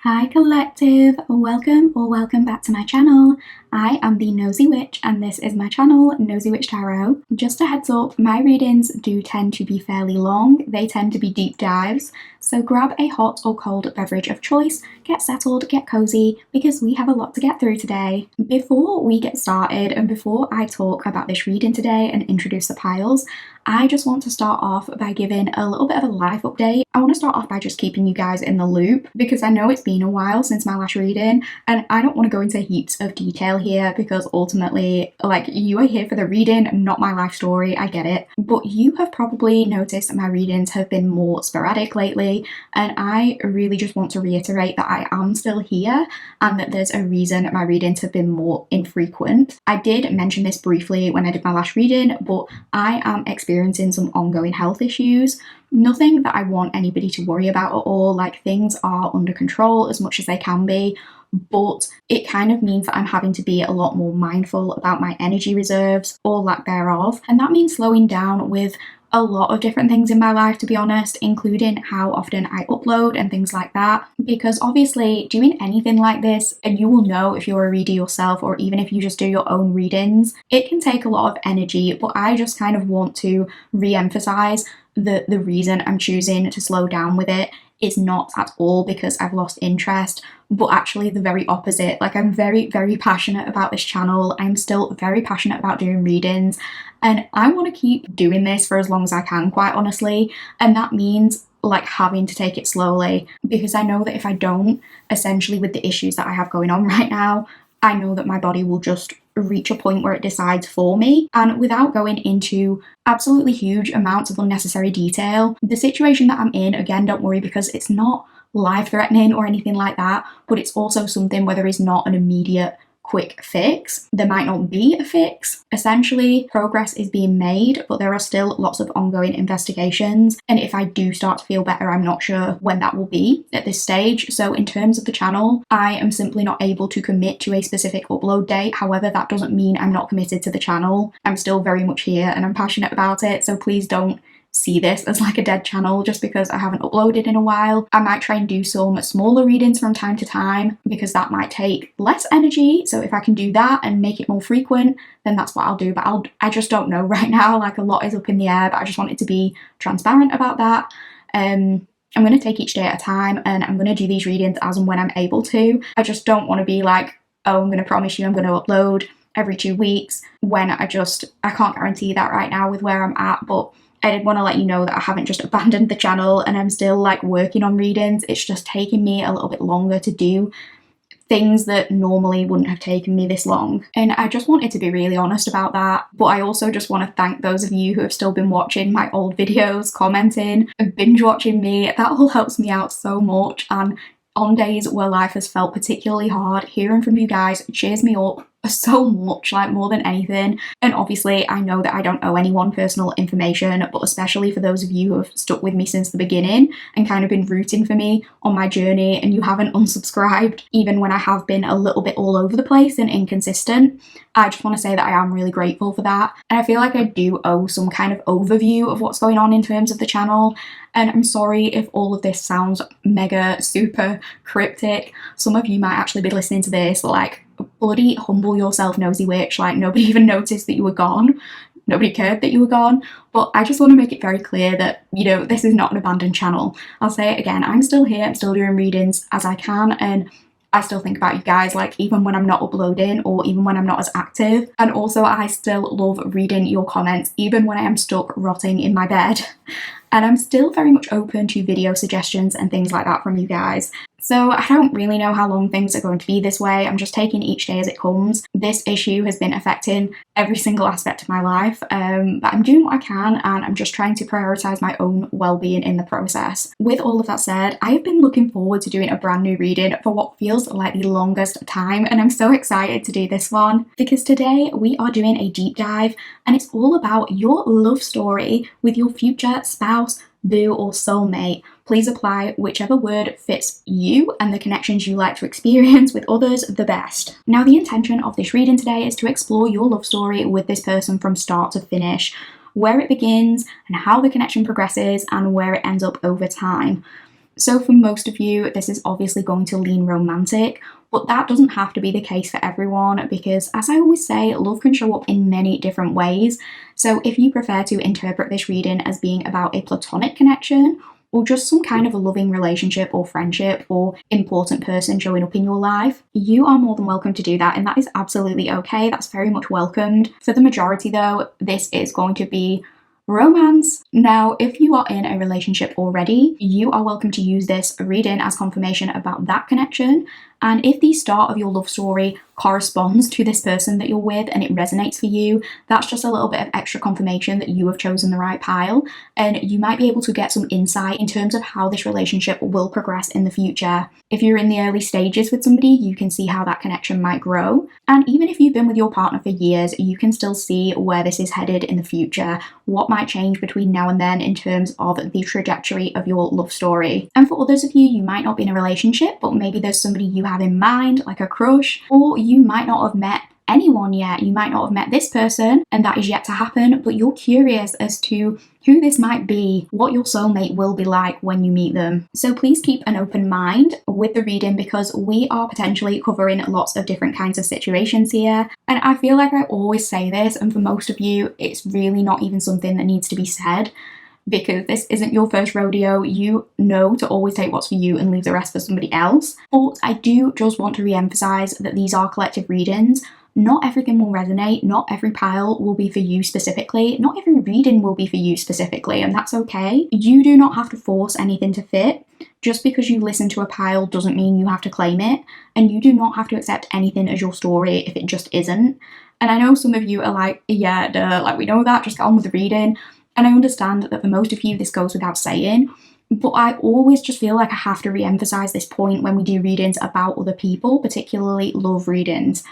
Hi collective, welcome back to my channel. I am the Nosy Witch and this is my channel, Nosy Witch Tarot. Just a heads up, my readings do tend to be fairly long. They tend to be deep dives, so grab a hot or cold beverage of choice, get settled, get cozy, because we have a lot to get through today. Before we get started and before I talk about this reading today and introduce the piles, I just want to start off by giving a little bit of a life update. I want to start off by just keeping you guys in the loop because I know it's been a while since my last reading and I don't want to go into heaps of detail here because ultimately, you are here for the reading, not my life story, I get it. But you have probably noticed that my readings have been more sporadic lately and I really just want to reiterate that I am still here and that there's a reason my readings have been more infrequent. I did mention this briefly when I did my last reading, but I am experiencing some ongoing health issues. Nothing that I want anybody to worry about at all, things are under control as much as they can be, but it kind of means that I'm having to be a lot more mindful about my energy reserves, or lack thereof, and that means slowing down with a lot of different things in my life, to be honest, including how often I upload and things like that, because obviously doing anything like this, and you will know if you're a reader yourself or even if you just do your own readings, it can take a lot of energy, but I just kind of want to re-emphasize that the reason I'm choosing to slow down with it is not at all because I've lost interest, but actually the very opposite. I'm very, very passionate about this channel. I'm still very passionate about doing readings and I want to keep doing this for as long as I can, quite honestly. And that means having to take it slowly because I know that if I don't, essentially with the issues that I have going on right now, I know that my body will just reach a point where it decides for me. And without going into absolutely huge amounts of unnecessary detail, the situation that I'm in, again, don't worry because it's not life-threatening or anything like that, but it's also something where there is not an immediate quick fix. There might not be a fix. Essentially, progress is being made, but there are still lots of ongoing investigations. And if I do start to feel better, I'm not sure when that will be at this stage. So in terms of the channel, I am simply not able to commit to a specific upload date. However, that doesn't mean I'm not committed to the channel. I'm still very much here and I'm passionate about it. So please don't see this as a dead channel just because I haven't uploaded in a while. I might try and do some smaller readings from time to time because that might take less energy. So if I can do that and make it more frequent, then that's what I'll do. But I just don't know right now. A lot is up in the air, but I just wanted to be transparent about that. I'm going to take each day at a time and I'm going to do these readings as and when I'm able to. I just don't want to be oh, I'm going to promise you I'm going to upload every 2 weeks when I can't guarantee that right now with where I'm at. But I did want to let you know that I haven't just abandoned the channel and I'm still working on readings. It's just taking me a little bit longer to do things that normally wouldn't have taken me this long. And I just wanted to be really honest about that. But I also just want to thank those of you who have still been watching my old videos, commenting and binge watching me. That all helps me out so much. And on days where life has felt particularly hard, hearing from you guys cheers me up so much, more than anything. And obviously I know that I don't owe anyone personal information, but especially for those of you who have stuck with me since the beginning and kind of been rooting for me on my journey and you haven't unsubscribed even when I have been a little bit all over the place and inconsistent, I just want to say that I am really grateful for that. And I feel like I do owe some kind of overview of what's going on in terms of the channel. And I'm sorry if all of this sounds mega super cryptic. Some of you might actually be listening to this bloody humble yourself, Nosy Witch. Nobody even noticed that you were gone. Nobody cared that you were gone. But I just want to make it very clear that, this is not an abandoned channel. I'll say it again, I'm still here, I'm still doing readings as I can, and I still think about you guys, even when I'm not uploading or even when I'm not as active. And also I still love reading your comments, even when I am stuck rotting in my bed. And I'm still very much open to video suggestions and things like that from you guys. So I don't really know how long things are going to be this way. I'm just taking each day as it comes. This issue has been affecting every single aspect of my life, but I'm doing what I can and I'm just trying to prioritize my own well-being in the process. With all of that said, I have been looking forward to doing a brand new reading for what feels like the longest time, and I'm so excited to do this one because today we are doing a deep dive and it's all about your love story with your future spouse, boo or soulmate. Please apply whichever word fits you and the connections you like to experience with others the best. Now, the intention of this reading today is to explore your love story with this person from start to finish, where it begins and how the connection progresses and where it ends up over time. So for most of you, this is obviously going to lean romantic, but that doesn't have to be the case for everyone because, as I always say, love can show up in many different ways. So if you prefer to interpret this reading as being about a platonic connection, or just some kind of a loving relationship or friendship or important person showing up in your life, you are more than welcome to do that, and that is absolutely okay. That's very much welcomed. For the majority though, this is going to be romance. Now, if you are in a relationship already, you are welcome to use this reading as confirmation about that connection. And if the start of your love story corresponds to this person that you're with and it resonates for you, that's just a little bit of extra confirmation that you have chosen the right pile. And you might be able to get some insight in terms of how this relationship will progress in the future. If you're in the early stages with somebody, you can see how that connection might grow. And even if you've been with your partner for years, you can still see where this is headed in the future, what might change between now and then in terms of the trajectory of your love story. And for others of you, you might not be in a relationship, but maybe there's somebody you have in mind, like a crush, or you might not have met anyone yet. You might not have met this person, and that is yet to happen, but you're curious as to who this might be, what your soulmate will be like when you meet them. So please keep an open mind with the reading because we are potentially covering lots of different kinds of situations here. And I feel like I always say this, and for most of you, it's really not even something that needs to be said, because this isn't your first rodeo. You know to always take what's for you and leave the rest for somebody else. But I do just want to re-emphasize that these are collective readings. Not everything will resonate, not every pile will be for you specifically, not every reading will be for you specifically, and that's okay. You do not have to force anything to fit. Just because you listen to a pile doesn't mean you have to claim it, and you do not have to accept anything as your story if it just isn't. And I know some of you are like, yeah, duh, like we know that, just get on with the reading. And I understand that for most of you this goes without saying, but I always just feel like I have to re-emphasize this point when we do readings about other people, particularly love readings.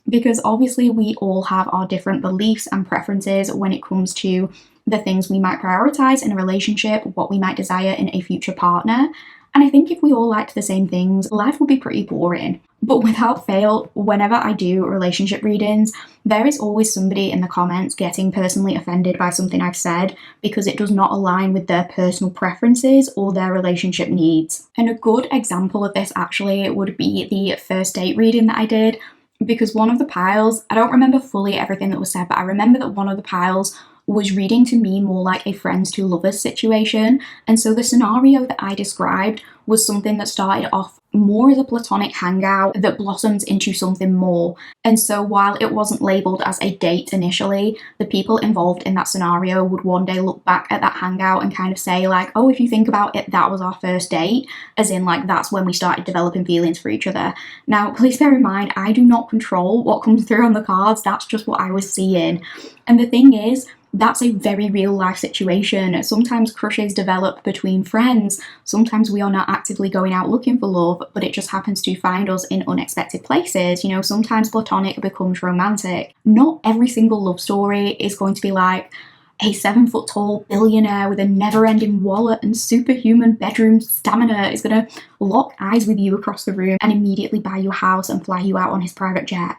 Because obviously we all have our different beliefs and preferences when it comes to the things we might prioritize in a relationship, what we might desire in a future partner. And I think if we all liked the same things, life would be pretty boring. But without fail, whenever I do relationship readings, there is always somebody in the comments getting personally offended by something I've said because it does not align with their personal preferences or their relationship needs. And a good example of this actually would be the first date reading that I did, because one of the piles, I don't remember fully everything that was said, but I remember that one of the piles was reading to me more like a friends to lovers situation. And so the scenario that I described was something that started off more as a platonic hangout that blossoms into something more. And so while it wasn't labeled as a date initially, the people involved in that scenario would one day look back at that hangout and kind of say like, oh, if you think about it, that was our first date, as in like that's when we started developing feelings for each other. Now, please bear in mind, I do not control what comes through on the cards. That's just what I was seeing. And the thing is, that's a very real life situation. Sometimes crushes develop between friends. Sometimes we are not actively going out looking for love, but it just happens to find us in unexpected places. You know, sometimes platonic becomes romantic. Not every single love story is going to be like a 7-foot-tall billionaire with a never-ending wallet and superhuman bedroom stamina is going to lock eyes with you across the room and immediately buy you a house and fly you out on his private jet.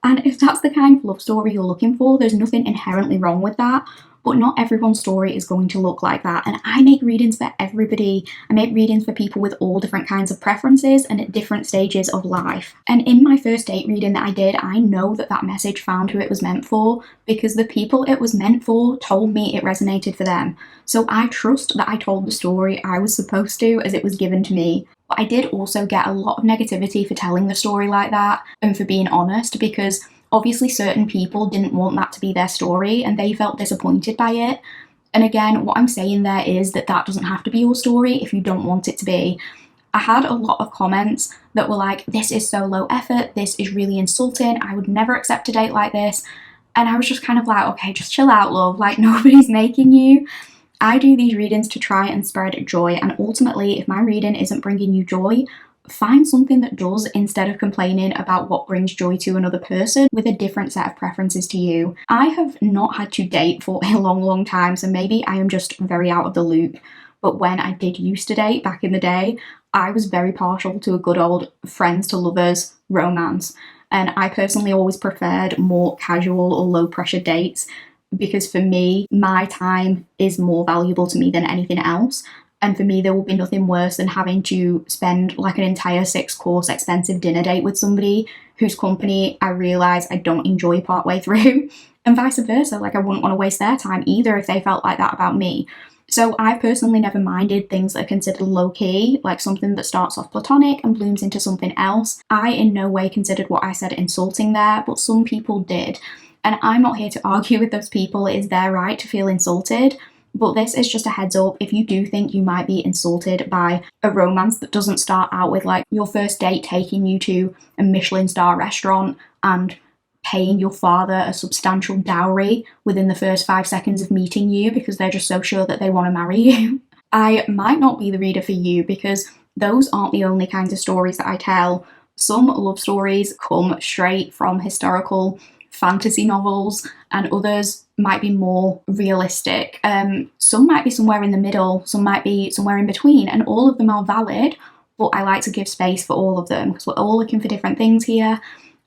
And if that's the kind of love story you're looking for, there's nothing inherently wrong with that. But not everyone's story is going to look like that. And I make readings for everybody. I make readings for people with all different kinds of preferences and at different stages of life. And in my first date reading that I did, I know that that message found who it was meant for because the people it was meant for told me it resonated for them. So I trust that I told the story I was supposed to as it was given to me. But I did also get a lot of negativity for telling the story like that and for being honest, because obviously certain people didn't want that to be their story and they felt disappointed by it. And again, what I'm saying there is that that doesn't have to be your story if you don't want it to be. I had a lot of comments that were like, this is so low effort, this is really insulting, I would never accept a date like this. And I was just kind of like, okay, just chill out, love, like nobody's making you. I do these readings to try and spread joy, and ultimately, if my reading isn't bringing you joy, find something that does instead of complaining about what brings joy to another person with a different set of preferences to you. I have not had to date for a long time, so maybe I am just very out of the loop. But when I did used to date back in the day, I was very partial to a good old friends to lovers romance. And I personally always preferred more casual or low pressure dates because for me, my time is more valuable to me than anything else. And for me, there will be nothing worse than having to spend like an entire 6-course expensive dinner date with somebody whose company I realise I don't enjoy partway through. And vice versa, like I wouldn't want to waste their time either if they felt like that about me. So I've personally never minded things that are considered low-key, like something that starts off platonic and blooms into something else. I in no way considered what I said insulting there, but some people did. And I'm not here to argue with those people. It is their right to feel insulted. But this is just a heads up. If you do think you might be insulted by a romance that doesn't start out with like your first date taking you to a Michelin star restaurant and paying your father a substantial dowry within the first 5 seconds of meeting you because they're just so sure that they want to marry you, I might not be the reader for you, because those aren't the only kinds of stories that I tell. Some love stories come straight from historical fantasy novels, and others might be more realistic. Some might be somewhere in the middle, some might be somewhere in between, and all of them are valid, but I like to give space for all of them because we're all looking for different things here.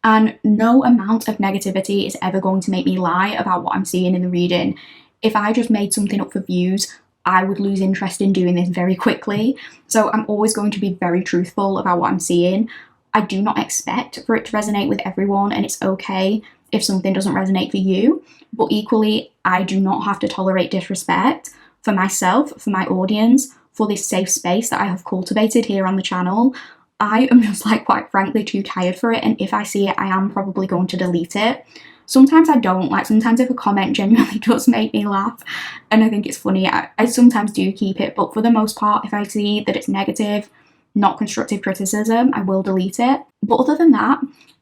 And no amount of negativity is ever going to make me lie about what I'm seeing in the reading. If I just made something up for views, I would lose interest in doing this very quickly. So I'm always going to be very truthful about what I'm seeing. I do not expect for it to resonate with everyone, and it's okay if something doesn't resonate for you. But equally, I do not have to tolerate disrespect for myself, for my audience, for this safe space that I have cultivated here on the channel. I am just like quite frankly too tired for it, and if I see it, I am probably going to delete it. Sometimes I don't, like sometimes if a comment genuinely does make me laugh and I think it's funny, I sometimes do keep it, but for the most part, if I see that it's negative, not constructive criticism, I will delete it. But other than that,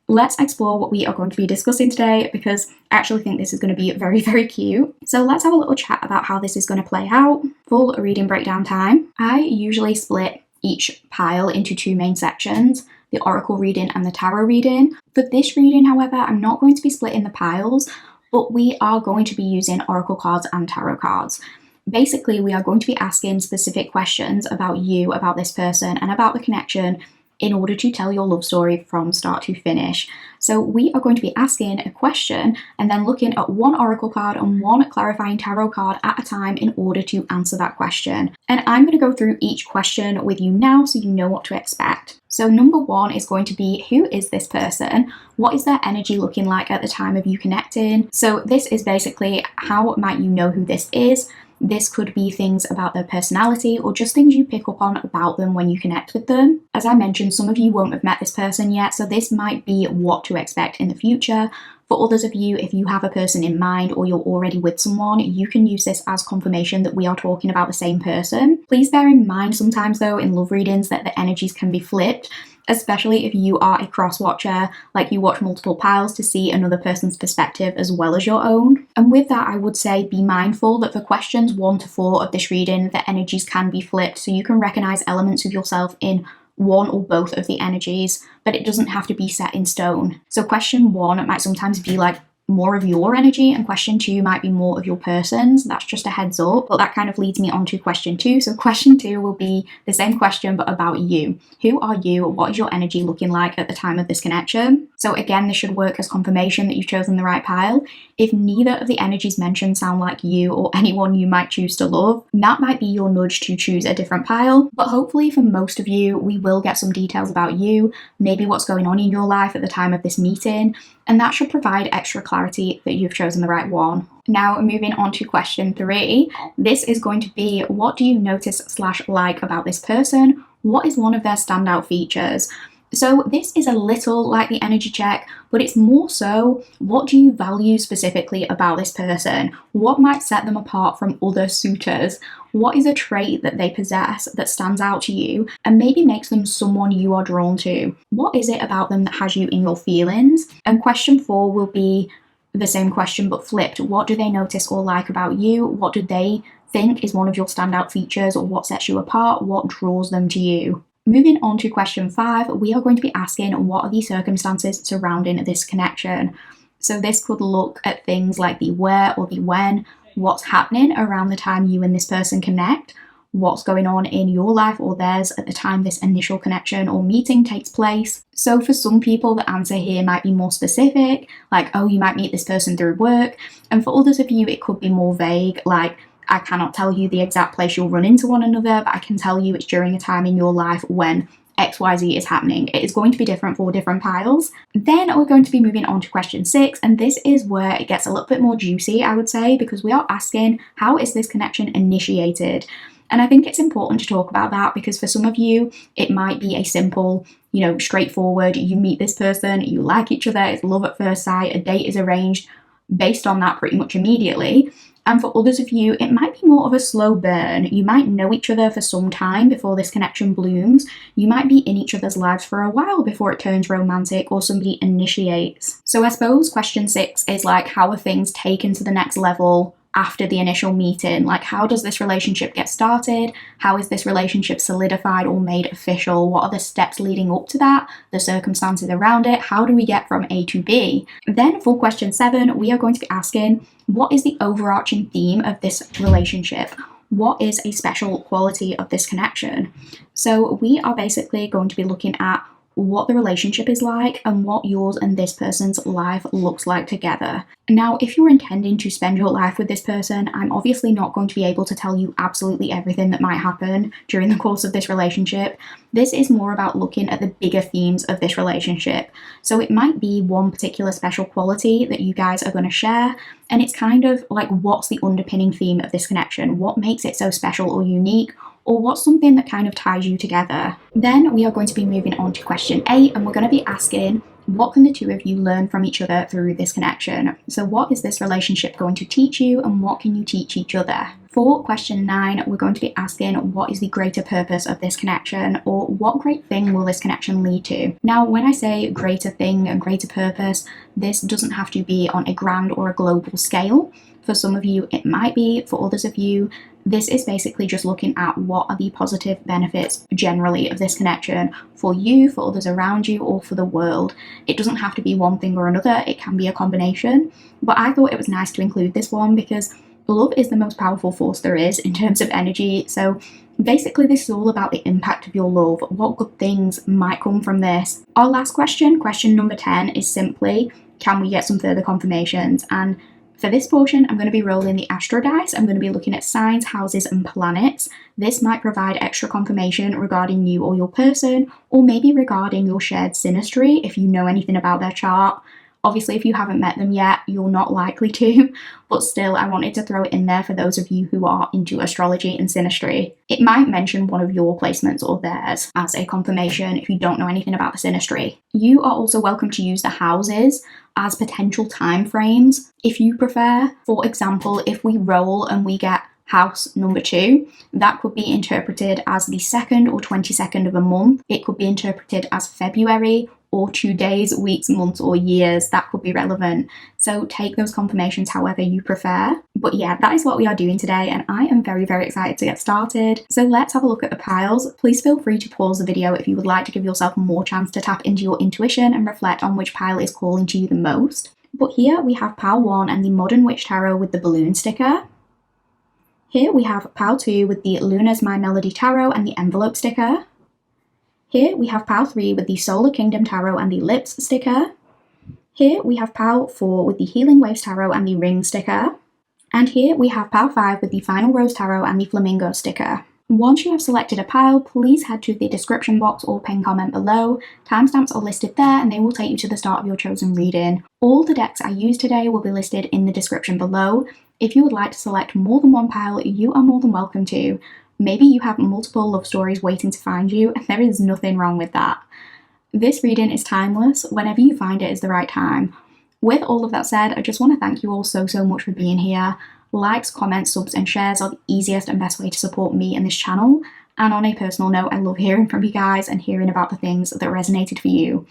let's explore what we are going to be discussing today, because I actually think this is going to be very, very cute. So let's have a little chat about how this is going to play out. Full reading breakdown time. I usually split each pile into 2 main sections, the oracle reading and the tarot reading. For this reading, however, I'm not going to be splitting the piles, but we are going to be using oracle cards and tarot cards. Basically, we are going to be asking specific questions about you, about this person, and about the connection in order to tell your love story from start to finish. So we are going to be asking a question and then looking at one oracle card and one clarifying tarot card at a time in order to answer that question. And I'm going to go through each question with you now so you know what to expect. So number 1 is going to be, who is this person? What is their energy looking like at the time of you connecting? So this is basically, how might you know who this is? This could be things about their personality or just things you pick up on about them when you connect with them. As I mentioned, some of you won't have met this person yet, so this might be what to expect in the future. For others of you, if you have a person in mind or you're already with someone, you can use this as confirmation that we are talking about the same person. Please bear in mind sometimes though in love readings that the energies can be flipped, especially if you are a cross watcher, like you watch multiple piles to see another person's perspective as well as your own. And with that, I would say be mindful that for questions 1 to 4 of this reading, the energies can be flipped, so you can recognize elements of yourself in one or both of the energies, but it doesn't have to be set in stone. So question 1 might sometimes be like more of your energy, and question 2 might be more of your person's. That's just a heads up, but that kind of leads me on to question 2. So question 2 will be the same question but about you. Who are you? What is your energy looking like at the time of this connection? So again, this should work as confirmation that you've chosen the right pile. If neither of the energies mentioned sound like you or anyone you might choose to love, that might be your nudge to choose a different pile. But hopefully for most of you, we will get some details about you, maybe what's going on in your life at the time of this meeting, and that should provide extra clarity that you've chosen the right one. Now moving on to question 3, this is going to be, what do you notice / like about this person? What is one of their standout features? So this is a little like the energy check, but it's more so, what do you value specifically about this person? What might set them apart from other suitors? What is a trait that they possess that stands out to you and maybe makes them someone you are drawn to? What is it about them that has you in your feelings? And question 4 will be the same question but flipped. What do they notice or like about you? What do they think is one of your standout features, or what sets you apart? What draws them to you? Moving on to question 5, we are going to be asking, what are the circumstances surrounding this connection? So this could look at things like the where or the when, what's happening around the time you and this person connect, what's going on in your life or theirs at the time this initial connection or meeting takes place. So for some people, the answer here might be more specific, like, oh, you might meet this person through work. And for others of you, it could be more vague, like, I cannot tell you the exact place you'll run into one another, but I can tell you it's during a time in your life when XYZ is happening. It is going to be different for different piles. Then we're going to be moving on to question 6, and this is where it gets a little bit more juicy, I would say, because we are asking, how is this connection initiated? And I think it's important to talk about that because for some of you, it might be a simple, straightforward, you meet this person, you like each other, it's love at first sight, a date is arranged based on that pretty much immediately. And for others of you, it might be more of a slow burn. You might know each other for some time before this connection blooms. You might be in each other's lives for a while before it turns romantic or somebody initiates. So I suppose question 6 is like, how are things taken to the next level after the initial meeting? Like, how does this relationship get started? How is this relationship solidified or made official? What are the steps leading up to that? The circumstances around it? How do we get from A to B? Then for question 7, we are going to be asking, what is the overarching theme of this relationship? What is a special quality of this connection? So we are basically going to be looking at what the relationship is like and what yours and this person's life looks like together. Now, if you're intending to spend your life with this person, I'm obviously not going to be able to tell you absolutely everything that might happen during the course of this relationship. This is more about looking at the bigger themes of this relationship. So it might be one particular special quality that you guys are going to share, and it's kind of like, what's the underpinning theme of this connection? What makes it so special or unique? Or what's something that kind of ties you together? Then we are going to be moving on to question 8, and we're going to be asking, what can the two of you learn from each other through this connection? So what is this relationship going to teach you, and what can you teach each other? For question 9, we're going to be asking, what is the greater purpose of this connection, or what great thing will this connection lead to? Now, when I say greater thing and greater purpose, this doesn't have to be on a grand or a global scale. For some of you, it might be. For others of you, this is basically just looking at what are the positive benefits generally of this connection for you, for others around you, or for the world. It doesn't have to be one thing or another, it can be a combination. But I thought it was nice to include this one because love is the most powerful force there is in terms of energy. So basically this is all about the impact of your love. What good things might come from this? Our last question number 10, is simply, can we get some further confirmations? And for this portion, I'm going to be rolling the astro dice. I'm going to be looking at signs, houses, and planets. This might provide extra confirmation regarding you or your person, or maybe regarding your shared synastry if you know anything about their chart. Obviously, if you haven't met them yet, you're not likely to, but still, I wanted to throw it in there for those of you who are into astrology and synastry. It might mention one of your placements or theirs as a confirmation if you don't know anything about the synastry. You are also welcome to use the houses as potential time frames if you prefer. For example, if we roll and we get house number 2, that could be interpreted as the 2nd or 22nd of a month. It could be interpreted as February or 2 days, weeks, months, or years. That could be relevant. So take those confirmations however you prefer. But yeah, that is what we are doing today, and I am very, very excited to get started. So let's have a look at the piles. Please feel free to pause the video if you would like to give yourself more chance to tap into your intuition and reflect on which pile is calling to you the most. But here we have pile 1 and the Modern Witch Tarot with the balloon sticker. Here we have pile 2 with the Luna's My Melody Tarot and the envelope sticker. Here we have pile 3 with the Solar Kingdom Tarot and the lips sticker. Here we have pile 4 with the Healing Waves Tarot and the ring sticker. And here we have pile 5 with the Final Rose Tarot and the flamingo sticker. Once you have selected a pile, please head to the description box or pin comment below. Timestamps are listed there and they will take you to the start of your chosen reading. All the decks I used today will be listed in the description below. If you would like to select more than one pile, you are more than welcome to. Maybe you have multiple love stories waiting to find you, and there is nothing wrong with that. This reading is timeless. Whenever you find it is the right time. With all of that said, I just want to thank you all so much for being here. Likes, comments, subs, and shares are the easiest and best way to support me and this channel. And on a personal note, I love hearing from you guys and hearing about the things that resonated for you.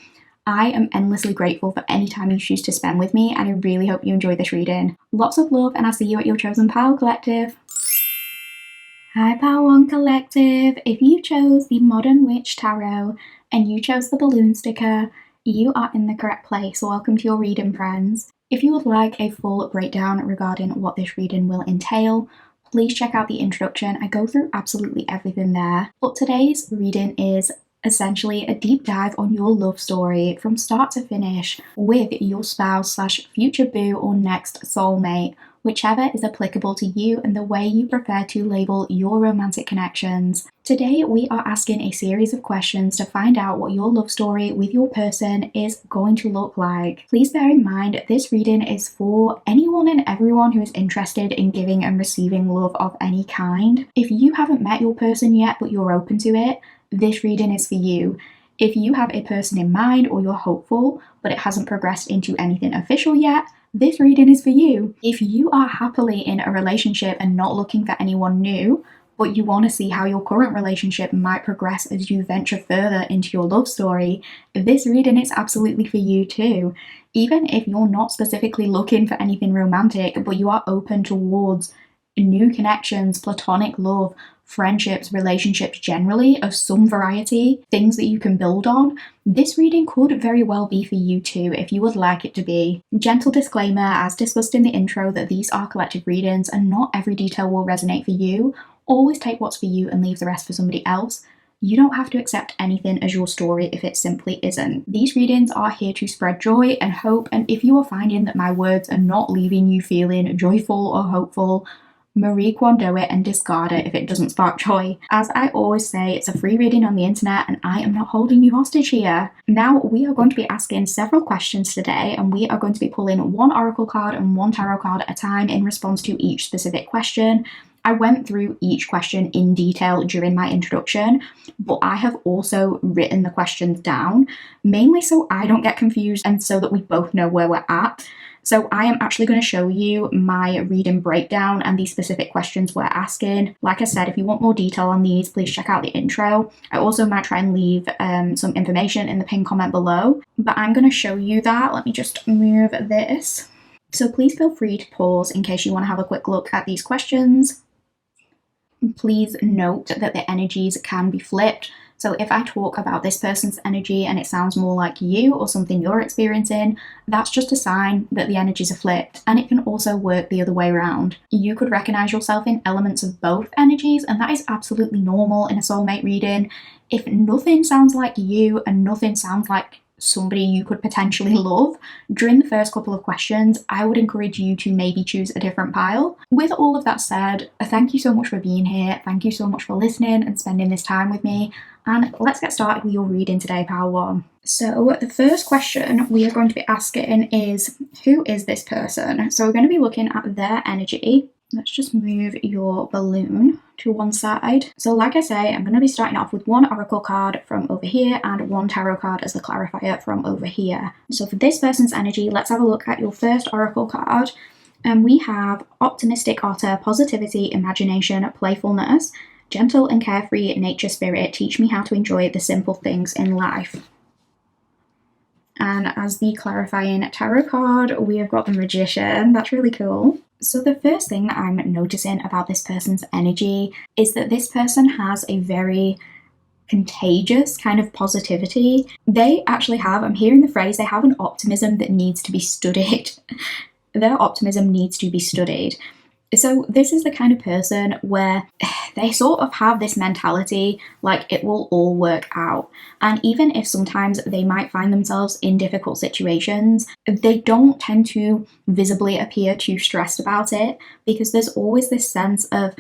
I am endlessly grateful for any time you choose to spend with me, and I really hope you enjoy this reading. Lots of love, and I'll see you at your chosen pile collective. Hi Pile 1 Collective, if you chose the Modern Witch Tarot and you chose the balloon sticker, you are in the correct place. Welcome to your reading, friends. If you would like a full breakdown regarding what this reading will entail, please check out the introduction. I go through absolutely everything there. But today's reading is essentially a deep dive on your love story from start to finish with your spouse / future boo or next soulmate. whichever is applicable to you and the way you prefer to label your romantic connections. Today, we are asking a series of questions to find out what your love story with your person is going to look like. Please bear in mind, this reading is for anyone and everyone who is interested in giving and receiving love of any kind. If you haven't met your person yet, but you're open to it, this reading is for you. If you have a person in mind or you're hopeful, but it hasn't progressed into anything official yet, this reading is for you. If you are happily in a relationship and not looking for anyone new, but you want to see how your current relationship might progress as you venture further into your love story, this reading is absolutely for you too. Even if you're not specifically looking for anything romantic, but you are open towards new connections, platonic love, friendships, relationships generally of some variety, things that you can build on, this reading could very well be for you too if you would like it to be. Gentle disclaimer, as discussed in the intro, that these are collective readings and not every detail will resonate for you. Always take what's for you and leave the rest for somebody else. You don't have to accept anything as your story if it simply isn't. These readings are here to spread joy and hope, and if you are finding that my words are not leaving you feeling joyful or hopeful, Marie Kondo it and discard it if it doesn't spark joy. As I always say, it's a free reading on the internet and I am not holding you hostage here. Now we are going to be asking several questions today, and we are going to be pulling one oracle card and one tarot card at a time in response to each specific question. I went through each question in detail during my introduction, but I have also written the questions down, mainly so I don't get confused and so that we both know where we're at. So I am actually going to show you my reading breakdown and the specific questions we're asking. Like I said, if you want more detail on these, please check out the intro. I also might try and leave some information in the pinned comment below, but I'm going to show you that. Let me just move this. So please feel free to pause in case you want to have a quick look at these questions. Please note that the energies can be flipped. So if I talk about this person's energy and it sounds more like you or something you're experiencing, that's just a sign that the energies are flipped, and it can also work the other way around. You could recognize yourself in elements of both energies, and that is absolutely normal in a soulmate reading. If nothing sounds like you and nothing sounds like somebody you could potentially love, during the first couple of questions, I would encourage you to maybe choose a different pile. With all of that said, thank you so much for being here. Thank you so much for listening and spending this time with me. And let's get started with your reading today, pile one. So the first question we are going to be asking is, who is this person? So we're going to be looking at their energy. Let's just move your balloon to one side. So like I say, I'm going to be starting off with one oracle card from over here and one tarot card as the clarifier from over here. So for this person's energy, let's have a look at your first oracle card. And we have optimistic otter, positivity, imagination, playfulness, gentle and carefree nature spirit, teach me how to enjoy the simple things in life. And as the clarifying tarot card, we have got the magician. That's really cool. So the first thing that I'm noticing about this person's energy is that this person has a very contagious kind of positivity. They actually have, I'm hearing the phrase, they have an optimism that needs to be studied. Their optimism needs to be studied. So this is the kind of person where they sort of have this mentality like it will all work out. And even if sometimes they might find themselves in difficult situations, they don't tend to visibly appear too stressed about it, because there's always this sense of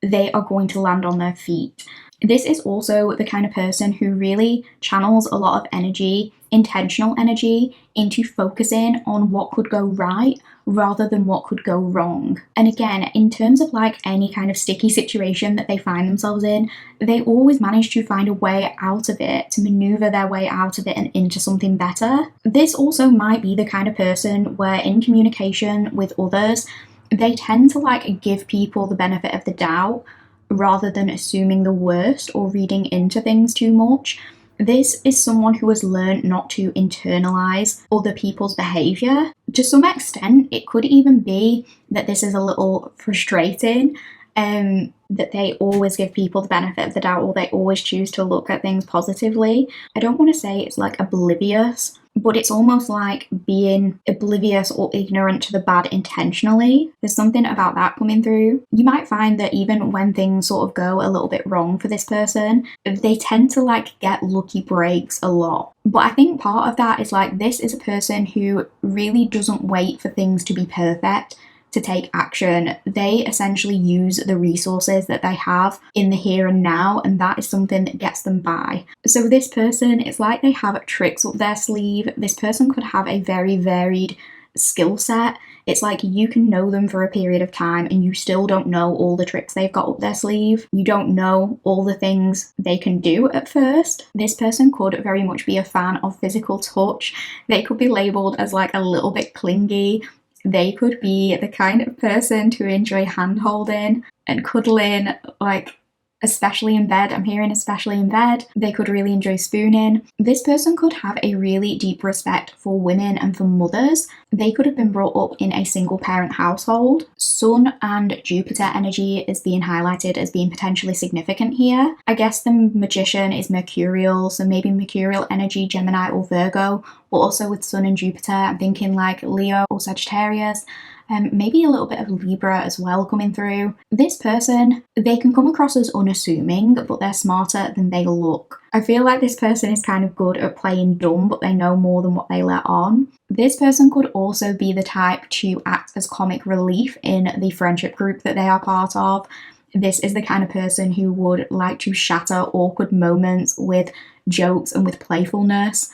they are going to land on their feet. This is also the kind of person who really channels a lot of energy, intentional energy, into focusing on what could go right rather than what could go wrong. And again, in terms of like any kind of sticky situation that they find themselves in, they always manage to find a way out of it, to maneuver their way out of it and into something better. This also might be the kind of person where in communication with others, they tend to like give people the benefit of the doubt rather than assuming the worst or reading into things too much. This is someone who has learned not to internalize other people's behavior. To some extent, it could even be that this is a little frustrating, that they always give people the benefit of the doubt, or they always choose to look at things positively. I don't want to say it's like oblivious, but it's almost like being oblivious or ignorant to the bad intentionally. There's something about that coming through. You might find that even when things sort of go a little bit wrong for this person, they tend to like get lucky breaks a lot. But I think part of that is like, this is a person who really doesn't wait for things to be perfect to take action. They essentially use the resources that they have in the here and now, and that is something that gets them by. So this person, it's like they have tricks up their sleeve. This person could have a very varied skill set. It's like you can know them for a period of time and you still don't know all the tricks they've got up their sleeve. You don't know all the things they can do at first. This person could very much be a fan of physical touch. They could be labeled as like a little bit clingy. They could be the kind of person to enjoy hand holding and cuddling, like especially in bed. I'm hearing especially in bed. They could really enjoy spooning. This person could have a really deep respect for women and for mothers. They could have been brought up in a single parent household. Sun and Jupiter energy is being highlighted as being potentially significant here. I guess the magician is mercurial, so maybe mercurial energy, Gemini or Virgo, but also with Sun and Jupiter, I'm thinking like Leo or Sagittarius. Maybe a little bit of Libra as well coming through. This person, they can come across as unassuming, but they're smarter than they look. I feel like this person is kind of good at playing dumb, but they know more than what they let on. This person could also be the type to act as comic relief in the friendship group that they are part of. This is the kind of person who would like to shatter awkward moments with jokes and with playfulness.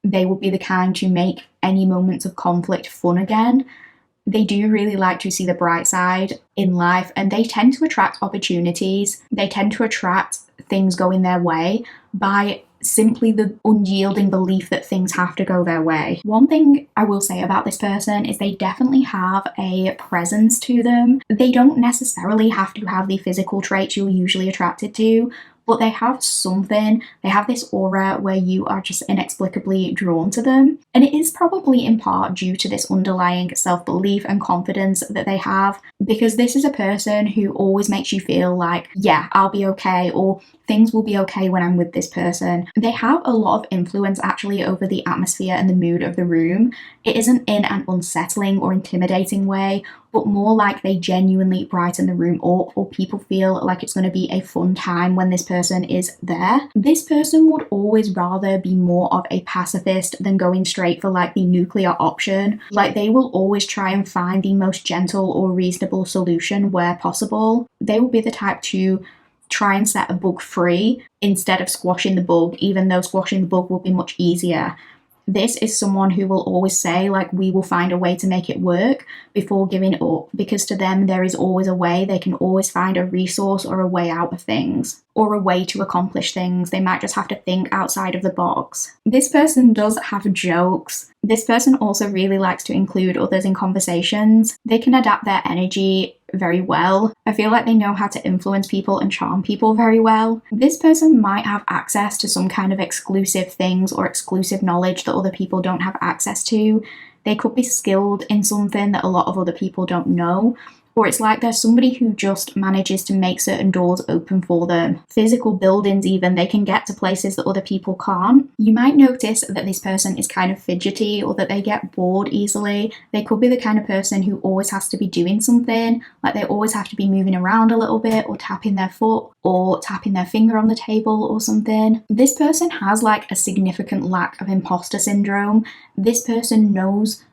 They would be the kind to make any moments of conflict fun again. They do really like to see the bright side in life, and they tend to attract opportunities. They tend to attract things going their way by simply the unyielding belief that things have to go their way. One thing I will say about this person is they definitely have a presence to them. They don't necessarily have to have the physical traits you're usually attracted to, but they have something. They have this aura where you are just inexplicably drawn to them. And it is probably in part due to this underlying self-belief and confidence that they have, because this is a person who always makes you feel like, yeah, I'll be okay, or things will be okay when I'm with this person. They have a lot of influence actually over the atmosphere and the mood of the room. It isn't in an unsettling or intimidating way, but more like they genuinely brighten the room up, or people feel like it's going to be a fun time when this person is there. This person would always rather be more of a pacifist than going straight for like the nuclear option. Like they will always try and find the most gentle or reasonable solution where possible. They will be the type to try and set a bug free instead of squashing the bug, even though squashing the bug will be much easier. This is someone who will always say, like, we will find a way to make it work before giving it up, because to them there is always a way. They can always find a resource or a way out of things, or a way to accomplish things. They might just have to think outside of the box. This person does have jokes. This person also really likes to include others in conversations. They can adapt their energy very well. I feel like they know how to influence people and charm people very well. This person might have access to some kind of exclusive things or exclusive knowledge that other people don't have access to. They could be skilled in something that a lot of other people don't know. Or it's like there's somebody who just manages to make certain doors open for them. Physical buildings even, they can get to places that other people can't. You might notice that this person is kind of fidgety, or that they get bored easily. They could be the kind of person who always has to be doing something, like they always have to be moving around a little bit, or tapping their foot, or tapping their finger on the table or something. This person has like a significant lack of imposter syndrome. This person knows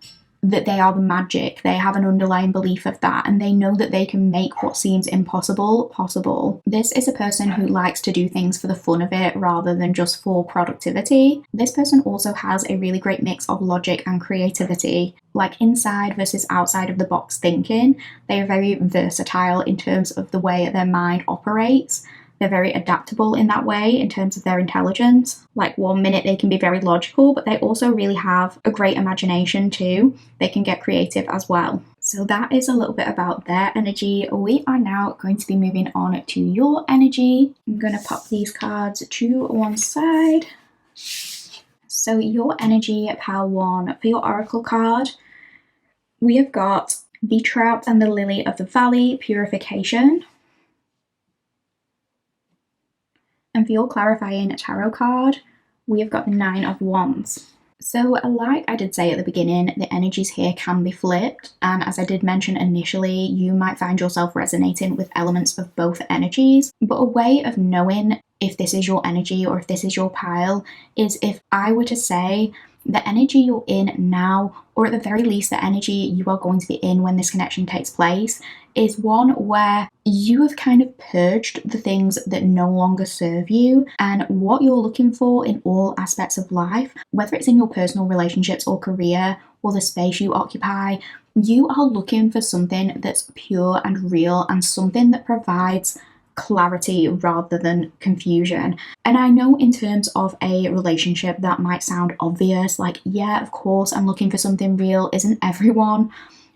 that they are the magic. They have an underlying belief of that, and they know that they can make what seems impossible possible. This is a person who likes to do things for the fun of it rather than just for productivity. This person also has a really great mix of logic and creativity, like inside versus outside of the box thinking. They are very versatile in terms of the way their mind operates. They're very adaptable in that way in terms of their intelligence. Like 1 minute they can be very logical, but they also really have a great imagination too. They can get creative as well. So that is a little bit about their energy. We are now going to be moving on to your energy. I'm going to pop these cards to one side. So your energy, pile 1, for your oracle card, we have got the Trout and the Lily of the Valley, Purification. And for your clarifying tarot card, we have got the 9 of Wands. So like I did say at the beginning, the energies here can be flipped. And as I did mention initially, you might find yourself resonating with elements of both energies. But a way of knowing if this is your energy or if this is your pile is if I were to say, the energy you're in now, or at the very least the energy you are going to be in when this connection takes place, is one where you have kind of purged the things that no longer serve you, and what you're looking for in all aspects of life, whether it's in your personal relationships or career or the space you occupy, you are looking for something that's pure and real and something that provides clarity rather than confusion. And I know in terms of a relationship that might sound obvious, like, yeah, of course, I'm looking for something real, isn't everyone?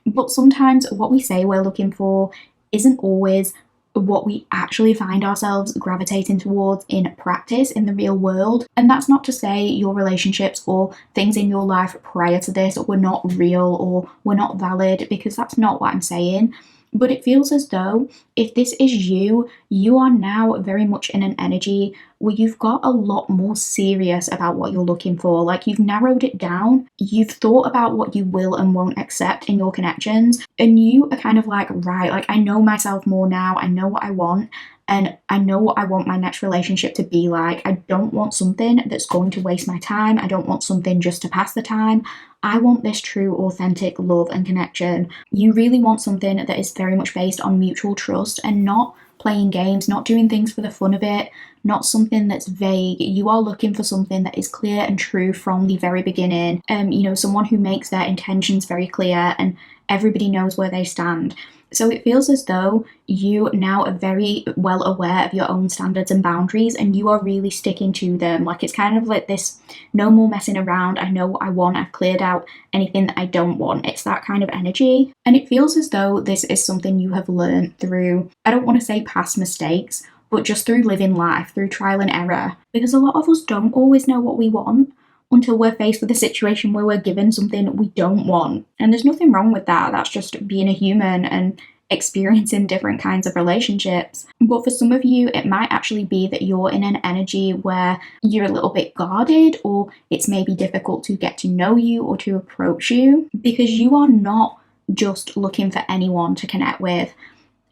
But sometimes what we say we're looking for isn't always what we actually find ourselves gravitating towards in practice in the real world. And that's not to say your relationships or things in your life prior to this were not real or were not valid, because that's not what I'm saying. But it feels as though if this is you, you are now very much in an energy where you've got a lot more serious about what you're looking for. Like, you've narrowed it down, you've thought about what you will and won't accept in your connections, and you are kind of like, right, like, I know myself more now, I know what I want, and I know what I want my next relationship to be like. I don't want something that's going to waste my time. I don't want something just to pass the time. I want this true, authentic love and connection. You really want something that is very much based on mutual trust and not playing games, not doing things for the fun of it, not something that's vague. You are looking for something that is clear and true from the very beginning. Someone who makes their intentions very clear and everybody knows where they stand. So it feels as though you now are very well aware of your own standards and boundaries, and you are really sticking to them. Like, it's kind of like this, no more messing around. I know what I want. I've cleared out anything that I don't want. It's that kind of energy. And it feels as though this is something you have learned through, I don't want to say past mistakes, but just through living life, through trial and error. Because a lot of us don't always know what we want until we're faced with a situation where we're given something we don't want. And there's nothing wrong with that. That's just being a human and experiencing different kinds of relationships. But for some of you, it might actually be that you're in an energy where you're a little bit guarded, or it's maybe difficult to get to know you or to approach you, because you are not just looking for anyone to connect with.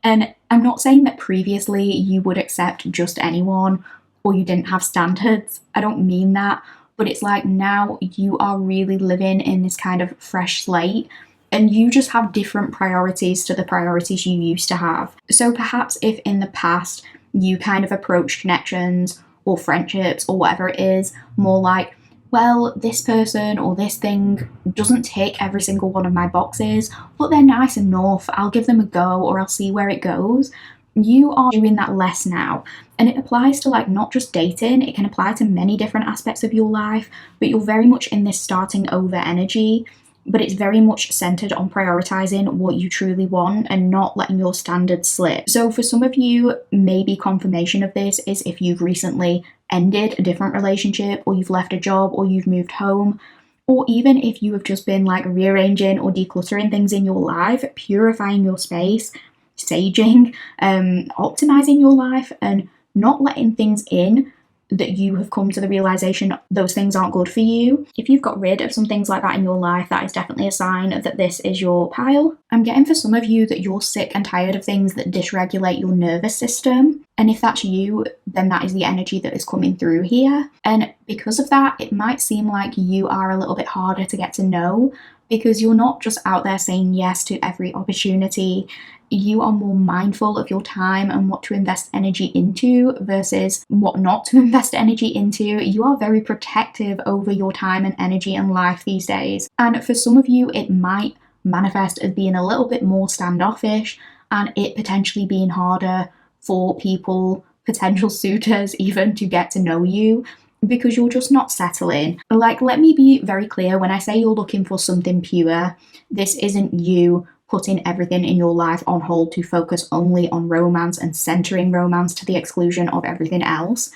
And I'm not saying that previously you would accept just anyone or you didn't have standards. I don't mean that. But it's like now you are really living in this kind of fresh slate, and you just have different priorities to the priorities you used to have. So perhaps if in the past you kind of approach connections or friendships or whatever it is more like, well, this person or this thing doesn't tick every single one of my boxes, but they're nice enough, I'll give them a go or I'll see where it goes. You are doing that less now. And it applies to, like, not just dating, it can apply to many different aspects of your life, but you're very much in this starting over energy, but it's very much centered on prioritizing what you truly want and not letting your standards slip. So for some of you, maybe confirmation of this is if you've recently ended a different relationship, or you've left a job, or you've moved home, or even if you have just been like rearranging or decluttering things in your life, purifying your space, saging, optimizing your life, and not letting things in that you have come to the realization those things aren't good for you. If you've got rid of some things like that in your life, that is definitely a sign that this is your pile. I'm getting for some of you that you're sick and tired of things that dysregulate your nervous system. And if that's you, then that is the energy that is coming through here. And because of that, it might seem like you are a little bit harder to get to know, because you're not just out there saying yes to every opportunity. You are more mindful of your time and what to invest energy into versus what not to invest energy into. You are very protective over your time and energy and life these days. And for some of you, it might manifest as being a little bit more standoffish, and it potentially being harder for people, potential suitors even, to get to know you, because you're just not settling. Like, let me be very clear, when I say you're looking for something pure, this isn't you putting everything in your life on hold to focus only on romance and centering romance to the exclusion of everything else.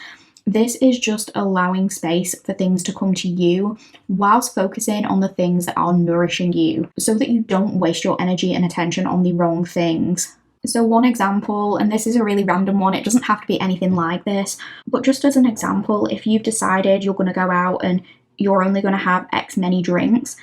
This is just allowing space for things to come to you whilst focusing on the things that are nourishing you, so that you don't waste your energy and attention on the wrong things. So one example, and this is a really random one, it doesn't have to be anything like this, but just as an example, if you've decided you're going to go out and you're only going to have X many drinks,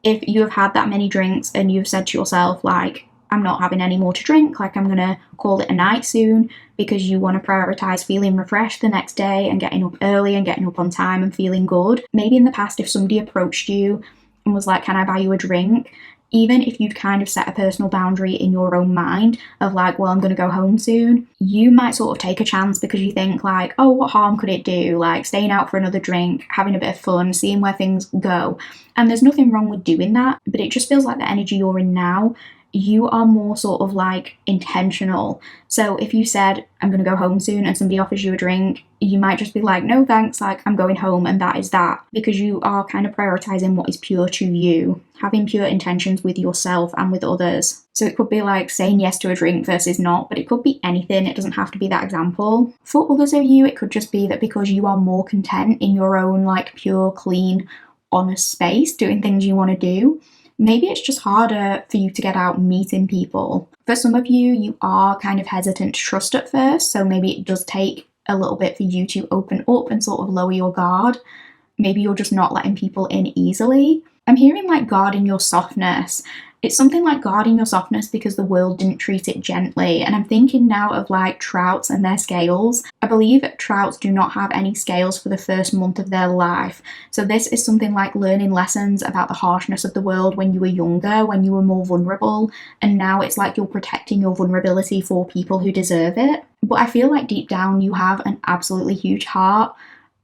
if you have had that many drinks and you've said to yourself, like, I'm not having any more to drink, like I'm gonna call it a night soon, because you want to prioritize feeling refreshed the next day and getting up early and getting up on time and feeling good. Maybe in the past, if somebody approached you and was like, can I buy you a drink? Even if you'd kind of set a personal boundary in your own mind of like, well, I'm going to go home soon, you might sort of take a chance because you think like, oh, what harm could it do? Like staying out for another drink, having a bit of fun, seeing where things go. And there's nothing wrong with doing that, but it just feels like the energy you're in now, you are more sort of like intentional. So if you said, I'm going to go home soon and somebody offers you a drink, you might just be like, no thanks, like I'm going home, and that is that, because you are kind of prioritizing what is pure to you, having pure intentions with yourself and with others. So it could be like saying yes to a drink versus not, but it could be anything. It doesn't have to be that example. For others of you, it could just be that because you are more content in your own like pure, clean, honest space, doing things you want to do, maybe it's just harder for you to get out meeting people. For some of you, you are kind of hesitant to trust at first, so maybe it does take a little bit for you to open up and sort of lower your guard. Maybe you're just not letting people in easily. I'm hearing like guarding your softness. It's something like guarding your softness because the world didn't treat it gently. And I'm thinking now of like trouts and their scales. I believe trouts do not have any scales for the first month of their life. So this is something like learning lessons about the harshness of the world when you were younger, when you were more vulnerable. And now it's like you're protecting your vulnerability for people who deserve it. But I feel like deep down you have an absolutely huge heart.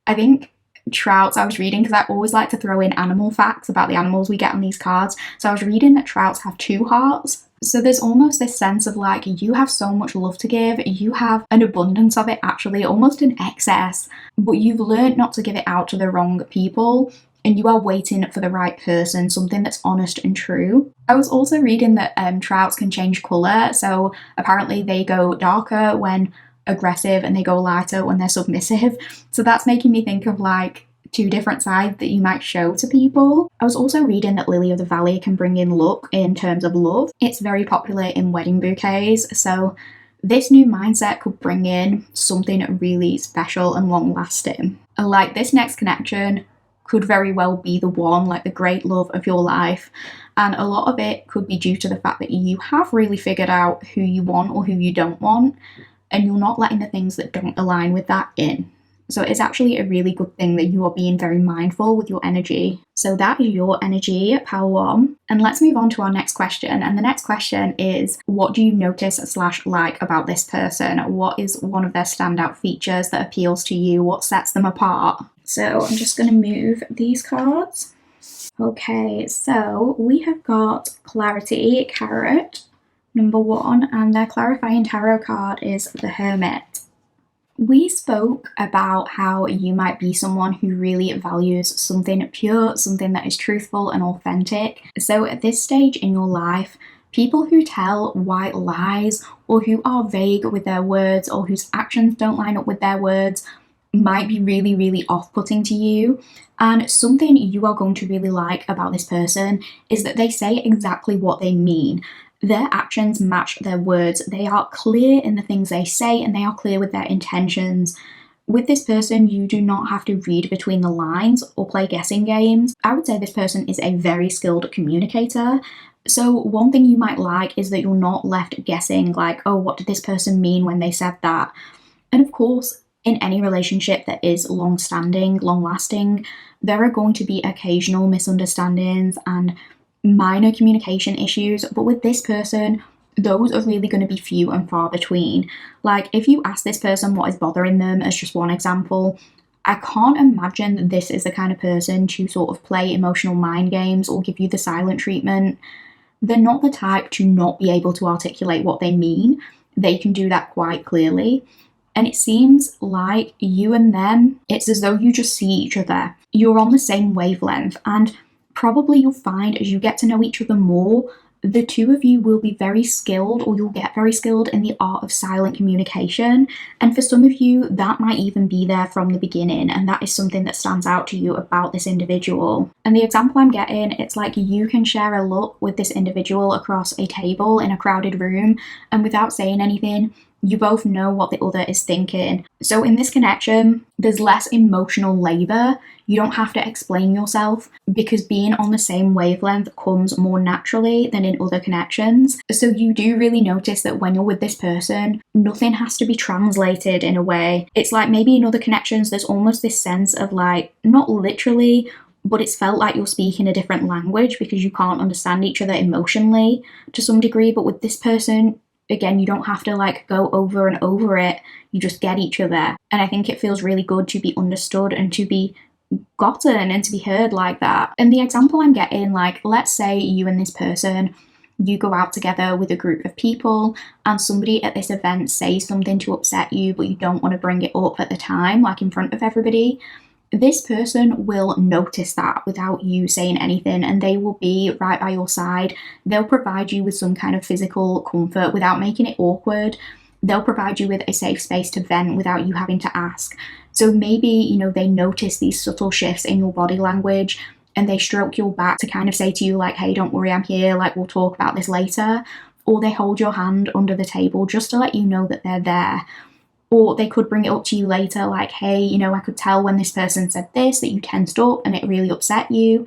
I think trouts, I was reading, because I always like to throw in animal facts about the animals we get on these cards. So I was reading that trouts have 2 hearts. So there's almost this sense of like, you have so much love to give, you have an abundance of it, actually almost an excess, but you've learned not to give it out to the wrong people, and you are waiting for the right person, something that's honest and true. I was also reading that trouts can change colour, so apparently they go darker when aggressive and they go lighter when they're submissive. So that's making me think of like 2 different sides that you might show to people. I was also reading that lily of the valley can bring in luck in terms of love. It's very popular in wedding bouquets, so this new mindset could bring in something really special and long lasting. And like this next connection could very well be the one, like the great love of your life. And a lot of it could be due to the fact that you have really figured out who you want or who you don't want, and you're not letting the things that don't align with that in. So it's actually a really good thing that you are being very mindful with your energy. So that is your energy, pile 1. And let's move on to our next question. And the next question is, what do you notice / like about this person? What is one of their standout features that appeals to you? What sets them apart? So I'm just going to move these cards. Okay, so we have got Clarity Carrot, number 1, and their clarifying tarot card is the Hermit. We spoke about how you might be someone who really values something pure, something that is truthful and authentic. So at this stage in your life, people who tell white lies or who are vague with their words or whose actions don't line up with their words might be really, really off-putting to you. And something you are going to really like about this person is that they say exactly what they mean. Their actions match their words. They are clear in the things they say and they are clear with their intentions. With this person, you do not have to read between the lines or play guessing games. I would say this person is a very skilled communicator. So one thing you might like is that you're not left guessing like, oh, what did this person mean when they said that? And of course, in any relationship that is long-standing, long-lasting, there are going to be occasional misunderstandings and minor communication issues, but with this person, those are really going to be few and far between. Like, if you ask this person what is bothering them, as just one example, I can't imagine that this is the kind of person to sort of play emotional mind games or give you the silent treatment. They're not the type to not be able to articulate what they mean. They can do that quite clearly. And it seems like you and them, it's as though you just see each other. You're on the same wavelength, and probably you'll find as you get to know each other more, the two of you will be very skilled, or you'll get very skilled in the art of silent communication. And for some of you, that might even be there from the beginning, and that is something that stands out to you about this individual. And the example I'm getting, it's like you can share a look with this individual across a table in a crowded room, and without saying anything, You both know what the other is thinking. So in this connection, there's less emotional labor. You don't have to explain yourself because being on the same wavelength comes more naturally than in other connections. So you do really notice that when you're with this person, nothing has to be translated in a way. It's like maybe in other connections, there's almost this sense of like, not literally, but it's felt like you're speaking a different language because you can't understand each other emotionally to some degree. But with this person, again, you don't have to like go over and over it. You just get each other. And I think it feels really good to be understood and to be gotten and to be heard like that. And the example I'm getting, like, let's say you and this person, you go out together with a group of people and somebody at this event says something to upset you, but you don't want to bring it up at the time, like in front of everybody. This person will notice that without you saying anything, and they will be right by your side. They'll provide you with some kind of physical comfort without making it awkward. They'll provide you with a safe space to vent without you having to ask. So maybe, you know, they notice these subtle shifts in your body language and they stroke your back to kind of say to you like, hey, don't worry, I'm here, like we'll talk about this later. Or they hold your hand under the table just to let you know that they're there. Or they could bring it up to you later like, hey, you know, I could tell when this person said this that you tensed up and it really upset you.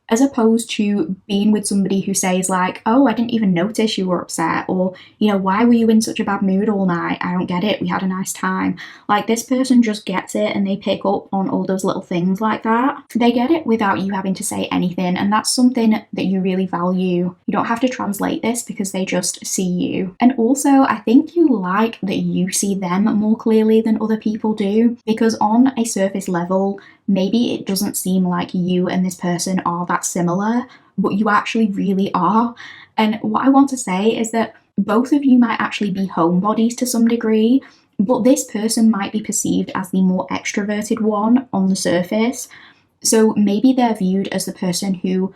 As opposed to being with somebody who says like, oh, I didn't even notice you were upset, or, you know, why were you in such a bad mood all night? I don't get it. We had a nice time. Like, this person just gets it and they pick up on all those little things like that. They get it without you having to say anything, and that's something that you really value. You don't have to translate this because they just see you. And also, I think you like that you see them more clearly than other people do, because on a surface level, maybe it doesn't seem like you and this person are that similar, but you actually really are. And what I want to say is that both of you might actually be homebodies to some degree, but this person might be perceived as the more extroverted one on the surface. So maybe they're viewed as the person who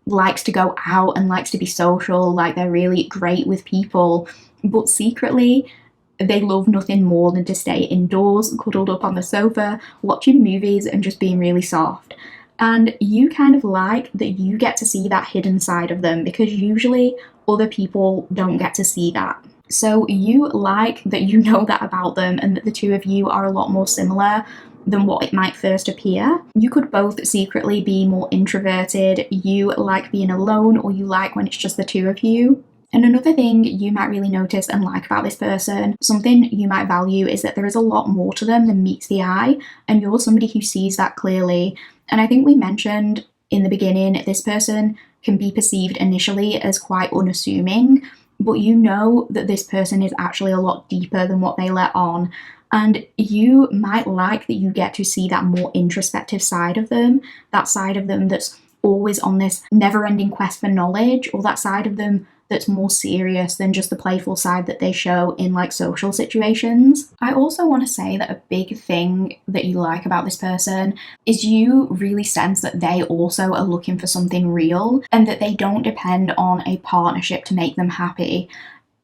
likes to go out and likes to be social, like they're really great with people, but secretly they love nothing more than to stay indoors, cuddled up on the sofa, watching movies and just being really soft. And you kind of like that you get to see that hidden side of them, because usually other people don't get to see that. So you like that you know that about them and that the two of you are a lot more similar than what it might first appear. You could both secretly be more introverted. You like being alone, or you like when it's just the two of you. And another thing you might really notice and like about this person, something you might value, is that there is a lot more to them than meets the eye, and you're somebody who sees that clearly. And I think we mentioned in the beginning, this person can be perceived initially as quite unassuming, but you know that this person is actually a lot deeper than what they let on. And you might like that you get to see that more introspective side of them, that side of them that's always on this never-ending quest for knowledge, or that side of them that's more serious than just the playful side that they show in like social situations. I also want to say that a big thing that you like about this person is you really sense that they also are looking for something real, and that they don't depend on a partnership to make them happy.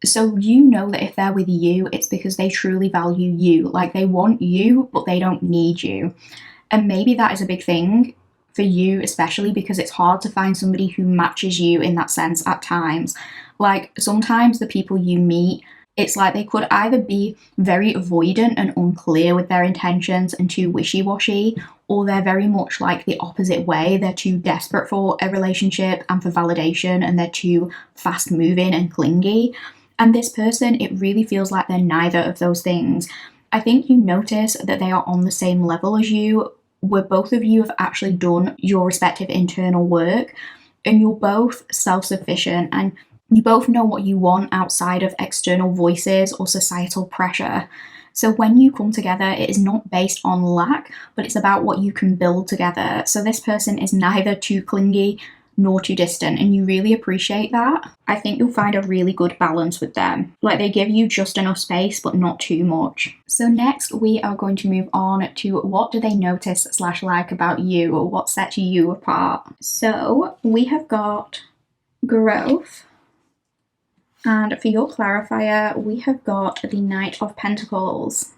So you know that if they're with you, it's because they truly value you. Like, they want you, but they don't need you. And maybe that is a big thing for you, especially because it's hard to find somebody who matches you in that sense at times. Like, sometimes the people you meet, it's like they could either be very avoidant and unclear with their intentions and too wishy-washy, or they're very much like the opposite way. They're too desperate for a relationship and for validation, and they're too fast-moving and clingy. And this person, it really feels like they're neither of those things. I think you notice that they are on the same level as you, where both of you have actually done your respective internal work, and you're both self-sufficient, and you both know what you want outside of external voices or societal pressure. So when you come together, it is not based on lack, but it's about what you can build together. So this person is neither too clingy nor too distant, and you really appreciate that. I think you'll find a really good balance with them. Like, they give you just enough space, but not too much. So next, we are going to move on to what do they notice / like about you, or what sets you apart. So we have got growth. And for your clarifier, we have got the Knight of Pentacles.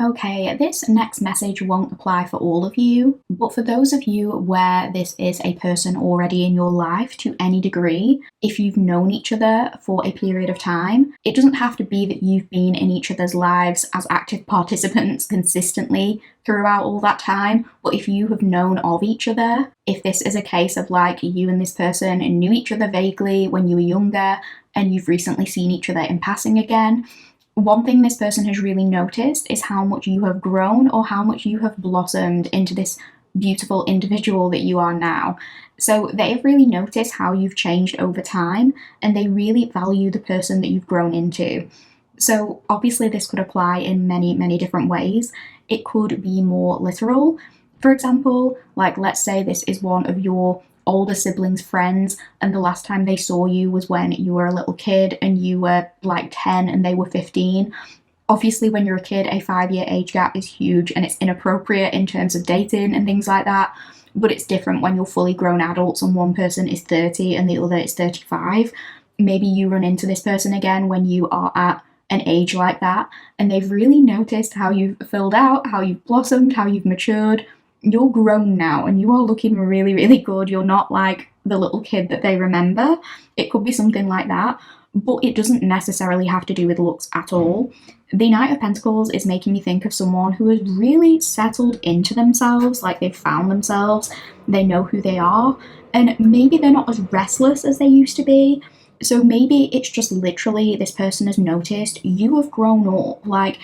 Okay, this next message won't apply for all of you, but for those of you where this is a person already in your life to any degree, if you've known each other for a period of time, it doesn't have to be that you've been in each other's lives as active participants consistently throughout all that time, but if you have known of each other, if this is a case of like you and this person knew each other vaguely when you were younger and you've recently seen each other in passing again, one thing this person has really noticed is how much you have grown or how much you have blossomed into this beautiful individual that you are now. So they've really noticed how you've changed over time and they really value the person that you've grown into. So obviously this could apply in many, many different ways. It could be more literal. For example, like let's say this is one of your older siblings' friends, and the last time they saw you was when you were a little kid and you were like 10 and they were 15. Obviously, when you're a kid, a 5-year age gap is huge and it's inappropriate in terms of dating and things like that. But it's different when you're fully grown adults and one person is 30 and the other is 35. Maybe you run into this person again when you are at an age like that, and they've really noticed how you've filled out, how you've blossomed, how you've matured. You're grown now and you are looking really, really good. You're not like the little kid that they remember. It could be something like that, but it doesn't necessarily have to do with looks at all. The Knight of Pentacles is making me think of someone who has really settled into themselves, like they've found themselves, they know who they are, and maybe they're not as restless as they used to be. So maybe it's just literally this person has noticed you have grown up. Like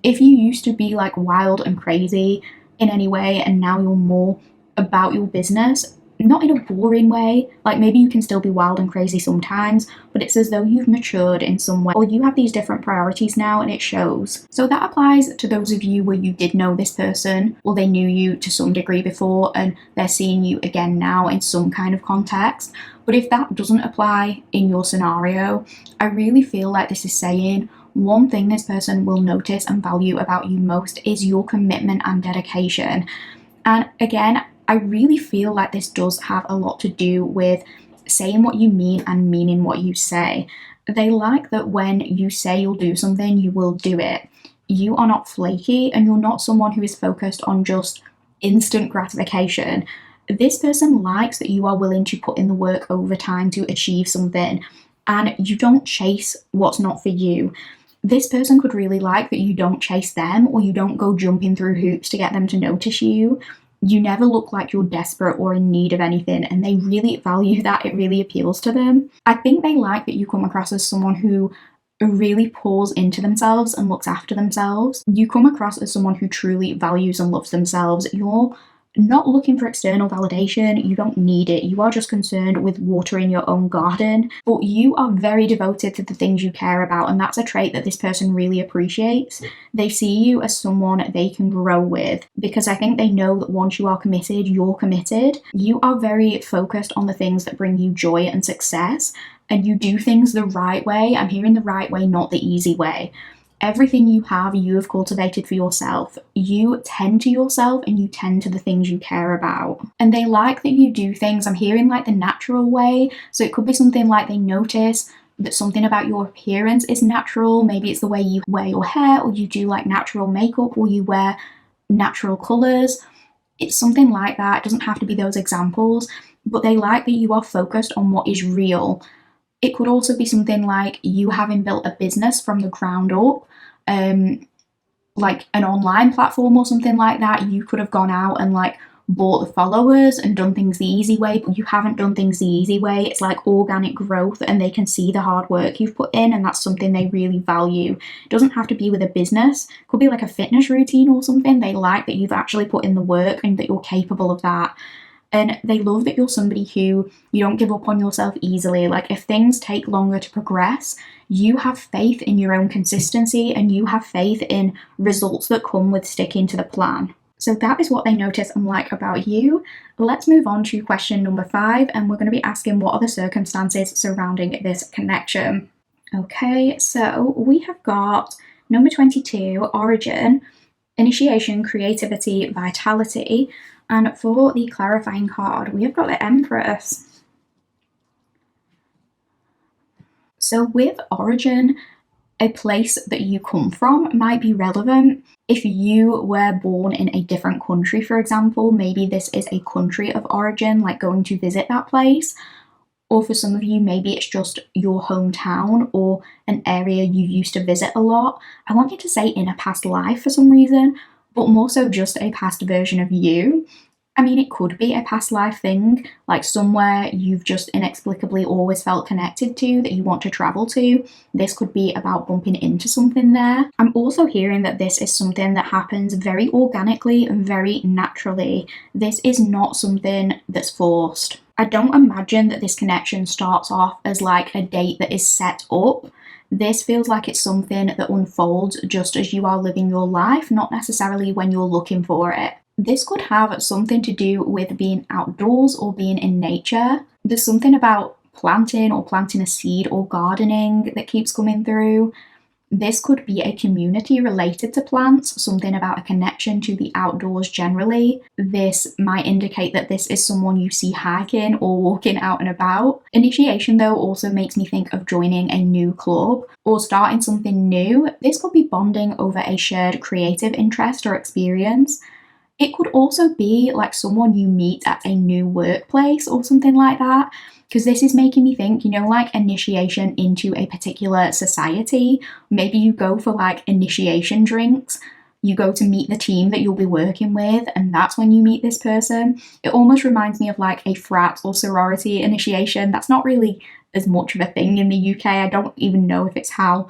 if you used to be like wild and crazy in any way and now you're more about your business, not in a boring way, like maybe you can still be wild and crazy sometimes, but it's as though you've matured in some way or you have these different priorities now and it shows. So that applies to those of you where you did know this person or they knew you to some degree before and they're seeing you again now in some kind of context. But if that doesn't apply in your scenario, I really feel like this is saying one thing this person will notice and value about you most is your commitment and dedication. And again, I really feel like this does have a lot to do with saying what you mean and meaning what you say. They like that when you say you'll do something, you will do it. You are not flaky and you're not someone who is focused on just instant gratification. This person likes that you are willing to put in the work over time to achieve something and you don't chase what's not for you. This person could really like that you don't chase them or you don't go jumping through hoops to get them to notice you. You never look like you're desperate or in need of anything, and they really value that. It really appeals to them. I think they like that you come across as someone who really pours into themselves and looks after themselves. You come across as someone who truly values and loves themselves. You're not looking for external validation. You don't need it. You are just concerned with watering your own garden, but you are very devoted to the things you care about, and that's a trait that this person really appreciates. They see you as someone they can grow with because I think they know that once you are committed, you're committed. You are very focused on the things that bring you joy and success, and you do things the right way. I'm hearing the right way, not the easy way. Everything you have cultivated for yourself. You tend to yourself and you tend to the things you care about. And they like that you do things, I'm hearing like the natural way. So it could be something like they notice that something about your appearance is natural. Maybe it's the way you wear your hair, or you do like natural makeup, or you wear natural colours. It's something like that. It doesn't have to be those examples, but they like that you are focused on what is real. It could also be something like you having built a business from the ground up, like an online platform or something like that. You could have gone out and like bought the followers and done things the easy way, but you haven't done things the easy way. It's like organic growth and they can see the hard work you've put in, and that's something they really value. It doesn't have to be with a business. It could be like a fitness routine or something. They like that you've actually put in the work and that you're capable of that. And they love that you're somebody who you don't give up on yourself easily. Like if things take longer to progress, you have faith in your own consistency and you have faith in results that come with sticking to the plan. So that is what they notice and like about you. Let's move on to question number 5, and we're going to be asking what are the circumstances surrounding this connection. Okay, so we have got number 22, origin, initiation, creativity, vitality. And for the clarifying card, we have got the Empress. So with origin, a place that you come from might be relevant. If you were born in a different country, for example, maybe this is a country of origin, like going to visit that place. Or for some of you, maybe it's just your hometown or an area you used to visit a lot. I wanted to say in a past life for some reason, but more so just a past version of you. I mean, it could be a past life thing, like somewhere you've just inexplicably always felt connected to that you want to travel to. This could be about bumping into something there. I'm also hearing that this is something that happens very organically and very naturally. This is not something that's forced. I don't imagine that this connection starts off as like a date that is set up. This feels like it's something that unfolds just as you are living your life, not necessarily when you're looking for it. This could have something to do with being outdoors or being in nature. There's something about planting or planting a seed or gardening that keeps coming through. This could be a community related to plants, something about a connection to the outdoors generally. This might indicate that this is someone you see hiking or walking out and about. Initiation, though, also makes me think of joining a new club or starting something new. This could be bonding over a shared creative interest or experience. It could also be like someone you meet at a new workplace or something like that, because this is making me think, like initiation into a particular society. Maybe you go for like initiation drinks, you go to meet the team that you'll be working with, and that's when you meet this person. It almost reminds me of like a frat or sorority initiation. That's not really as much of a thing in the UK. I don't even know if it's how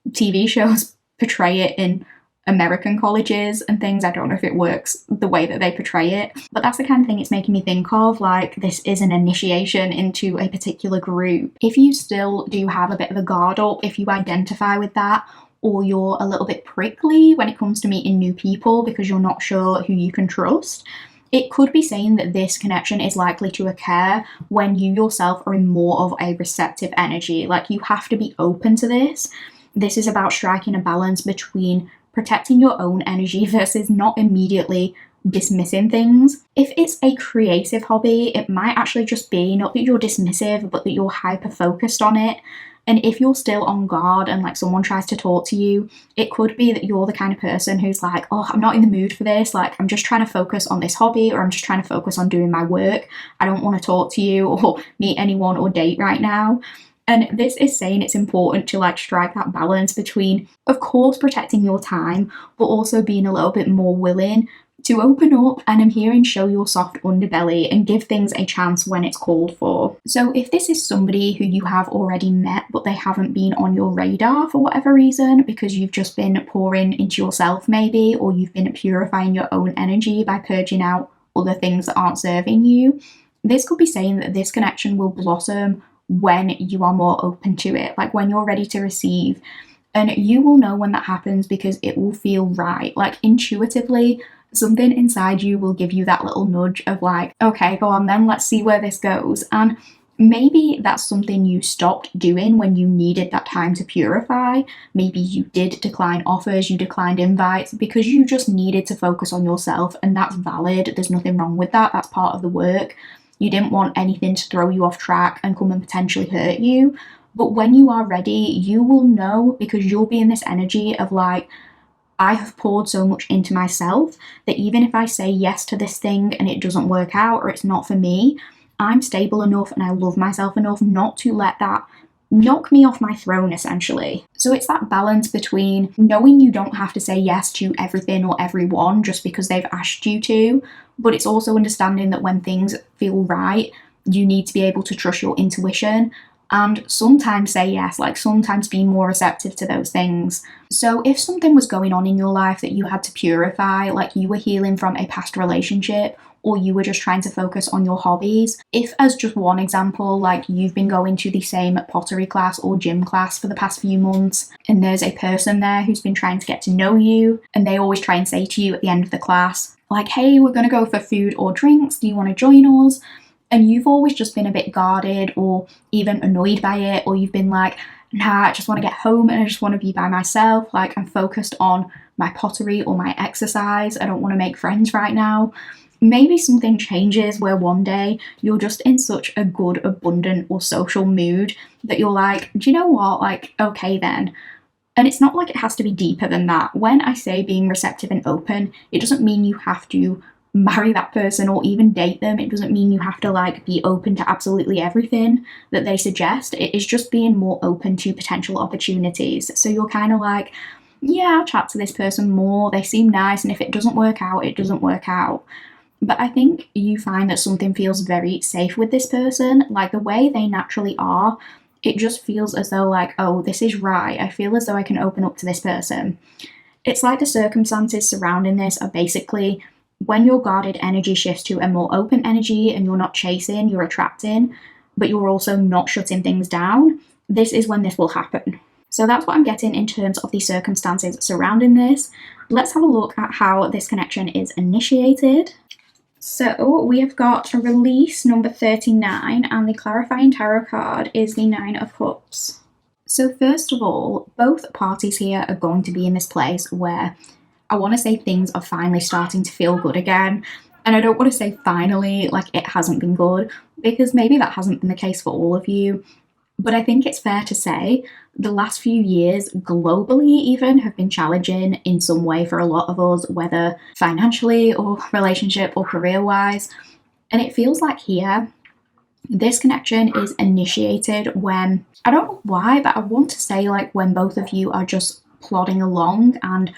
TV shows portray it in American colleges and things. I don't know if it works the way that they portray it, but that's the kind of thing it's making me think of, like this is an initiation into a particular group. If you still do have a bit of a guard up, if you identify with that, or you're a little bit prickly when it comes to meeting new people because you're not sure who you can trust, it could be saying that this connection is likely to occur when you yourself are in more of a receptive energy. Like you have to be open to this. This is about striking a balance between protecting your own energy versus not immediately dismissing things. If it's a creative hobby, it might actually just be not that you're dismissive, but that you're hyper focused on it. And if you're still on guard and like someone tries to talk to you, it could be that you're the kind of person who's like, oh, I'm not in the mood for this. Like, I'm just trying to focus on this hobby, or I'm just trying to focus on doing my work. I don't want to talk to you or meet anyone or date right now. And this is saying it's important to like strike that balance between, of course, protecting your time, but also being a little bit more willing to open up, and I'm hearing show your soft underbelly and give things a chance when it's called for. So if this is somebody who you have already met, but they haven't been on your radar for whatever reason, because you've just been pouring into yourself maybe, or you've been purifying your own energy by purging out other things that aren't serving you, this could be saying that this connection will blossom when you are more open to it, like when you're ready to receive. And you will know when that happens because it will feel right. Like intuitively, something inside you will give you that little nudge of like, okay, go on then, let's see where this goes. And maybe that's something you stopped doing when you needed that time to purify. Maybe you did decline offers, you declined invites because you just needed to focus on yourself, and that's valid. There's nothing wrong with that. That's part of the work. You didn't want anything to throw you off track and come and potentially hurt you. But when you are ready, you will know, because you'll be in this energy of like, I have poured so much into myself that even if I say yes to this thing and it doesn't work out or it's not for me, I'm stable enough and I love myself enough not to let that knock me off my throne, essentially. So it's that balance between knowing you don't have to say yes to everything or everyone just because they've asked you to, but it's also understanding that when things feel right, you need to be able to trust your intuition and sometimes say yes, like sometimes be more receptive to those things. So if something was going on in your life that you had to purify, like you were healing from a past relationship, or you were just trying to focus on your hobbies, if as just one example, like you've been going to the same pottery class or gym class for the past few months, and there's a person there who's been trying to get to know you, and they always try and say to you at the end of the class, like, hey, we're going to go for food or drinks, do you want to join us? And you've always just been a bit guarded or even annoyed by it, or you've been like, nah, I just want to get home and I just want to be by myself, like I'm focused on my pottery or my exercise, I don't want to make friends right now. Maybe something changes where one day you're just in such a good, abundant or social mood that you're like, do you know what, like, okay then, And it's not like it has to be deeper than that. When I say being receptive and open, it doesn't mean you have to marry that person or even date them. It doesn't mean you have to like be open to absolutely everything that they suggest. It is just being more open to potential opportunities. So you're kind of like, yeah, I'll chat to this person more. They seem nice. And if it doesn't work out, it doesn't work out. But I think you find that something feels very safe with this person, like the way they naturally are. It just feels as though, like, oh, this is right. I feel as though I can open up to this person. It's like the circumstances surrounding this are basically when your guarded energy shifts to a more open energy and you're not chasing, you're attracting, but you're also not shutting things down. This is when this will happen. So that's what I'm getting in terms of the circumstances surrounding this. Let's have a look at how this connection is initiated. So we have got release number 39, and the clarifying tarot card is the 9 of Cups. So first of all, both parties here are going to be in this place where I want to say things are finally starting to feel good again. And I don't want to say finally, like it hasn't been good, because maybe that hasn't been the case for all of you. But I think it's fair to say the last few years, globally even, have been challenging in some way for a lot of us, whether financially or relationship or career-wise. And it feels like here, this connection is initiated when, I don't know why, but I want to say like when both of you are just plodding along and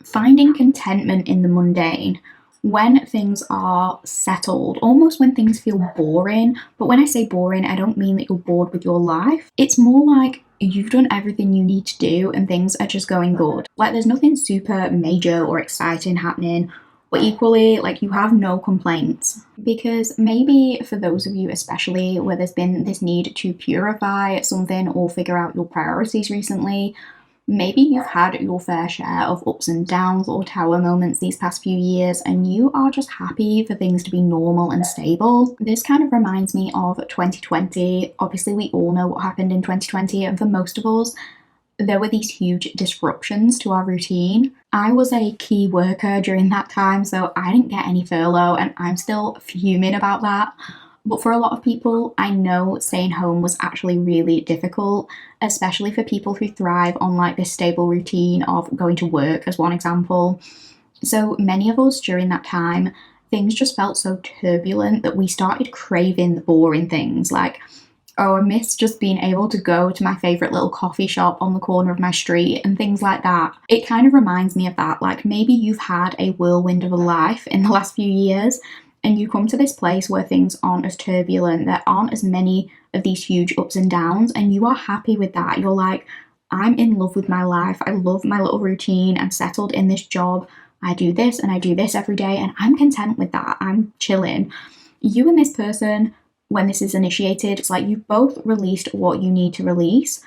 finding contentment in the mundane, when things are settled, almost when things feel boring. But when I say boring, I don't mean that you're bored with your life. It's more like you've done everything you need to do and things are just going good. Like there's nothing super major or exciting happening, but equally, like you have no complaints. Because maybe for those of you especially where there's been this need to purify something or figure out your priorities recently, maybe you've had your fair share of ups and downs or tower moments these past few years and you are just happy for things to be normal and stable. This kind of reminds me of 2020. Obviously, we all know what happened in 2020, and for most of us, there were these huge disruptions to our routine. I was a key worker during that time, so I didn't get any furlough and I'm still fuming about that. But for a lot of people, I know staying home was actually really difficult, especially for people who thrive on like this stable routine of going to work, as one example. So many of us during that time, things just felt so turbulent that we started craving the boring things, like, oh, I miss just being able to go to my favourite little coffee shop on the corner of my street and things like that. It kind of reminds me of that, like maybe you've had a whirlwind of a life in the last few years and you come to this place where things aren't as turbulent, there aren't as many of these huge ups and downs, and you are happy with that. You're like, I'm in love with my life, I love my little routine, I'm settled in this job, I do this and I do this every day, and I'm content with that, I'm chilling. You and this person, when this is initiated, it's like you've both released what you need to release.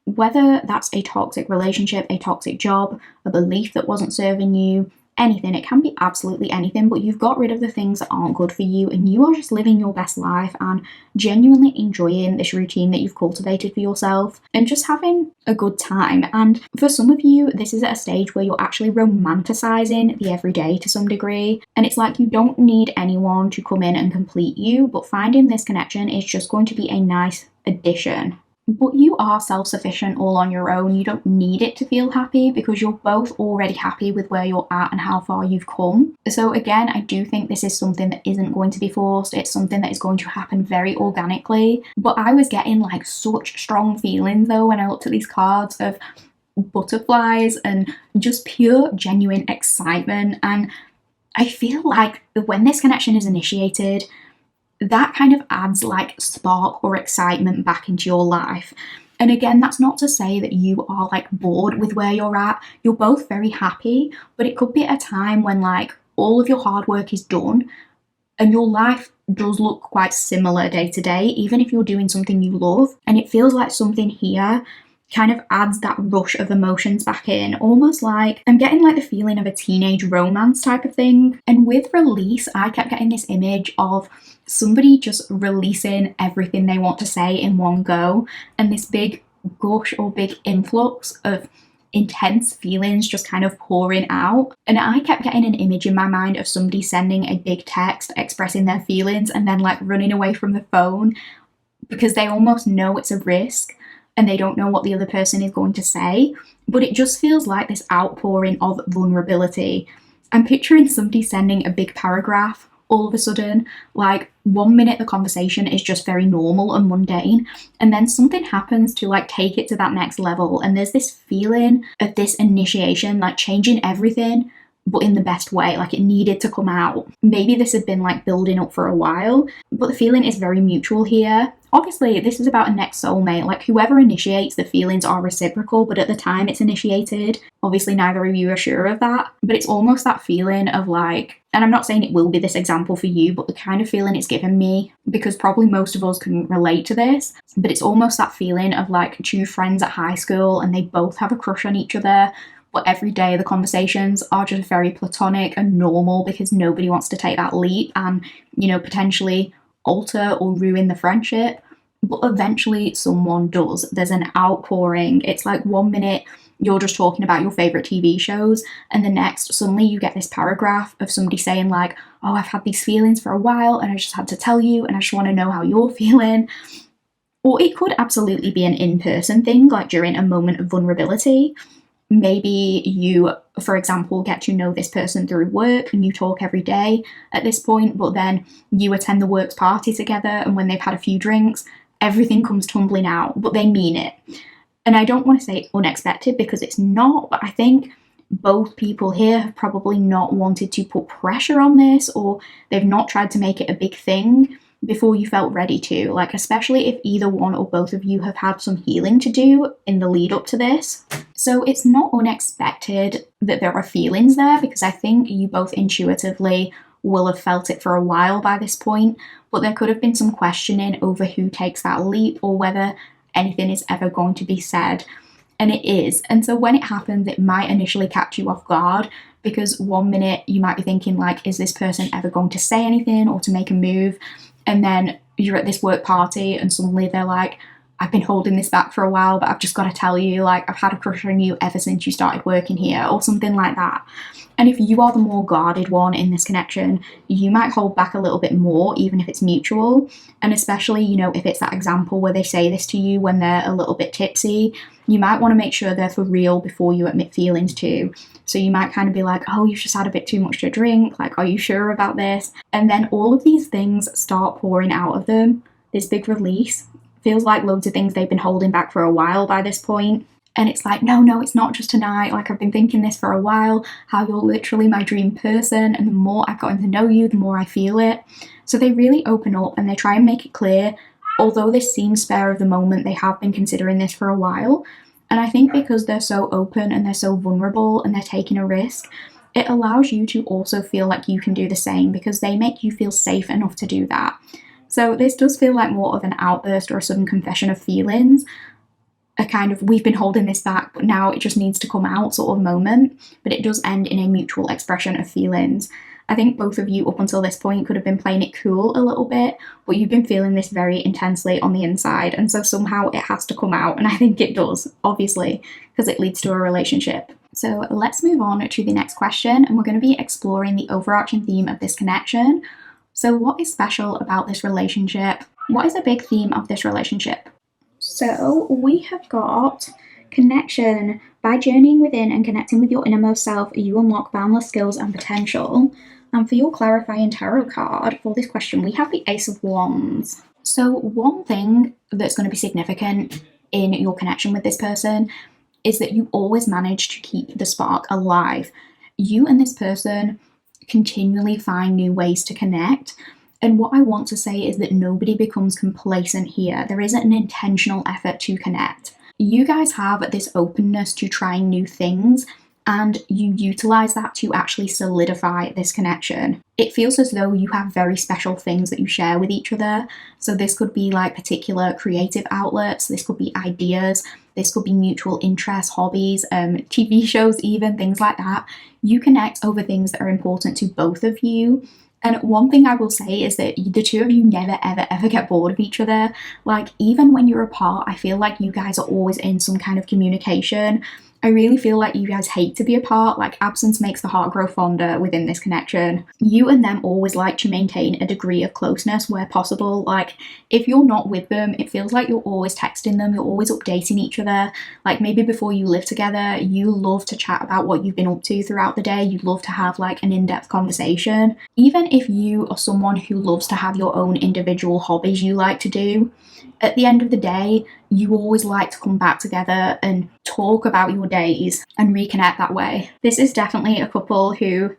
Whether that's a toxic relationship, a toxic job, a belief that wasn't serving you, anything, it can be absolutely anything, but you've got rid of the things that aren't good for you and you are just living your best life and genuinely enjoying this routine that you've cultivated for yourself and just having a good time. And for some of you, this is at a stage where you're actually romanticizing the everyday to some degree, and it's like you don't need anyone to come in and complete you, but finding this connection is just going to be a nice addition. But you are self-sufficient all on your own. You don't need it to feel happy because you're both already happy with where you're at and how far you've come. So again, I do think this is something that isn't going to be forced. It's something that is going to happen very organically. But I was getting like such strong feelings though when I looked at these cards of butterflies and just pure genuine excitement. And I feel like when this connection is initiated, that kind of adds like spark or excitement back into your life. And again, that's not to say that you are like bored with where you're at. You're both very happy, but it could be at a time when like all of your hard work is done and your life does look quite similar day to day, even if you're doing something you love. And it feels like something here kind of adds that rush of emotions back in, almost like I'm getting like the feeling of a teenage romance type of thing. And with release, I kept getting this image of somebody just releasing everything they want to say in one go, and this big gush or big influx of intense feelings just kind of pouring out. And I kept getting an image in my mind of somebody sending a big text expressing their feelings and then like running away from the phone because they almost know it's a risk. and they don't know what the other person is going to say, but it just feels like this outpouring of vulnerability. I'm picturing somebody sending a big paragraph all of a sudden. Like, 1 minute the conversation is just very normal and mundane, and then something happens to like take it to that next level, and there's this feeling of this initiation, like changing everything, but in the best way. Like, it needed to come out. Maybe this had been like building up for a while, but the feeling is very mutual here. Obviously, this is about a next soulmate. Like, whoever initiates, the feelings are reciprocal, but at the time it's initiated, obviously neither of you are sure of that. But it's almost that feeling of like, and I'm not saying it will be this example for you, but the kind of feeling it's given me, because probably most of us can relate to this, but it's almost that feeling of like two friends at high school and they both have a crush on each other, but every day the conversations are just very platonic and normal because nobody wants to take that leap and, you know, potentially alter or ruin the friendship. But eventually someone does. There's an outpouring. It's like 1 minute you're just talking about your favorite TV shows, and the next suddenly you get this paragraph of somebody saying like, oh, I've had these feelings for a while and I just had to tell you and I just want to know how you're feeling. Or it could absolutely be an in-person thing, like during a moment of vulnerability. Maybe you, for example, get to know this person through work and you talk every day at this point, but then you attend the works party together, and when they've had a few drinks, everything comes tumbling out, but they mean it. And I don't want to say unexpected because it's not, but I think both people here have probably not wanted to put pressure on this, or they've not tried to make it a big thing before you felt ready to, like, especially if either one or both of you have had some healing to do in the lead up to this. So it's not unexpected that there are feelings there, because I think you both intuitively will have felt it for a while by this point, but there could have been some questioning over who takes that leap or whether anything is ever going to be said. And it is. And so when it happens, it might initially catch you off guard, because 1 minute you might be thinking like, is this person ever going to say anything or to make a move? And then you're at this work party and suddenly they're like, I've been holding this back for a while, but I've just got to tell you, like, I've had a crush on you ever since you started working here, or something like that. And if you are the more guarded one in this connection, you might hold back a little bit more, even if it's mutual. And especially, you know, if it's that example where they say this to you when they're a little bit tipsy, you might want to make sure they're for real before you admit feelings too. So you might kind of be like, oh, you've just had a bit too much to drink. Like, are you sure about this? And then all of these things start pouring out of them. This big release. Feels like loads of things they've been holding back for a while by this point. And it's like, no, it's not just tonight. Like, I've been thinking this for a while, how you're literally my dream person. And the more I've gotten to know you, the more I feel it. So they really open up and they try and make it clear, although this seems spare of the moment, they have been considering this for a while. And I think because they're so open and they're so vulnerable and they're taking a risk, it allows you to also feel like you can do the same, because they make you feel safe enough to do that. So this does feel like more of an outburst or a sudden confession of feelings, a kind of, we've been holding this back, but now it just needs to come out sort of moment. But it does end in a mutual expression of feelings. I think both of you up until this point could have been playing it cool a little bit, but you've been feeling this very intensely on the inside, and so somehow it has to come out, and I think it does, obviously, because it leads to a relationship. So let's move on to the next question, and we're going to be exploring the overarching theme of this connection. So what is special about this relationship? What is a big theme of this relationship? So we have got connection. By journeying within and connecting with your innermost self, you unlock boundless skills and potential. And for your clarifying tarot card for this question, we have the Ace of Wands. So one thing that's going to be significant in your connection with this person is that you always manage to keep the spark alive. You and this person continually find new ways to connect. And what I want to say is that nobody becomes complacent here. There isn't an intentional effort to connect. You guys have this openness to trying new things, and you utilize that to actually solidify this connection. It feels as though you have very special things that you share with each other. So this could be like particular creative outlets, this could be ideas, this could be mutual interests, hobbies, TV shows even, things like that. You connect over things that are important to both of you. And one thing I will say is that the two of you never, ever get bored of each other. Like, even when you're apart, I feel like you guys are always in some kind of communication. I really feel like you guys hate to be apart, like absence makes the heart grow fonder within this connection. You and them always like to maintain a degree of closeness where possible. Like if you're not with them, it feels like you're always texting them, you're always updating each other. Like maybe before you live together, you love to chat about what you've been up to throughout the day. You love to have like an in-depth conversation. Even if you are someone who loves to have your own individual hobbies you like to do, at the end of the day, you always like to come back together and talk about your days and reconnect that way. This is definitely a couple who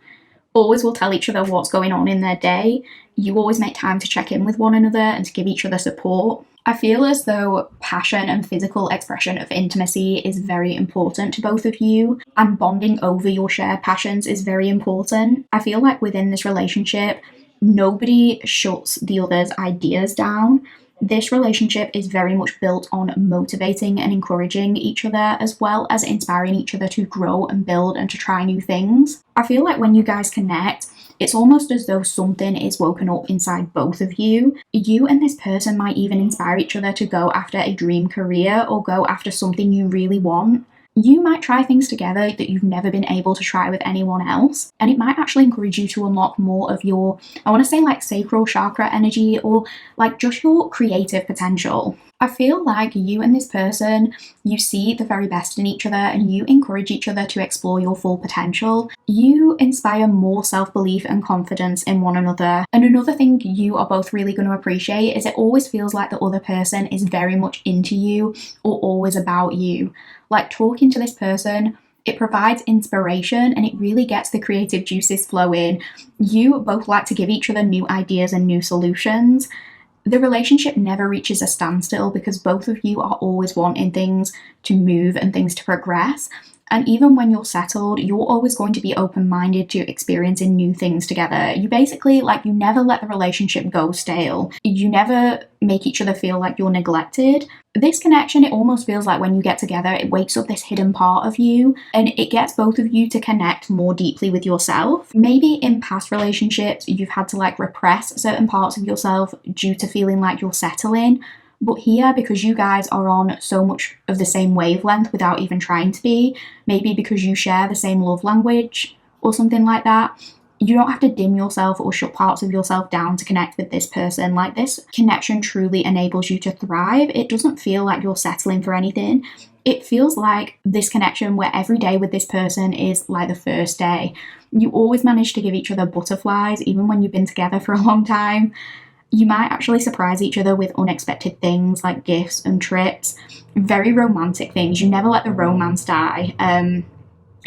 always will tell each other what's going on in their day. You always make time to check in with one another and to give each other support. I feel as though passion and physical expression of intimacy is very important to both of you, and bonding over your shared passions is very important. I feel like within this relationship, nobody shuts the other's ideas down. This relationship is very much built on motivating and encouraging each other, as well as inspiring each other to grow and build and to try new things. I feel like when you guys connect, it's almost as though something is woken up inside both of you. You and this person might even inspire each other to go after a dream career or go after something you really want. You might try things together that you've never been able to try with anyone else, and it might actually encourage you to unlock more of your, I want to say like sacral chakra energy, or like just your creative potential. I feel like you and this person, you see the very best in each other and you encourage each other to explore your full potential. You inspire more self-belief and confidence in one another. And another thing you are both really going to appreciate is it always feels like the other person is very much into you or always about you. Like talking to this person, it provides inspiration and it really gets the creative juices flowing. You both like to give each other new ideas and new solutions. The relationship never reaches a standstill because both of you are always wanting things to move and things to progress. And even when you're settled, you're always going to be open-minded to experiencing new things together. You basically, like, you never let the relationship go stale. You never make each other feel like you're neglected. This connection, it almost feels like when you get together, it wakes up this hidden part of you and it gets both of you to connect more deeply with yourself. Maybe in past relationships, you've had to like repress certain parts of yourself due to feeling like you're settling. But here, because you guys are on so much of the same wavelength without even trying to be, maybe because you share the same love language or something like that, you don't have to dim yourself or shut parts of yourself down to connect with this person. Like, this connection truly enables you to thrive. It doesn't feel like you're settling for anything. It feels like this connection where every day with this person is like the first day. You always manage to give each other butterflies, even when you've been together for a long time. You might actually surprise each other with unexpected things like gifts and trips, very romantic things. You never let the romance die. And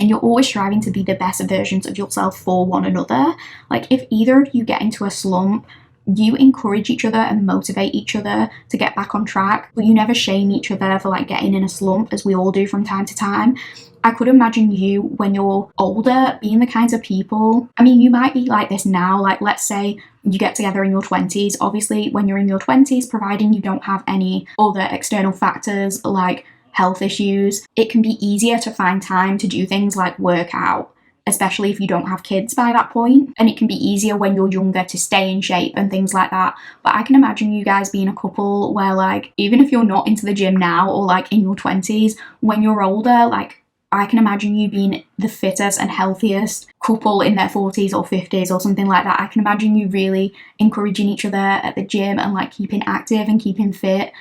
you're always striving to be the best versions of yourself for one another. Like, if either of you get into a slump, you encourage each other and motivate each other to get back on track, but you never shame each other for like getting in a slump, as we all do from time to time. I could imagine you, when you're older, being the kinds of people, I mean, you might be like this now, like let's say you get together in your 20s. Obviously, when you're in your 20s, providing you don't have any other external factors like health issues, it can be easier to find time to do things like work out, especially if you don't have kids by that point. And it can be easier when you're younger to stay in shape and things like that. But I can imagine you guys being a couple where, like, even if you're not into the gym now or like in your 20s, when you're older, like, I can imagine you being the fittest and healthiest couple in their 40s or 50s or something like that. I can imagine you really encouraging each other at the gym and like keeping active and keeping fit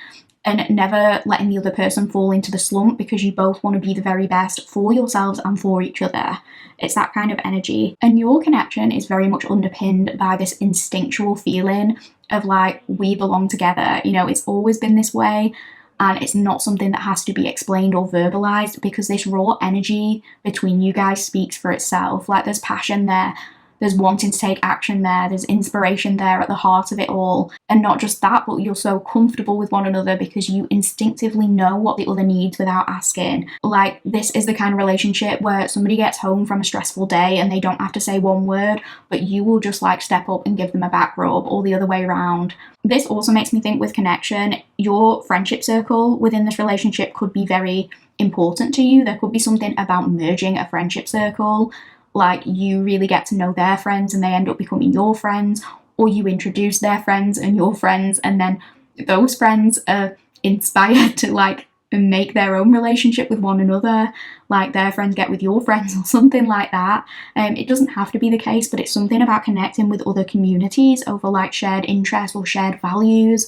and never letting the other person fall into the slump, because you both want to be the very best for yourselves and for each other. It's that kind of energy. And your connection is very much underpinned by this instinctual feeling of like, we belong together. You know, it's always been this way. And it's not something that has to be explained or verbalized, because this raw energy between you guys speaks for itself. Like, there's passion there, there's wanting to take action there, there's inspiration there at the heart of it all. And not just that, but you're so comfortable with one another because you instinctively know what the other needs without asking. Like, this is the kind of relationship where somebody gets home from a stressful day and they don't have to say one word, but you will just like step up and give them a back rub, or the other way around. This also makes me think with connection, your friendship circle within this relationship could be very important to you. There could be something about merging a friendship circle. Like, you really get to know their friends and they end up becoming your friends, or you introduce their friends and your friends, and then those friends are inspired to like make their own relationship with one another, like their friends get with your friends or something like that. It doesn't have to be the case, but it's something about connecting with other communities over like shared interests or shared values.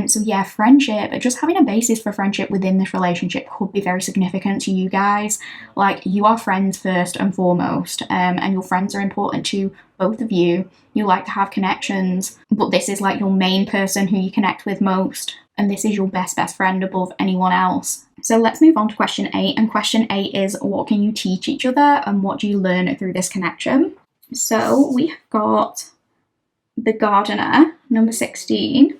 So yeah, friendship, just having a basis for friendship within this relationship could be very significant to you guys. Like, you are friends first and foremost, and your friends are important to both of you. You like to have connections, but this is like your main person who you connect with most, and this is your best friend above anyone else. So let's move on to question 8, and question 8 is, what can you teach each other and what do you learn through this connection? So we have got the gardener, number 16.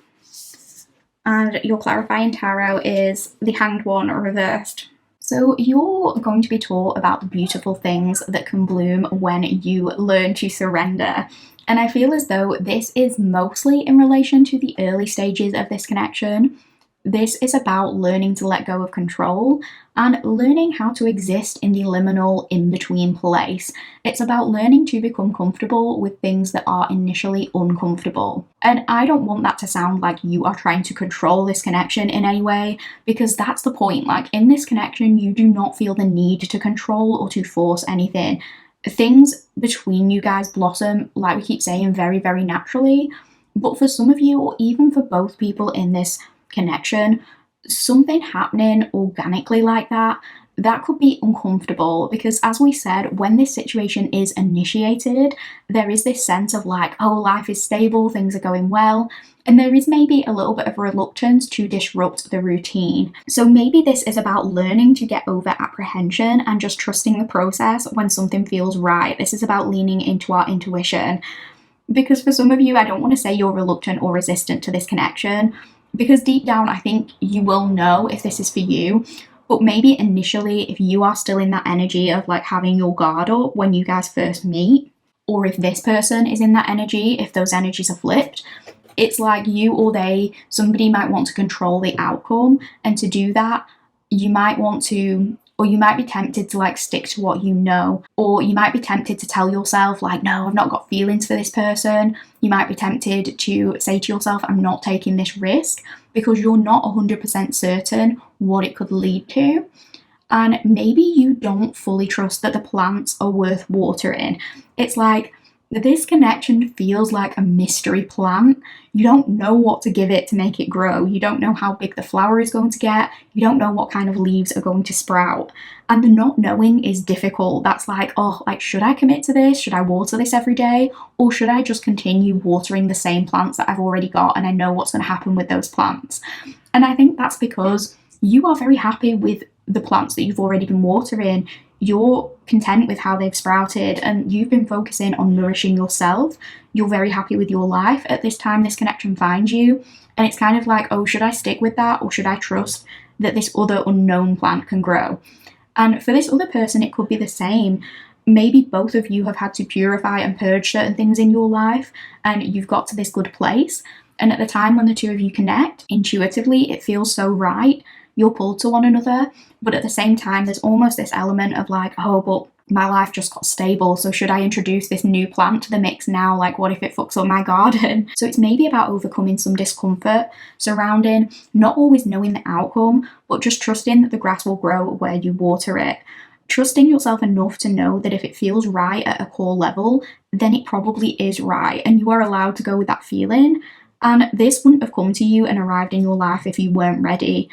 And your clarifying tarot is the Hanged One reversed. So you're going to be taught about the beautiful things that can bloom when you learn to surrender. And I feel as though this is mostly in relation to the early stages of this connection. This is about learning to let go of control and learning how to exist in the liminal in-between place. It's about learning to become comfortable with things that are initially uncomfortable. And I don't want that to sound like you are trying to control this connection in any way, because that's the point. Like, in this connection, you do not feel the need to control or to force anything. Things between you guys blossom, like we keep saying, very, very naturally. But for some of you, or even for both people in this connection, something happening organically like that could be uncomfortable, because as we said, when this situation is initiated, there is this sense of like, oh, life is stable, things are going well, and there is maybe a little bit of reluctance to disrupt the routine. So maybe this is about learning to get over apprehension and just trusting the process when something feels right. This is about leaning into our intuition, because for some of you, I don't want to say you're reluctant or resistant to this connection, because deep down, I think you will know if this is for you. But maybe initially, if you are still in that energy of like having your guard up when you guys first meet, or if this person is in that energy, if those energies are flipped, it's like you or they, somebody might want to control the outcome. And to do that, you might want to, or you might be tempted to like stick to what you know, or you might be tempted to tell yourself like, no, I've not got feelings for this person. You might be tempted to say to yourself, I'm not taking this risk, because you're not 100% certain what it could lead to. And maybe you don't fully trust that the plants are worth watering. It's like, this connection feels like a mystery plant. You don't know what to give it to make it grow. You don't know how big the flower is going to get. You don't know what kind of leaves are going to sprout. And the not knowing is difficult. That's like, oh, like, should I commit to this? Should I water this every day? Or should I just continue watering the same plants that I've already got and I know what's going to happen with those plants? And I think that's because you are very happy with the plants that you've already been watering. You're content with how they've sprouted and you've been focusing on nourishing yourself. You're very happy with your life at this time this connection finds you. And it's kind of like, oh, should I stick with that, or should I trust that this other unknown plant can grow? And for this other person, it could be the same. Maybe both of you have had to purify and purge certain things in your life, and you've got to this good place. And at the time when the two of you connect, intuitively, it feels so right. You're pulled to one another, but at the same time, there's almost this element of like, oh, but my life just got stable, so should I introduce this new plant to the mix now? Like, what if it fucks up my garden? So it's maybe about overcoming some discomfort surrounding not always knowing the outcome, but just trusting that the grass will grow where you water it. Trusting yourself enough to know that if it feels right at a core level, then it probably is right, and you are allowed to go with that feeling. And this wouldn't have come to you and arrived in your life if you weren't ready.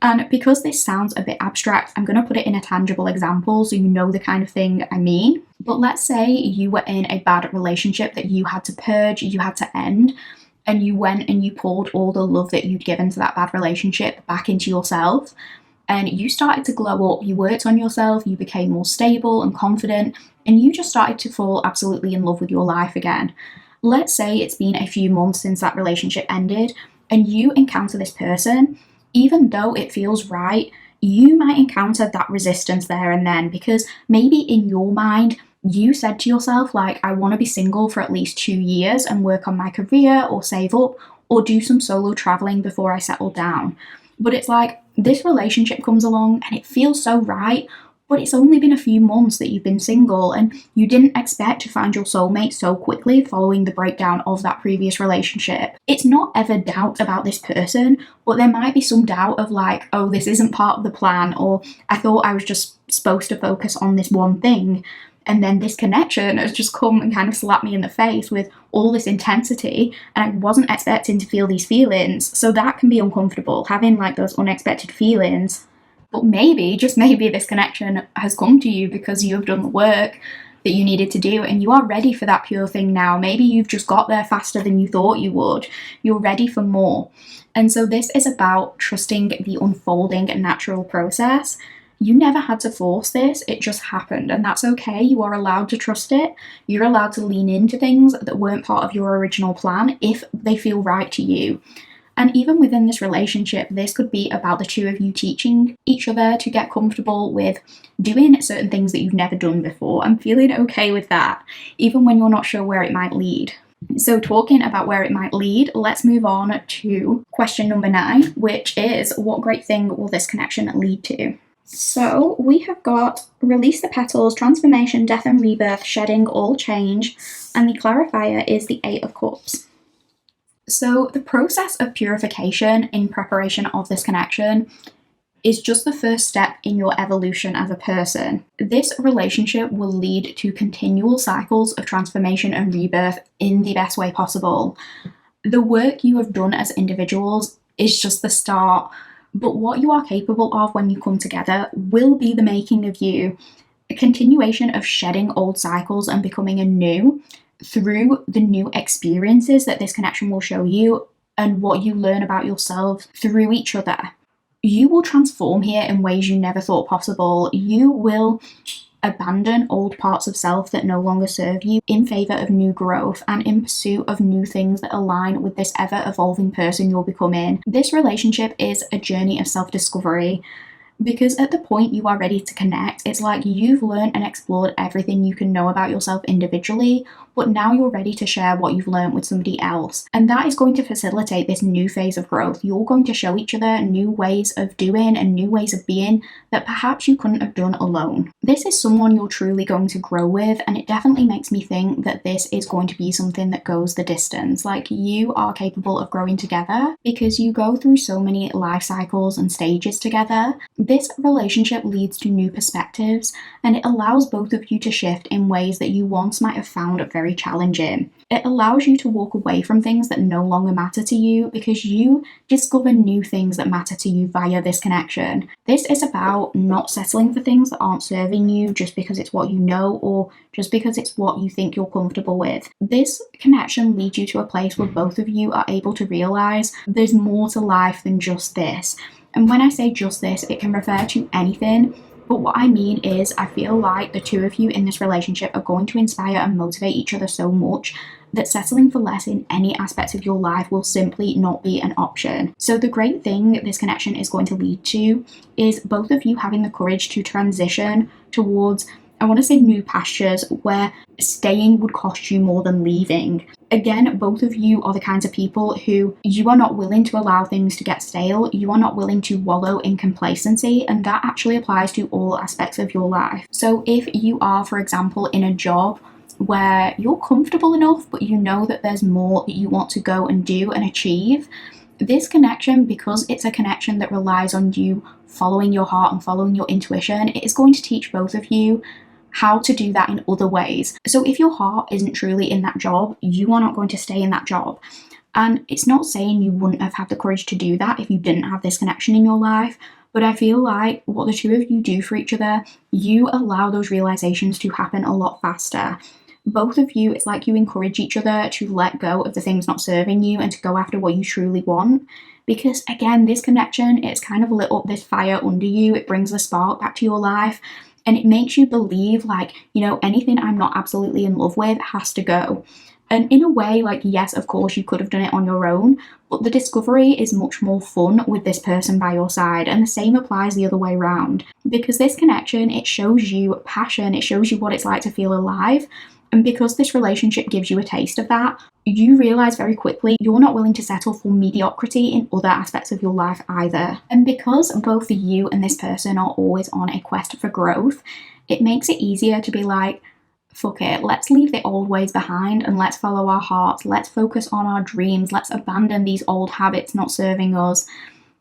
And because this sounds a bit abstract, I'm going to put it in a tangible example so you know the kind of thing I mean. But let's say you were in a bad relationship that you had to purge, you had to end, and you went and you poured all the love that you'd given to that bad relationship back into yourself. And you started to glow up, you worked on yourself, you became more stable and confident, and you just started to fall absolutely in love with your life again. Let's say it's been a few months since that relationship ended, and you encounter this person. Even though it feels right, you might encounter that resistance there and then, because maybe in your mind, you said to yourself, like, I want to be single for at least 2 years and work on my career or save up or do some solo traveling before I settle down. But it's like, this relationship comes along and it feels so right, but it's only been a few months that you've been single, and you didn't expect to find your soulmate so quickly following the breakdown of that previous relationship. It's not ever doubt about this person, but there might be some doubt of like, oh, this isn't part of the plan, or I thought I was just supposed to focus on this one thing. And then this connection has just come and kind of slapped me in the face with all this intensity, and I wasn't expecting to feel these feelings. So that can be uncomfortable, having like those unexpected feelings. But maybe, just maybe, this connection has come to you because you have done the work that you needed to do and you are ready for that pure thing now. Maybe you've just got there faster than you thought you would. You're ready for more. And so this is about trusting the unfolding and natural process. You never had to force this, it just happened, and that's okay. You are allowed to trust it. You're allowed to lean into things that weren't part of your original plan if they feel right to you. And even within this relationship, this could be about the two of you teaching each other to get comfortable with doing certain things that you've never done before and feeling okay with that, even when you're not sure where it might lead. So talking about where it might lead, let's move on to question number 9, which is, what great thing will this connection lead to? So we have got release the petals, transformation, death and rebirth, shedding, all change, and the clarifier is the 8 of Cups. So the process of purification in preparation of this connection is just the first step in your evolution as a person. This relationship will lead to continual cycles of transformation and rebirth in the best way possible. The work you have done as individuals is just the start. But what you are capable of when you come together will be the making of you, a continuation of shedding old cycles and becoming anew through the new experiences that this connection will show you and what you learn about yourself through each other. You will transform here in ways you never thought possible. You will abandon old parts of self that no longer serve you in favor of new growth and in pursuit of new things that align with this ever-evolving person you're becoming. This relationship is a journey of self-discovery, because at the point you are ready to connect, it's like you've learned and explored everything you can know about yourself individually, but now you're ready to share what you've learned with somebody else. And that is going to facilitate this new phase of growth. You're going to show each other new ways of doing and new ways of being that perhaps you couldn't have done alone. This is someone you're truly going to grow with, and it definitely makes me think that this is going to be something that goes the distance. Like, you are capable of growing together because you go through so many life cycles and stages together. This relationship leads to new perspectives, and it allows both of you to shift in ways that you once might have found very challenging. It allows you to walk away from things that no longer matter to you because you discover new things that matter to you via this connection. This is about not settling for things that aren't serving you just because it's what you know or just because it's what you think you're comfortable with. This connection leads you to a place where both of you are able to realize there's more to life than just this. And when I say just this, it can refer to anything. But what I mean is, I feel like the two of you in this relationship are going to inspire and motivate each other so much that settling for less in any aspect of your life will simply not be an option. So the great thing this connection is going to lead to is both of you having the courage to transition towards, I want to say, new pastures where staying would cost you more than leaving. Again, both of you are the kinds of people who you are not willing to allow things to get stale. You are not willing to wallow in complacency, and that actually applies to all aspects of your life. So if you are, for example, in a job where you're comfortable enough, but you know that there's more that you want to go and do and achieve, this connection, because it's a connection that relies on you following your heart and following your intuition, it is going to teach both of you how to do that in other ways. So if your heart isn't truly in that job, you are not going to stay in that job. And it's not saying you wouldn't have had the courage to do that if you didn't have this connection in your life, but I feel like what the two of you do for each other, you allow those realizations to happen a lot faster. Both of you, it's like you encourage each other to let go of the things not serving you and to go after what you truly want. Because again, this connection, it's kind of lit up this fire under you. It brings the spark back to your life. And it makes you believe, like, you know, anything I'm not absolutely in love with has to go. And in a way, like, yes, of course, you could have done it on your own, but the discovery is much more fun with this person by your side. And the same applies the other way around. Because this connection, it shows you passion, it shows you what it's like to feel alive. And because this relationship gives you a taste of that, you realise very quickly you're not willing to settle for mediocrity in other aspects of your life either. And because both you and this person are always on a quest for growth, it makes it easier to be like, fuck it, let's leave the old ways behind and let's follow our hearts, let's focus on our dreams, let's abandon these old habits not serving us.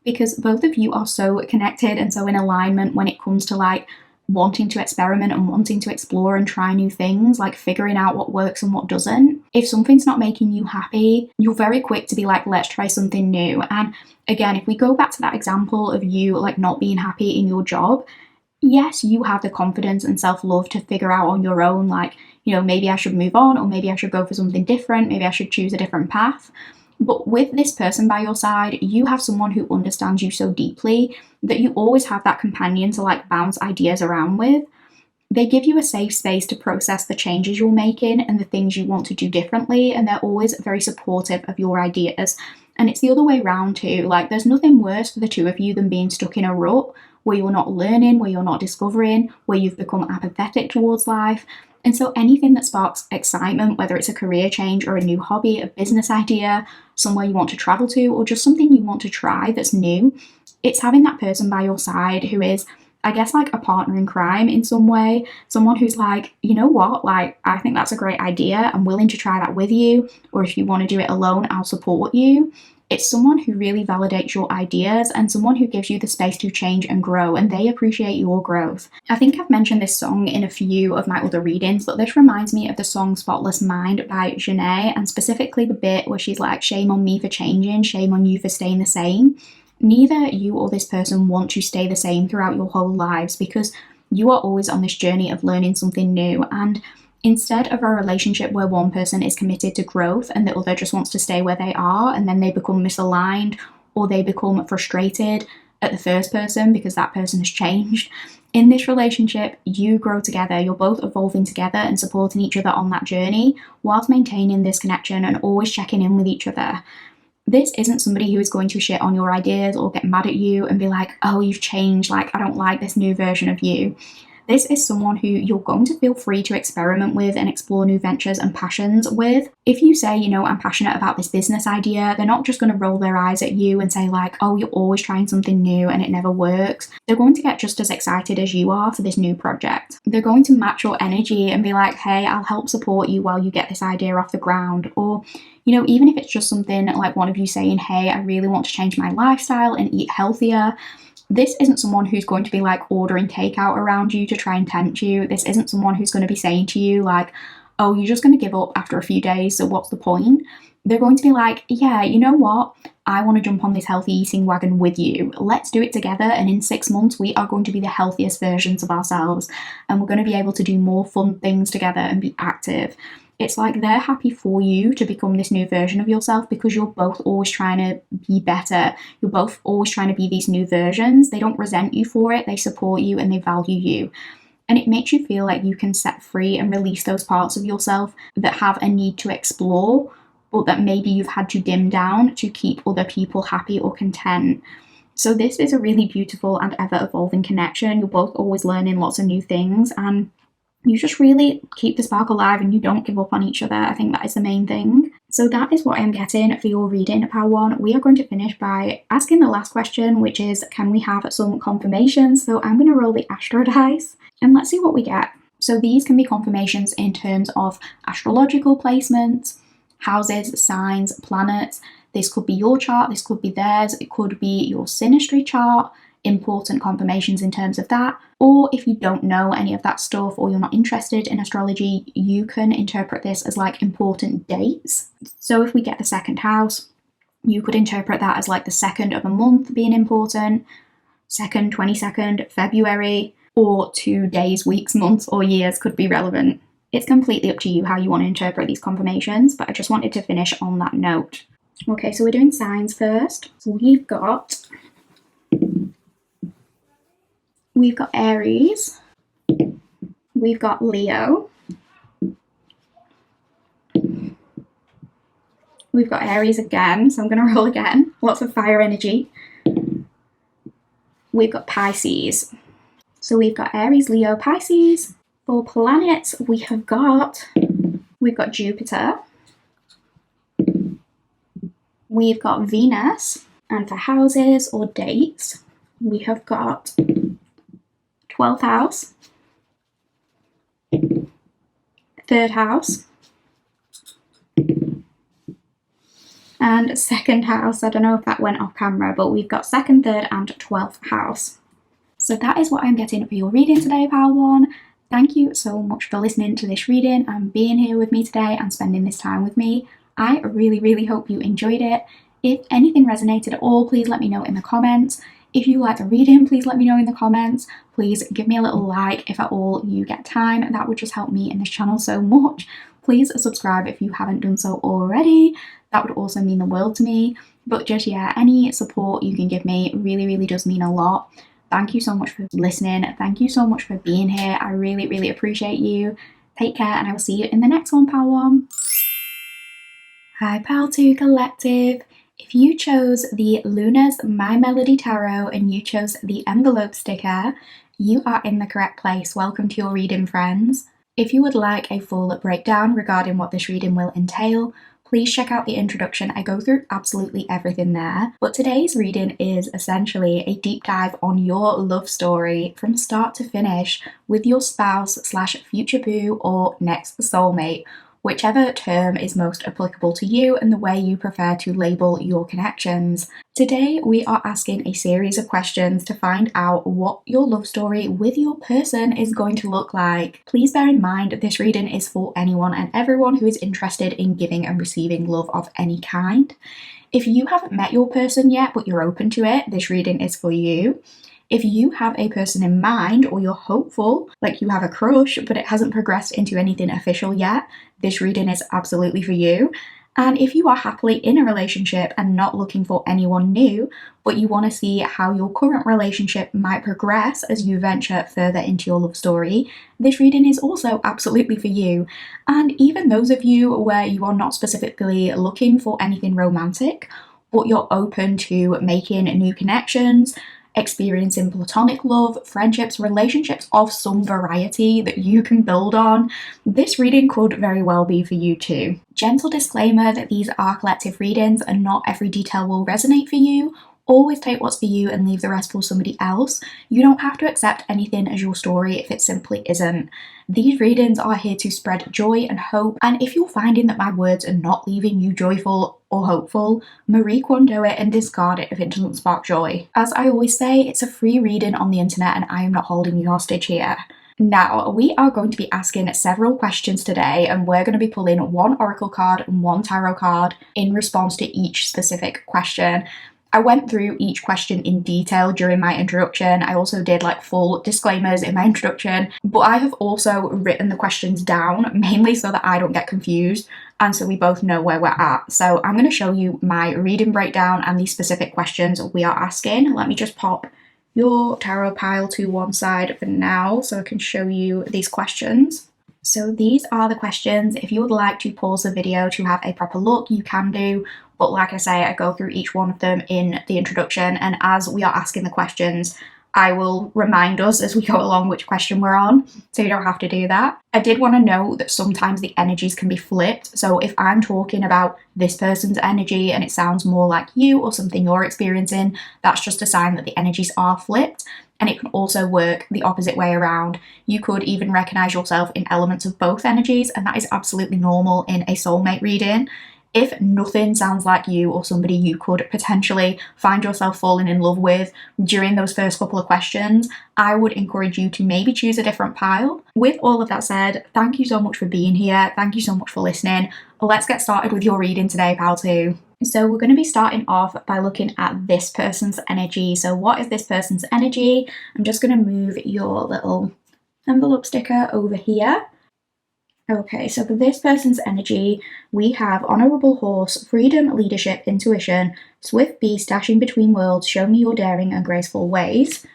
Because both of you are so connected and so in alignment when it comes to like wanting to experiment and wanting to explore and try new things, like figuring out what works and what doesn't. If something's not making you happy, you're very quick to be like, let's try something new. And again, if we go back to that example of you like not being happy in your job, yes, you have the confidence and self-love to figure out on your own, like, you know, maybe I should move on, or maybe I should go for something different, maybe I should choose a different path. But with this person by your side, you have someone who understands you so deeply that you always have that companion to like bounce ideas around with. They give you a safe space to process the changes you're making and the things you want to do differently, and they're always very supportive of your ideas. And it's the other way around too. Like, there's nothing worse for the two of you than being stuck in a rut where you're not learning, where you're not discovering, where you've become apathetic towards life. And so anything that sparks excitement, whether it's a career change or a new hobby, a business idea, somewhere you want to travel to, or just something you want to try that's new, it's having that person by your side who is, I guess, like a partner in crime in some way, someone who's like, you know what, like, I think that's a great idea, I'm willing to try that with you, or if you want to do it alone, I'll support you. It's someone who really validates your ideas and someone who gives you the space to change and grow, and they appreciate your growth. I think I've mentioned this song in a few of my other readings, but this reminds me of the song Spotless Mind by Janae, and specifically the bit where she's like, shame on me for changing, shame on you for staying the same. Neither you or this person want to stay the same throughout your whole lives, because you are always on this journey of learning something new. And instead of a relationship where one person is committed to growth and the other just wants to stay where they are, and then they become misaligned or they become frustrated at the first person because that person has changed, in this relationship, you grow together. You're both evolving together and supporting each other on that journey whilst maintaining this connection and always checking in with each other. This isn't somebody who is going to shit on your ideas or get mad at you and be like, oh, you've changed, like, I don't like this new version of you. This is someone who you're going to feel free to experiment with and explore new ventures and passions with. If you say, you know, I'm passionate about this business idea, they're not just going to roll their eyes at you and say like, oh, you're always trying something new and it never works. They're going to get just as excited as you are for this new project. They're going to match your energy and be like, hey, I'll help support you while you get this idea off the ground. Or, you know, even if it's just something like one of you saying, hey, I really want to change my lifestyle and eat healthier. This isn't someone who's going to be like ordering takeout around you to try and tempt you. This isn't someone who's going to be saying to you like, oh, you're just going to give up after a few days, so what's the point? They're going to be like, yeah, you know what? I want to jump on this healthy eating wagon with you. Let's do it together, and in 6 months we are going to be the healthiest versions of ourselves, and we're going to be able to do more fun things together and be active. It's like they're happy for you to become this new version of yourself because you're both always trying to be better. You're both always trying to be these new versions. They don't resent you for it. They support you and they value you. And it makes you feel like you can set free and release those parts of yourself that have a need to explore, but that maybe you've had to dim down to keep other people happy or content. So this is a really beautiful and ever-evolving connection. You're both always learning lots of new things, and you just really keep the spark alive and you don't give up on each other. I think that is the main thing. So that is what I'm getting for your reading, Pile 1. We are going to finish by asking the last question, which is, can we have some confirmations? So I'm going to roll the astro dice and let's see what we get. So these can be confirmations in terms of astrological placements, houses, signs, planets. This could be your chart, this could be theirs, it could be your synastry chart, important confirmations in terms of that. Or if you don't know any of that stuff or you're not interested in astrology, you can interpret this as like important dates. So if we get the second house, you could interpret that as like the second of a month being important, 2nd, 22nd, February, or 2 days, weeks, months, or years could be relevant. It's completely up to you how you want to interpret these confirmations, but I just wanted to finish on that note. Okay, so we're doing signs first. So we've got Aries, we've got Leo, we've got Aries again, so I'm going to roll again, lots of fire energy. We've got Pisces. So we've got Aries, Leo, Pisces. For planets, we have got we've got Jupiter, we've got Venus, and for houses or dates, we have got 12th house, 3rd house, and 2nd house. I don't know if that went off camera, but we've got 2nd, 3rd, and 12th house. So that is what I'm getting for your reading today, pile one. Thank you so much for listening to this reading and being here with me today and spending this time with me. I really, really hope you enjoyed it. If anything resonated at all, please let me know in the comments. If you like the reading, please let me know in the comments. Please give me a little like if at all you get time. That would just help me in this channel so much. Please subscribe if you haven't done so already. That would also mean the world to me. But just, yeah, any support you can give me really, really does mean a lot. Thank you so much for listening. Thank you so much for being here. I really, really appreciate you. Take care, and I will see you in the next one, pal one. Hi, pal two collective. If you chose the Luna's My Melody Tarot and you chose the envelope sticker, you are in the correct place. Welcome to your reading, friends. If you would like a full breakdown regarding what this reading will entail, please check out the introduction. I go through absolutely everything there. But today's reading is essentially a deep dive on your love story from start to finish with your spouse / future boo or next soulmate, whichever term is most applicable to you and the way you prefer to label your connections. Today, we are asking a series of questions to find out what your love story with your person is going to look like. Please bear in mind, this reading is for anyone and everyone who is interested in giving and receiving love of any kind. If you haven't met your person yet, but you're open to it, this reading is for you. If you have a person in mind or you're hopeful, like you have a crush, but it hasn't progressed into anything official yet, this reading is absolutely for you. And if you are happily in a relationship and not looking for anyone new, but you want to see how your current relationship might progress as you venture further into your love story, this reading is also absolutely for you. And even those of you where you are not specifically looking for anything romantic, but you're open to making new connections, experiencing platonic love, friendships, relationships of some variety that you can build on, this reading could very well be for you too. Gentle disclaimer that these are collective readings and not every detail will resonate for you. Always take what's for you and leave the rest for somebody else. You don't have to accept anything as your story if it simply isn't. These readings are here to spread joy and hope, and if you're finding that my words are not leaving you joyful or hopeful, Marie Kondo it and discard it if it doesn't spark joy. As I always say, it's a free reading on the internet and I am not holding you hostage here. Now, we are going to be asking several questions today, and we're going to be pulling one oracle card and one tarot card in response to each specific question. I went through each question in detail during my introduction. I also did like full disclaimers in my introduction, but I have also written the questions down mainly so that I don't get confused and so we both know where we're at. So I'm going to show you my reading breakdown and the specific questions we are asking. Let me just pop your tarot pile to one side for now so I can show you these questions. So these are the questions. If you would like to pause the video to have a proper look, you can do. But like I say, I go through each one of them in the introduction, and as we are asking the questions, I will remind us as we go along which question we're on, so you don't have to do that. I did want to note that sometimes the energies can be flipped, so if I'm talking about this person's energy and it sounds more like you or something you're experiencing, that's just a sign that the energies are flipped. And it can also work the opposite way around. You could even recognize yourself in elements of both energies, and that is absolutely normal in a soulmate reading. If nothing sounds like you or somebody you could potentially find yourself falling in love with during those first couple of questions, I would encourage you to maybe choose a different pile. With all of that said, thank you so much for being here. Thank you so much for listening. Let's get started with your reading today, pal two. So we're going to be starting off by looking at this person's energy. So what is this person's energy? I'm just going to move your little envelope sticker over here. Okay, so for this person's energy, we have Honourable Horse, Freedom, Leadership, Intuition, Swift Beast, Dashing Between Worlds, Show Me Your Daring and Graceful Ways.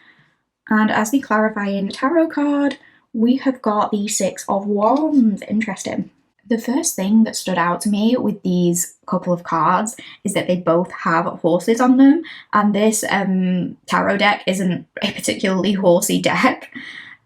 And as the clarifying tarot card, we have got the Six of Wands. Interesting. The first thing that stood out to me with these couple of cards is that they both have horses on them, and this tarot deck isn't a particularly horsey deck.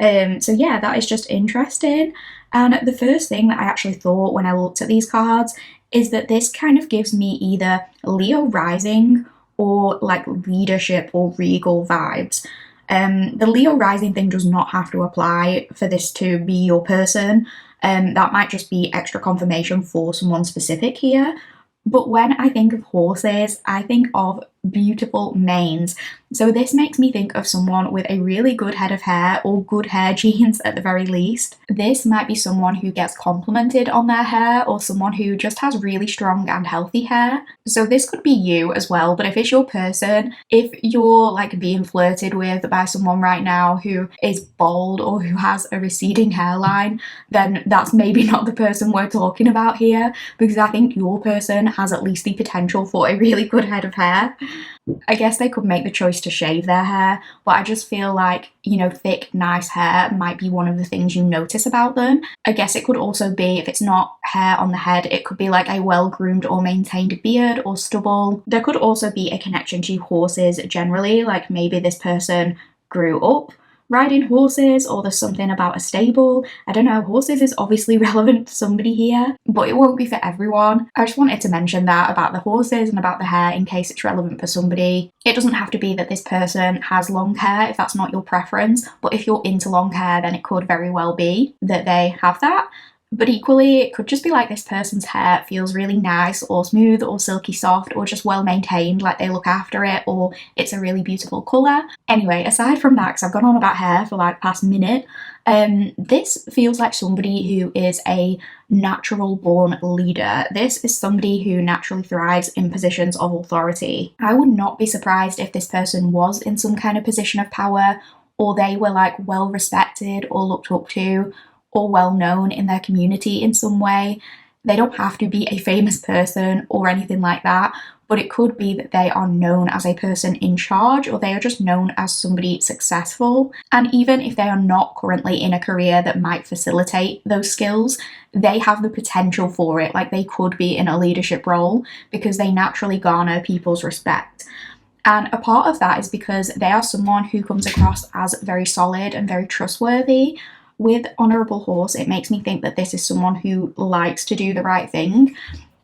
So yeah, that is just interesting. And the first thing that I actually thought when I looked at these cards is that this kind of gives me either Leo rising or like leadership or regal vibes. The Leo rising thing does not have to apply for this to be your person. That might just be extra confirmation for someone specific here. But when I think of horses, I think of beautiful manes. So this makes me think of someone with a really good head of hair or good hair genes at the very least. This might be someone who gets complimented on their hair or someone who just has really strong and healthy hair. So this could be you as well, but if it's your person, if you're like being flirted with by someone right now who is bald or who has a receding hairline, then that's maybe not the person we're talking about here, because I think your person has at least the potential for a really good head of hair. I guess they could make the choice to shave their hair, but I just feel like, you know, thick, nice hair might be one of the things you notice about them. I guess it could also be, if it's not hair on the head, it could be like a well-groomed or maintained beard or stubble. There could also be a connection to horses generally, like maybe this person grew up riding horses, or there's something about a stable. I don't know, horses is obviously relevant to somebody here, but it won't be for everyone. I just wanted to mention that about the horses and about the hair in case it's relevant for somebody. It doesn't have to be that this person has long hair if that's not your preference, but if you're into long hair, then it could very well be that they have that. But equally, it could just be like this person's hair feels really nice or smooth or silky soft or just well maintained, like they look after it, or it's a really beautiful colour. Anyway, aside from that, because I've gone on about hair for like past minute, this feels like somebody who is a natural born leader. This is somebody who naturally thrives in positions of authority. I would not be surprised if this person was in some kind of position of power, or they were like well respected or looked up to, or well known in their community in some way. They don't have to be a famous person or anything like that, but it could be that they are known as a person in charge, or they are just known as somebody successful. And even if they are not currently in a career that might facilitate those skills, they have the potential for it. Like they could be in a leadership role because they naturally garner people's respect. And a part of that is because they are someone who comes across as very solid and very trustworthy. With Honourable Horse, it makes me think that this is someone who likes to do the right thing.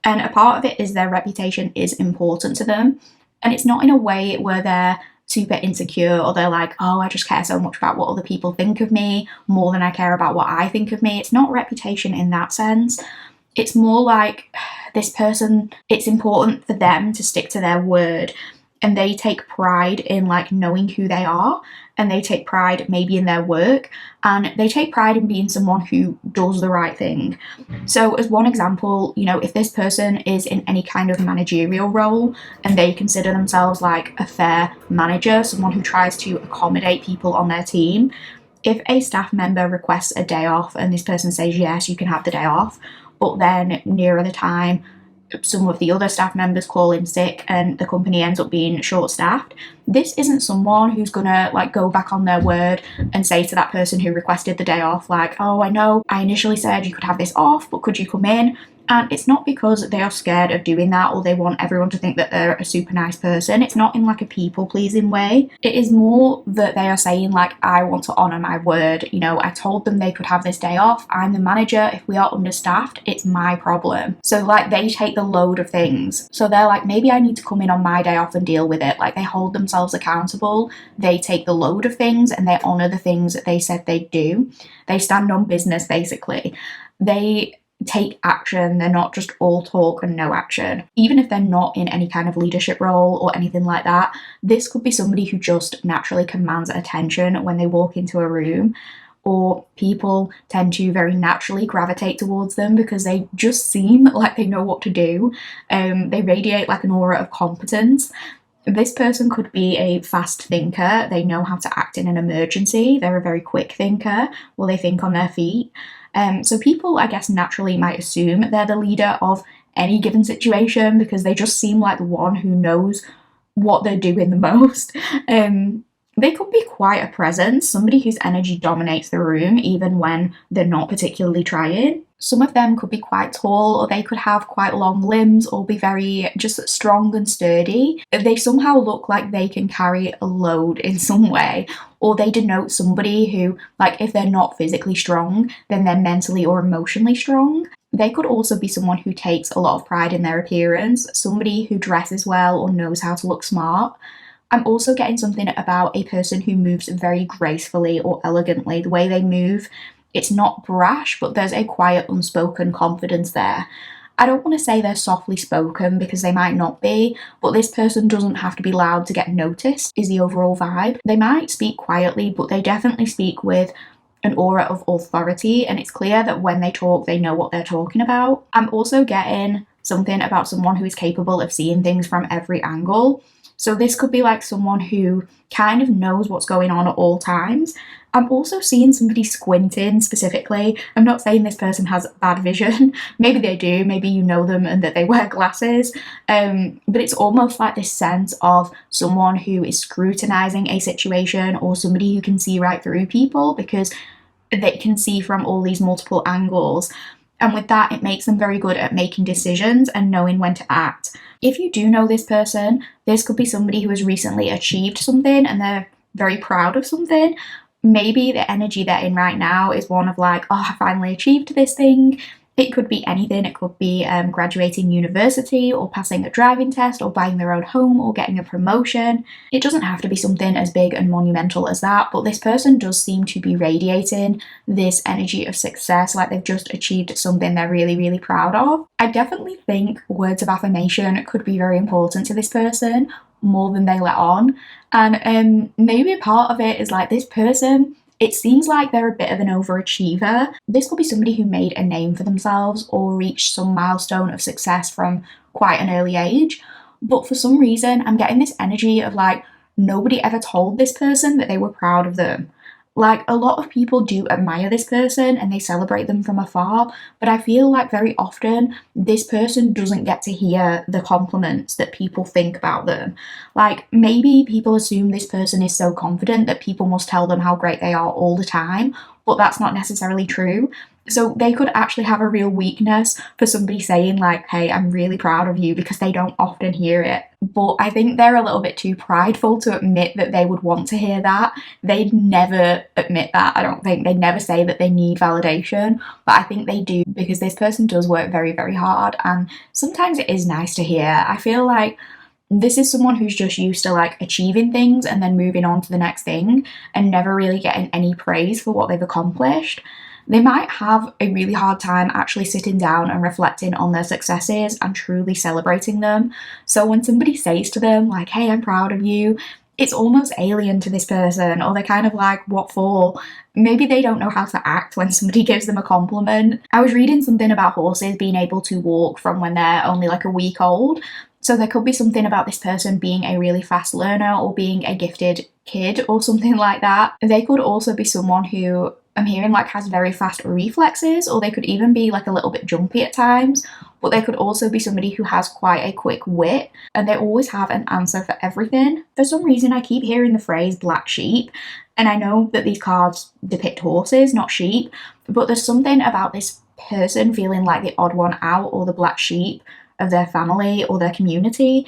And a part of it is their reputation is important to them. And it's not in a way where they're super insecure or they're like, oh, I just care so much about what other people think of me more than I care about what I think of me. It's not reputation in that sense. It's more like this person, it's important for them to stick to their word. And they take pride in like knowing who they are, and they take pride maybe in their work, and they take pride in being someone who does the right thing. So as one example, you know, if this person is in any kind of managerial role and they consider themselves like a fair manager, someone who tries to accommodate people on their team, if a staff member requests a day off and this person says yes, you can have the day off, but then nearer the time some of the other staff members call in sick and the company ends up being short-staffed, this isn't someone who's gonna like go back on their word and say to that person who requested the day off like, oh, I know I initially said you could have this off, but could you come in? And it's not because they are scared of doing that or they want everyone to think that they're a super nice person. It's not in like a people-pleasing way. It is more that they are saying like, I want to honour my word. You know, I told them they could have this day off. I'm the manager. If we are understaffed, it's my problem. So like they take the load of things. So they're like, maybe I need to come in on my day off and deal with it. Like they hold themselves accountable. They take the load of things and they honour the things that they said they'd do. They stand on business basically. They take action. They're not just all talk and no action. Even if they're not in any kind of leadership role or anything like that, this could be somebody who just naturally commands attention when they walk into a room, or people tend to very naturally gravitate towards them because they just seem like they know what to do. They radiate like an aura of competence. This person could be a fast thinker. They know how to act in an emergency. They're a very quick thinker, or they think on their feet. So people, I guess, naturally might assume they're the leader of any given situation because they just seem like the one who knows what they're doing the most. They could be quite a presence, somebody whose energy dominates the room even when they're not particularly trying. Some of them could be quite tall, or they could have quite long limbs, or be very just strong and sturdy. They somehow look like they can carry a load in some way, or they denote somebody who, like, if they're not physically strong, then they're mentally or emotionally strong. They could also be someone who takes a lot of pride in their appearance, somebody who dresses well or knows how to look smart. I'm also getting something about a person who moves very gracefully or elegantly. The way they move, it's not brash, but there's a quiet, unspoken confidence there. I don't want to say they're softly spoken because they might not be, but this person doesn't have to be loud to get noticed, is the overall vibe. They might speak quietly, but they definitely speak with an aura of authority, and it's clear that when they talk, they know what they're talking about. I'm also getting something about someone who is capable of seeing things from every angle. So this could be like someone who kind of knows what's going on at all times. I'm also seeing somebody squinting specifically. I'm not saying this person has bad vision. Maybe they do. Maybe you know them and that they wear glasses. But it's almost like this sense of someone who is scrutinizing a situation, or somebody who can see right through people because they can see from all these multiple angles. And with that, it makes them very good at making decisions and knowing when to act. If you do know this person, this could be somebody who has recently achieved something and they're very proud of something. Maybe the energy they're in right now is one of like, oh, I finally achieved this thing. It could be anything. It could be graduating university, or passing a driving test, or buying their own home, or getting a promotion. It doesn't have to be something as big and monumental as that, but this person does seem to be radiating this energy of success, like they've just achieved something they're really, really proud of. I definitely think words of affirmation could be very important to this person, more than they let on. And maybe a part of it is like this person, it seems like they're a bit of an overachiever. This could be somebody who made a name for themselves or reached some milestone of success from quite an early age. But for some reason, I'm getting this energy of like, nobody ever told this person that they were proud of them. Like, a lot of people do admire this person and they celebrate them from afar, but I feel like very often this person doesn't get to hear the compliments that people think about them. Like, maybe people assume this person is so confident that people must tell them how great they are all the time, but that's not necessarily true. So they could actually have a real weakness for somebody saying like, hey, I'm really proud of you, because they don't often hear it. But I think they're a little bit too prideful to admit that they would want to hear that. They'd never admit that, I don't think. They'd never say that they need validation, but I think they do, because this person does work very, very hard, and sometimes it is nice to hear. I feel like this is someone who's just used to like achieving things and then moving on to the next thing and never really getting any praise for what they've accomplished. They might have a really hard time actually sitting down and reflecting on their successes and truly celebrating them. So when somebody says to them like, hey, I'm proud of you, it's almost alien to this person, or they're kind of like, what for? Maybe they don't know how to act when somebody gives them a compliment. I was reading something about horses being able to walk from when they're only like a week old. So there could be something about this person being a really fast learner, or being a gifted kid or something like that. They could also be someone who, I'm hearing, like has very fast reflexes, or they could even be like a little bit jumpy at times. But they could also be somebody who has quite a quick wit, and they always have an answer for everything. For some reason, I keep hearing the phrase black sheep, and I know that these cards depict horses, not sheep, but there's something about this person feeling like the odd one out, or the black sheep of their family or their community.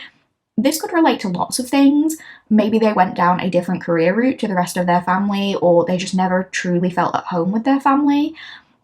This could relate to lots of things. Maybe they went down a different career route to the rest of their family, or they just never truly felt at home with their family.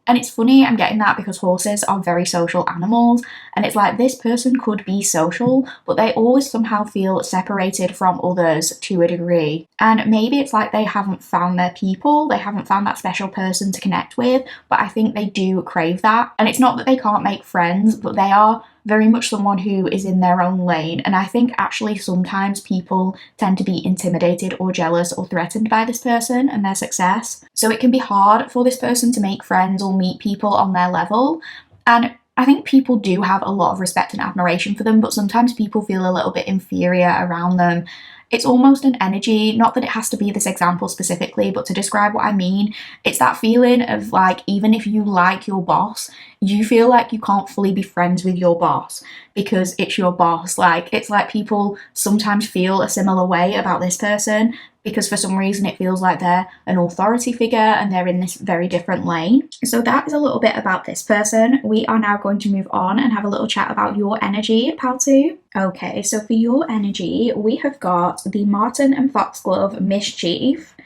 And it's funny, I'm getting that because horses are very social animals, and it's like this person could be social, but they always somehow feel separated from others to a degree. And maybe it's like they haven't found their people, they haven't found that special person to connect with, but I think they do crave that. And it's not that they can't make friends, but they are very much someone who is in their own lane. And I think actually sometimes people tend to be intimidated or jealous or threatened by this person and their success. So it can be hard for this person to make friends or meet people on their level. And I think people do have a lot of respect and admiration for them, but sometimes people feel a little bit inferior around them. It's almost an energy, not that it has to be this example specifically, but to describe what I mean, it's that feeling of like, even if you like your boss, you feel like you can't fully be friends with your boss because it's your boss. Like, it's like people sometimes feel a similar way about this person because for some reason it feels like they're an authority figure and they're in this very different lane. So that is a little bit about this person. We are now going to move on and have a little chat about your energy, pal two. Okay, so for your energy, we have got the Martin and Foxglove Mischief.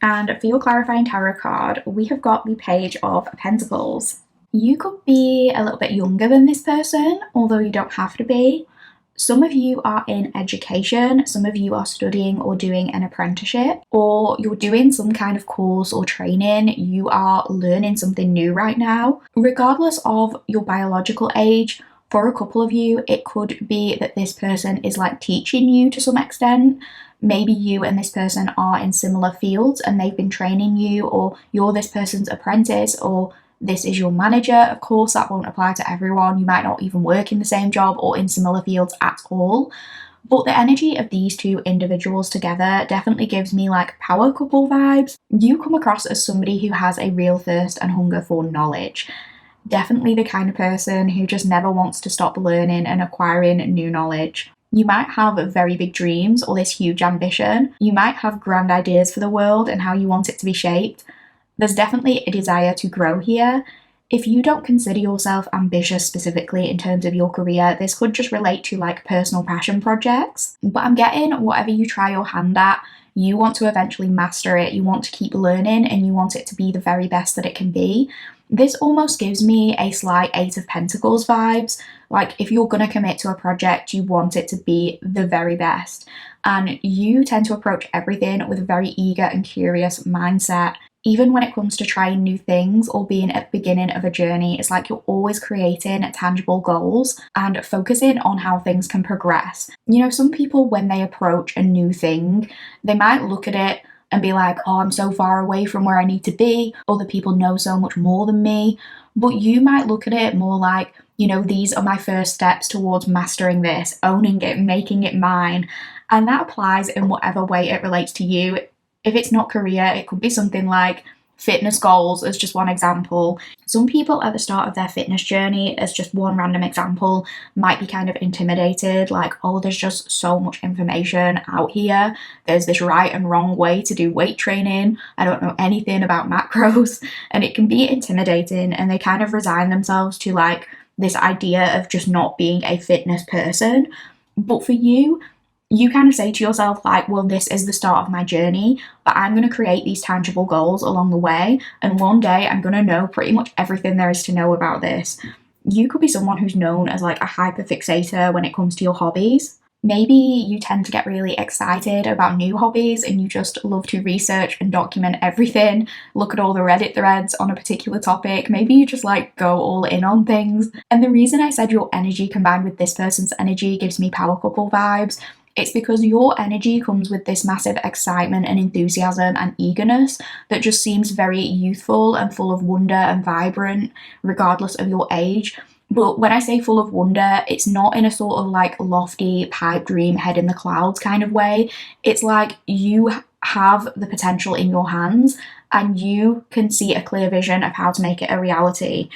And for your clarifying tarot card, we have got the Page of Pentacles. You could be a little bit younger than this person, although you don't have to be. Some of you are in education, some of you are studying or doing an apprenticeship, or you're doing some kind of course or training. You are learning something new right now. Regardless of your biological age, for a couple of you, it could be that this person is like teaching you to some extent. Maybe you and this person are in similar fields and they've been training you, or you're this person's apprentice, or this is your manager. Of course, that won't apply to everyone. You might not even work in the same job or in similar fields at all. But the energy of these two individuals together definitely gives me like power couple vibes. You come across as somebody who has a real thirst and hunger for knowledge. Definitely the kind of person who just never wants to stop learning and acquiring new knowledge. You might have very big dreams or this huge ambition. You might have grand ideas for the world and how you want it to be shaped. There's definitely a desire to grow here. If you don't consider yourself ambitious specifically in terms of your career, this could just relate to like personal passion projects. But I'm getting whatever you try your hand at, you want to eventually master it, you want to keep learning, and you want it to be the very best that it can be. This almost gives me a slight Eight of Pentacles vibes. Like if you're going to commit to a project, you want it to be the very best. And you tend to approach everything with a very eager and curious mindset. Even when it comes to trying new things or being at the beginning of a journey, it's like you're always creating tangible goals and focusing on how things can progress. You know, some people, when they approach a new thing, they might look at it and be like, oh, I'm so far away from where I need to be. Other people know so much more than me. But you might look at it more like, you know, these are my first steps towards mastering this, owning it, making it mine. And that applies in whatever way it relates to you. If it's not career, it could be something like fitness goals as just one example. Some people at the start of their fitness journey, as just one random example, might be kind of intimidated, like, oh, there's just so much information out here. There's this right and wrong way to do weight training. I don't know anything about macros. And it can be intimidating, and they kind of resign themselves to like this idea of just not being a fitness person. But for you, you kind of say to yourself like, well, this is the start of my journey, but I'm going to create these tangible goals along the way. And one day I'm going to know pretty much everything there is to know about this. You could be someone who's known as like a hyperfixator when it comes to your hobbies. Maybe you tend to get really excited about new hobbies and you just love to research and document everything, look at all the Reddit threads on a particular topic. Maybe you just like go all in on things. And the reason I said your energy combined with this person's energy gives me power couple vibes, it's because your energy comes with this massive excitement and enthusiasm and eagerness that just seems very youthful and full of wonder and vibrant, regardless of your age. But when I say full of wonder, it's not in a sort of like lofty pipe dream, head in the clouds kind of way. It's like you have the potential in your hands and you can see a clear vision of how to make it a reality.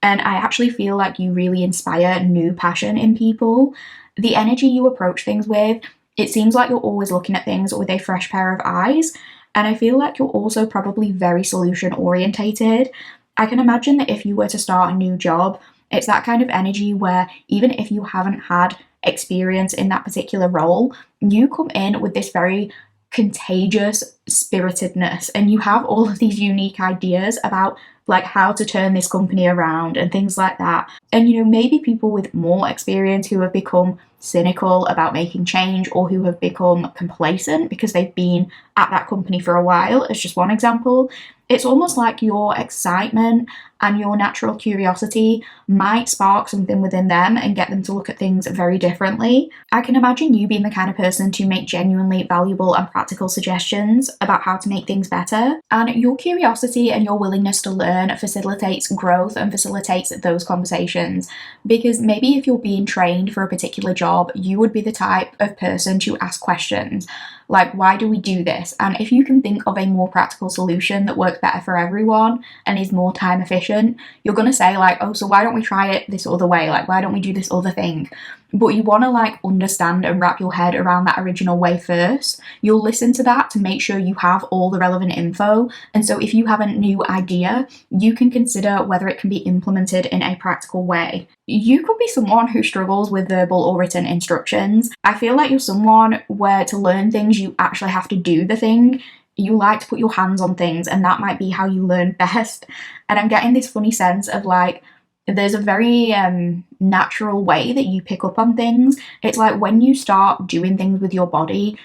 And I actually feel like you really inspire new passion in people. The energy you approach things with, it seems like you're always looking at things with a fresh pair of eyes. And I feel like you're also probably very solution orientated. I can imagine that if you were to start a new job, it's that kind of energy where even if you haven't had experience in that particular role, you come in with this very contagious spiritedness and you have all of these unique ideas about like how to turn this company around and things like that. And you know, maybe people with more experience who have become cynical about making change or who have become complacent because they've been at that company for a while, as just one example. It's almost like your excitement and your natural curiosity might spark something within them and get them to look at things very differently. I can imagine you being the kind of person to make genuinely valuable and practical suggestions about how to make things better. And your curiosity and your willingness to learn facilitates growth and facilitates those conversations. Because maybe if you're being trained for a particular job, you would be the type of person to ask questions. Like, why do we do this? And if you can think of a more practical solution that works better for everyone and is more time efficient, you're going to say like, oh, so why don't we try it this other way? Like, why don't we do this other thing? But you want to like understand and wrap your head around that original way first. You'll listen to that to make sure you have all the relevant info. And so if you have a new idea, you can consider whether it can be implemented in a practical way. You could be someone who struggles with verbal or written instructions. I feel like you're someone where to learn things, you actually have to do the thing. You like to put your hands on things, and that might be how you learn best. And I'm getting this funny sense of like, there's a very natural way that you pick up on things. It's like when you start doing things with your body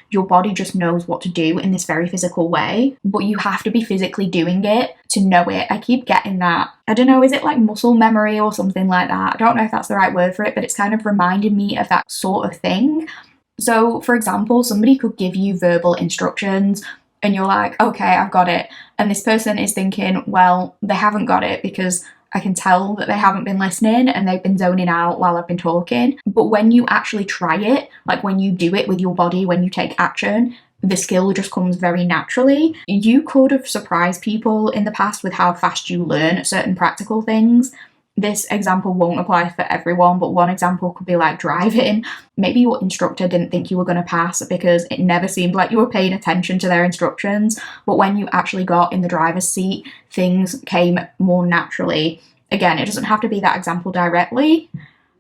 just knows what to do in this very physical way, but you have to be physically doing it to know it. I keep getting that. I don't know, is it like muscle memory or something like that? I don't know if that's the right word for it, but it's kind of reminding me of that sort of thing. So, for example, somebody could give you verbal instructions and you're like, okay, I've got it. And this person is thinking, well, they haven't got it because I can tell that they haven't been listening and they've been zoning out while I've been talking. But when you actually try it, like when you do it with your body, when you take action, the skill just comes very naturally. You could have surprised people in the past with how fast you learn certain practical things. This example won't apply for everyone, but one example could be like driving. Maybe your instructor didn't think you were going to pass because it never seemed like you were paying attention to their instructions. But when you actually got in the driver's seat, things came more naturally. Again, it doesn't have to be that example directly,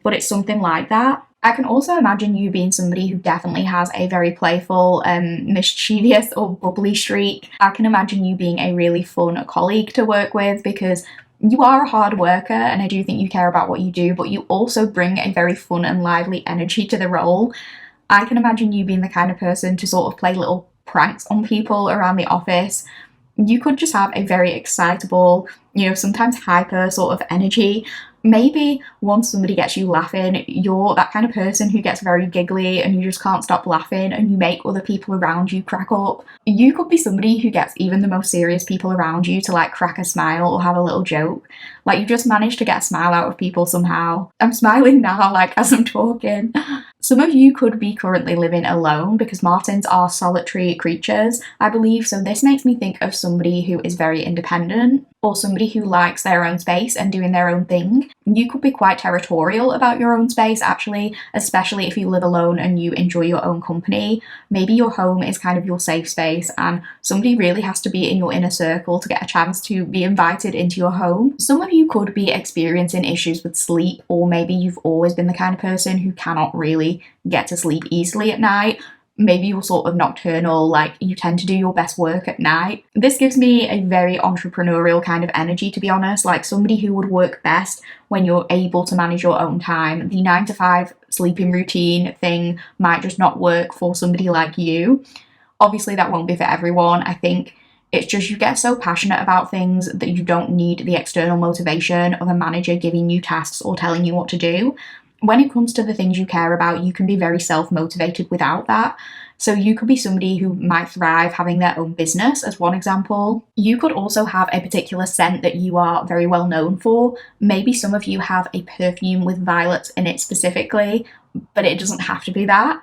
but it's something like that. I can also imagine you being somebody who definitely has a very playful, mischievous or bubbly streak. I can imagine you being a really fun colleague to work with because you are a hard worker and I do think you care about what you do, but you also bring a very fun and lively energy to the role. I can imagine you being the kind of person to sort of play little pranks on people around the office. You could just have a very excitable, sometimes hyper sort of energy. Maybe once somebody gets you laughing, you're that kind of person who gets very giggly and you just can't stop laughing and you make other people around you crack up. You could be somebody who gets even the most serious people around you to like crack a smile or have a little joke. Like you just managed to get a smile out of people somehow. I'm smiling now like as I'm talking. Some of you could be currently living alone because Martins are solitary creatures, I believe, so this makes me think of somebody who is very independent or somebody who likes their own space and doing their own thing. You could be quite territorial about your own space, actually, especially if you live alone and you enjoy your own company. Maybe your home is kind of your safe space and somebody really has to be in your inner circle to get a chance to be invited into your home. Some of you could be experiencing issues with sleep, or maybe you've always been the kind of person who cannot really get to sleep easily at night. Maybe you're sort of nocturnal, like you tend to do your best work at night. This gives me a very entrepreneurial kind of energy, to be honest, like somebody who would work best when you're able to manage your own time. The 9 to 5 sleeping routine thing might just not work for somebody like you. Obviously, that won't be for everyone. I think it's just you get so passionate about things that you don't need the external motivation of a manager giving you tasks or telling you what to do. When it comes to the things you care about, you can be very self-motivated without that. So you could be somebody who might thrive having their own business, as one example. You could also have a particular scent that you are very well known for. Maybe some of you have a perfume with violets in it specifically, but it doesn't have to be that.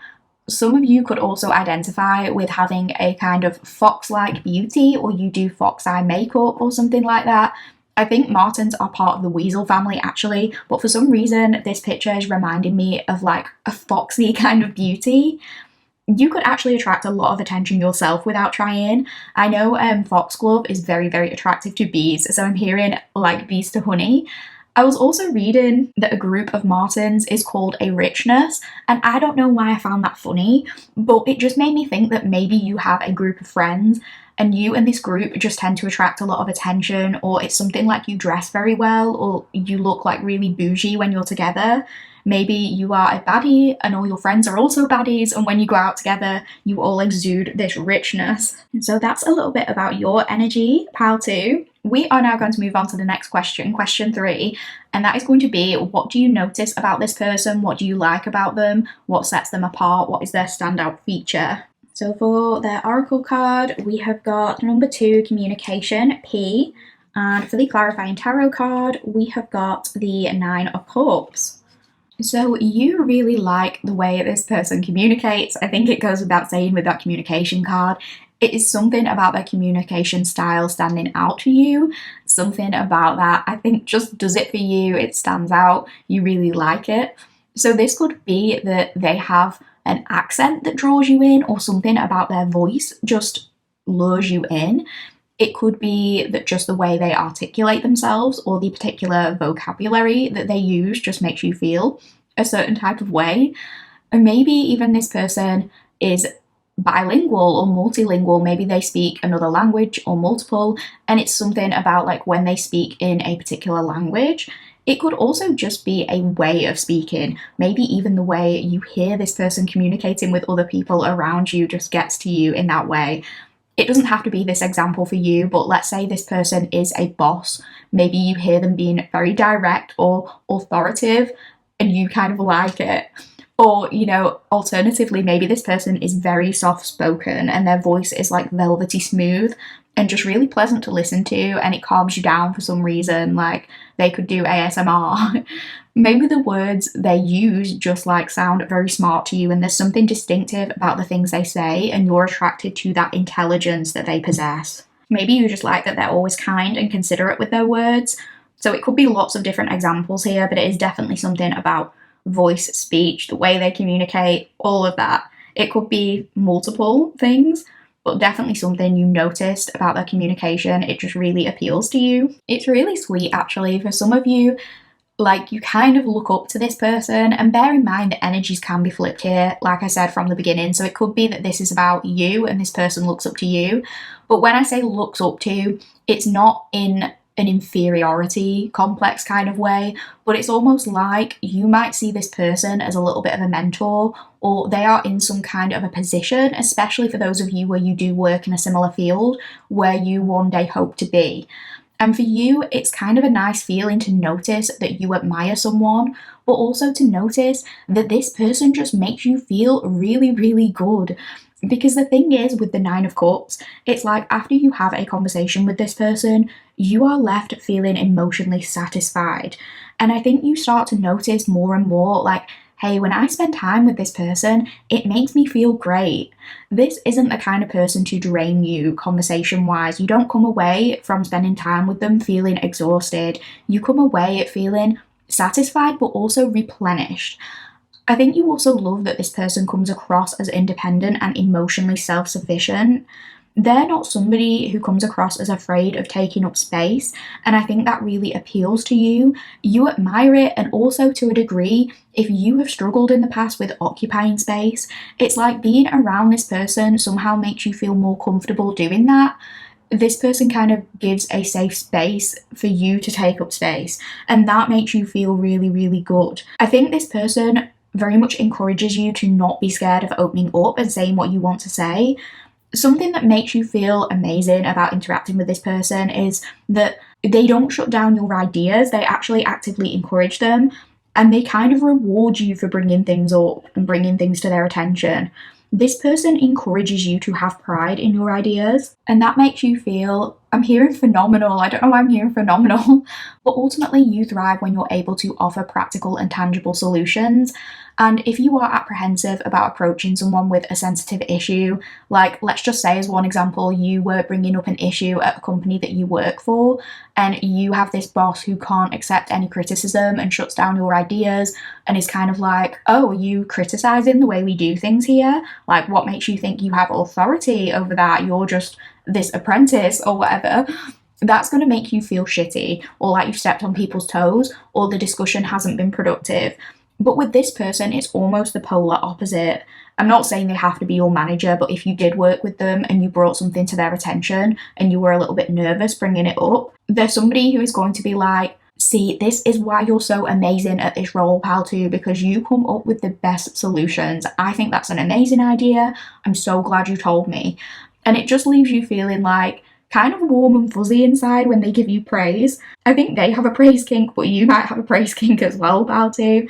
Some of you could also identify with having a kind of fox-like beauty, or you do fox eye makeup or something like that. I think Martins are part of the weasel family actually, but for some reason this picture is reminding me of like a foxy kind of beauty. You could actually attract a lot of attention yourself without trying. I know foxglove is very, very attractive to bees, so I'm hearing like bees to honey. I was also reading that a group of Martins is called a richness, and I don't know why I found that funny, but it just made me think that maybe you have a group of friends and you and this group just tend to attract a lot of attention, or it's something like you dress very well, or you look like really bougie when you're together. Maybe you are a baddie and all your friends are also baddies, and when you go out together, you all exude this richness. So that's a little bit about your energy, pile 2. We are now going to move on to the next question, question 3, and that is going to be, what do you notice about this person? What do you like about them? What sets them apart? What is their standout feature? So for the oracle card, we have got number 2, communication, P, and for the clarifying tarot card, we have got the 9 of cups. So you really like the way this person communicates. I think it goes without saying with that communication card. It is something about their communication style standing out to you. Something about that, I think, just does it for you. It stands out. You really like it. So this could be that they have an accent that draws you in, or something about their voice just lures you in. It could be that just the way they articulate themselves or the particular vocabulary that they use just makes you feel a certain type of way. And maybe even this person is bilingual or multilingual. Maybe they speak another language or multiple, and it's something about like when they speak in a particular language. It could also just be a way of speaking. Maybe even the way you hear this person communicating with other people around you just gets to you in that way. It doesn't have to be this example for you, but let's say this person is a boss. Maybe you hear them being very direct or authoritative and you kind of like it. Or, alternatively, maybe this person is very soft spoken and their voice is like velvety smooth and just really pleasant to listen to, and it calms you down for some reason, like they could do ASMR. Maybe the words they use just like sound very smart to you, and there's something distinctive about the things they say and you're attracted to that intelligence that they possess. Maybe you just like that they're always kind and considerate with their words. So it could be lots of different examples here, but it is definitely something about voice, speech, the way they communicate, all of that. It could be multiple things, but definitely something you noticed about their communication. It just really appeals to you. It's really sweet, actually. For some of you, like, you kind of look up to this person, and bear in mind that energies can be flipped here, like I said from the beginning. So it could be that this is about you and this person looks up to you. But when I say looks up to, it's not in an inferiority complex kind of way, but it's almost like you might see this person as a little bit of a mentor, or they are in some kind of a position, especially for those of you where you do work in a similar field where you one day hope to be. And for you, it's kind of a nice feeling to notice that you admire someone, but also to notice that this person just makes you feel really, really good. Because the thing is, with the Nine of Cups, it's like after you have a conversation with this person, you are left feeling emotionally satisfied. And I think you start to notice more and more, like, hey, when I spend time with this person, it makes me feel great. This isn't the kind of person to drain you conversation-wise. You don't come away from spending time with them feeling exhausted. You come away feeling satisfied, but also replenished. I think you also love that this person comes across as independent and emotionally self-sufficient. They're not somebody who comes across as afraid of taking up space, and I think that really appeals to you. You admire it, and also to a degree, if you have struggled in the past with occupying space, it's like being around this person somehow makes you feel more comfortable doing that. This person kind of gives a safe space for you to take up space, and that makes you feel really, really good. I think this person very much encourages you to not be scared of opening up and saying what you want to say. Something that makes you feel amazing about interacting with this person is that they don't shut down your ideas, they actually actively encourage them, and they kind of reward you for bringing things up and bringing things to their attention. This person encourages you to have pride in your ideas, and that makes you feel, I'm hearing phenomenal, I don't know why I'm hearing phenomenal, but ultimately you thrive when you're able to offer practical and tangible solutions. And if you are apprehensive about approaching someone with a sensitive issue, like let's just say as one example, you were bringing up an issue at a company that you work for, and you have this boss who can't accept any criticism and shuts down your ideas and is kind of like, oh, are you criticizing the way we do things here? Like, what makes you think you have authority over that? You're just this apprentice or whatever. That's going to make you feel shitty, or like you've stepped on people's toes, or the discussion hasn't been productive. But with this person, it's almost the polar opposite. I'm not saying they have to be your manager, but if you did work with them and you brought something to their attention and you were a little bit nervous bringing it up, there's somebody who is going to be like, see, this is why you're so amazing at this role, pal, too, because you come up with the best solutions. I think that's an amazing idea. I'm so glad you told me. And it just leaves you feeling like kind of warm and fuzzy inside when they give you praise. I think they have a praise kink, but you might have a praise kink as well, pal, too.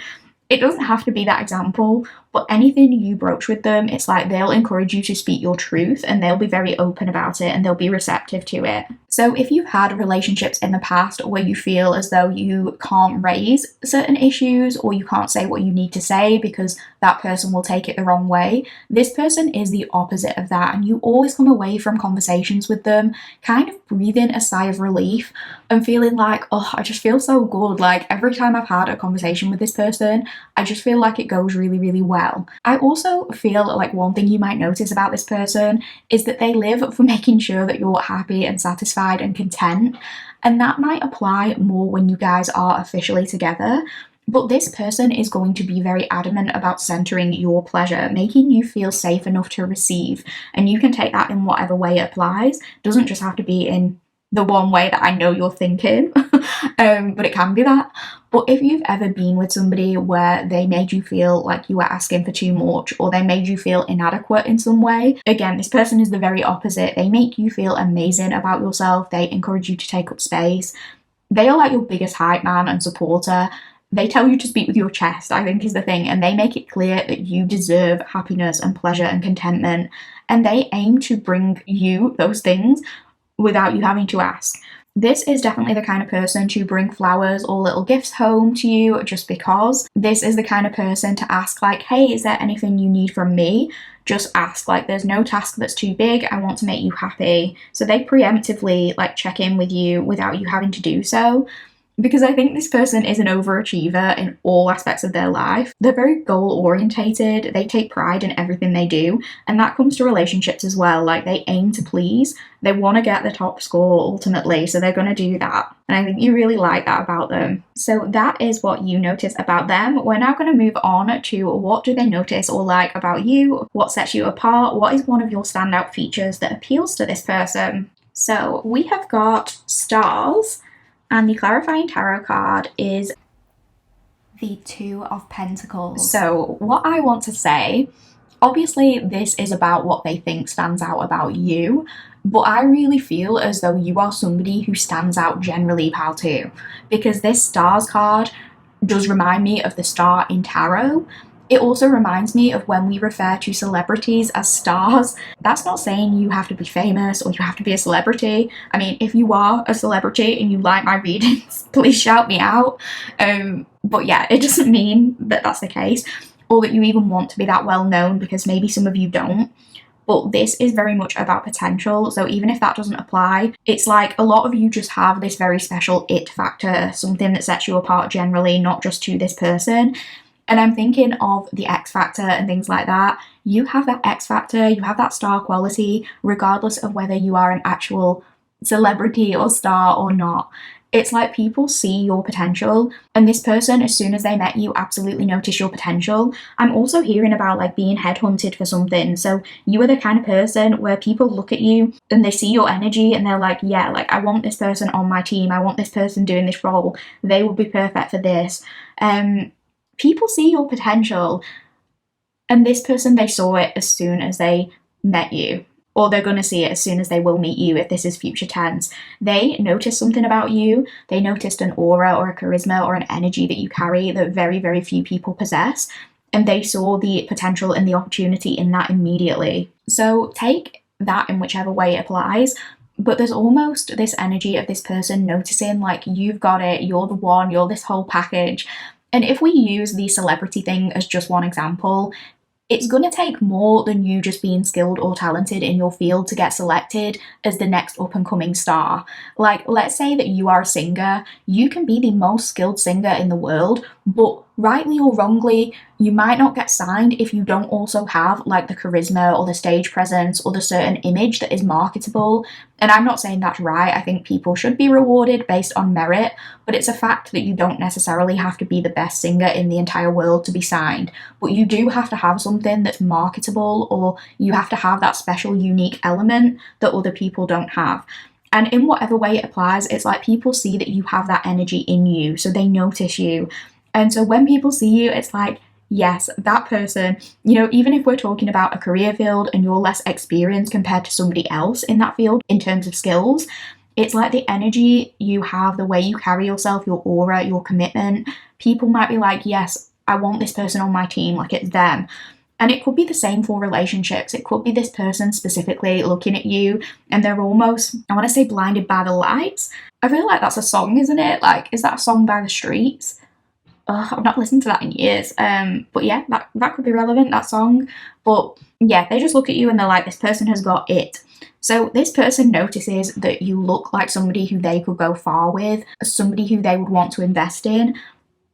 It doesn't have to be that example, but anything you broach with them, it's like they'll encourage you to speak your truth and they'll be very open about it and they'll be receptive to it. So if you've had relationships in the past where you feel as though you can't raise certain issues or you can't say what you need to say because that person will take it the wrong way, this person is the opposite of that, and you always come away from conversations with them kind of breathing a sigh of relief and feeling like, oh, I just feel so good. Like every time I've had a conversation with this person, I just feel like it goes really, really well. I also feel like one thing you might notice about this person is that they live for making sure that you're happy and satisfied and content, and that might apply more when you guys are officially together. But this person is going to be very adamant about centering your pleasure, making you feel safe enough to receive. And you can take that in whatever way it applies. It doesn't just have to be in the one way that I know you're thinking, but it can be that. But if you've ever been with somebody where they made you feel like you were asking for too much or they made you feel inadequate in some way, again, this person is the very opposite. They make you feel amazing about yourself. They encourage you to take up space. They are like your biggest hype man and supporter. They tell you to speak with your chest, I think is the thing, and they make it clear that you deserve happiness and pleasure and contentment, and they aim to bring you those things without you having to ask. This is definitely the kind of person to bring flowers or little gifts home to you just because. This is the kind of person to ask like, hey, is there anything you need from me? Just ask, like there's no task that's too big, I want to make you happy. So they preemptively like check in with you without you having to do so. Because I think this person is an overachiever in all aspects of their life. They're very goal-orientated, they take pride in everything they do, and that comes to relationships as well. Like they aim to please, they want to get the top score ultimately, so they're going to do that. And I think you really like that about them. So that is what you notice about them. We're now going to move on to what do they notice or like about you, what sets you apart, what is one of your standout features that appeals to this person. So we have got stars. And the clarifying tarot card is the Two of Pentacles. So what I want to say, obviously this is about what they think stands out about you, but I really feel as though you are somebody who stands out generally, pal, too. Because this stars card does remind me of the star in tarot. It also reminds me of when we refer to celebrities as stars. That's not saying you have to be famous or you have to be a celebrity. I mean, if you are a celebrity and you like my readings, please shout me out. But yeah, it doesn't mean that that's the case or that you even want to be that well known, because maybe some of you don't. But this is very much about potential. So even if that doesn't apply, it's like a lot of you just have this very special it factor, something that sets you apart generally, not just to this person. And I'm thinking of the X Factor and things like that. You have that X Factor, you have that star quality, regardless of whether you are an actual celebrity or star or not. It's like people see your potential, and this person, as soon as they met you, absolutely notice your potential. I'm also hearing about like being headhunted for something. So you are the kind of person where people look at you and they see your energy and they're like, yeah, like I want this person on my team. I want this person doing this role. They will be perfect for this. People see your potential, and this person, they saw it as soon as they met you, or they're going to see it as soon as they will meet you if this is future tense. They noticed something about you. They noticed an aura or a charisma or an energy that you carry that very, very few people possess, and they saw the potential and the opportunity in that immediately. So take that in whichever way it applies. But there's almost this energy of this person noticing like, you've got it, you're the one, you're this whole package. And if we use the celebrity thing as just one example, it's going to take more than you just being skilled or talented in your field to get selected as the next up-and-coming star. Like, let's say that you are a singer. You can be the most skilled singer in the world, but rightly or wrongly, you might not get signed if you don't also have like the charisma or the stage presence or the certain image that is marketable. And I'm not saying that's right. I think people should be rewarded based on merit, but it's a fact that you don't necessarily have to be the best singer in the entire world to be signed. But you do have to have something that's marketable, or you have to have that special, unique element that other people don't have. And in whatever way it applies, it's like people see that you have that energy in you, so they notice you. And so when people see you, it's like, yes, that person, you know, even if we're talking about a career field and you're less experienced compared to somebody else in that field in terms of skills, it's like the energy you have, the way you carry yourself, your aura, your commitment. People might be like, yes, I want this person on my team, like it's them. And it could be the same for relationships. It could be this person specifically looking at you and they're almost, I want to say, blinded by the lights. I feel like that's a song, isn't it? Like, is that a song by the Streets? I've not listened to that in years. But yeah, that could be relevant, that song. But yeah, they just look at you and they're like, this person has got it. So this person notices that you look like somebody who they could go far with, somebody who they would want to invest in.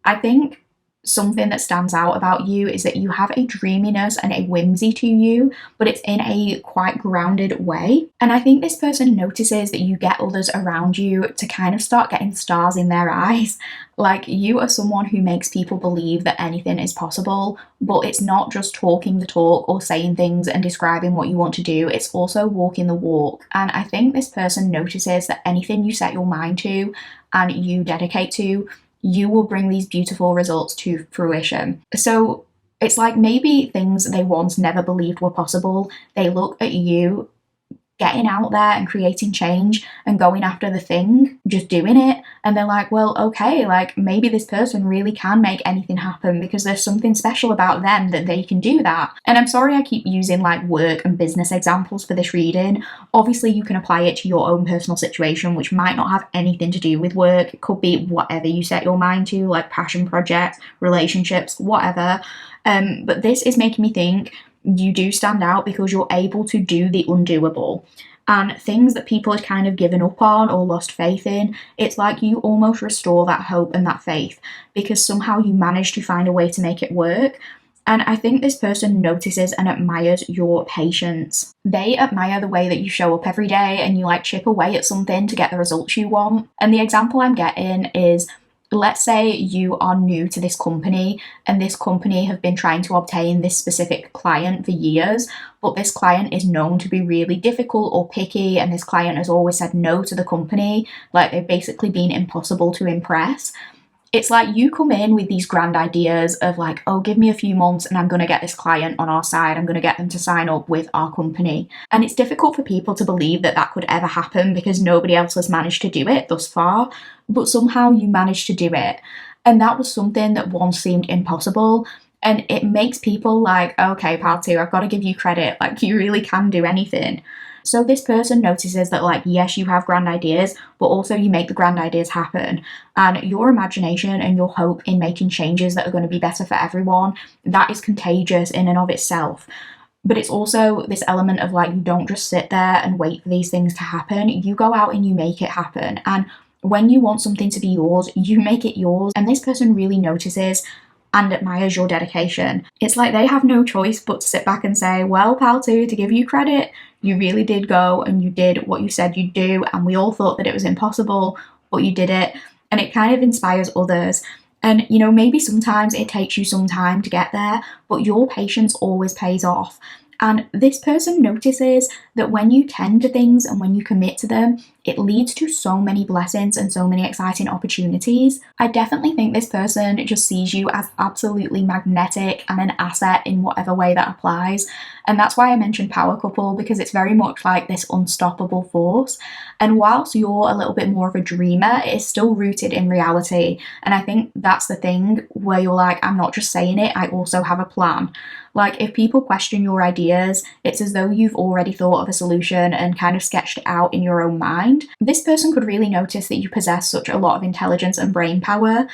I think something that stands out about you is that you have a dreaminess and a whimsy to you, but it's in a quite grounded way. And I think this person notices that you get others around you to kind of start getting stars in their eyes. Like, you are someone who makes people believe that anything is possible, but it's not just talking the talk or saying things and describing what you want to do, it's also walking the walk. And I think this person notices that anything you set your mind to and you dedicate to, you will bring these beautiful results to fruition. So it's like maybe things they once never believed were possible, they look at you getting out there and creating change and going after the thing, just doing it, and they're like, well, okay, like maybe this person really can make anything happen because there's something special about them that they can do that. And I'm sorry I keep using like work and business examples for this reading. Obviously you can apply it to your own personal situation, which might not have anything to do with work. It could be whatever you set your mind to, like passion projects, relationships, whatever. But this is making me think you do stand out because you're able to do the undoable. And things that people had kind of given up on or lost faith in, it's like you almost restore that hope and that faith because somehow you manage to find a way to make it work. And I think this person notices and admires your patience. They admire the way that you show up every day and you like chip away at something to get the results you want. And the example I'm getting is, let's say you are new to this company and this company have been trying to obtain this specific client for years, but this client is known to be really difficult or picky, and this client has always said no to the company, like they've basically been impossible to impress. It's like you come in with these grand ideas of like, oh, give me a few months and I'm going to get this client on our side. I'm going to get them to sign up with our company. And it's difficult for people to believe that that could ever happen because nobody else has managed to do it thus far. But somehow you managed to do it. And that was something that once seemed impossible. And it makes people like, okay, part two, I've got to give you credit. Like, you really can do anything. So this person notices that, like, yes, you have grand ideas, but also you make the grand ideas happen. And your imagination and your hope in making changes that are going to be better for everyone, that is contagious in and of itself. But it's also this element of like, you don't just sit there and wait for these things to happen. You go out and you make it happen. And when you want something to be yours, you make it yours. And this person really notices and admires your dedication. It's like they have no choice but to sit back and say, well, pal two, to give you credit, you really did go and you did what you said you'd do, and we all thought that it was impossible, but you did it. And it kind of inspires others. And, you know, maybe sometimes it takes you some time to get there, but your patience always pays off. And this person notices that when you tend to things and when you commit to them, it leads to so many blessings and so many exciting opportunities. I definitely think this person just sees you as absolutely magnetic and an asset in whatever way that applies. And that's why I mentioned power couple, because it's very much like this unstoppable force. And whilst you're a little bit more of a dreamer, it is still rooted in reality. And I think that's the thing where you're like, I'm not just saying it, I also have a plan. Like, if people question your ideas, it's as though you've already thought of a solution and kind of sketched it out in your own mind. This person could really notice that you possess such a lot of intelligence and brain power.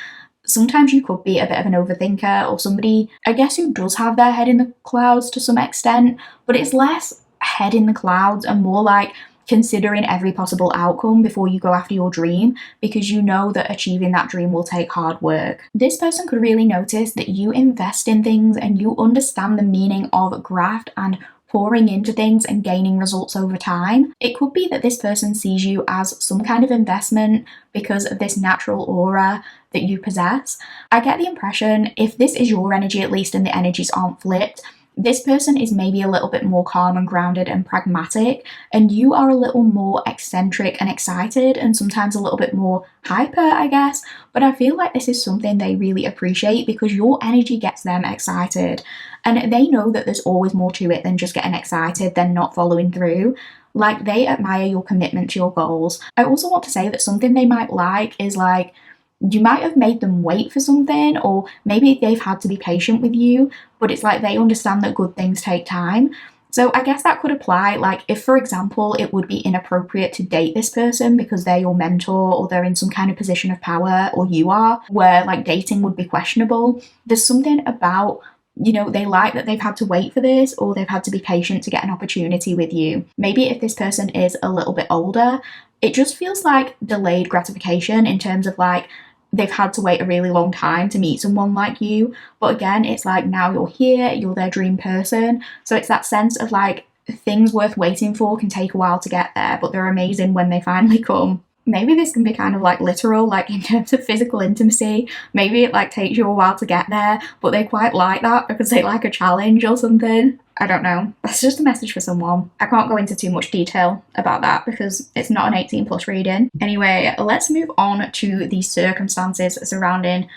Sometimes you could be a bit of an overthinker or somebody, I guess, who does have their head in the clouds to some extent, but it's less head in the clouds and more like considering every possible outcome before you go after your dream, because you know that achieving that dream will take hard work. This person could really notice that you invest in things and you understand the meaning of graft and pouring into things and gaining results over time. It could be that this person sees you as some kind of investment because of this natural aura that you possess. I get the impression, if this is your energy at least and the energies aren't flipped, this person is maybe a little bit more calm and grounded and pragmatic, and you are a little more eccentric and excited and sometimes a little bit more hyper, I guess. But I feel like this is something they really appreciate because your energy gets them excited, and they know that there's always more to it than just getting excited, then not following through. Like, they admire your commitment to your goals. I also want to say that something they might like is like, you might have made them wait for something, or maybe they've had to be patient with you, but it's like they understand that good things take time. So I guess that could apply, like if, for example, it would be inappropriate to date this person because they're your mentor or they're in some kind of position of power, or you are, where like dating would be questionable. There's something about, you know, they like that they've had to wait for this, or they've had to be patient to get an opportunity with you. Maybe if this person is a little bit older, it just feels like delayed gratification in terms of like they've had to wait a really long time to meet someone like you. But again, it's like now you're here, you're their dream person. So it's that sense of like things worth waiting for can take a while to get there, but they're amazing when they finally come. Maybe this can be kind of like literal, like in terms of physical intimacy. Maybe it like takes you a while to get there, but they quite like that because they like a challenge or something. I don't know. That's just a message for someone. I can't go into too much detail about that because it's not an 18+ reading. Anyway, let's move on to the circumstances surrounding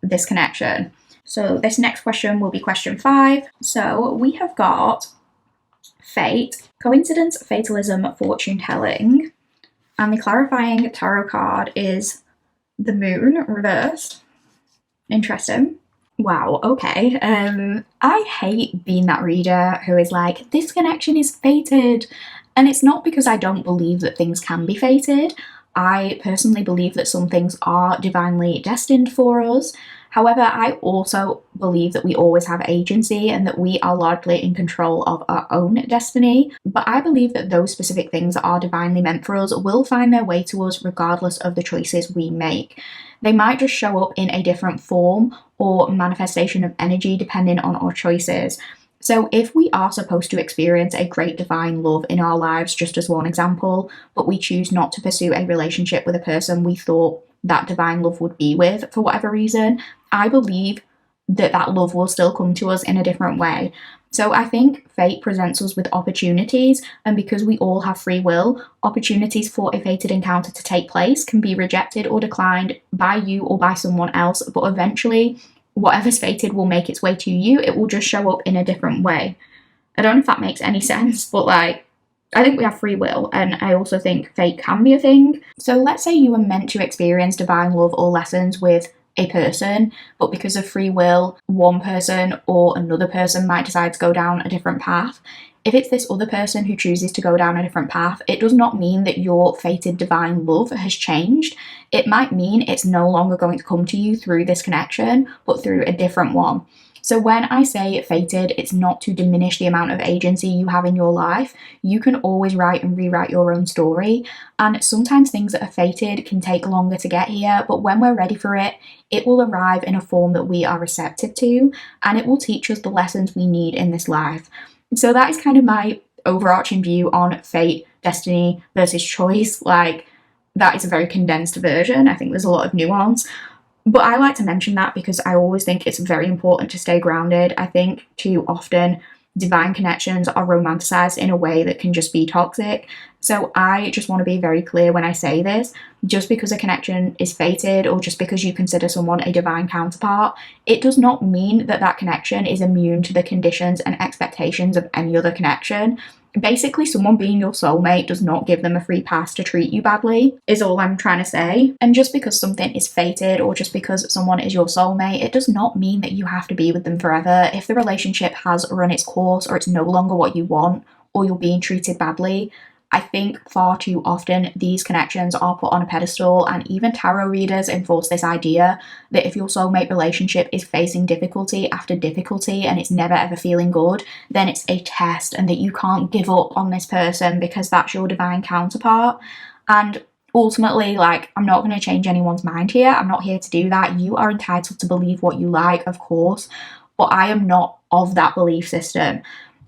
this connection. So this next question will be question 5. So we have got fate, coincidence, fatalism, fortune telling. And the clarifying tarot card is the moon reversed. Interesting. Wow, okay. I hate being that reader who is like, this connection is fated. And it's not because I don't believe that things can be fated. I personally believe that some things are divinely destined for us. However, I also believe that we always have agency and that we are largely in control of our own destiny. But I believe that those specific things that are divinely meant for us will find their way to us regardless of the choices we make. They might just show up in a different form or manifestation of energy depending on our choices. So if we are supposed to experience a great divine love in our lives, just as one example, but we choose not to pursue a relationship with a person we thought that divine love would be with for whatever reason, I believe that that love will still come to us in a different way. So I think fate presents us with opportunities, and because we all have free will, opportunities for a fated encounter to take place can be rejected or declined by you or by someone else, but eventually whatever's fated will make its way to you. It will just show up in a different way. I don't know if that makes any sense, but like, I think we have free will, and I also think fate can be a thing. So let's say you were meant to experience divine love or lessons with a person, but because of free will, one person or another person might decide to go down a different path. If it's this other person who chooses to go down a different path, it does not mean that your fated divine love has changed. It might mean it's no longer going to come to you through this connection, but through a different one. So when I say fated, it's not to diminish the amount of agency you have in your life. You can always write and rewrite your own story. And sometimes things that are fated can take longer to get here, but when we're ready for it, it will arrive in a form that we are receptive to, and it will teach us the lessons we need in this life. So that is kind of my overarching view on fate, destiny versus choice. Like, that is a very condensed version. I think there's a lot of nuance. But I like to mention that because I always think it's very important to stay grounded. I think too often divine connections are romanticized in a way that can just be toxic. So I just want to be very clear when I say this. Just because a connection is fated, or just because you consider someone a divine counterpart, it does not mean that that connection is immune to the conditions and expectations of any other connection. Basically, someone being your soulmate does not give them a free pass to treat you badly, is all I'm trying to say. And just because something is fated, or just because someone is your soulmate, it does not mean that you have to be with them forever. If the relationship has run its course, or it's no longer what you want, or you're being treated badly, I think far too often these connections are put on a pedestal, and even tarot readers enforce this idea that if your soulmate relationship is facing difficulty after difficulty and it's never ever feeling good, then it's a test and that you can't give up on this person because that's your divine counterpart. And ultimately, like, I'm not going to change anyone's mind here. I'm not here to do that. You are entitled to believe what you like, of course, but I am not of that belief system.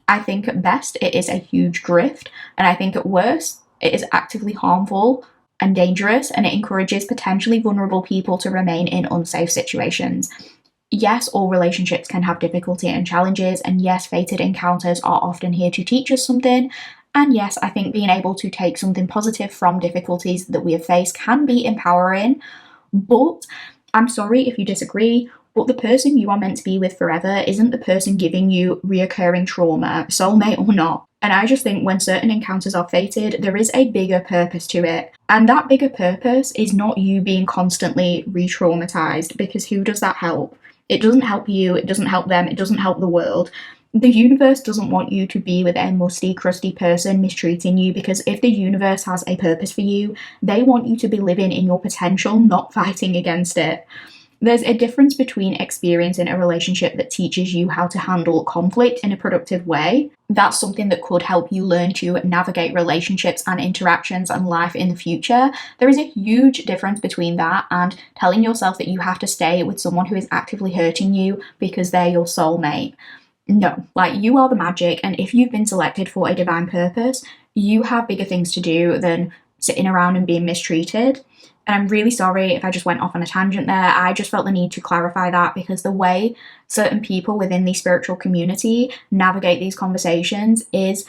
I think at best it is a huge grift, and I think at worst it is actively harmful and dangerous, and it encourages potentially vulnerable people to remain in unsafe situations. Yes, all relationships can have difficulty and challenges, and yes, fated encounters are often here to teach us something, and yes, I think being able to take something positive from difficulties that we have faced can be empowering, but I'm sorry if you disagree. But the person you are meant to be with forever isn't the person giving you reoccurring trauma, soulmate or not. And I just think when certain encounters are fated, there is a bigger purpose to it. And that bigger purpose is not you being constantly re-traumatized, because who does that help? It doesn't help you, it doesn't help them, it doesn't help the world. The universe doesn't want you to be with a musty, crusty person mistreating you, because if the universe has a purpose for you, they want you to be living in your potential, not fighting against it. There's a difference between experiencing a relationship that teaches you how to handle conflict in a productive way. That's something that could help you learn to navigate relationships and interactions and life in the future. There is a huge difference between that and telling yourself that you have to stay with someone who is actively hurting you because they're your soulmate. No, like, you are the magic, and if you've been selected for a divine purpose, you have bigger things to do than sitting around and being mistreated. And I'm really sorry if I just went off on a tangent there. I just felt the need to clarify that, because the way certain people within the spiritual community navigate these conversations is,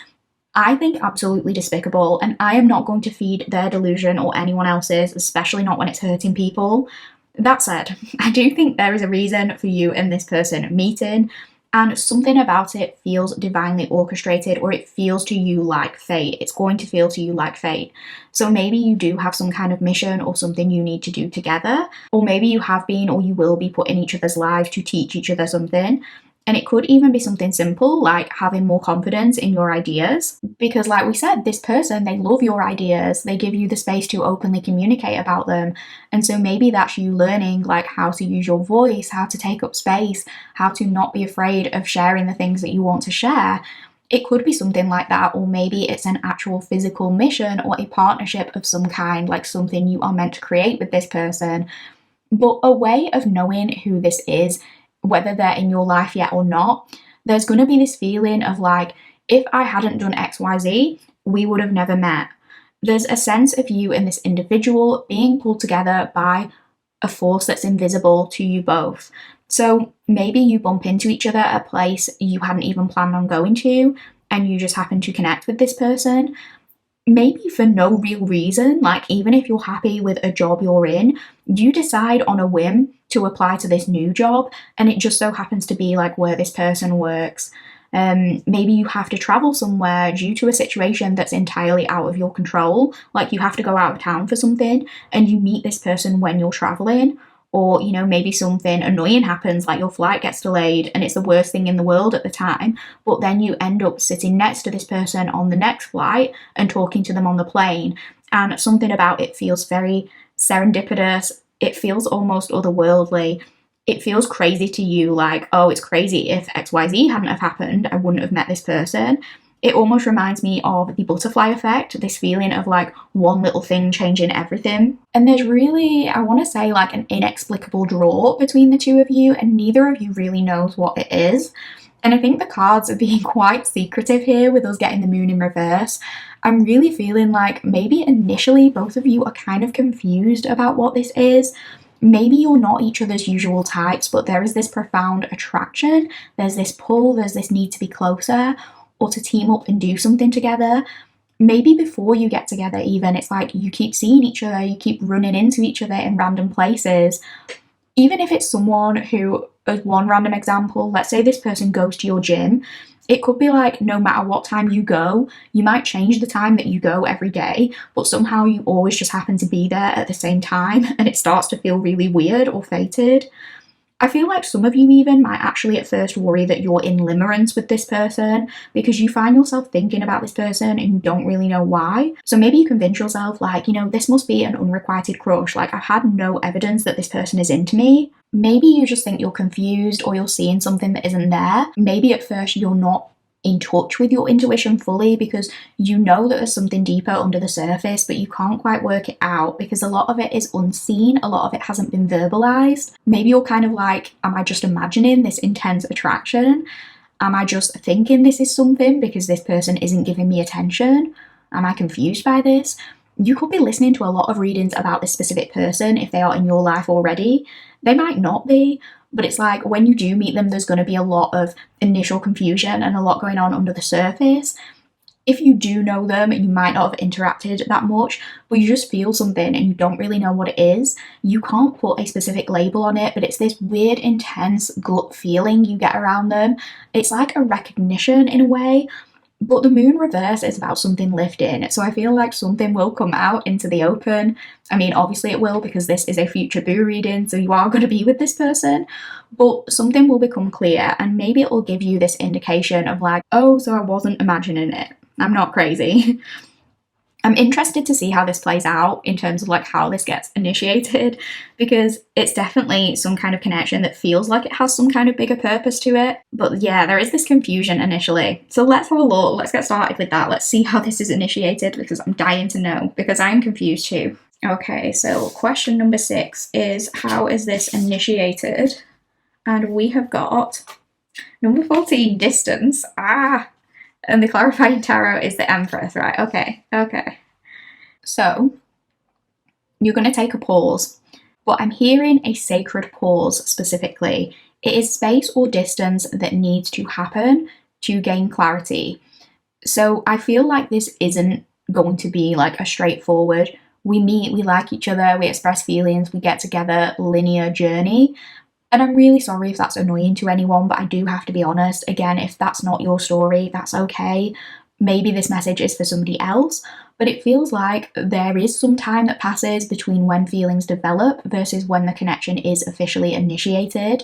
I think, absolutely despicable, and I am not going to feed their delusion or anyone else's, especially not when it's hurting people. That said, I do think there is a reason for you and this person meeting, and something about it feels divinely orchestrated, or it feels to you like fate. It's going to feel to you like fate. So maybe you do have some kind of mission or something you need to do together, or maybe you have been or you will be put in each other's lives to teach each other something. And it could even be something simple like having more confidence in your ideas. Because like we said, this person, they love your ideas. They give you the space to openly communicate about them. And so maybe that's you learning like how to use your voice, how to take up space, how to not be afraid of sharing the things that you want to share. It could be something like that, or maybe it's an actual physical mission or a partnership of some kind, like something you are meant to create with this person. But a way of knowing who this is, whether they're in your life yet or not, there's going to be this feeling of like, if I hadn't done XYZ, we would have never met. There's a sense of you and this individual being pulled together by a force that's invisible to you both. So maybe you bump into each other at a place you hadn't even planned on going to, and you just happen to connect with this person. Maybe for no real reason, like even if you're happy with a job you're in, you decide on a whim to apply to this new job, and it just so happens to be like where this person works. Maybe you have to travel somewhere due to a situation that's entirely out of your control, like you have to go out of town for something, and you meet this person when you're traveling. Or, you know, maybe something annoying happens, like your flight gets delayed and it's the worst thing in the world at the time, but then you end up sitting next to this person on the next flight and talking to them on the plane, and something about it feels very serendipitous. It feels almost otherworldly. It feels crazy to you, like, oh, it's crazy. If XYZ hadn't have happened, I wouldn't have met this person. It almost reminds me of the butterfly effect, this feeling of like one little thing changing everything. And there's really, I want to say, like an inexplicable draw between the two of you, and neither of you really knows what it is. And I think the cards are being quite secretive here with us getting the moon in reverse. I'm really feeling like maybe initially both of you are kind of confused about what this is. Maybe you're not each other's usual types, but there is this profound attraction. There's this pull, there's this need to be closer, or to team up and do something together. Maybe before you get together even, it's like you keep seeing each other, you keep running into each other in random places. Even if it's someone who, as one random example, let's say this person goes to your gym, it could be like no matter what time you go, you might change the time that you go every day, but somehow you always just happen to be there at the same time, and it starts to feel really weird or fated. I feel like some of you even might actually at first worry that you're in limerence with this person, because you find yourself thinking about this person and you don't really know why. So maybe you convince yourself like, you know, this must be an unrequited crush. Like, I've had no evidence that this person is into me. Maybe you just think you're confused, or you're seeing something that isn't there. Maybe at first you're not in touch with your intuition fully, because you know that there's something deeper under the surface, but you can't quite work it out because a lot of it is unseen, a lot of it hasn't been verbalized. Maybe you're kind of like, am I just imagining this intense attraction? Am I just thinking this is something because this person isn't giving me attention? Am I confused by this? You could be listening to a lot of readings about this specific person if they are in your life already. They might not be, but it's like when you do meet them, there's going to be a lot of initial confusion and a lot going on under the surface. If you do know them, you might not have interacted that much, but you just feel something and you don't really know what it is. You can't put a specific label on it, but it's this weird, intense gut feeling you get around them. It's like a recognition in a way. But the moon reverse is about something lifting, so I feel like something will come out into the open. I mean, obviously it will, because this is a future boo reading, so you are going to be with this person, but something will become clear, and maybe it will give you this indication of like, oh, so I wasn't imagining it. I'm not crazy. I'm interested to see how this plays out in terms of like how this gets initiated, because it's definitely some kind of connection that feels like it has some kind of bigger purpose to it. But yeah, there is this confusion initially. So let's have a look. Let's get started with that. Let's see how this is initiated, because I'm dying to know, because I'm confused too. Okay, so question number 6 is, how is this initiated? And we have got number 14, distance. And the clarifying tarot is the Empress, right? Okay. So you're going to take a pause, but I'm hearing a sacred pause specifically. It is space or distance that needs to happen to gain clarity. So I feel like this isn't going to be like a straightforward, we meet, we like each other, we express feelings, we get together, linear journey. And I'm really sorry if that's annoying to anyone, but I do have to be honest. Again, if that's not your story, that's okay. Maybe this message is for somebody else, but it feels like there is some time that passes between when feelings develop versus when the connection is officially initiated.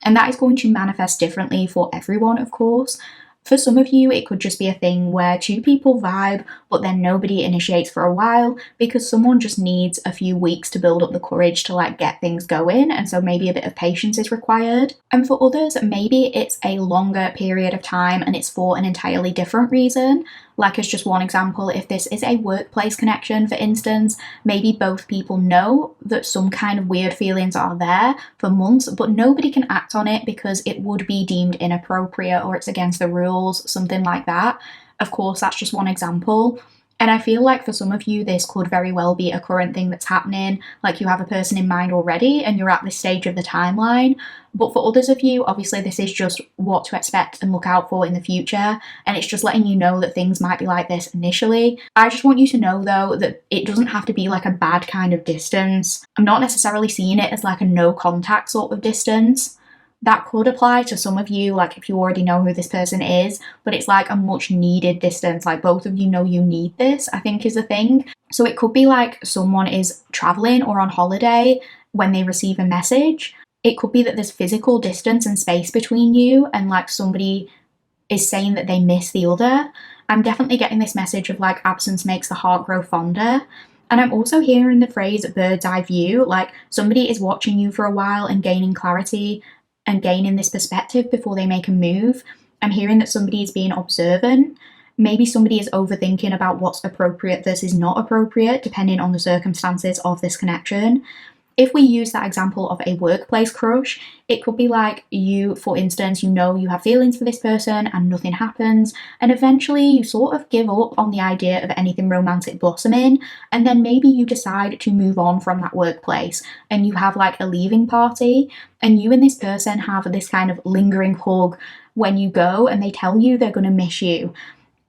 And that is going to manifest differently for everyone, of course. For some of you, it could just be a thing where 2 people vibe, but then nobody initiates for a while because someone just needs a few weeks to build up the courage to like get things going, and so maybe a bit of patience is required. And for others, maybe it's a longer period of time and it's for an entirely different reason. Like as just one example, if this is a workplace connection, for instance, maybe both people know that some kind of weird feelings are there for months, but nobody can act on it because it would be deemed inappropriate or it's against the rules, something like that. Of course, that's just one example. And I feel like for some of you, this could very well be a current thing that's happening, like you have a person in mind already and you're at this stage of the timeline. But for others of you, obviously this is just what to expect and look out for in the future, and it's just letting you know that things might be like this initially. I just want you to know though that it doesn't have to be like a bad kind of distance. I'm not necessarily seeing it as like a no contact sort of distance. That could apply to some of you, like if you already know who this person is, but it's like a much needed distance, like both of you know you need this, I think is the thing. So it could be like someone is traveling or on holiday when they receive a message. It could be that there's physical distance and space between you, and like somebody is saying that they miss the other. I'm definitely getting this message of like absence makes the heart grow fonder. And I'm also hearing the phrase bird's eye view, like somebody is watching you for a while and gaining clarity and gaining this perspective before they make a move. I'm hearing that somebody is being observant. Maybe somebody is overthinking about what's appropriate versus not appropriate, depending on the circumstances of this connection. If we use that example of a workplace crush, it could be like you, for instance, you know you have feelings for this person and nothing happens, and eventually you sort of give up on the idea of anything romantic blossoming, and then maybe you decide to move on from that workplace and you have like a leaving party, and you and this person have this kind of lingering hug when you go, and they tell you they're going to miss you.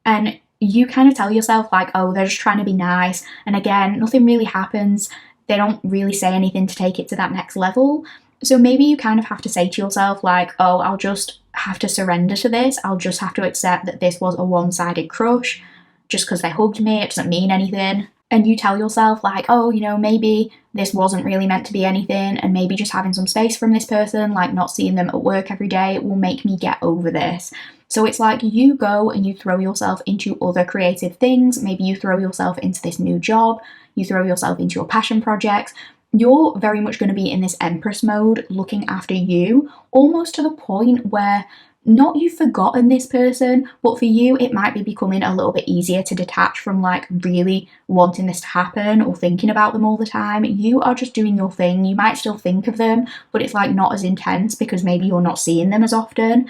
And you kind of tell yourself like, oh, they're just trying to be nice, and again, nothing really happens. They don't really say anything to take it to that next level. So maybe you kind of have to say to yourself like, oh, I'll just have to surrender to this. I'll just have to accept that this was a one-sided crush. Just because they hugged me, it doesn't mean anything. And you tell yourself like, oh, you know, maybe this wasn't really meant to be anything, and maybe just having some space from this person, like not seeing them at work every day, will make me get over this. So it's like you go and you throw yourself into other creative things. Maybe you throw yourself into this new job, you throw yourself into your passion projects. You're very much going to be in this Empress mode, looking after you, almost to the point where not you've forgotten this person, but for you it might be becoming a little bit easier to detach from like really wanting this to happen or thinking about them all the time. You are just doing your thing. You might still think of them, but it's like not as intense because maybe you're not seeing them as often.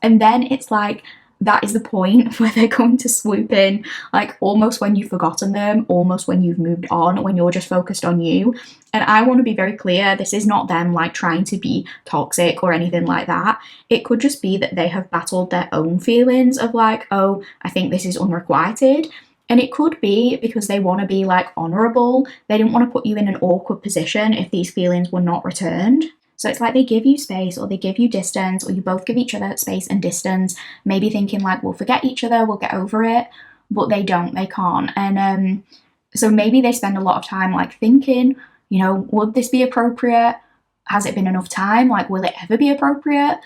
And then it's like that is the point where they're going to swoop in, like almost when you've forgotten them, almost when you've moved on, when you're just focused on you. And I want to be very clear, this is not them like trying to be toxic or anything like that. It could just be that they have battled their own feelings of like, oh, I think this is unrequited. And it could be because they want to be like honourable. They didn't want to put you in an awkward position if these feelings were not returned. So it's like they give you space or they give you distance, or you both give each other space and distance, maybe thinking like, we'll forget each other, we'll get over it, but they don't, they can't. And so maybe they spend a lot of time like thinking, you know, would this be appropriate? Has it been enough time? Like, will it ever be appropriate?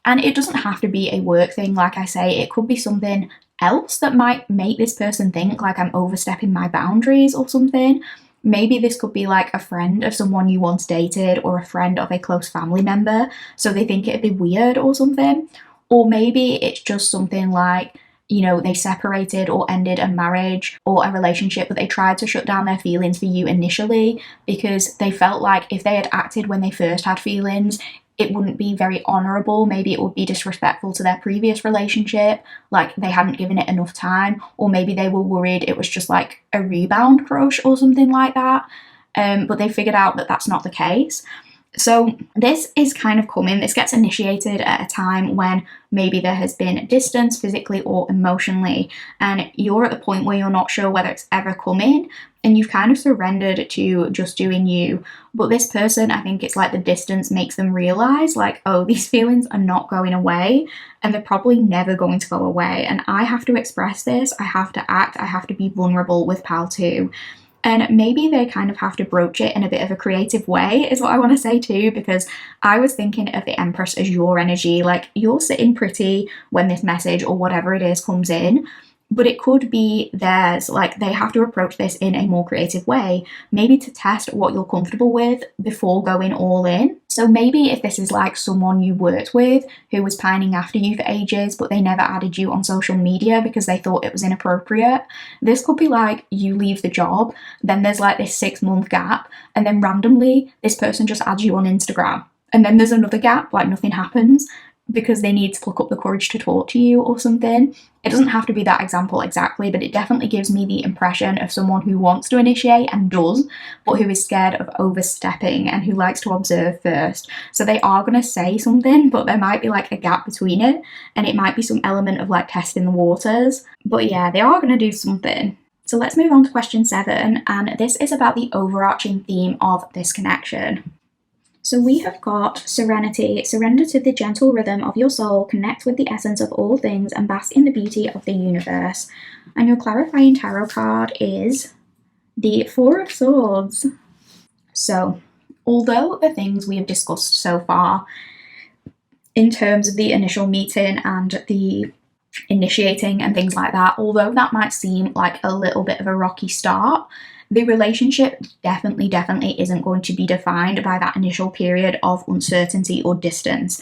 And it doesn't have to be a work thing, like I say, it could be something else that might make this person think like I'm overstepping my boundaries or something. Maybe this could be like a friend of someone you once dated or a friend of a close family member, so they think it'd be weird or something. Or maybe it's just something like, you know, they separated or ended a marriage or a relationship, but they tried to shut down their feelings for you initially because they felt like if they had acted when they first had feelings, it wouldn't be very honourable. Maybe it would be disrespectful to their previous relationship, like they hadn't given it enough time, or maybe they were worried it was just like a rebound crush or something like that. But they figured out that that's not the case. So this is kind of coming, this gets initiated at a time when maybe there has been distance physically or emotionally, and you're at the point where you're not sure whether it's ever coming, and you've kind of surrendered to just doing you. But this person, I think it's like the distance makes them realize like, oh, these feelings are not going away, and they're probably never going to go away. And I have to express this, I have to act, I have to be vulnerable with Pal 2. And maybe they kind of have to broach it in a bit of a creative way, is what I want to say too, because I was thinking of the Empress as your energy. Like, you're sitting pretty when this message or whatever it is comes in, but it could be theirs. Like, they have to approach this in a more creative way, maybe to test what you're comfortable with before going all in. So maybe if this is like someone you worked with who was pining after you for ages, but they never added you on social media because they thought it was inappropriate, this could be like you leave the job, then there's like this 6-month gap, and then randomly this person just adds you on Instagram. And then there's another gap, like nothing happens, because they need to pluck up the courage to talk to you or something. It doesn't have to be that example exactly, but it definitely gives me the impression of someone who wants to initiate and does, but who is scared of overstepping and who likes to observe first. So they are going to say something, but there might be like a gap between it, and it might be some element of like testing the waters. But yeah, they are going to do something. So let's move on to question 7, and this is about the overarching theme of this connection. So we have got serenity, surrender to the gentle rhythm of your soul, connect with the essence of all things, and bask in the beauty of the universe. And your clarifying tarot card is the 4 of Swords. So, although the things we have discussed so far, in terms of the initial meeting and the initiating and things like that, although that might seem like a little bit of a rocky start, the relationship definitely isn't going to be defined by that initial period of uncertainty or distance.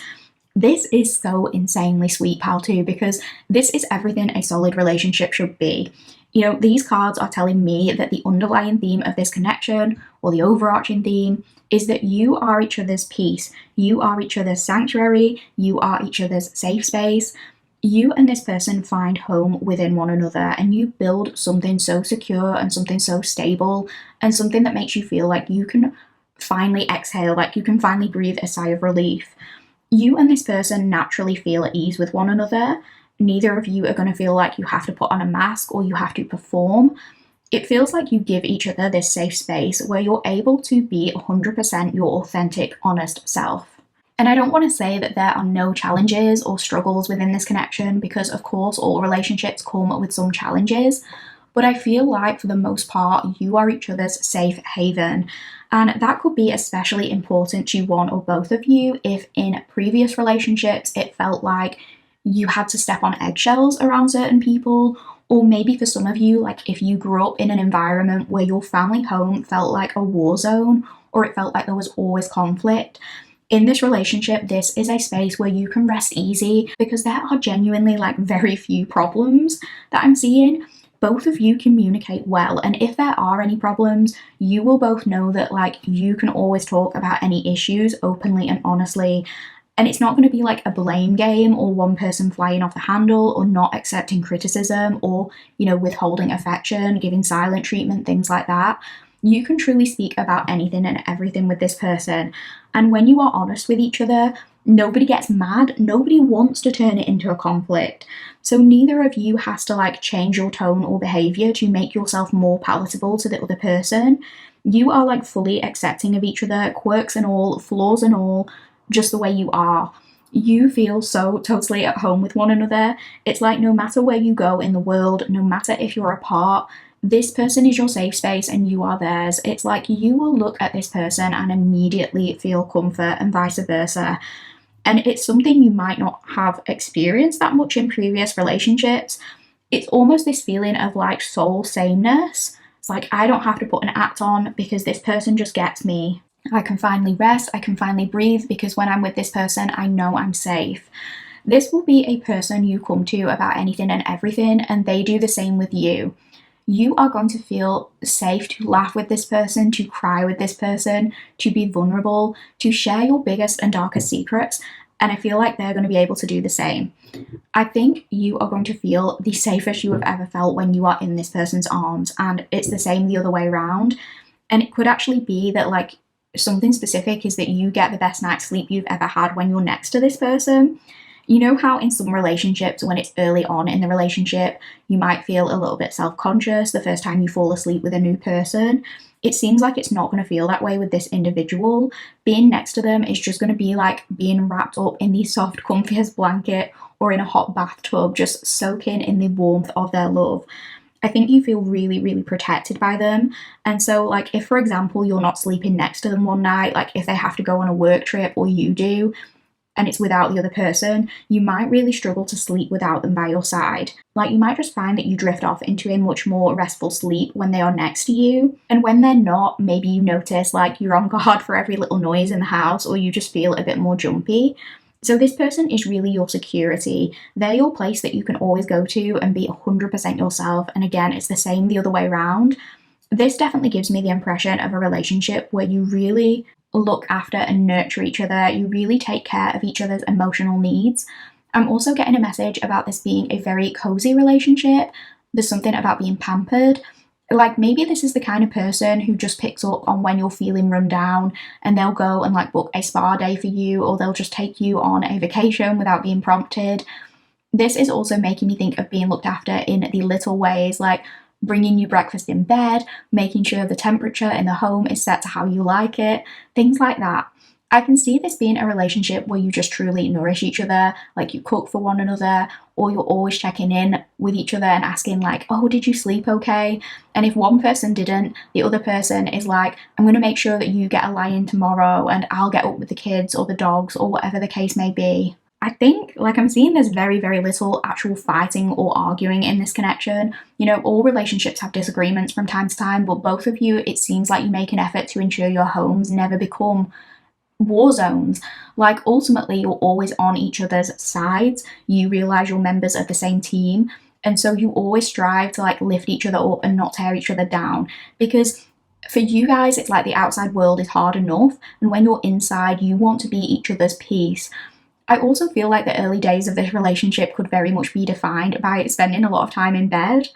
This is so insanely sweet, Pal 2, because this is everything a solid relationship should be. You know, these cards are telling me that the underlying theme of this connection, or the overarching theme, is that you are each other's peace. You are each other's sanctuary. You are each other's safe space. You and this person find home within one another, and you build something so secure and something so stable and something that makes you feel like you can finally exhale, like you can finally breathe a sigh of relief. You and this person naturally feel at ease with one another. Neither of you are going to feel like you have to put on a mask or you have to perform. It feels like you give each other this safe space where you're able to be 100% your authentic, honest self. And I don't want to say that there are no challenges or struggles within this connection, because of course all relationships come with some challenges, but I feel like for the most part you are each other's safe haven. And that could be especially important to one or both of you if in previous relationships it felt like you had to step on eggshells around certain people, or maybe for some of you, like if you grew up in an environment where your family home felt like a war zone, or it felt like there was always conflict. In this relationship, this is a space where you can rest easy, because there are genuinely like very few problems that I'm seeing. Both of you communicate well, and if there are any problems, you will both know that like you can always talk about any issues openly and honestly, and it's not going to be like a blame game or one person flying off the handle or not accepting criticism or, you know, withholding affection, giving silent treatment, things like that. You can truly speak about anything and everything with this person. And when you are honest with each other, nobody gets mad. Nobody wants to turn it into a conflict. So neither of you has to like change your tone or behavior to make yourself more palatable to the other person. You are like fully accepting of each other, quirks and all, flaws and all, just the way you are. You feel so totally at home with one another. It's like no matter where you go in the world, no matter if you're apart, this person is your safe space and you are theirs. It's like you will look at this person and immediately feel comfort and vice versa. And it's something you might not have experienced that much in previous relationships. It's almost this feeling of like soul sameness. It's like I don't have to put an act on because this person just gets me. I can finally rest, I can finally breathe because when I'm with this person, I know I'm safe. This will be a person you come to about anything and everything, and they do the same with you. You are going to feel safe to laugh with this person, to cry with this person, to be vulnerable, to share your biggest and darkest secrets, and I feel like they're going to be able to do the same. I think you are going to feel the safest you have ever felt when you are in this person's arms, and it's the same the other way around. And it could actually be that like something specific is that you get the best night's sleep you've ever had when you're next to this person. You know how in some relationships, when it's early on in the relationship, you might feel a little bit self-conscious the first time you fall asleep with a new person? It seems like it's not going to feel that way with this individual. Being next to them is just going to be like being wrapped up in the soft, comfiest blanket or in a hot bathtub, just soaking in the warmth of their love. I think you feel really, really protected by them. And so, like, if, for example, you're not sleeping next to them one night, like if they have to go on a work trip or you do, and it's without the other person, you might really struggle to sleep without them by your side. Like, you might just find that you drift off into a much more restful sleep when they are next to you. And when they're not, maybe you notice like you're on guard for every little noise in the house, or you just feel a bit more jumpy. So this person is really your security. They're your place that you can always go to and be 100% yourself. And again, it's the same the other way around. This definitely gives me the impression of a relationship where you really look after and nurture each other. You really take care of each other's emotional needs. I'm also getting a message about this being a very cozy relationship. There's something about being pampered. Like maybe this is the kind of person who just picks up on when you're feeling run down and they'll go and like book a spa day for you, or they'll just take you on a vacation without being prompted. This is also making me think of being looked after in the little ways, like bringing you breakfast in bed, making sure the temperature in the home is set to how you like it, things like that. I can see this being a relationship where you just truly nourish each other, like you cook for one another, or you're always checking in with each other and asking like, oh, did you sleep okay? And if one person didn't, the other person is like, I'm going to make sure that you get a lie-in tomorrow and I'll get up with the kids or the dogs or whatever the case may be. I think, like, I'm seeing there's very, very little actual fighting or arguing in this connection. You know, all relationships have disagreements from time to time, but both of you, it seems like you make an effort to ensure your homes never become war zones. Like ultimately you're always on each other's sides. You realize you're members of the same team, and so you always strive to like lift each other up and not tear each other down, because for you guys it's like the outside world is hard enough, and when you're inside you want to be each other's peace. I also feel like the early days of this relationship could very much be defined by spending a lot of time in bed.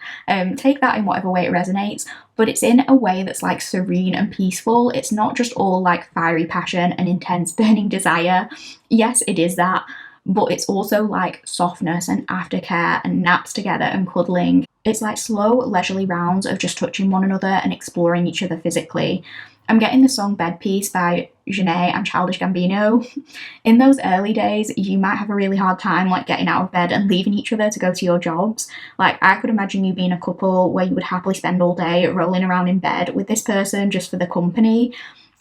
Take that in whatever way it resonates, but it's in a way that's like serene and peaceful. It's not just all like fiery passion and intense burning desire. Yes, it is that, but it's also like softness and aftercare and naps together and cuddling. It's like slow, leisurely rounds of just touching one another and exploring each other physically. I'm getting the song Bed Piece by Janae and Childish Gambino. In those early days, you might have a really hard time like getting out of bed and leaving each other to go to your jobs. Like I could imagine you being a couple where you would happily spend all day rolling around in bed with this person just for the company.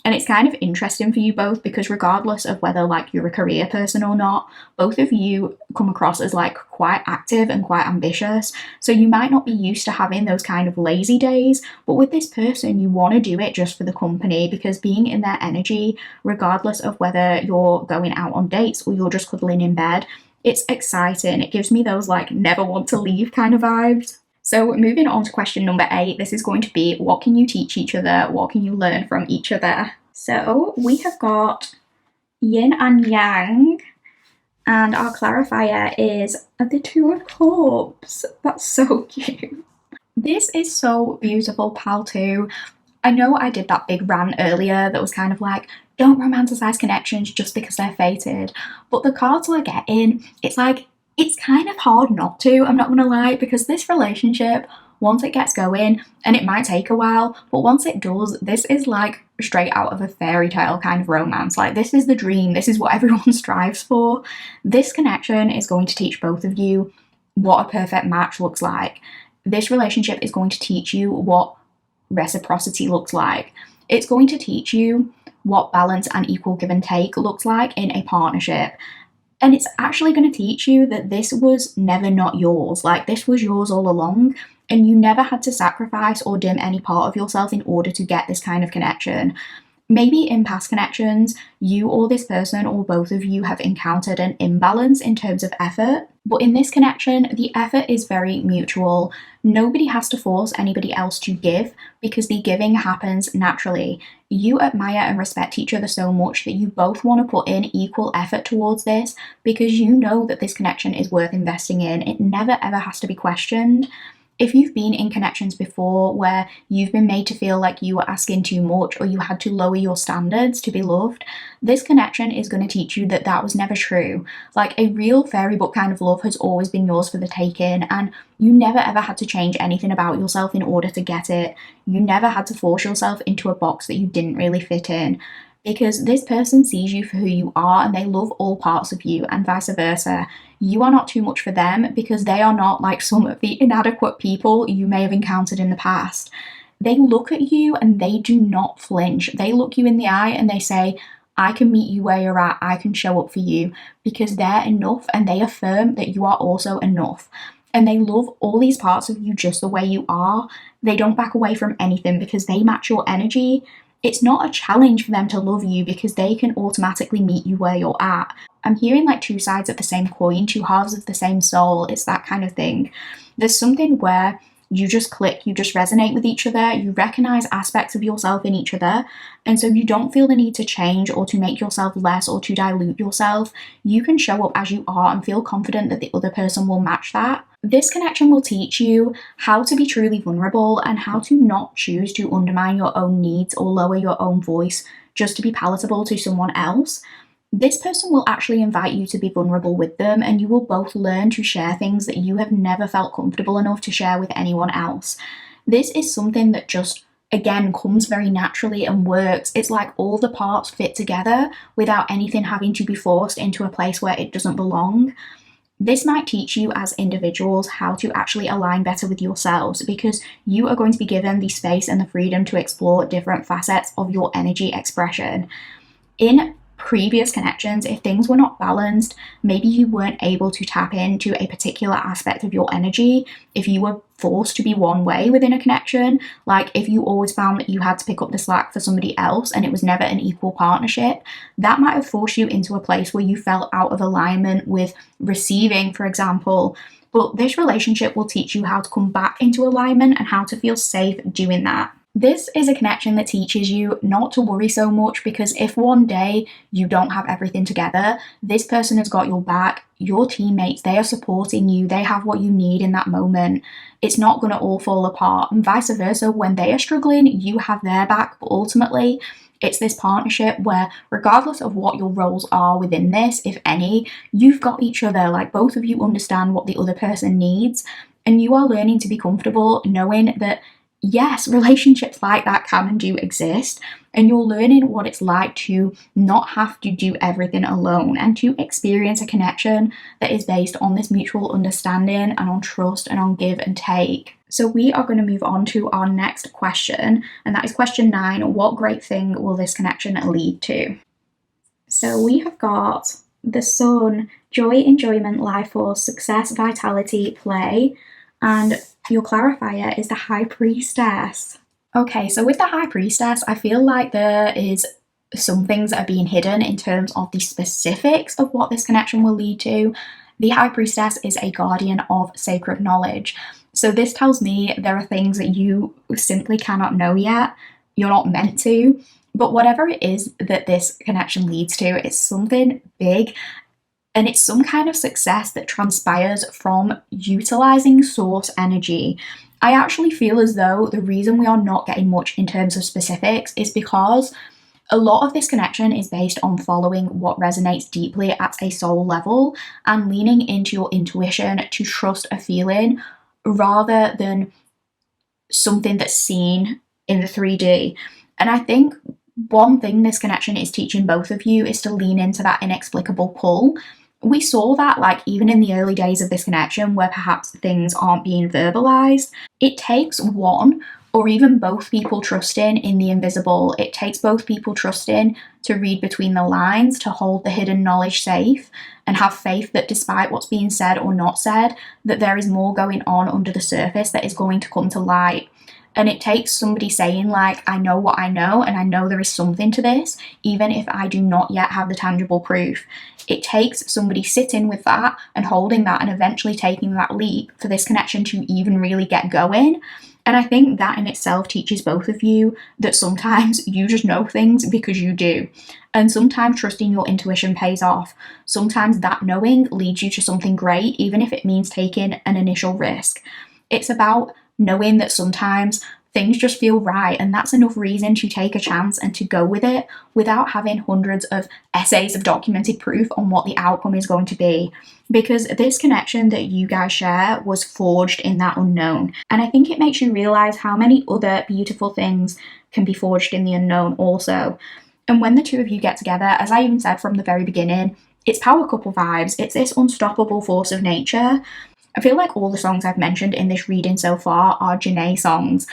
And it's kind of interesting for you both because regardless of whether like you're a career person or not, both of you come across as like quite active and quite ambitious. So you might not be used to having those kind of lazy days, but with this person, you want to do it just for the company, because being in their energy, regardless of whether you're going out on dates or you're just cuddling in bed, it's exciting. It gives me those like never want to leave kind of vibes. So moving on to question number 8, this is going to be, what can you teach each other? What can you learn from each other? So we have got yin and yang, and our clarifier is the Two of Cups. That's so cute. This is so beautiful, pal too. I know I did that big rant earlier that was kind of like, don't romanticize connections just because they're fated. But the cards we're getting, it's like, it's kind of hard not to, I'm not gonna lie, because this relationship once it gets going, and it might take a while, but once it does, this is like straight out of a fairy tale kind of romance. Like, this is the dream, this is what everyone strives for. This connection is going to teach both of you what a perfect match looks like. This relationship is going to teach you what reciprocity looks like. It's going to teach you what balance and equal give and take looks like in a partnership. And it's actually going to teach you that this was never not yours. Like, this was yours all along, and you never had to sacrifice or dim any part of yourself in order to get this kind of connection. Maybe in past connections, you or this person or both of you have encountered an imbalance in terms of effort. But in this connection, the effort is very mutual. Nobody has to force anybody else to give because the giving happens naturally. You admire and respect each other so much that you both want to put in equal effort towards this because you know that this connection is worth investing in. It never ever has to be questioned. If you've been in connections before where you've been made to feel like you were asking too much or you had to lower your standards to be loved, this connection is going to teach you that that was never true. Like, a real fairy book kind of love has always been yours for the taking, and you never ever had to change anything about yourself in order to get it. You never had to force yourself into a box that you didn't really fit in. Because this person sees you for who you are and they love all parts of you, and vice versa. You are not too much for them because they are not like some of the inadequate people you may have encountered in the past. They look at you and they do not flinch. They look you in the eye and they say, I can meet you where you're at, I can show up for you, because they're enough, and they affirm that you are also enough. And they love all these parts of you just the way you are. They don't back away from anything because they match your energy. It's not a challenge for them to love you because they can automatically meet you where you're at. I'm hearing like two sides of the same coin, two halves of the same soul. It's that kind of thing. There's something where you just click, you just resonate with each other, you recognize aspects of yourself in each other, and so you don't feel the need to change or to make yourself less or to dilute yourself. You can show up as you are and feel confident that the other person will match that. This connection will teach you how to be truly vulnerable and how to not choose to undermine your own needs or lower your own voice just to be palatable to someone else. This person will actually invite you to be vulnerable with them, and you will both learn to share things that you have never felt comfortable enough to share with anyone else. This is something that just, again, comes very naturally and works. It's like all the parts fit together without anything having to be forced into a place where it doesn't belong. This might teach you as individuals how to actually align better with yourselves, because you are going to be given the space and the freedom to explore different facets of your energy expression. In previous connections, if things were not balanced, maybe you weren't able to tap into a particular aspect of your energy, if you were forced to be one way within a connection, like if you always found that you had to pick up the slack for somebody else and it was never an equal partnership, that might have forced you into a place where you felt out of alignment with receiving, for example. But this relationship will teach you how to come back into alignment and how to feel safe doing that. This is a connection that teaches you not to worry so much, because if one day you don't have everything together, this person has got your back. Your teammates, they are supporting you. They have what you need in that moment. It's not going to all fall apart, and vice versa. When they are struggling, you have their back. But ultimately, it's this partnership where, regardless of what your roles are within this, if any, you've got each other. Like, both of you understand what the other person needs, and you are learning to be comfortable knowing that yes, relationships like that can and do exist, and you're learning what it's like to not have to do everything alone and to experience a connection that is based on this mutual understanding and on trust and on give and take. So we are going to move on to our next question, and that is question 9. What great thing will this connection lead to? So we have got the sun, joy, enjoyment, life force, success, vitality, play, and your clarifier is the High Priestess. Okay, so with the High Priestess, I feel like there is some things that are being hidden in terms of the specifics of what this connection will lead to. The High Priestess is a guardian of sacred knowledge. So this tells me there are things that you simply cannot know yet. You're not meant to. But whatever it is that this connection leads to, it's something big. And it's some kind of success that transpires from utilizing source energy. I actually feel as though the reason we are not getting much in terms of specifics is because a lot of this connection is based on following what resonates deeply at a soul level and leaning into your intuition to trust a feeling rather than something that's seen in the 3D. And I think one thing this connection is teaching both of you is to lean into that inexplicable pull. We saw that like even in the early days of this connection where perhaps things aren't being verbalized. It takes one or even both people trusting in the invisible. It takes both people trusting to read between the lines, to hold the hidden knowledge safe, and have faith that despite what's being said or not said, that there is more going on under the surface that is going to come to light. And it takes somebody saying like, I know what I know, and I know there is something to this, even if I do not yet have the tangible proof. It takes somebody sitting with that and holding that and eventually taking that leap for this connection to even really get going. And I think that in itself teaches both of you that sometimes you just know things because you do. And sometimes trusting your intuition pays off. Sometimes that knowing leads you to something great, even if it means taking an initial risk. It's about knowing that sometimes things just feel right, and that's enough reason to take a chance and to go with it without having hundreds of essays of documented proof on what the outcome is going to be. Because this connection that you guys share was forged in that unknown. And I think it makes you realize how many other beautiful things can be forged in the unknown also. And when the two of you get together, as I even said from the very beginning, it's power couple vibes. It's this unstoppable force of nature. I feel like all the songs I've mentioned in this reading so far are Janae songs.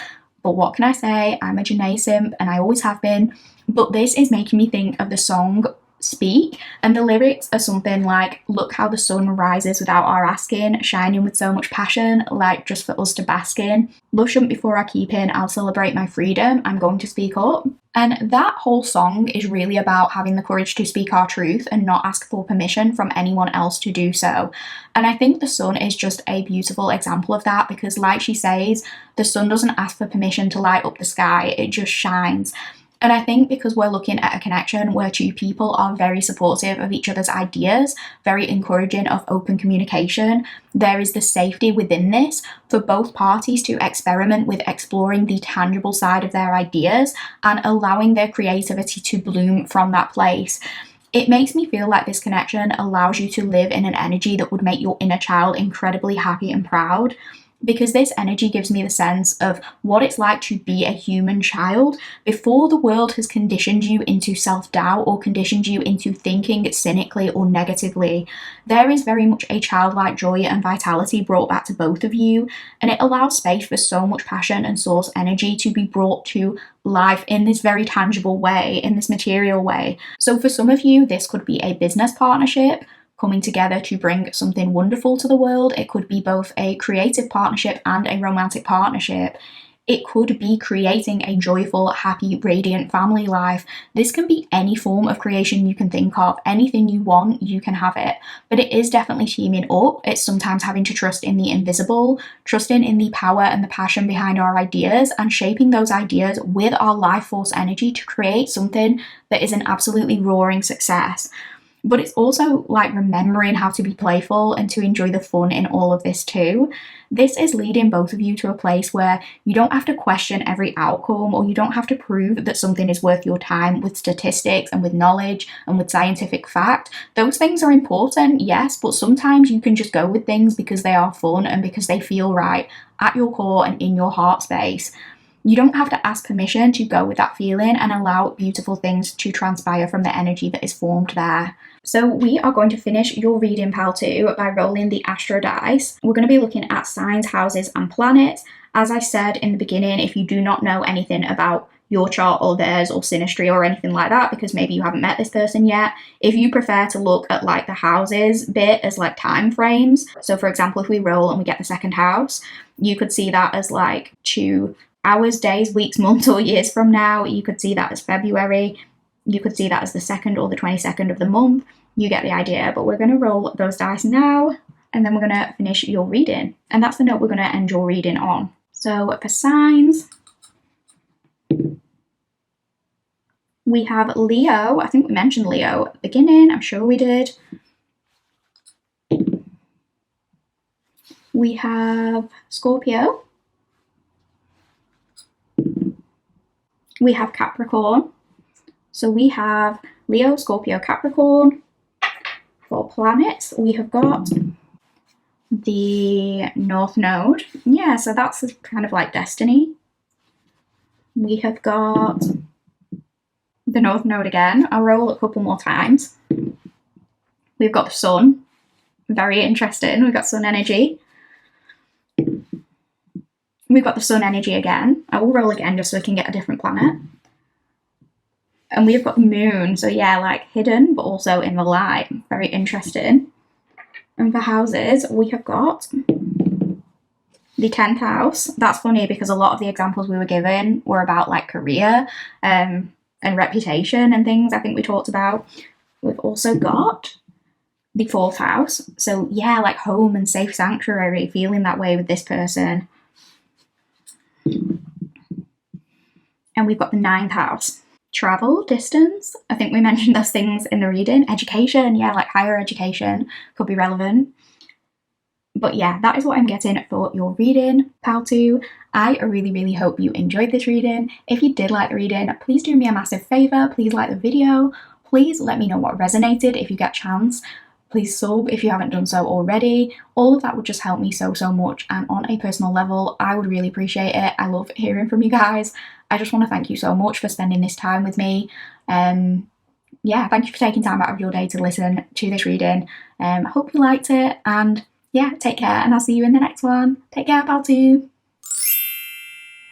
But what can I say? I'm a Janae simp and I always have been. But this is making me think of the song Speak, and the lyrics are something like, look how the sun rises without our asking, shining with so much passion, like just for us to bask in. Love shouldn't be for our keeping, I'll celebrate my freedom, I'm going to speak up. And that whole song is really about having the courage to speak our truth and not ask for permission from anyone else to do so. And I think the sun is just a beautiful example of that, because like she says, the sun doesn't ask for permission to light up the sky, it just shines. And I think because we're looking at a connection where two people are very supportive of each other's ideas, very encouraging of open communication, there is the safety within this for both parties to experiment with exploring the tangible side of their ideas and allowing their creativity to bloom from that place. It makes me feel like this connection allows you to live in an energy that would make your inner child incredibly happy and proud. Because this energy gives me the sense of what it's like to be a human child before the world has conditioned you into self-doubt or conditioned you into thinking cynically or negatively. There is very much a childlike joy and vitality brought back to both of you, and it allows space for so much passion and source energy to be brought to life in this very tangible way, in this material way. So for some of you, this could be a business partnership, coming together to bring something wonderful to the world. It could be both a creative partnership and a romantic partnership. It could be creating a joyful, happy, radiant family life. This can be any form of creation you can think of. Anything you want, you can have it. But it is definitely teaming up. It's sometimes having to trust in the invisible, trusting in the power and the passion behind our ideas, and shaping those ideas with our life force energy to create something that is an absolutely roaring success. But it's also like remembering how to be playful and to enjoy the fun in all of this too. This is leading both of you to a place where you don't have to question every outcome, or you don't have to prove that something is worth your time with statistics and with knowledge and with scientific fact. Those things are important, yes, but sometimes you can just go with things because they are fun and because they feel right at your core and in your heart space. You don't have to ask permission to go with that feeling and allow beautiful things to transpire from the energy that is formed there. So we are going to finish your reading, pal, too, by rolling the astro dice. We're going to be looking at signs, houses, and planets. As I said in the beginning, if you do not know anything about your chart or theirs or synastry or anything like that, because maybe you haven't met this person yet, if you prefer to look at like the houses bit as like time frames, so for example, if we roll and we get the second house, you could see that as like 2 hours, days, weeks, months, or years from now. You could see that as February. You could see that as the 2nd or the 22nd of the month. You get the idea. But we're going to roll those dice now, and then we're going to finish your reading. And that's the note we're going to end your reading on. So for signs, we have Leo. I think we mentioned Leo at the beginning. I'm sure we did. We have Scorpio. We have Capricorn. So we have Leo, Scorpio, Capricorn. For planets, we have got the North Node. Yeah, so that's kind of like destiny. We have got the North Node again. I'll roll a couple more times. We've got the Sun. Very interesting. We've got Sun energy. We've got the Sun energy again. I will roll again just so we can get a different planet. And we've got the Moon. So yeah, like hidden, but also in the light. Very interesting. And for houses, we have got the 10th house. That's funny because a lot of the examples we were given were about like career and reputation and things I think we talked about. We've also got the 4th house. So yeah, like home and safe sanctuary, feeling that way with this person. And we've got the 9th house. Travel, distance. I think we mentioned those things in the reading. Education, yeah, like higher education could be relevant. But yeah, that is what I'm getting for your reading, pal 2. I really hope you enjoyed this reading. If you did like the reading, please do me a massive favour. Please like the video. Please let me know what resonated if you get a chance. Please sub if you haven't done so already. All of that would just help me so much, and on a personal level, I would really appreciate it. I love hearing from you guys. I just want to thank you so much for spending this time with me. Yeah, thank you for taking time out of your day to listen to this reading. I hope you liked it, and yeah, take care, and I'll see you in the next one. Take care, pal 2.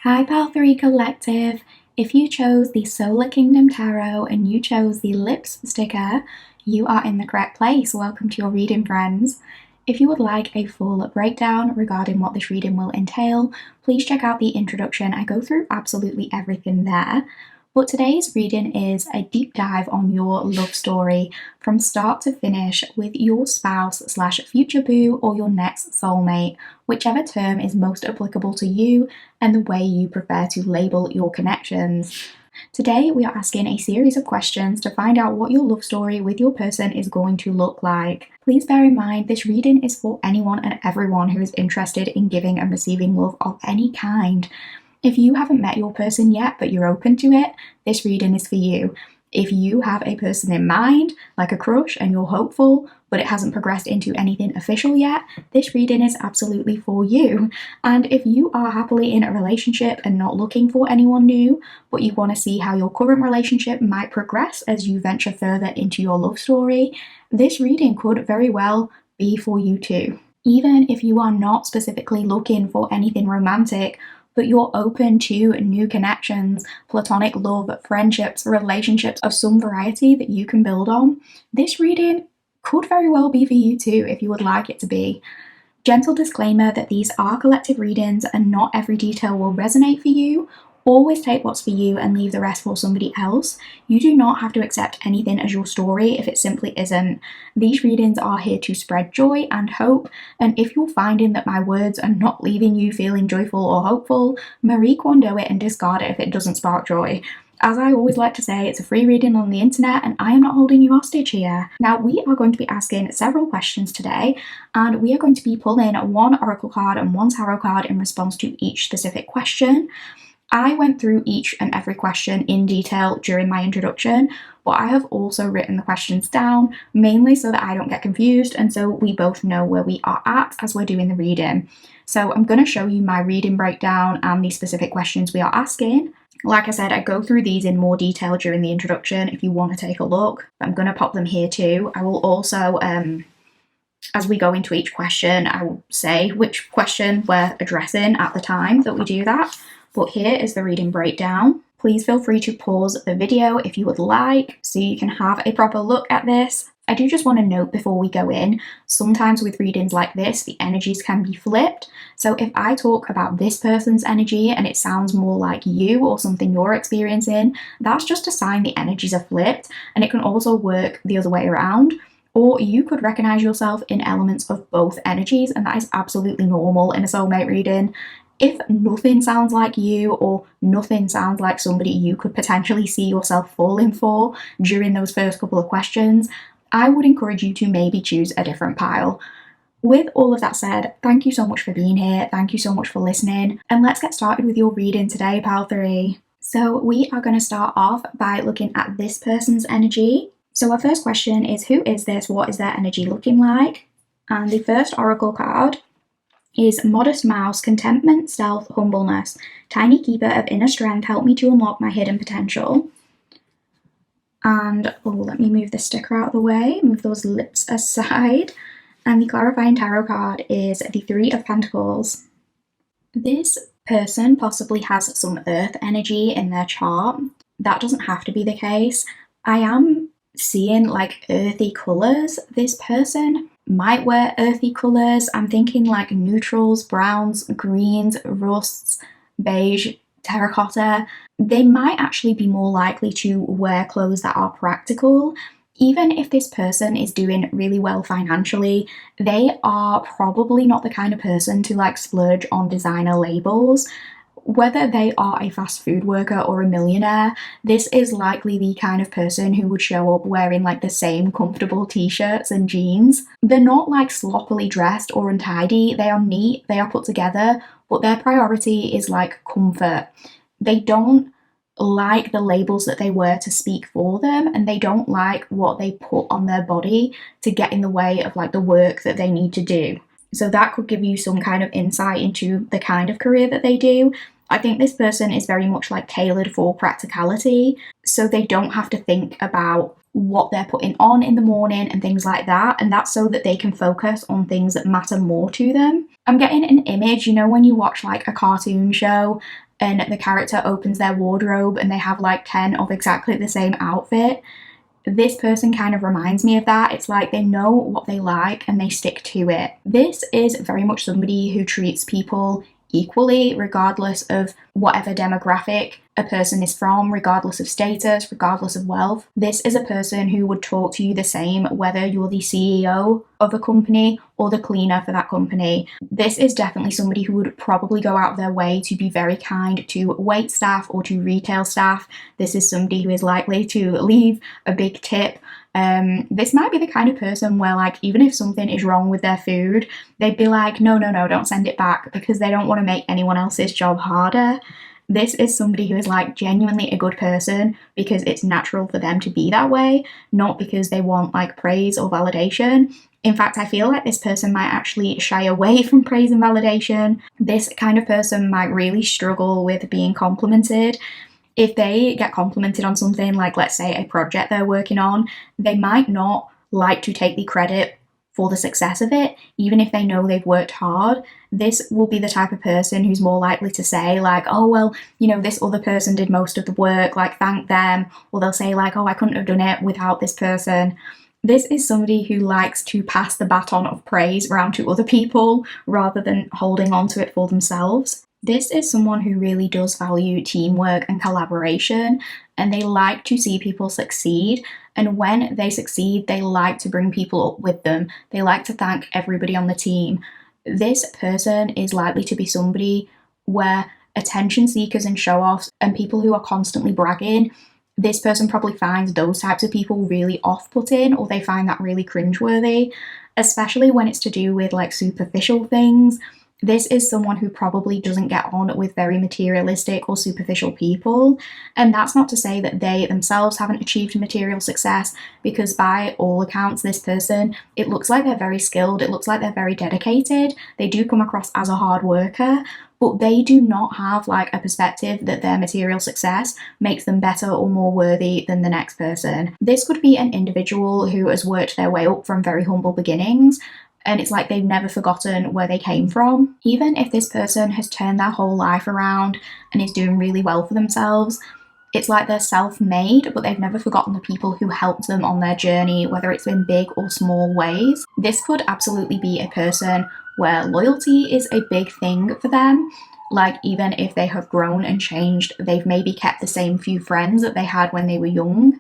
Hi, pal 3 collective. If you chose the Solar Kingdom Tarot and you chose the Lips sticker, you are in the correct place. Welcome to your reading, friends. If you would like a full breakdown regarding what this reading will entail, please check out the introduction. I go through absolutely everything there. But today's reading is a deep dive on your love story from start to finish with your spouse / future boo or your next soulmate, whichever term is most applicable to you and the way you prefer to label your connections. Today, we are asking a series of questions to find out what your love story with your person is going to look like. Please bear in mind, this reading is for anyone and everyone who is interested in giving and receiving love of any kind. If you haven't met your person yet, but you're open to it, this reading is for you. If you have a person in mind, like a crush, and you're hopeful, but it hasn't progressed into anything official yet, this reading is absolutely for you. And if you are happily in a relationship and not looking for anyone new, but you want to see how your current relationship might progress as you venture further into your love story, this reading could very well be for you too. Even if you are not specifically looking for anything romantic, but you're open to new connections, platonic love, friendships, relationships of some variety that you can build on, this reading could very well be for you too if you would like it to be. Gentle disclaimer that these are collective readings and not every detail will resonate for you. Always take what's for you and leave the rest for somebody else. You do not have to accept anything as your story if it simply isn't. These readings are here to spread joy and hope, and if you're finding that my words are not leaving you feeling joyful or hopeful, Marie Kondo it and discard it if it doesn't spark joy. As I always like to say, it's a free reading on the internet and I am not holding you hostage here. Now, we are going to be asking several questions today, and we are going to be pulling one oracle card and one tarot card in response to each specific question. I went through each and every question in detail during my introduction, but I have also written the questions down, mainly so that I don't get confused and so we both know where we are at as we're doing the reading. So I'm going to show you my reading breakdown and the specific questions we are asking. Like I said, I go through these in more detail during the introduction if you want to take a look. I'm going to pop them here too. I will also, as we go into each question, I will say which question we're addressing at the time that we do that. But here is the reading breakdown. Please feel free to pause the video if you would like, so you can have a proper look at this. I do just want to note before we go in, sometimes with readings like this, the energies can be flipped. So if I talk about this person's energy and it sounds more like you or something you're experiencing, that's just a sign the energies are flipped, and it can also work the other way around. Or you could recognize yourself in elements of both energies, and that is absolutely normal in a soulmate reading. If nothing sounds like you or nothing sounds like somebody you could potentially see yourself falling for during those first couple of questions, I would encourage you to maybe choose a different pile. With all of that said, thank you so much for being here. Thank you so much for listening. And let's get started with your reading today, pal 3. So we are going to start off by looking at this person's energy. So our first question is, who is this? What is their energy looking like? And the first oracle card is Modest Mouse, Contentment, Stealth, Humbleness. Tiny Keeper of Inner Strength, help me to unlock my hidden potential. And, let me move the sticker out of the way, move those lips aside. And the clarifying tarot card is the Three of Pentacles. This person possibly has some earth energy in their chart. That doesn't have to be the case. I am seeing like earthy colours. This person might wear earthy colours. I'm thinking like neutrals, browns, greens, rusts, beige, terracotta. They might actually be more likely to wear clothes that are practical. Even if this person is doing really well financially, they are probably not the kind of person to like splurge on designer labels. Whether they are a fast food worker or a millionaire, this is likely the kind of person who would show up wearing like the same comfortable t-shirts and jeans. They're not like sloppily dressed or untidy. They are neat, they are put together, but their priority is like comfort. They don't like the labels that they wear to speak for them, and they don't like what they put on their body to get in the way of like the work that they need to do. So that could give you some kind of insight into the kind of career that they do. I think this person is very much like tailored for practicality, so they don't have to think about what they're putting on in the morning and things like that, and that's so that they can focus on things that matter more to them. I'm getting an image, you know, when you watch like a cartoon show and the character opens their wardrobe and they have like 10 of exactly the same outfit. This person kind of reminds me of that. It's like they know what they like and they stick to it. This is very much somebody who treats people equally, regardless of whatever demographic a person is from, regardless of status, regardless of wealth. This is a person who would talk to you the same whether you're the CEO of a company or the cleaner for that company. This is definitely somebody who would probably go out of their way to be very kind to wait staff or to retail staff. This is somebody who is likely to leave a big tip. This might be the kind of person where like even if something is wrong with their food, they'd be like, no, don't send it back, because they don't want to make anyone else's job harder. This is somebody who is like genuinely a good person because it's natural for them to be that way, not because they want like praise or validation. In fact, I feel like this person might actually shy away from praise and validation. This kind of person might really struggle with being complimented. If they get complimented on something, like let's say a project they're working on, they might not like to take the credit for the success of it, even if they know they've worked hard. This will be the type of person who's more likely to say like, oh, well, you know, this other person did most of the work, like thank them. Or they'll say like, oh, I couldn't have done it without this person. This is somebody who likes to pass the baton of praise around to other people rather than holding on to it for themselves. This is someone who really does value teamwork and collaboration, and they like to see people succeed. And when they succeed, they like to bring people up with them. They like to thank everybody on the team. This person is likely to be somebody where attention seekers and show-offs and people who are constantly bragging, this person probably finds those types of people really off-putting, or they find that really cringeworthy, especially when it's to do with like superficial things. This is someone who probably doesn't get on with very materialistic or superficial people. And that's not to say that they themselves haven't achieved material success, because by all accounts, this person, it looks like they're very skilled, it looks like they're very dedicated, they do come across as a hard worker, but they do not have like a perspective that their material success makes them better or more worthy than the next person. This could be an individual who has worked their way up from very humble beginnings, and it's like they've never forgotten where they came from. Even if this person has turned their whole life around and is doing really well for themselves, it's like they're self-made, but they've never forgotten the people who helped them on their journey, whether it's in big or small ways. This could absolutely be a person where loyalty is a big thing for them. Like even if they have grown and changed, they've maybe kept the same few friends that they had when they were young.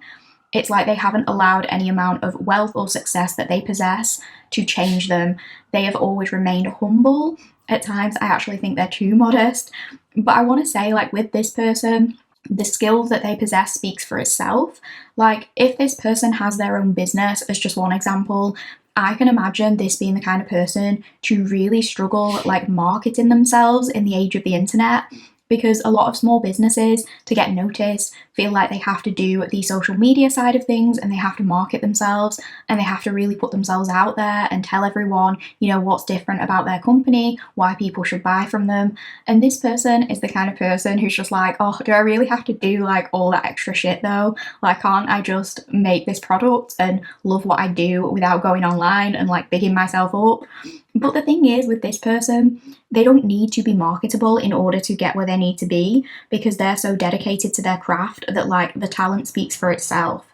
It's like they haven't allowed any amount of wealth or success that they possess to change them. They have always remained humble. At times, I actually think they're too modest. But I want to say, like with this person, the skill that they possess speaks for itself. Like if this person has their own business, as just one example, I can imagine this being the kind of person to really struggle like marketing themselves in the age of the internet. because a lot of small businesses, to get noticed, feel like they have to do the social media side of things and they have to market themselves and they have to really put themselves out there and tell everyone, what's different about their company, why people should buy from them. And this person is the kind of person who's just like, oh, do I really have to do like all that extra shit though? Like, can't I just make this product and love what I do without going online and like bigging myself up? But the thing is, with this person, they don't need to be marketable in order to get where they need to be, because they're so dedicated to their craft that like the talent speaks for itself.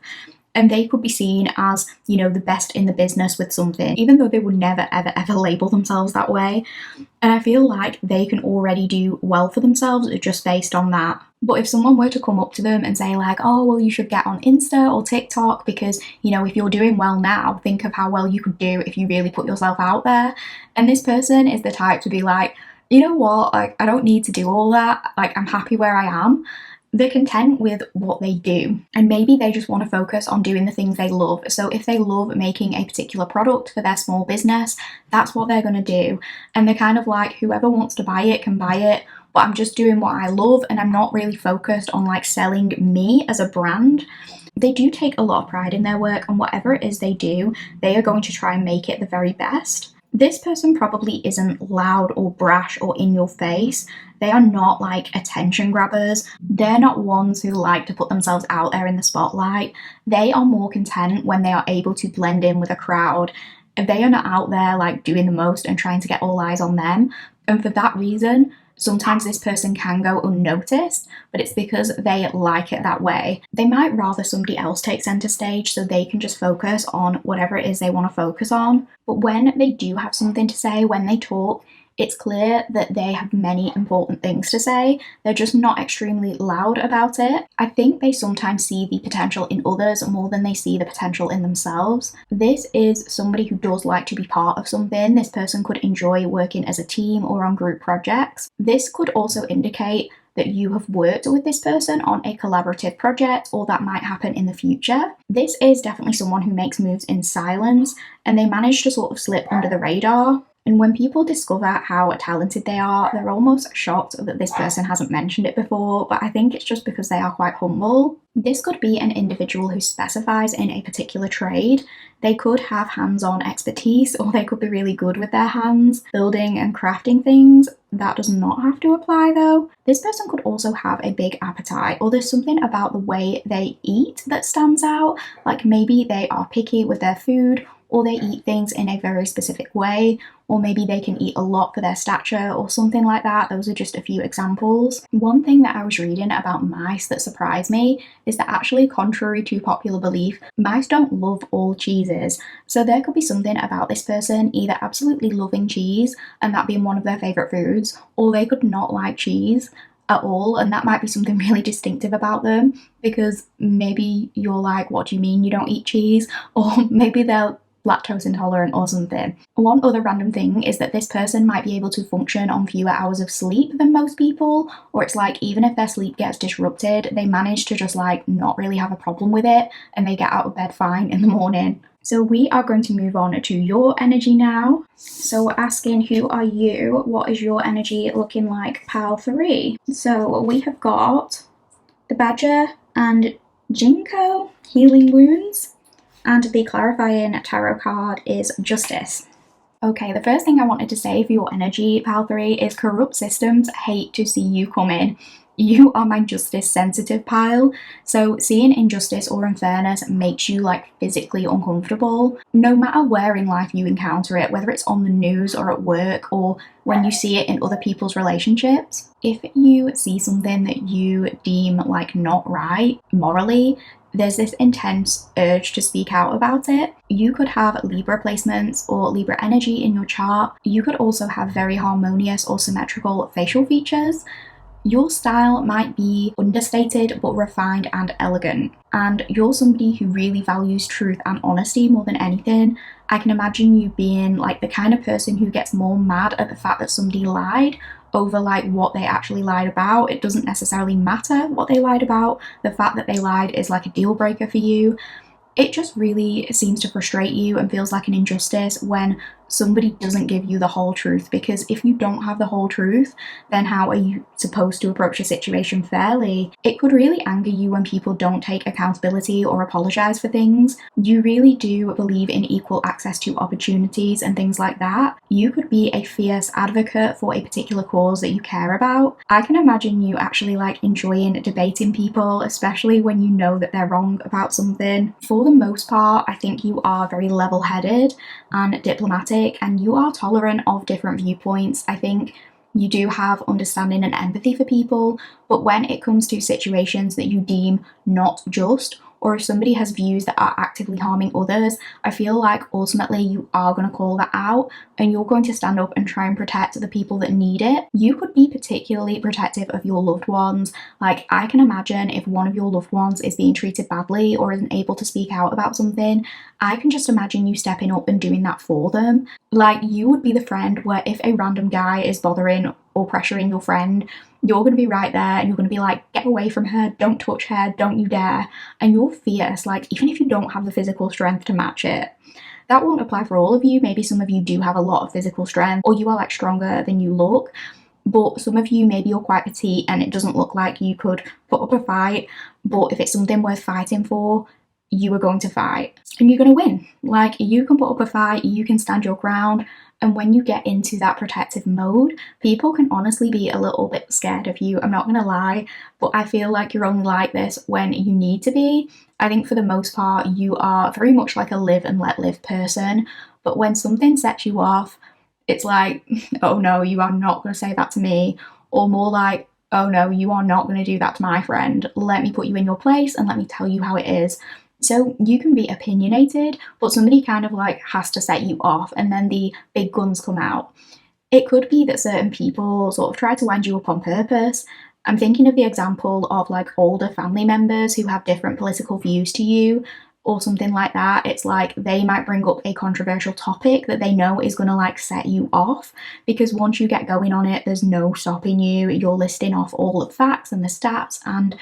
And they could be seen as, the best in the business with something, even though they would never, ever, ever label themselves that way. And I feel like they can already do well for themselves just based on that. But if someone were to come up to them and say like, oh, well, you should get on Insta or TikTok because, if you're doing well now, think of how well you could do if you really put yourself out there. And this person is the type to be like, you know what, like, I don't need to do all that. Like, I'm happy where I am. They're content with what they do, and maybe they just want to focus on doing the things they love. So if they love making a particular product for their small business, that's what they're going to do. And they're kind of like, whoever wants to buy it can buy it, but I'm just doing what I love and I'm not really focused on like selling me as a brand. They do take a lot of pride in their work, and whatever it is they do, they are going to try and make it the very best. This person probably isn't loud or brash or in your face. They are not like attention grabbers. They're not ones who like to put themselves out there in the spotlight. They are more content when they are able to blend in with a crowd. They are not out there like doing the most and trying to get all eyes on them. And for that reason, sometimes this person can go unnoticed, but it's because they like it that way. They might rather somebody else take center stage so they can just focus on whatever it is they want to focus on. But when they do have something to say, when they talk, it's clear that they have many important things to say. They're just not extremely loud about it. I think they sometimes see the potential in others more than they see the potential in themselves. This is somebody who does like to be part of something. This person could enjoy working as a team or on group projects. This could also indicate that you have worked with this person on a collaborative project, or that might happen in the future. This is definitely someone who makes moves in silence, and they manage to sort of slip under the radar. And when people discover how talented they are, they're almost shocked that this person hasn't mentioned it before, but I think it's just because they are quite humble. This could be an individual who specifies in a particular trade. They could have hands-on expertise, or they could be really good with their hands, building and crafting things. That does not have to apply though. This person could also have a big appetite, or there's something about the way they eat that stands out. Like maybe they are picky with their food, or they eat things in a very specific way, or maybe they can eat a lot for their stature or something like that. Those are just a few examples. One thing that I was reading about mice that surprised me is that actually, contrary to popular belief, mice don't love all cheeses. So there could be something about this person either absolutely loving cheese and that being one of their favourite foods, or they could not like cheese at all, and that might be something really distinctive about them, because maybe you're like, what do you mean you don't eat cheese? Or maybe they're lactose intolerant or something. One other random thing is that this person might be able to function on fewer hours of sleep than most people, or it's like even if their sleep gets disrupted, they manage to just like not really have a problem with it and they get out of bed fine in the morning. So we are going to move on to your energy now. So we're asking, who are you? What is your energy looking like, pile 3? So we have got the Badger and Jinko, healing wounds. And the clarifying tarot card is Justice. Okay, the first thing I wanted to say for your energy, pile 3, is corrupt systems hate to see you coming. You are my justice sensitive pile, so seeing injustice or unfairness makes you like physically uncomfortable. No matter where in life you encounter it, whether it's on the news or at work or when you see it in other people's relationships, if you see something that you deem like not right morally, there's this intense urge to speak out about it. You could have Libra placements or Libra energy in your chart. You could also have very harmonious or symmetrical facial features. Your style might be understated but refined and elegant, and you're somebody who really values truth and honesty more than anything. I can imagine you being like the kind of person who gets more mad at the fact that somebody lied over like what they actually lied about. It doesn't necessarily matter what they lied about. The fact that they lied is like a deal breaker for you. It just really seems to frustrate you and feels like an injustice when somebody doesn't give you the whole truth, because if you don't have the whole truth, then how are you supposed to approach a situation fairly? It could really anger you when people don't take accountability or apologize for things. You really do believe in equal access to opportunities and things like that. You could be a fierce advocate for a particular cause that you care about. I can imagine you actually like enjoying debating people, especially when you know that they're wrong about something. For the most part, I think you are very level-headed and diplomatic, and you are tolerant of different viewpoints. I think you do have understanding and empathy for people, but when it comes to situations that you deem not just, or if somebody has views that are actively harming others, I feel like ultimately you are going to call that out and you're going to stand up and try and protect the people that need it. You could be particularly protective of your loved ones. Like, I can imagine if one of your loved ones is being treated badly or isn't able to speak out about something, I can just imagine you stepping up and doing that for them. Like, you would be the friend where if a random guy is bothering or pressuring your friend, you're going to be right there and you're going to be like, get away from her, don't touch her, don't you dare. And you're fierce, like, even if you don't have the physical strength to match it. That won't apply for all of you. Maybe some of you do have a lot of physical strength, or you are like stronger than you look. But some of you, maybe you're quite petite and it doesn't look like you could put up a fight. But if it's something worth fighting for, you are going to fight and you're going to win. Like, you can put up a fight, you can stand your ground. And when you get into that protective mode, people can honestly be a little bit scared of you. I'm not going to lie, but I feel like you're only like this when you need to be. I think for the most part, you are very much like a live and let live person. But when something sets you off, it's like, oh no, you are not going to say that to me. Or more like, oh no, you are not going to do that to my friend. Let me put you in your place and let me tell you how it is. So you can be opinionated, but somebody kind of like has to set you off and then the big guns come out. It could be that certain people sort of try to wind you up on purpose. I'm thinking of the example of like older family members who have different political views to you or something like that. It's like they might bring up a controversial topic that they know is going to like set you off, because once you get going on it, there's no stopping you. You're listing off all the facts and the stats, and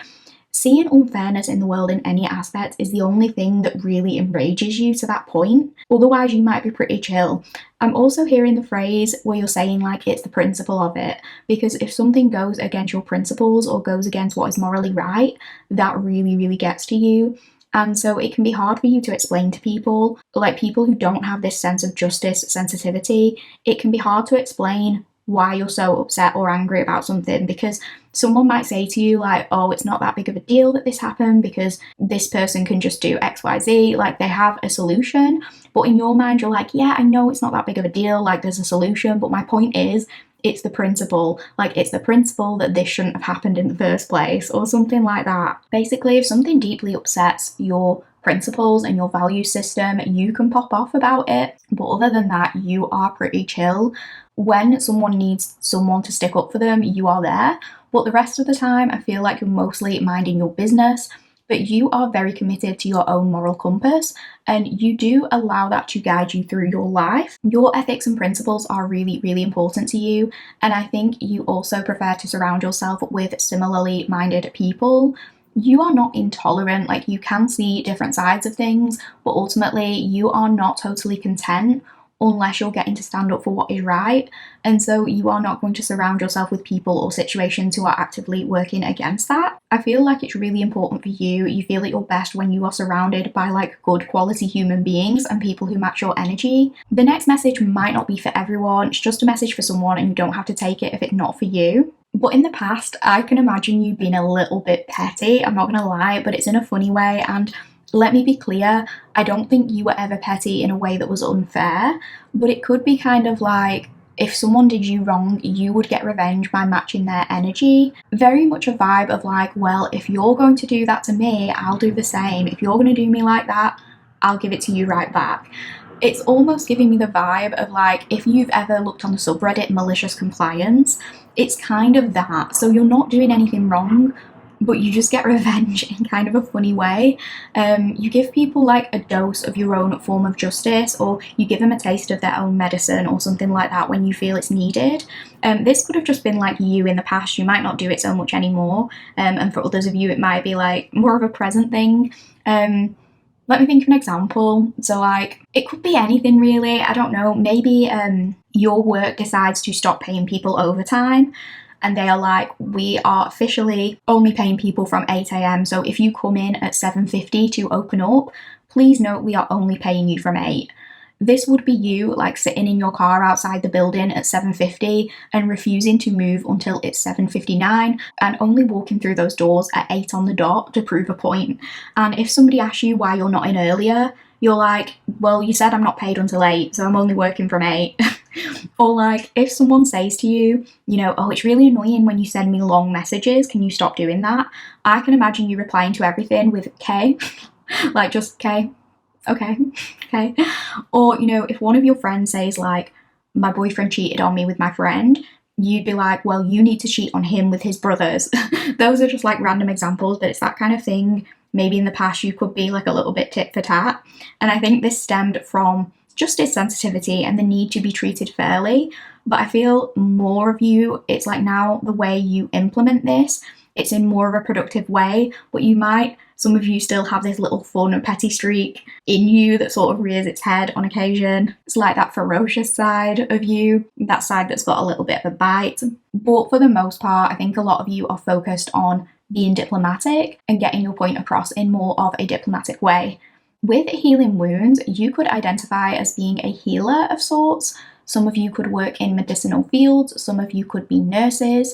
seeing unfairness in the world in any aspect is the only thing that really enrages you to that point. Otherwise, you might be pretty chill. I'm also hearing the phrase where you're saying like it's the principle of it, because if something goes against your principles or goes against what is morally right, that really, really gets to you. And so it can be hard for you to explain to people, like people who don't have this sense of justice sensitivity. It can be hard to explain why you're so upset or angry about something, because someone might say to you like, oh, it's not that big of a deal that this happened because this person can just do XYZ, like they have a solution. But in your mind, you're like, yeah, I know it's not that big of a deal, like there's a solution, but my point is, it's the principle. Like, it's the principle that this shouldn't have happened in the first place, or something like that. Basically, if something deeply upsets your principles and your value system, you can pop off about it. But other than that, you are pretty chill. When someone needs someone to stick up for them, you are there. But the rest of the time, I feel like you're mostly minding your business. But you are very committed to your own moral compass, and you do allow that to guide you through your life. Your ethics and principles are really, really important to you, and I think you also prefer to surround yourself with similarly minded people. You are not intolerant, like you can see different sides of things, but ultimately you are not totally content unless you're getting to stand up for what is right. And so you are not going to surround yourself with people or situations who are actively working against that. I feel like it's really important for you. You feel at your best when you are surrounded by like good quality human beings and people who match your energy. The next message might not be for everyone. It's just a message for someone and you don't have to take it if it's not for you. But in the past, I can imagine you being a little bit petty. I'm not gonna lie, but it's in a funny way. And let me be clear, I don't think you were ever petty in a way that was unfair, but it could be kind of like if someone did you wrong, you would get revenge by matching their energy. Very much a vibe of like, well, if you're going to do that to me, I'll do the same. If you're going to do me like that, I'll give it to you right back. It's almost giving me the vibe of like, if you've ever looked on the subreddit malicious compliance, it's kind of that. So you're not doing anything wrong, but you just get revenge in kind of a funny way. You give people like a dose of your own form of justice, or you give them a taste of their own medicine or something like that when you feel it's needed. This could have just been like you in the past. You might not do it so much anymore. And for others of you, it might be like more of a present thing. Let me think of an example. So, like, it could be anything really. I don't know. Maybe your work decides to stop paying people overtime, and they are like, we are officially only paying people from 8 a.m. So if you come in at 7:50 to open up, please note we are only paying you from 8. This would be you like sitting in your car outside the building at 7:50 and refusing to move until it's 7:59 and only walking through those doors at 8 on the dot to prove a point. And if somebody asks you why you're not in earlier, you're like, well, you said I'm not paid until 8, so I'm only working from 8. Or like if someone says to you, oh, it's really annoying when you send me long messages, can you stop doing that? I can imagine you replying to everything with K, like just K, okay, okay. Or, if one of your friends says like, my boyfriend cheated on me with my friend, you'd be like, well, you need to cheat on him with his brothers. Those are just like random examples, but it's that kind of thing. Maybe in the past you could be like a little bit tit for tat. And I think this stemmed from justice sensitivity and the need to be treated fairly. But I feel more of you, it's like now the way you implement this, it's in more of a productive way, but some of you still have this little fun and petty streak in you that sort of rears its head on occasion. It's like that ferocious side of you, that side that's got a little bit of a bite. But for the most part, I think a lot of you are focused on being diplomatic and getting your point across in more of a diplomatic way. With healing wounds, you could identify as being a healer of sorts. Some of you could work in medicinal fields, some of you could be nurses.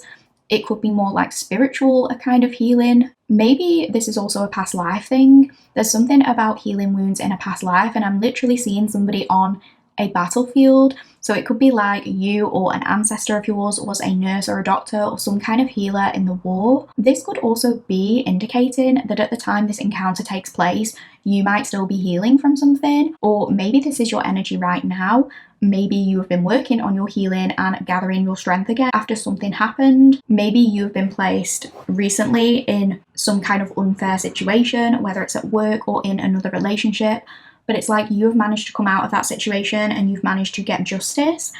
It could be more like spiritual, a kind of healing. Maybe this is also a past life thing. There's something about healing wounds in a past life, and I'm literally seeing somebody on a battlefield. So it could be like you or an ancestor of yours was a nurse or a doctor or some kind of healer in the war. This could also be indicating that at the time this encounter takes place, you might still be healing from something, or maybe this is your energy right now. Maybe you have been working on your healing and gathering your strength again after something happened. Maybe you have been placed recently in some kind of unfair situation, whether it's at work or in another relationship, but it's like you have managed to come out of that situation and you've managed to get justice.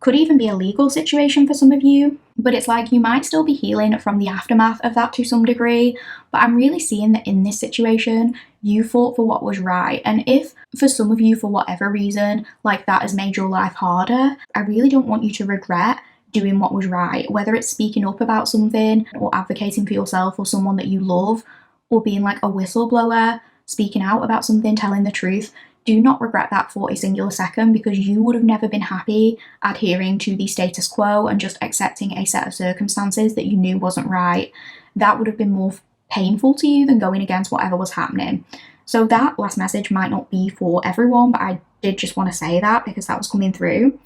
Could even be a legal situation for some of you, but it's like you might still be healing from the aftermath of that to some degree. But I'm really seeing that in this situation, you fought for what was right. And if for some of you, for whatever reason, like that has made your life harder, I really don't want you to regret doing what was right, whether it's speaking up about something or advocating for yourself or someone that you love, or being like a whistleblower, speaking out about something, telling the truth. Do not regret that for a singular second, because you would have never been happy adhering to the status quo and just accepting a set of circumstances that you knew wasn't right. That would have been more painful to you than going against whatever was happening. So that last message might not be for everyone, but I did just want to say that because that was coming through.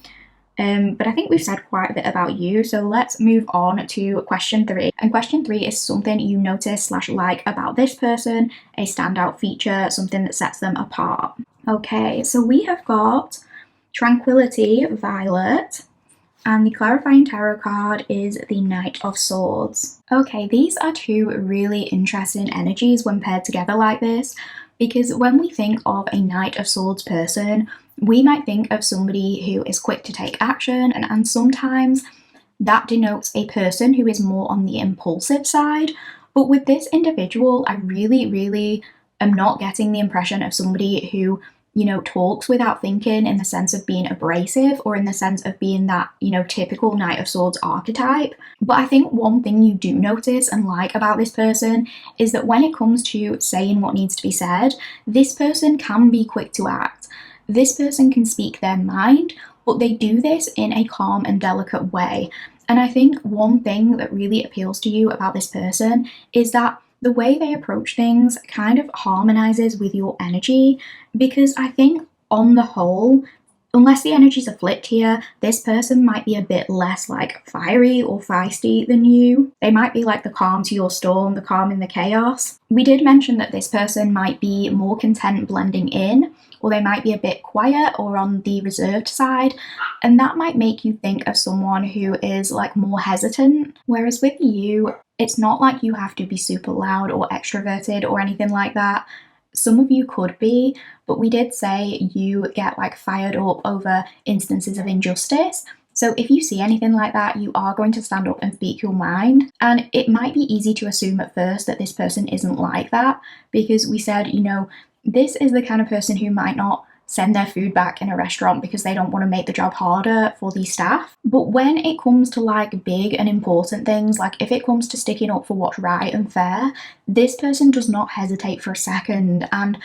But I think we've said quite a bit about you, so let's move on to question 3. And question 3 is something you notice / like about this person, a standout feature, something that sets them apart. Okay, so we have got Tranquility, Violet, and the clarifying tarot card is the Knight of Swords. Okay, these are two really interesting energies when paired together like this, because when we think of a Knight of Swords person, we might think of somebody who is quick to take action, and sometimes that denotes a person who is more on the impulsive side. But with this individual, I really am not getting the impression of somebody who, talks without thinking in the sense of being abrasive or in the sense of being that, typical Knight of Swords archetype. But I think one thing you do notice and like about this person is that when it comes to saying what needs to be said, this person can be quick to act. This person can speak their mind, but they do this in a calm and delicate way. And I think one thing that really appeals to you about this person is that the way they approach things kind of harmonizes with your energy, because I think on the whole, unless the energies are flipped here, this person might be a bit less like fiery or feisty than you. They might be like the calm to your storm, the calm in the chaos. We did mention that this person might be more content blending in, or they might be a bit quiet or on the reserved side, and that might make you think of someone who is like more hesitant. Whereas with you, it's not like you have to be super loud or extroverted or anything like that. Some of you could be, but we did say you get like fired up over instances of injustice. So if you see anything like that, you are going to stand up and speak your mind. And it might be easy to assume at first that this person isn't like that, because we said, This is the kind of person who might not send their food back in a restaurant because they don't want to make the job harder for the staff. But when it comes to like big and important things, like if it comes to sticking up for what's right and fair, this person does not hesitate for a second. And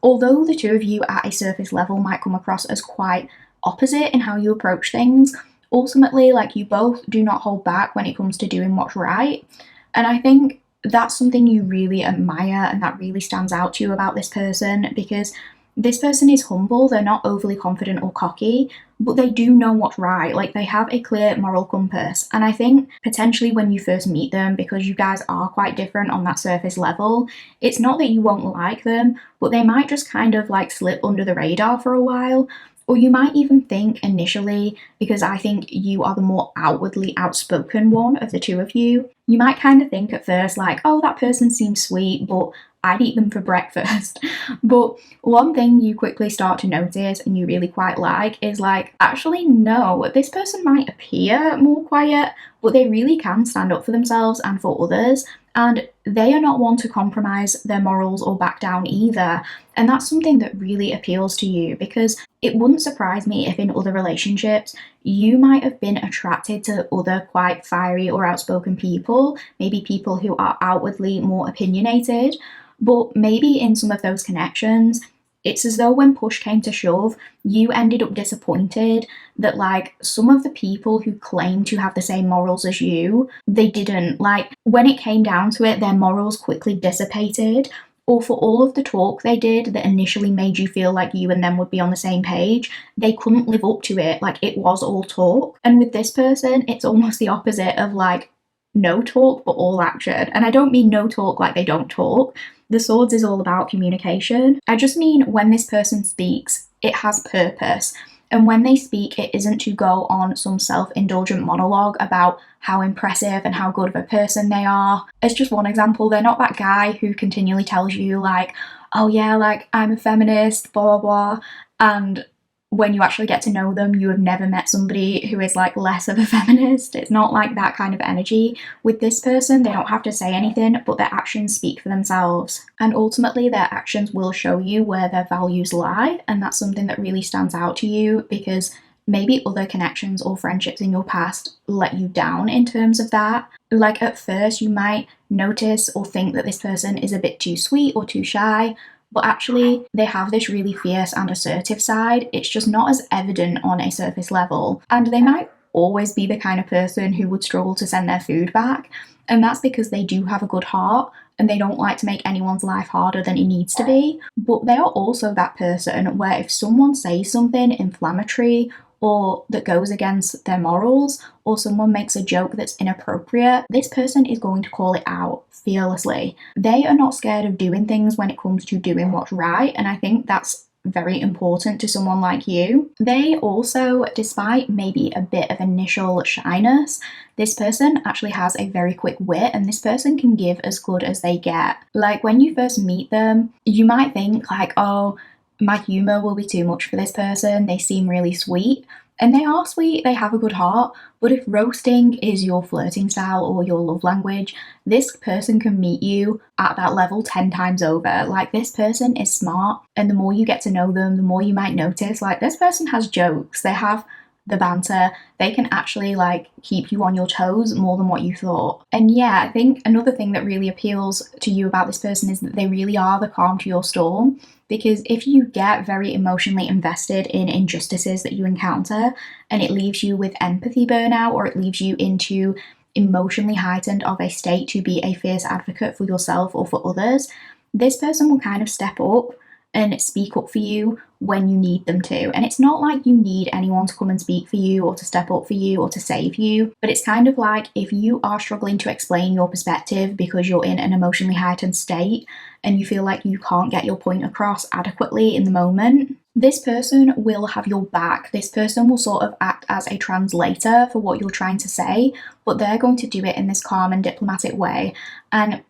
although the two of you at a surface level might come across as quite opposite in how you approach things, ultimately, like, you both do not hold back when it comes to doing what's right. And I think that's something you really admire and that really stands out to you about this person, because this person is humble, they're not overly confident or cocky, but they do know what's right. Like, they have a clear moral compass. And I think potentially when you first meet them, because you guys are quite different on that surface level, it's not that you won't like them, but they might just kind of like slip under the radar for a while. Or you might even think initially, because I think you are the more outwardly outspoken one of the two of you, you might kind of think at first like, oh, that person seems sweet, but I'd eat them for breakfast. But one thing you quickly start to notice and you really quite like is like, actually, no, this person might appear more quiet, but they really can stand up for themselves and for others. And they are not one to compromise their morals or back down either. And that's something that really appeals to you, because it wouldn't surprise me if in other relationships you might have been attracted to other quite fiery or outspoken people, maybe people who are outwardly more opinionated. But maybe in some of those connections, it's as though when push came to shove, you ended up disappointed that like some of the people who claim to have the same morals as you, they didn't. Like, when it came down to it, their morals quickly dissipated, or for all of the talk they did that initially made you feel like you and them would be on the same page, they couldn't live up to it. Like, it was all talk. And with this person, it's almost the opposite of like no talk but all action. And I don't mean no talk like they don't talk. The Swords is all about communication. I just mean when this person speaks, it has purpose. And when they speak, it isn't to go on some self-indulgent monologue about how impressive and how good of a person they are. As just one example, they're not that guy who continually tells you like, oh yeah, like I'm a feminist, blah, blah, blah. And when you actually get to know them, you have never met somebody who is like less of a feminist. It's not like that kind of energy. With this person, they don't have to say anything, but their actions speak for themselves. And ultimately, their actions will show you where their values lie. And that's something that really stands out to you, because maybe other connections or friendships in your past let you down in terms of that. Like, at first, you might notice or think that this person is a bit too sweet or too shy, but actually they have this really fierce and assertive side. It's just not as evident on a surface level. And they might always be the kind of person who would struggle to send their food back. And that's because they do have a good heart and they don't like to make anyone's life harder than it needs to be. But they are also that person where if someone says something inflammatory or that goes against their morals, or someone makes a joke that's inappropriate, this person is going to call it out fearlessly. They are not scared of doing things when it comes to doing what's right, and I think that's very important to someone like you. They also, despite maybe a bit of initial shyness, this person actually has a very quick wit, and this person can give as good as they get. Like, when you first meet them, you might think like, oh, my humour will be too much for this person, they seem really sweet. And they are sweet, they have a good heart, but if roasting is your flirting style or your love language, this person can meet you at that level 10 times over. Like, this person is smart, and the more you get to know them, the more you might notice, like, this person has jokes, they have the banter, they can actually like keep you on your toes more than what you thought. And yeah, I think another thing that really appeals to you about this person is that they really are the calm to your storm. Because if you get very emotionally invested in injustices that you encounter, and it leaves you with empathy burnout, or it leaves you into emotionally heightened of a state to be a fierce advocate for yourself or for others, this person will kind of step up and speak up for you when you need them to. And it's not like you need anyone to come and speak for you or to step up for you or to save you, but it's kind of like if you are struggling to explain your perspective because you're in an emotionally heightened state and you feel like you can't get your point across adequately in the moment, this person will have your back. This person will sort of act as a translator for what you're trying to say, but they're going to do it in this calm and diplomatic way. And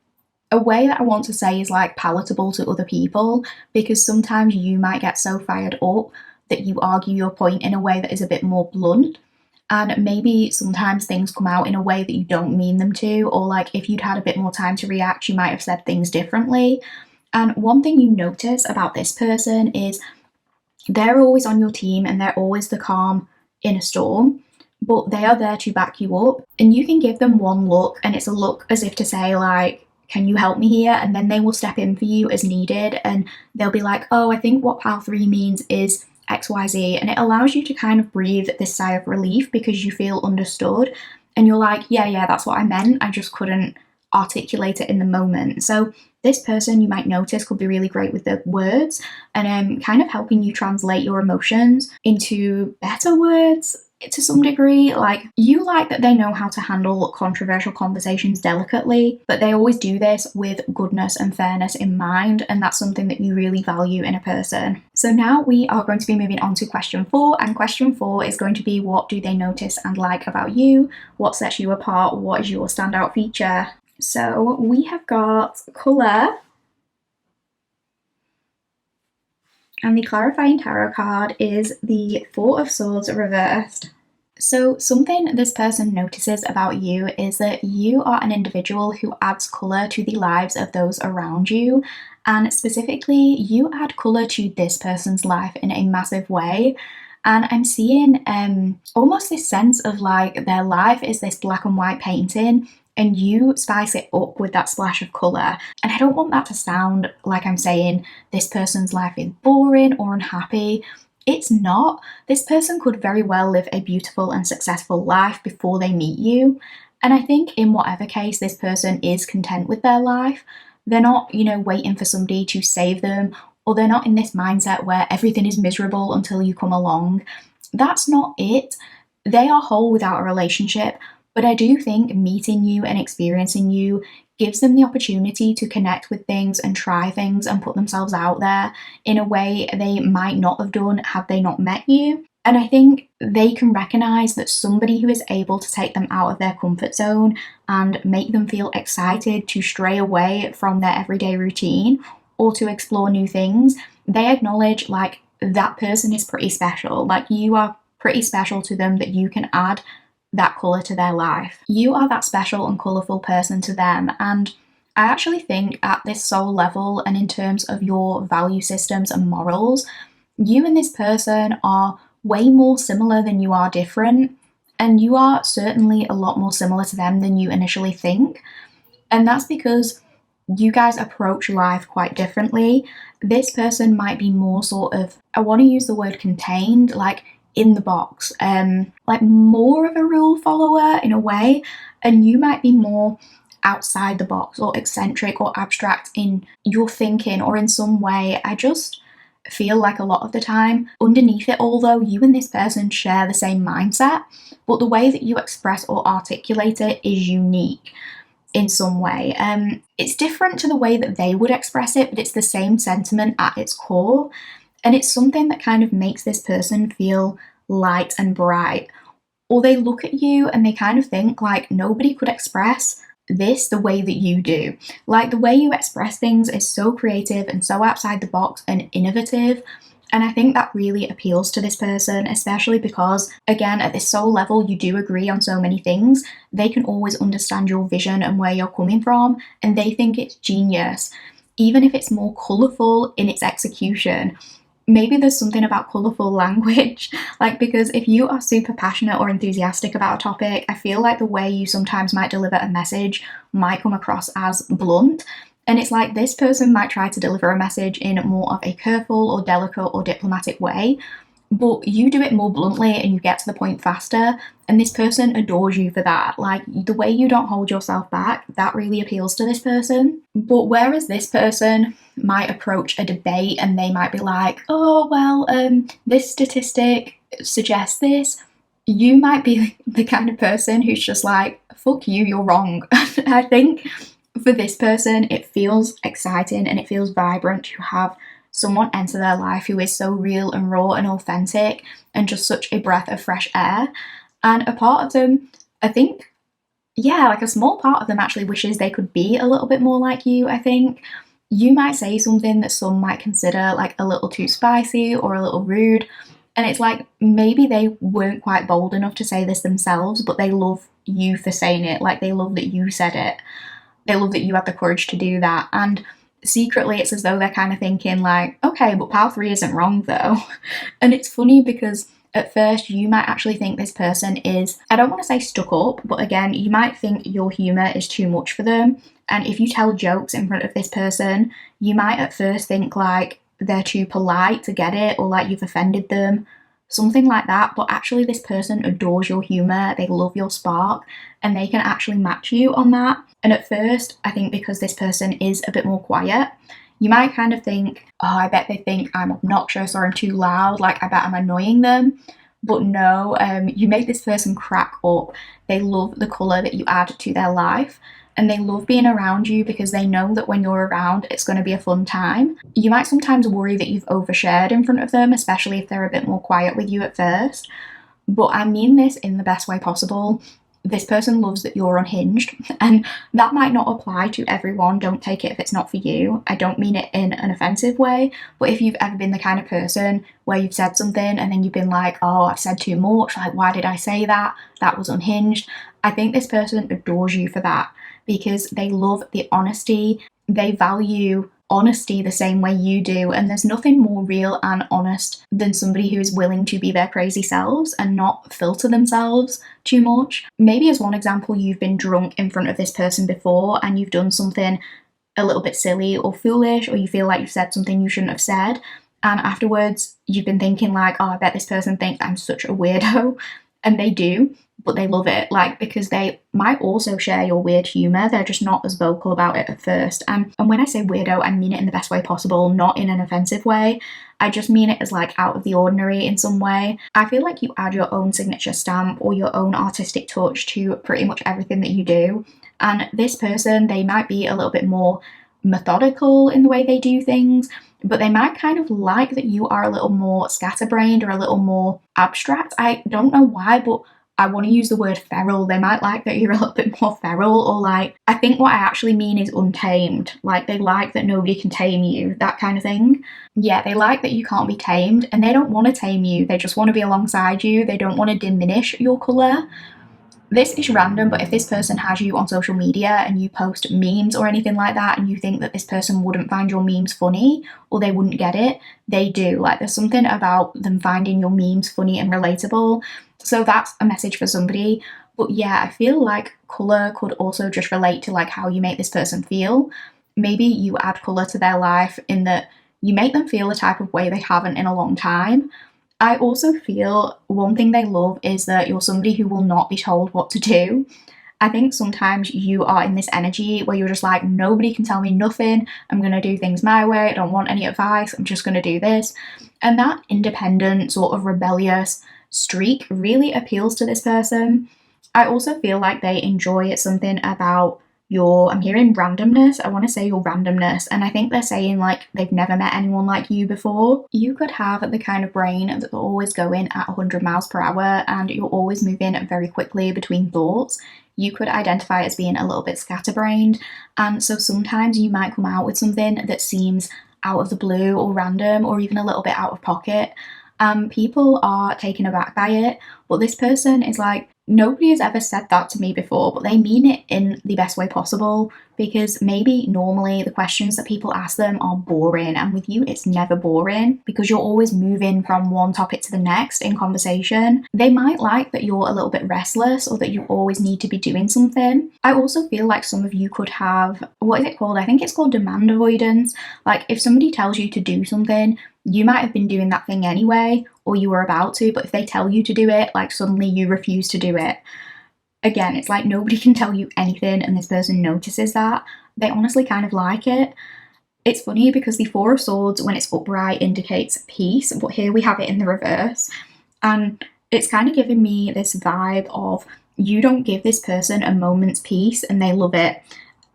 a way that I want to say is like palatable to other people, because sometimes you might get so fired up that you argue your point in a way that is a bit more blunt, and maybe sometimes things come out in a way that you don't mean them to, or like if you'd had a bit more time to react, you might have said things differently. And one thing you notice about this person is they're always on your team and they're always the calm in a storm, but they are there to back you up. And you can give them one look, and it's a look as if to say, like, can you help me here? And then they will step in for you as needed, and they'll be like, oh, I think what pile 3 means is XYZ. And it allows you to kind of breathe this sigh of relief because you feel understood. And you're like, yeah, that's what I meant. I just couldn't articulate it in the moment. So this person, you might notice, could be really great with the words and kind of helping you translate your emotions into better words to some degree. Like, you like that they know how to handle controversial conversations delicately, but they always do this with goodness and fairness in mind, and that's something that you really value in a person. So now we are going to be moving on to question 4, and question 4 is going to be, what do they notice and like about you? What sets you apart? What is your standout feature? So we have got colour, and the clarifying tarot card is the Four of Swords reversed. So something this person notices about you is that you are an individual who adds colour to the lives of those around you, and specifically you add colour to this person's life in a massive way. And I'm seeing almost this sense of like their life is this black and white painting, and you spice it up with that splash of colour. And I don't want that to sound like I'm saying this person's life is boring or unhappy. It's not. This person could very well live a beautiful and successful life before they meet you. And I think in whatever case this person is content with their life, they're not, waiting for somebody to save them, or they're not in this mindset where everything is miserable until you come along. That's not it. They are whole without a relationship. But I do think meeting you and experiencing you gives them the opportunity to connect with things and try things and put themselves out there in a way they might not have done had they not met you. And I think they can recognise that somebody who is able to take them out of their comfort zone and make them feel excited to stray away from their everyday routine or to explore new things, they acknowledge like that person is pretty special. Like, you are pretty special to them, that you can add that colour to their life. You are that special and colourful person to them. And I actually think at this soul level and in terms of your value systems and morals, you and this person are way more similar than you are different. And you are certainly a lot more similar to them than you initially think. And that's because you guys approach life quite differently. This person might be more sort of, I want to use the word contained, like in the box, like more of a rule follower in a way, and you might be more outside the box or eccentric or abstract in your thinking or in some way. I just feel like a lot of the time, underneath it all though, you and this person share the same mindset, but the way that you express or articulate it is unique in some way. It's different to the way that they would express it, but it's the same sentiment at its core. And it's something that kind of makes this person feel light and bright. Or they look at you and they kind of think like, nobody could express this the way that you do. Like, the way you express things is so creative and so outside the box and innovative. And I think that really appeals to this person, especially because, again, at this soul level, you do agree on so many things. They can always understand your vision and where you're coming from, and they think it's genius, even if it's more colourful in its execution. Maybe there's something about colourful language, like, because if you are super passionate or enthusiastic about a topic, I feel like the way you sometimes might deliver a message might come across as blunt. And it's like this person might try to deliver a message in more of a careful or delicate or diplomatic way, but you do it more bluntly and you get to the point faster, and this person adores you for that. Like, the way you don't hold yourself back, that really appeals to this person. But whereas this person might approach a debate and they might be like, oh, well, this statistic suggests this, you might be the kind of person who's just like, fuck you, you're wrong. I think for this person, it feels exciting and it feels vibrant to have someone enter their life who is so real and raw and authentic and just such a breath of fresh air. And a part of them, I think, like a small part of them actually wishes they could be a little bit more like you. I think you might say something that some might consider like a little too spicy or a little rude, and it's like maybe they weren't quite bold enough to say this themselves, but they love you for saying it. Like, they love that you said it. They love that you had the courage to do that. And secretly it's as though they're kind of thinking like, okay, but pile 3 isn't wrong though. And it's funny because at first you might actually think this person is, I don't want to say stuck up, but again, you might think your humour is too much for them. And if you tell jokes in front of this person, you might at first think like they're too polite to get it, or like you've offended them, something like that. But actually this person adores your humour, they love your spark, and they can actually match you on that. And at first, I think because this person is a bit more quiet, you might kind of think, oh, I bet they think I'm obnoxious or I'm too loud, like I bet I'm annoying them. But no, you make this person crack up. They love the colour that you add to their life, and they love being around you because they know that when you're around, it's going to be a fun time. You might sometimes worry that you've overshared in front of them, especially if they're a bit more quiet with you at first. But I mean this in the best way possible. This person loves that you're unhinged, and that might not apply to everyone. Don't take it if it's not for you. I don't mean it in an offensive way, but if you've ever been the kind of person where you've said something and then you've been like, oh, I've said too much, like, why did I say that? That was unhinged. I think this person adores you for that because they love the honesty. They value honesty the same way you do, and there's nothing more real and honest than somebody who is willing to be their crazy selves and not filter themselves too much. Maybe as one example, you've been drunk in front of this person before and you've done something a little bit silly or foolish, or you feel like you've said something you shouldn't have said, and afterwards you've been thinking like, oh, I bet this person thinks I'm such a weirdo. And they do, but they love it, like, because they might also share your weird humour. They're just not as vocal about it at first. And when I say weirdo, I mean it in the best way possible, not in an offensive way. I just mean it as like out of the ordinary in some way. I feel like you add your own signature stamp or your own artistic touch to pretty much everything that you do. And this person, they might be a little bit more methodical in the way they do things, but they might kind of like that you are a little more scatterbrained or a little more abstract. I don't know why, but I want to use the word feral. They might like that you're a little bit more feral, or like, I think what I actually mean is untamed. Like, they like that nobody can tame you, that kind of thing. Yeah, they like that you can't be tamed, and they don't want to tame you. They just want to be alongside you. They don't want to diminish your colour. This is random, but if this person has you on social media and you post memes or anything like that, and you think that this person wouldn't find your memes funny or they wouldn't get it, they do. Like, there's something about them finding your memes funny and relatable. So that's a message for somebody. But yeah, I feel like colour could also just relate to like how you make this person feel. Maybe you add colour to their life in that you make them feel a type of way they haven't in a long time. I also feel one thing they love is that you're somebody who will not be told what to do. I think sometimes you are in this energy where you're just like, nobody can tell me nothing. I'm going to do things my way. I don't want any advice. I'm just going to do this. And that independent, sort of rebellious streak really appeals to this person. I also feel like they enjoy something about I'm hearing randomness. I want to say your randomness, and I think they're saying like they've never met anyone like you before. You could have the kind of brain that's always going at 100 miles per hour and you're always moving very quickly between thoughts. You could identify as being a little bit scatterbrained, and so sometimes you might come out with something that seems out of the blue or random or even a little bit out of pocket. People are taken aback by it, but this person is like, nobody has ever said that to me before, but they mean it in the best way possible, because maybe normally the questions that people ask them are boring, and with you it's never boring because you're always moving from one topic to the next in conversation. They might like that you're a little bit restless or that you always need to be doing something. I also feel like some of you could have, what is it called? I think it's called demand avoidance. Like, if somebody tells you to do something, you might have been doing that thing anyway, or you were about to, but if they tell you to do it, like suddenly you refuse to do it. Again, it's like nobody can tell you anything and this person notices that. They honestly kind of like it. It's funny because the Four of Swords, when it's upright, indicates peace, but here we have it in the reverse. And it's kind of giving me this vibe of you don't give this person a moment's peace and they love it.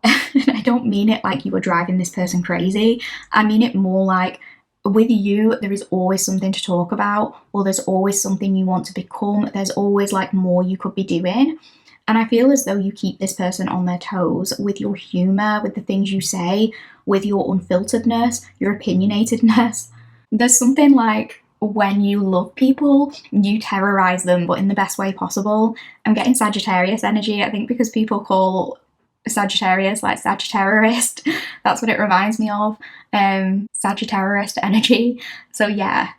And I don't mean it like you were driving this person crazy. I mean it more like, with you, there is always something to talk about, or there's always something you want to become. There's always like more you could be doing. And I feel as though you keep this person on their toes with your humour, with the things you say, with your unfilteredness, your opinionatedness. There's something like when you love people, you terrorise them, but in the best way possible. I'm getting Sagittarius energy, I think, because people call Sagittarius, like Sagittarius. That's what it reminds me of. Sagittarius energy. So yeah,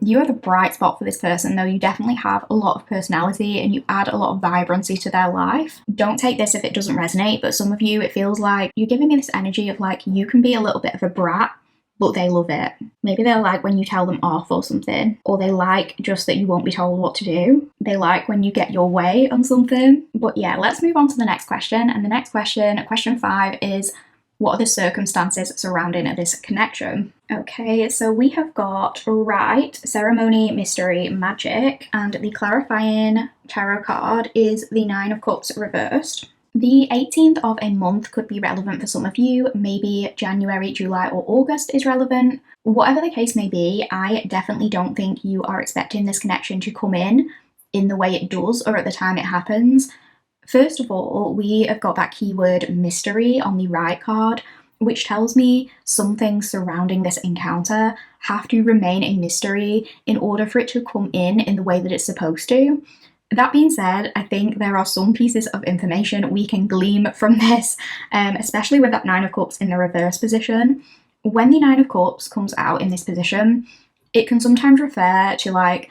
you are the bright spot for this person, though. You definitely have a lot of personality and you add a lot of vibrancy to their life. Don't take this if it doesn't resonate, but some of you, it feels like you're giving me this energy of like, you can be a little bit of a brat, but they love it. Maybe they like when you tell them off or something, or they like just that you won't be told what to do. They like when you get your way on something. But yeah, let's move on to the next question. And the next question, question 5, is what are the circumstances surrounding this connection? Okay, so we have got rite, ceremony, mystery, magic, and the clarifying tarot card is the 9 of Cups reversed. The 18th of a month could be relevant for some of you. Maybe January, July, or August is relevant. Whatever the case may be, I definitely don't think you are expecting this connection to come in the way it does or at the time it happens. First of all, we have got that keyword mystery on the right card, which tells me some things surrounding this encounter have to remain a mystery in order for it to come in the way that it's supposed to. That being said, I think there are some pieces of information we can glean from this, especially with that 9 of Cups in the reverse position. When the 9 of Cups comes out in this position, it can sometimes refer to like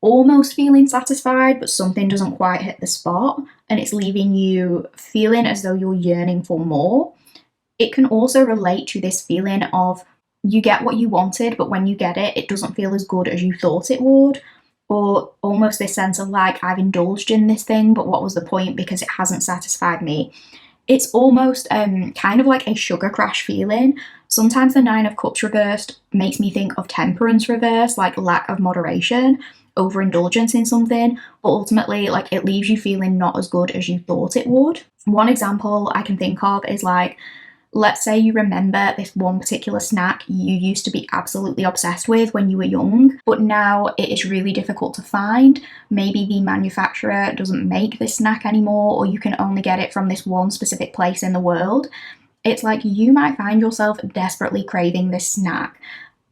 almost feeling satisfied, but something doesn't quite hit the spot, and it's leaving you feeling as though you're yearning for more. It can also relate to this feeling of you get what you wanted, but when you get it, it doesn't feel as good as you thought it would. Or almost this sense of like, I've indulged in this thing, but what was the point because it hasn't satisfied me? It's almost kind of like a sugar crash feeling. Sometimes the 9 of Cups reversed makes me think of temperance reversed, like lack of moderation, overindulgence in something, but ultimately like it leaves you feeling not as good as you thought it would. One example I can think of is like, let's say you remember this one particular snack you used to be absolutely obsessed with when you were young, but now it is really difficult to find. Maybe the manufacturer doesn't make this snack anymore, or you can only get it from this one specific place in the world. It's like you might find yourself desperately craving this snack.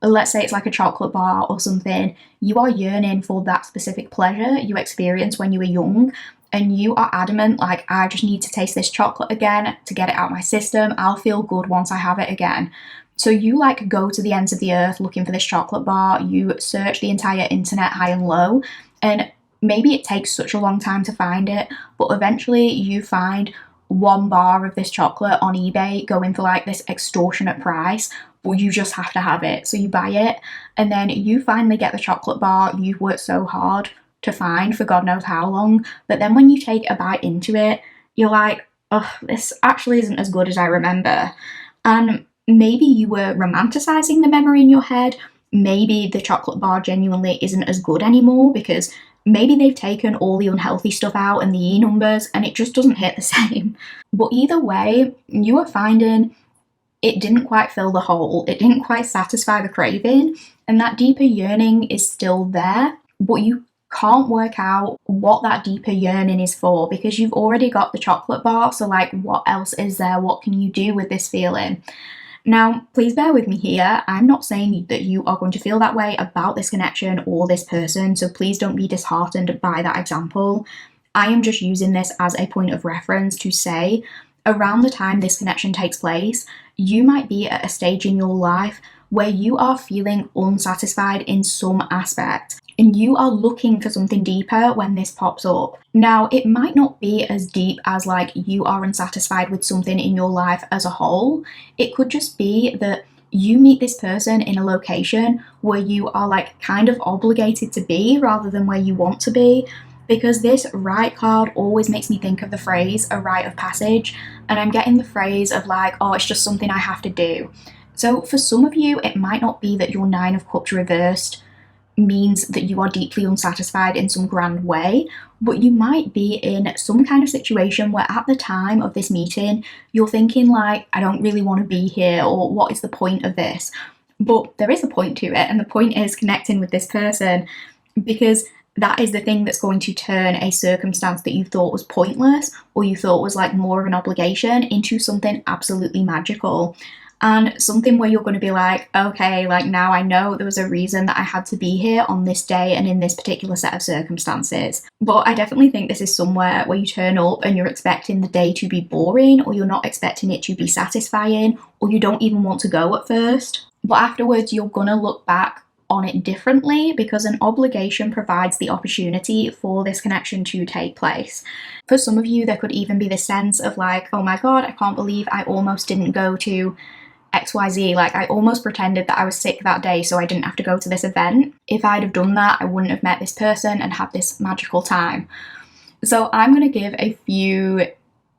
Let's say it's like a chocolate bar or something. You are yearning for that specific pleasure you experienced when you were young, and you are adamant, like, I just need to taste this chocolate again to get it out my system. I'll feel good once I have it again. So you like go to the ends of the earth looking for this chocolate bar. You search the entire internet high and low, and maybe it takes such a long time to find it, but eventually you find one bar of this chocolate on eBay going for like this extortionate price, but you just have to have it. So you buy it, and then you finally get the chocolate bar you've worked so hard to find for God knows how long. But then when you take a bite into it, you're like, oh, this actually isn't as good as I remember. And maybe you were romanticizing the memory in your head. Maybe the chocolate bar genuinely isn't as good anymore because maybe they've taken all the unhealthy stuff out and the E numbers and it just doesn't hit the same. But either way, you are finding it didn't quite fill the hole. It didn't quite satisfy the craving, and that deeper yearning is still there, but you can't work out what that deeper yearning is for because you've already got the chocolate bar. So like, what else is there? What can you do with this feeling? Now, please bear with me here. I'm not saying that you are going to feel that way about this connection or this person, so please don't be disheartened by that example. I am just using this as a point of reference to say, around the time this connection takes place, you might be at a stage in your life where you are feeling unsatisfied in some aspect, and you are looking for something deeper when this pops up. Now, it might not be as deep as like you are unsatisfied with something in your life as a whole. It could just be that you meet this person in a location where you are like kind of obligated to be rather than where you want to be. Because this right card always makes me think of the phrase, a rite of passage, and I'm getting the phrase of like, oh, it's just something I have to do. So for some of you, it might not be that your 9 of Cups reversed means that you are deeply unsatisfied in some grand way, but you might be in some kind of situation where at the time of this meeting, you're thinking like, I don't really want to be here, or what is the point of this? But there is a point to it, and the point is connecting with this person, because that is the thing that's going to turn a circumstance that you thought was pointless or you thought was like more of an obligation into something absolutely magical. and something where you're going to be like, okay, like now I know there was a reason that I had to be here on this day and in this particular set of circumstances. But I definitely think this is somewhere where you turn up and you're expecting the day to be boring, or you're not expecting it to be satisfying, or you don't even want to go at first. But afterwards, you're going to look back on it differently, because an obligation provides the opportunity for this connection to take place. For some of you, there could even be the sense of like, oh my god, I can't believe I almost didn't go to XYZ, like I almost pretended that I was sick that day so I didn't have to go to this event. If I'd have done that, I wouldn't have met this person and had this magical time. So I'm going to give a few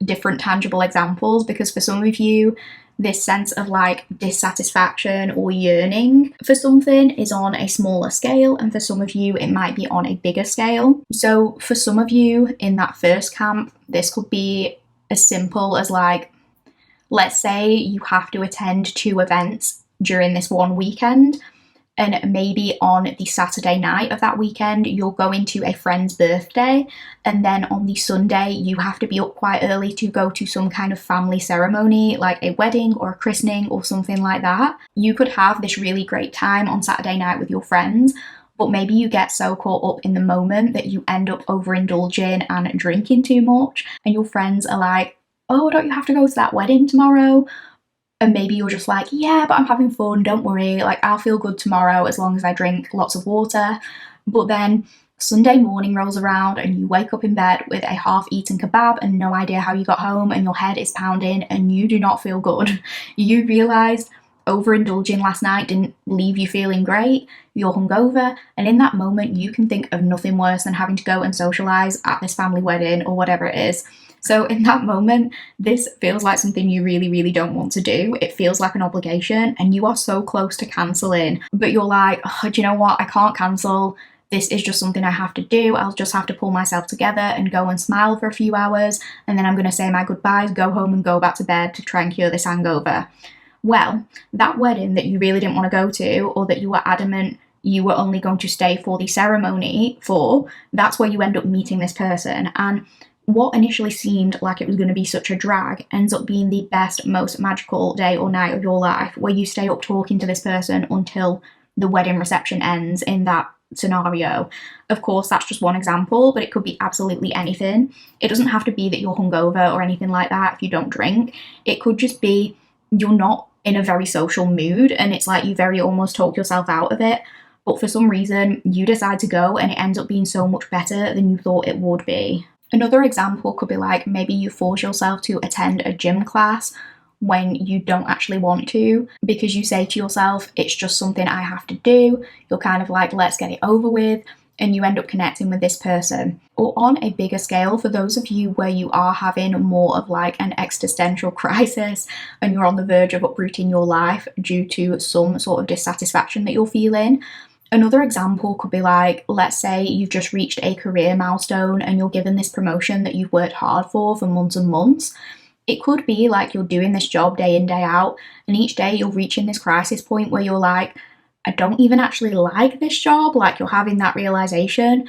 different tangible examples, because for some of you, this sense of like dissatisfaction or yearning for something is on a smaller scale, and for some of you it might be on a bigger scale. So for some of you in that first camp, this could be as simple as like, let's say you have to attend 2 events during this one weekend, and maybe on the Saturday night of that weekend, you're going to a friend's birthday, and then on the Sunday, you have to be up quite early to go to some kind of family ceremony, like a wedding or a christening or something like that. You could have this really great time on Saturday night with your friends, but maybe you get so caught up in the moment that you end up overindulging and drinking too much, and your friends are like, oh, don't you have to go to that wedding tomorrow? And maybe you're just like, yeah, but I'm having fun, don't worry, like I'll feel good tomorrow as long as I drink lots of water. But then Sunday morning rolls around and you wake up in bed with a half-eaten kebab and no idea how you got home, and your head is pounding and you do not feel good. You realised overindulging last night didn't leave you feeling great, you're hungover, and in that moment you can think of nothing worse than having to go and socialise at this family wedding or whatever it is. So in that moment, this feels like something you really, really don't want to do. It feels like an obligation and you are so close to cancelling, but you're like, oh, do you know what? I can't cancel. This is just something I have to do. I'll just have to pull myself together and go and smile for a few hours, and then I'm going to say my goodbyes, go home and go back to bed to try and cure this hangover. Well, that wedding that you really didn't want to go to, or that you were adamant you were only going to stay for the ceremony for, that's where you end up meeting this person. And what initially seemed like it was going to be such a drag ends up being the best, most magical day or night of your life, where you stay up talking to this person until the wedding reception ends in that scenario. Of course, that's just one example, but it could be absolutely anything. It doesn't have to be that you're hungover or anything like that if you don't drink. It could just be you're not in a very social mood and it's like you very almost talk yourself out of it, but for some reason you decide to go and it ends up being so much better than you thought it would be. Another example could be like, maybe you force yourself to attend a gym class when you don't actually want to, because you say to yourself, it's just something I have to do. You're kind of like, let's get it over with, and you end up connecting with this person. Or on a bigger scale, for those of you where you are having more of like an existential crisis and you're on the verge of uprooting your life due to some sort of dissatisfaction that you're feeling, another example could be like, let's say you've just reached a career milestone and you're given this promotion that you've worked hard for months and months. It could be like you're doing this job day in, day out, and each day you're reaching this crisis point where you're like, I don't even actually like this job. Like, you're having that realization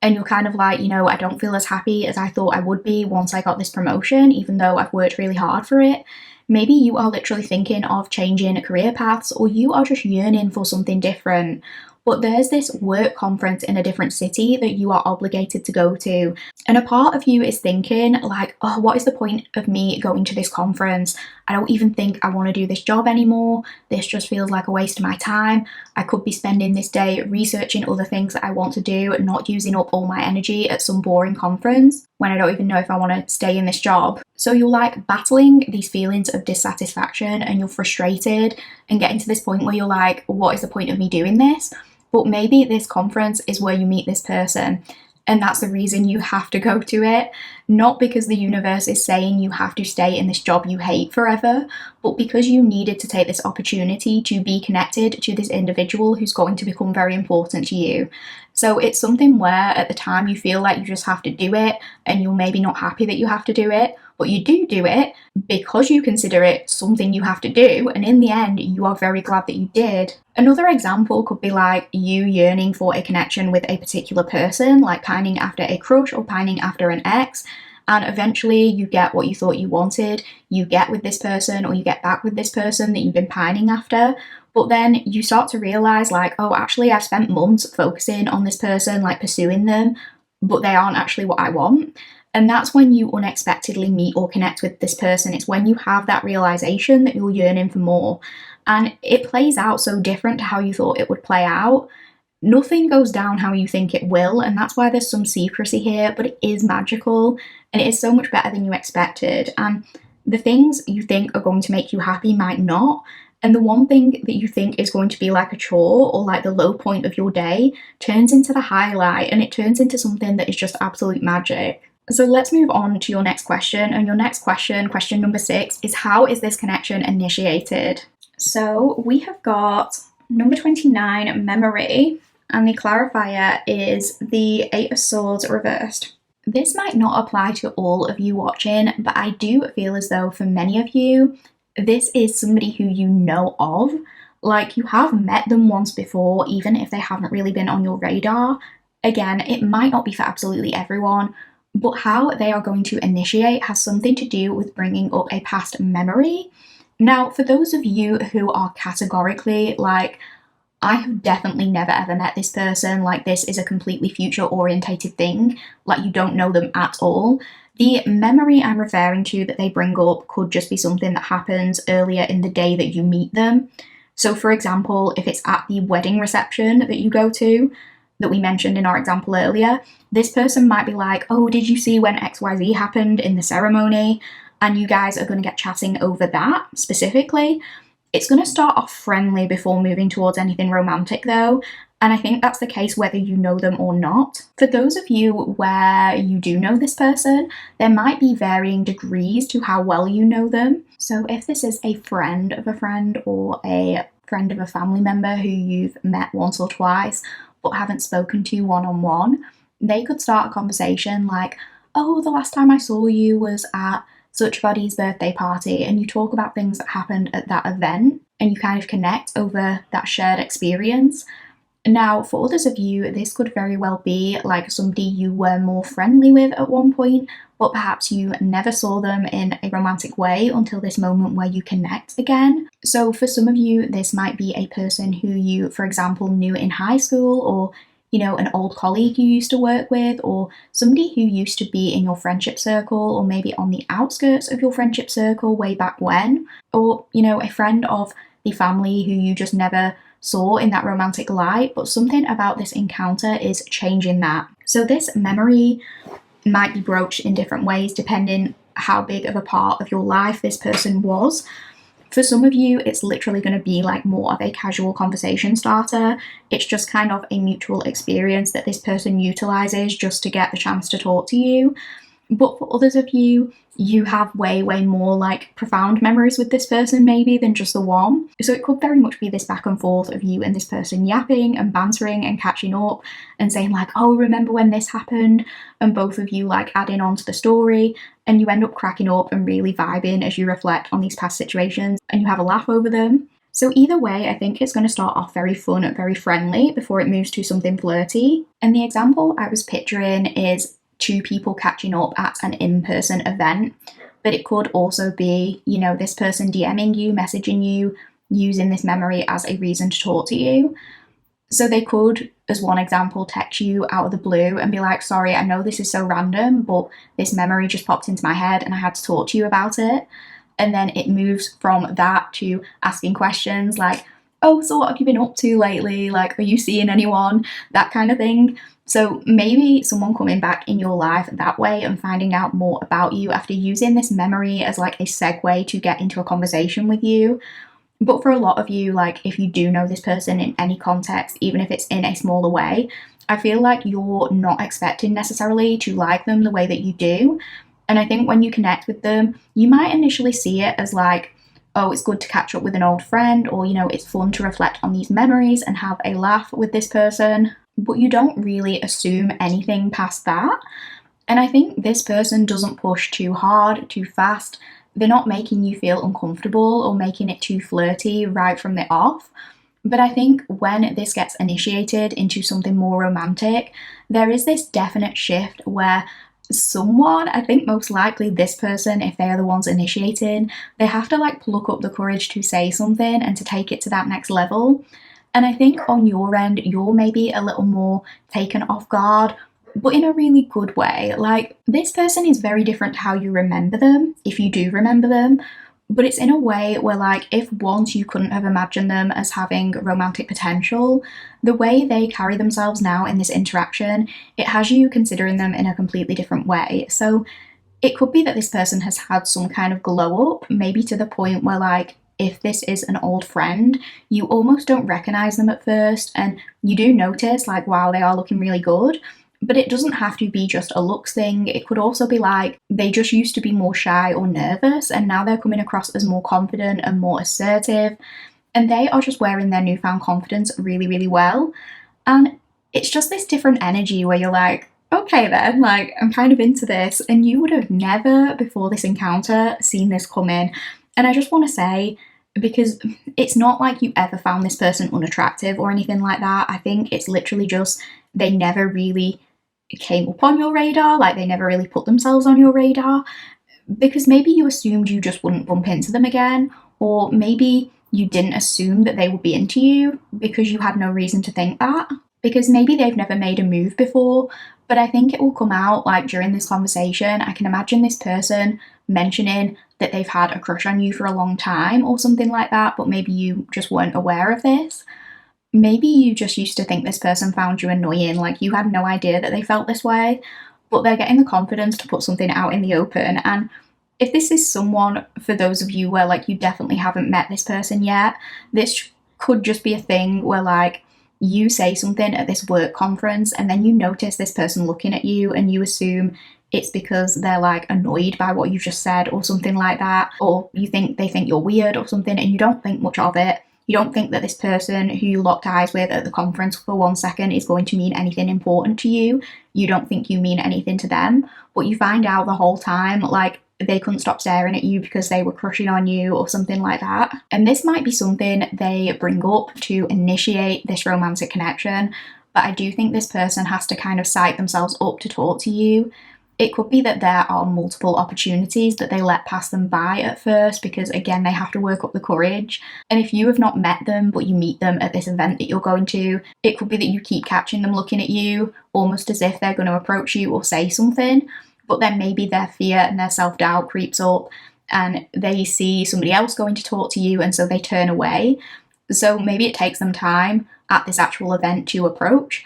and you're kind of like, I don't feel as happy as I thought I would be once I got this promotion, even though I've worked really hard for it. Maybe you are literally thinking of changing career paths, or you are just yearning for something different. But there's this work conference in a different city that you are obligated to go to. And a part of you is thinking like, oh, what is the point of me going to this conference? I don't even think I want to do this job anymore. This just feels like a waste of my time. I could be spending this day researching other things that I want to do, not using up all my energy at some boring conference when I don't even know if I want to stay in this job. So you're like battling these feelings of dissatisfaction and you're frustrated and getting to this point where you're like, what is the point of me doing this? But maybe this conference is where you meet this person, and that's the reason you have to go to it. Not because the universe is saying you have to stay in this job you hate forever, but because you needed to take this opportunity to be connected to this individual who's going to become very important to you. So it's something where at the time you feel like you just have to do it, and you're maybe not happy that you have to do it, but you do it because you consider it something you have to do, and in the end you are very glad that you did. Another example could be like you yearning for a connection with a particular person, like pining after a crush or pining after an ex, and eventually you get what you thought you wanted. You get with this person, or you get back with this person that you've been pining after. But then you start to realize, like, oh, actually I've spent months focusing on this person, like pursuing them, but they aren't actually what I want. And that's when you unexpectedly meet or connect with this person. It's when you have that realization that you're yearning for more. And it plays out so different to how you thought it would play out. Nothing goes down how you think it will, and that's why there's some secrecy here, but it is magical, and it is so much better than you expected. And the things you think are going to make you happy might not. And the one thing that you think is going to be like a chore or like the low point of your day turns into the highlight, and it turns into something that is just absolute magic. So let's move on to your next question. And your next question, question number 6, is how is this connection initiated? So we have got number 29, memory, and the clarifier is the 8 of Swords reversed. This might not apply to all of you watching, but I do feel as though for many of you, this is somebody who you know of. Like, you have met them once before, even if they haven't really been on your radar. Again, it might not be for absolutely everyone, but how they are going to initiate has something to do with bringing up a past memory. Now, for those of you who are categorically like, I have definitely never ever met this person, like this is a completely future orientated thing, like you don't know them at all, the memory I'm referring to that they bring up could just be something that happens earlier in the day that you meet them. So for example, if it's at the wedding reception that you go to, that we mentioned in our example earlier, this person might be like, oh, did you see when XYZ happened in the ceremony? And you guys are going to get chatting over that specifically. It's going to start off friendly before moving towards anything romantic though, and I think that's the case whether you know them or not. For those of you where you do know this person, there might be varying degrees to how well you know them. So if this is a friend of a friend or a friend of a family member who you've met once or twice but haven't spoken to one-on-one, they could start a conversation like, oh, the last time I saw you was at such body's birthday party, and you talk about things that happened at that event and you kind of connect over that shared experience. Now, for others of you, this could very well be like somebody you were more friendly with at one point, but perhaps you never saw them in a romantic way until this moment where you connect again. So for some of you, this might be a person who you, for example, knew in high school, or an old colleague you used to work with, or somebody who used to be in your friendship circle, or maybe on the outskirts of your friendship circle way back when, or, a friend of the family who you just never saw in that romantic light, but something about this encounter is changing that. So this memory might be broached in different ways depending how big of a part of your life this person was. For some of you, it's literally going to be like more of a casual conversation starter. It's just kind of a mutual experience that this person utilizes just to get the chance to talk to you. But for others of you, you have way more like profound memories with this person maybe than just the one. So it could very much be this back and forth of you and this person yapping and bantering and catching up and saying like, oh, remember when this happened? And both of you like adding on to the story, and you end up cracking up and really vibing as you reflect on these past situations and you have a laugh over them. So either way, I think it's going to start off very fun and very friendly before it moves to something flirty. And the example I was picturing is 2 people catching up at an in-person event, but it could also be, this person DMing you, messaging you, using this memory as a reason to talk to you. So they could, as one example, text you out of the blue and be like, sorry, I know this is so random, but this memory just popped into my head and I had to talk to you about it. And then it moves from that to asking questions like, oh, so what have you been up to lately? Like, are you seeing anyone? That kind of thing. So maybe someone coming back in your life that way and finding out more about you after using this memory as like a segue to get into a conversation with you. But for a lot of you, like if you do know this person in any context, even if it's in a smaller way, I feel like you're not expecting necessarily to like them the way that you do. And I think when you connect with them, you might initially see it as like, oh, it's good to catch up with an old friend, or, it's fun to reflect on these memories and have a laugh with this person. But you don't really assume anything past that. And I think this person doesn't push too hard, too fast. They're not making you feel uncomfortable or making it too flirty right from the off. But I think when this gets initiated into something more romantic, there is this definite shift where someone, I think most likely this person, if they are the ones initiating, they have to like pluck up the courage to say something and to take it to that next level. And I think on your end, you're maybe a little more taken off guard, but in a really good way. Like, this person is very different to how you remember them, if you do remember them. But it's in a way where, like, if once you couldn't have imagined them as having romantic potential, the way they carry themselves now in this interaction, it has you considering them in a completely different way. So it could be that this person has had some kind of glow up, maybe to the point where, like, if this is an old friend, you almost don't recognize them at first, and you do notice, like, wow, they are looking really good. But it doesn't have to be just a looks thing. It could also be like they just used to be more shy or nervous, and now they're coming across as more confident and more assertive. And they are just wearing their newfound confidence really, really well. And it's just this different energy where you're like, okay, then, like, I'm kind of into this. And you would have never before this encounter seen this come in. And I just want to say, because it's not like you ever found this person unattractive or anything like that. I think it's literally just they never really came up on your radar, like they never really put themselves on your radar, because maybe you assumed you just wouldn't bump into them again, or maybe you didn't assume that they would be into you because you had no reason to think that, because maybe they've never made a move before. But I think it will come out like during this conversation. I can imagine this person mentioning that they've had a crush on you for a long time or something like that, but maybe you just weren't aware of this. Maybe you just used to think this person found you annoying, like you had no idea that they felt this way, but they're getting the confidence to put something out in the open. And if this is someone, for those of you where like you definitely haven't met this person yet, this could just be a thing where like you say something at this work conference and then you notice this person looking at you and you assume it's because they're like annoyed by what you just said or something like that, or you think they think you're weird or something, and you don't think much of it. You don't think that this person who you locked eyes with at the conference for 1 second is going to mean anything important to you. You don't think you mean anything to them, but you find out the whole time, like, they couldn't stop staring at you because they were crushing on you or something like that. And this might be something they bring up to initiate this romantic connection, but I do think this person has to kind of psych themselves up to talk to you. It could be that there are multiple opportunities that they let pass them by at first because, again, they have to work up the courage. And if you have not met them but you meet them at this event that you're going to, it could be that you keep catching them looking at you almost as if they're going to approach you or say something, but then maybe their fear and their self-doubt creeps up and they see somebody else going to talk to you and so they turn away. So maybe it takes them time at this actual event to approach.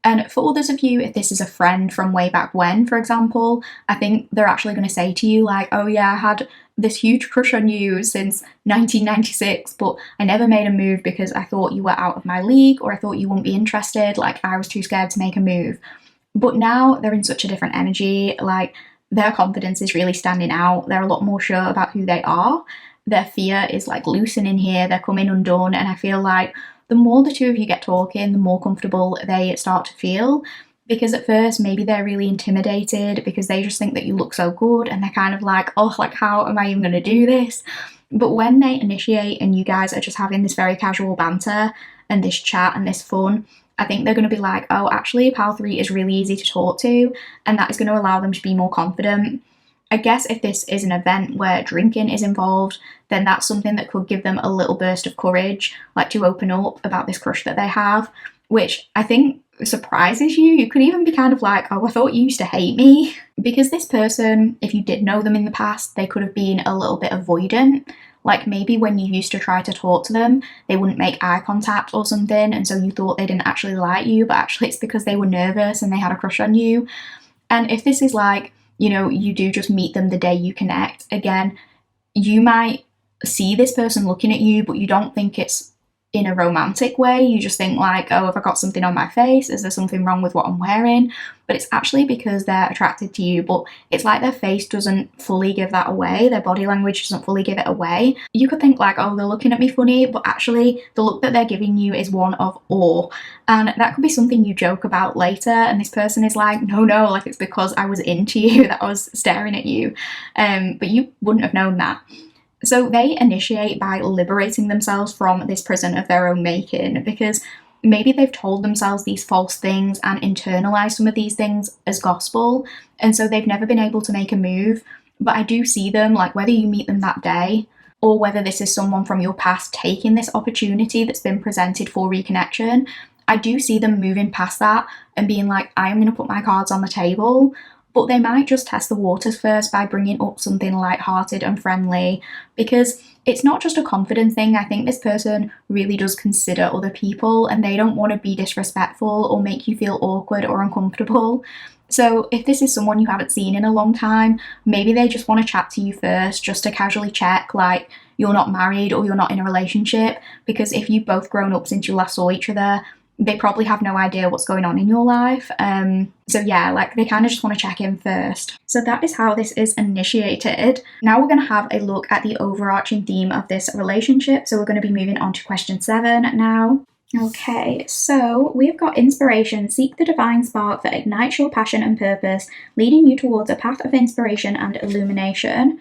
And for others of you, if this is a friend from way back when, for example, I think they're actually going to say to you like, oh yeah, I had this huge crush on you since 1996, but I never made a move because I thought you were out of my league or I thought you wouldn't be interested, like I was too scared to make a move. But now they're in such a different energy, like their confidence is really standing out, they're a lot more sure about who they are, their fear is like loosening here, they're coming undone, and I feel like the more the two of you get talking, the more comfortable they start to feel. Because at first, maybe they're really intimidated because they just think that you look so good and they're kind of like, oh, like, how am I even going to do this? But when they initiate and you guys are just having this very casual banter and this chat and this fun, I think they're going to be like, oh, actually, Pal 3 is really easy to talk to, and that is going to allow them to be more confident. I guess if this is an event where drinking is involved, then that's something that could give them a little burst of courage, like to open up about this crush that they have, which I think surprises you. You could even be kind of like, oh, I thought you used to hate me. Because this person, if you did know them in the past, they could have been a little bit avoidant. Like maybe when you used to try to talk to them, they wouldn't make eye contact or something, and so you thought they didn't actually like you, but actually it's because they were nervous and they had a crush on you. And if this is like, you know, you do just meet them the day you connect, again, you might see this person looking at you, but you don't think it's in a romantic way. You just think like, oh, have I got something on my face? Is there something wrong with what I'm wearing? But it's actually because they're attracted to you, but it's like their face doesn't fully give that away. Their body language doesn't fully give it away. You could think like, oh, they're looking at me funny, but actually the look that they're giving you is one of awe. And that could be something you joke about later, and this person is like, no, like it's because I was into you that I was staring at you. But you wouldn't have known that. So they initiate by liberating themselves from this prison of their own making, because maybe they've told themselves these false things and internalized some of these things as gospel, and so they've never been able to make a move. But I do see them, like whether you meet them that day or whether this is someone from your past taking this opportunity that's been presented for reconnection, I do see them moving past that and being like, I am going to put my cards on the table. But they might just test the waters first by bringing up something lighthearted and friendly, because it's not just a confidence thing. I think this person really does consider other people and they don't want to be disrespectful or make you feel awkward or uncomfortable. So if this is someone you haven't seen in a long time, maybe they just want to chat to you first just to casually check, like, you're not married or you're not in a relationship, because if you've both grown up since you last saw each other, they probably have no idea what's going on in your life. So yeah, like they kind of just want to check in first. So that is how this is initiated. Now we're going to have a look at the overarching theme of this relationship. So we're going to be moving on to question 7 now. Okay, so we've got inspiration. Seek the divine spark that ignites your passion and purpose, leading you towards a path of inspiration and illumination.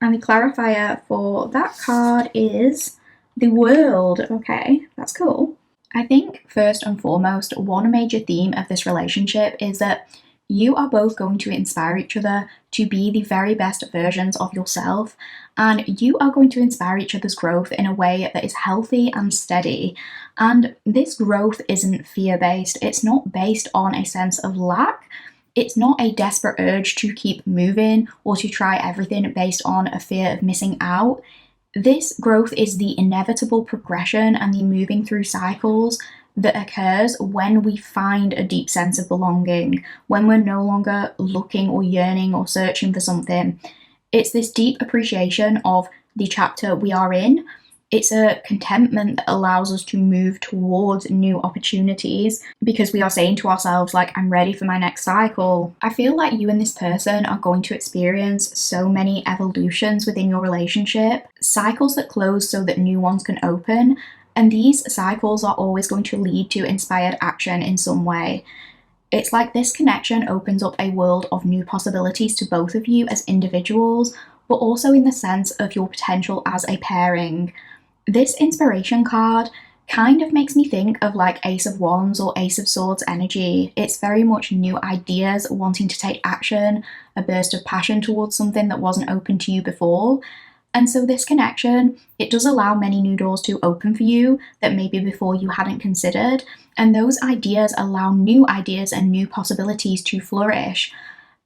And the clarifier for that card is the world. Okay, that's cool. I think first and foremost, one major theme of this relationship is that you are both going to inspire each other to be the very best versions of yourself, and you are going to inspire each other's growth in a way that is healthy and steady. And this growth isn't fear-based. It's not based on a sense of lack. It's not a desperate urge to keep moving or to try everything based on a fear of missing out. This growth is the inevitable progression and the moving through cycles that occurs when we find a deep sense of belonging, when we're no longer looking or yearning or searching for something. It's this deep appreciation of the chapter we are in. It's a contentment that allows us to move towards new opportunities because we are saying to ourselves, like, I'm ready for my next cycle. I feel like you and this person are going to experience so many evolutions within your relationship, cycles that close so that new ones can open. And these cycles are always going to lead to inspired action in some way. It's like this connection opens up a world of new possibilities to both of you as individuals, but also in the sense of your potential as a pairing. This inspiration card kind of makes me think of like Ace of Wands or Ace of Swords energy. It's very much new ideas, wanting to take action, a burst of passion towards something that wasn't open to you before. And so this connection, it does allow many new doors to open for you that maybe before you hadn't considered. And those ideas allow new ideas and new possibilities to flourish.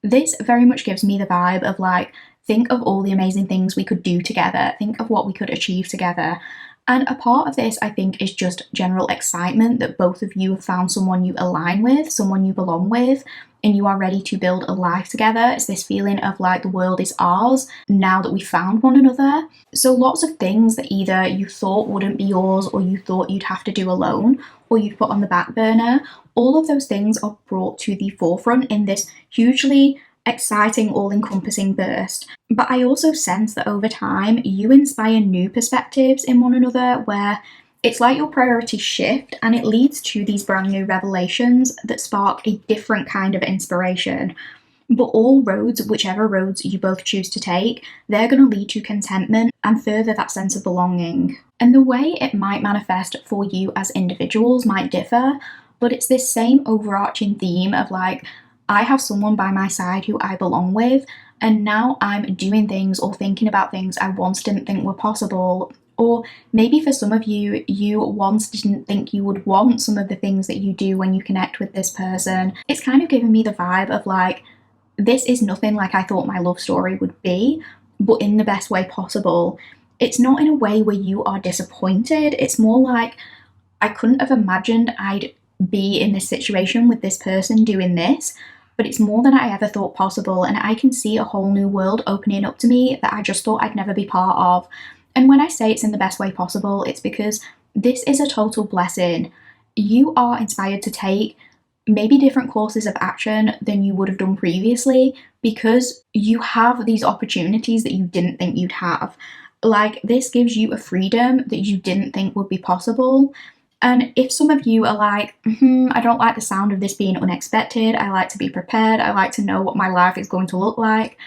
This very much gives me the vibe of like, think of all the amazing things we could do together. Think of what we could achieve together. And a part of this, I think, is just general excitement that both of you have found someone you align with, someone you belong with, and you are ready to build a life together. It's this feeling of like the world is ours now that we found one another. So lots of things that either you thought wouldn't be yours or you thought you'd have to do alone or you'd put on the back burner, all of those things are brought to the forefront in this hugely exciting, all-encompassing burst. But I also sense that over time, you inspire new perspectives in one another where it's like your priorities shift and it leads to these brand new revelations that spark a different kind of inspiration. But all roads, whichever roads you both choose to take, they're going to lead to contentment and further that sense of belonging. And the way it might manifest for you as individuals might differ, but it's this same overarching theme of like, I have someone by my side who I belong with, and now I'm doing things or thinking about things I once didn't think were possible. Or maybe for some of you, you once didn't think you would want some of the things that you do when you connect with this person. It's kind of giving me the vibe of like, this is nothing like I thought my love story would be, but in the best way possible. It's not in a way where you are disappointed. It's more like, I couldn't have imagined I'd be in this situation with this person doing this, but it's more than I ever thought possible, and I can see a whole new world opening up to me that I just thought I'd never be part of. And when I say it's in the best way possible, it's because this is a total blessing. You are inspired to take maybe different courses of action than you would have done previously because you have these opportunities that you didn't think you'd have. Like, this gives you a freedom that you didn't think would be possible. And if some of you are like, I don't like the sound of this being unexpected, I like to be prepared, I like to know what my life is going to look like,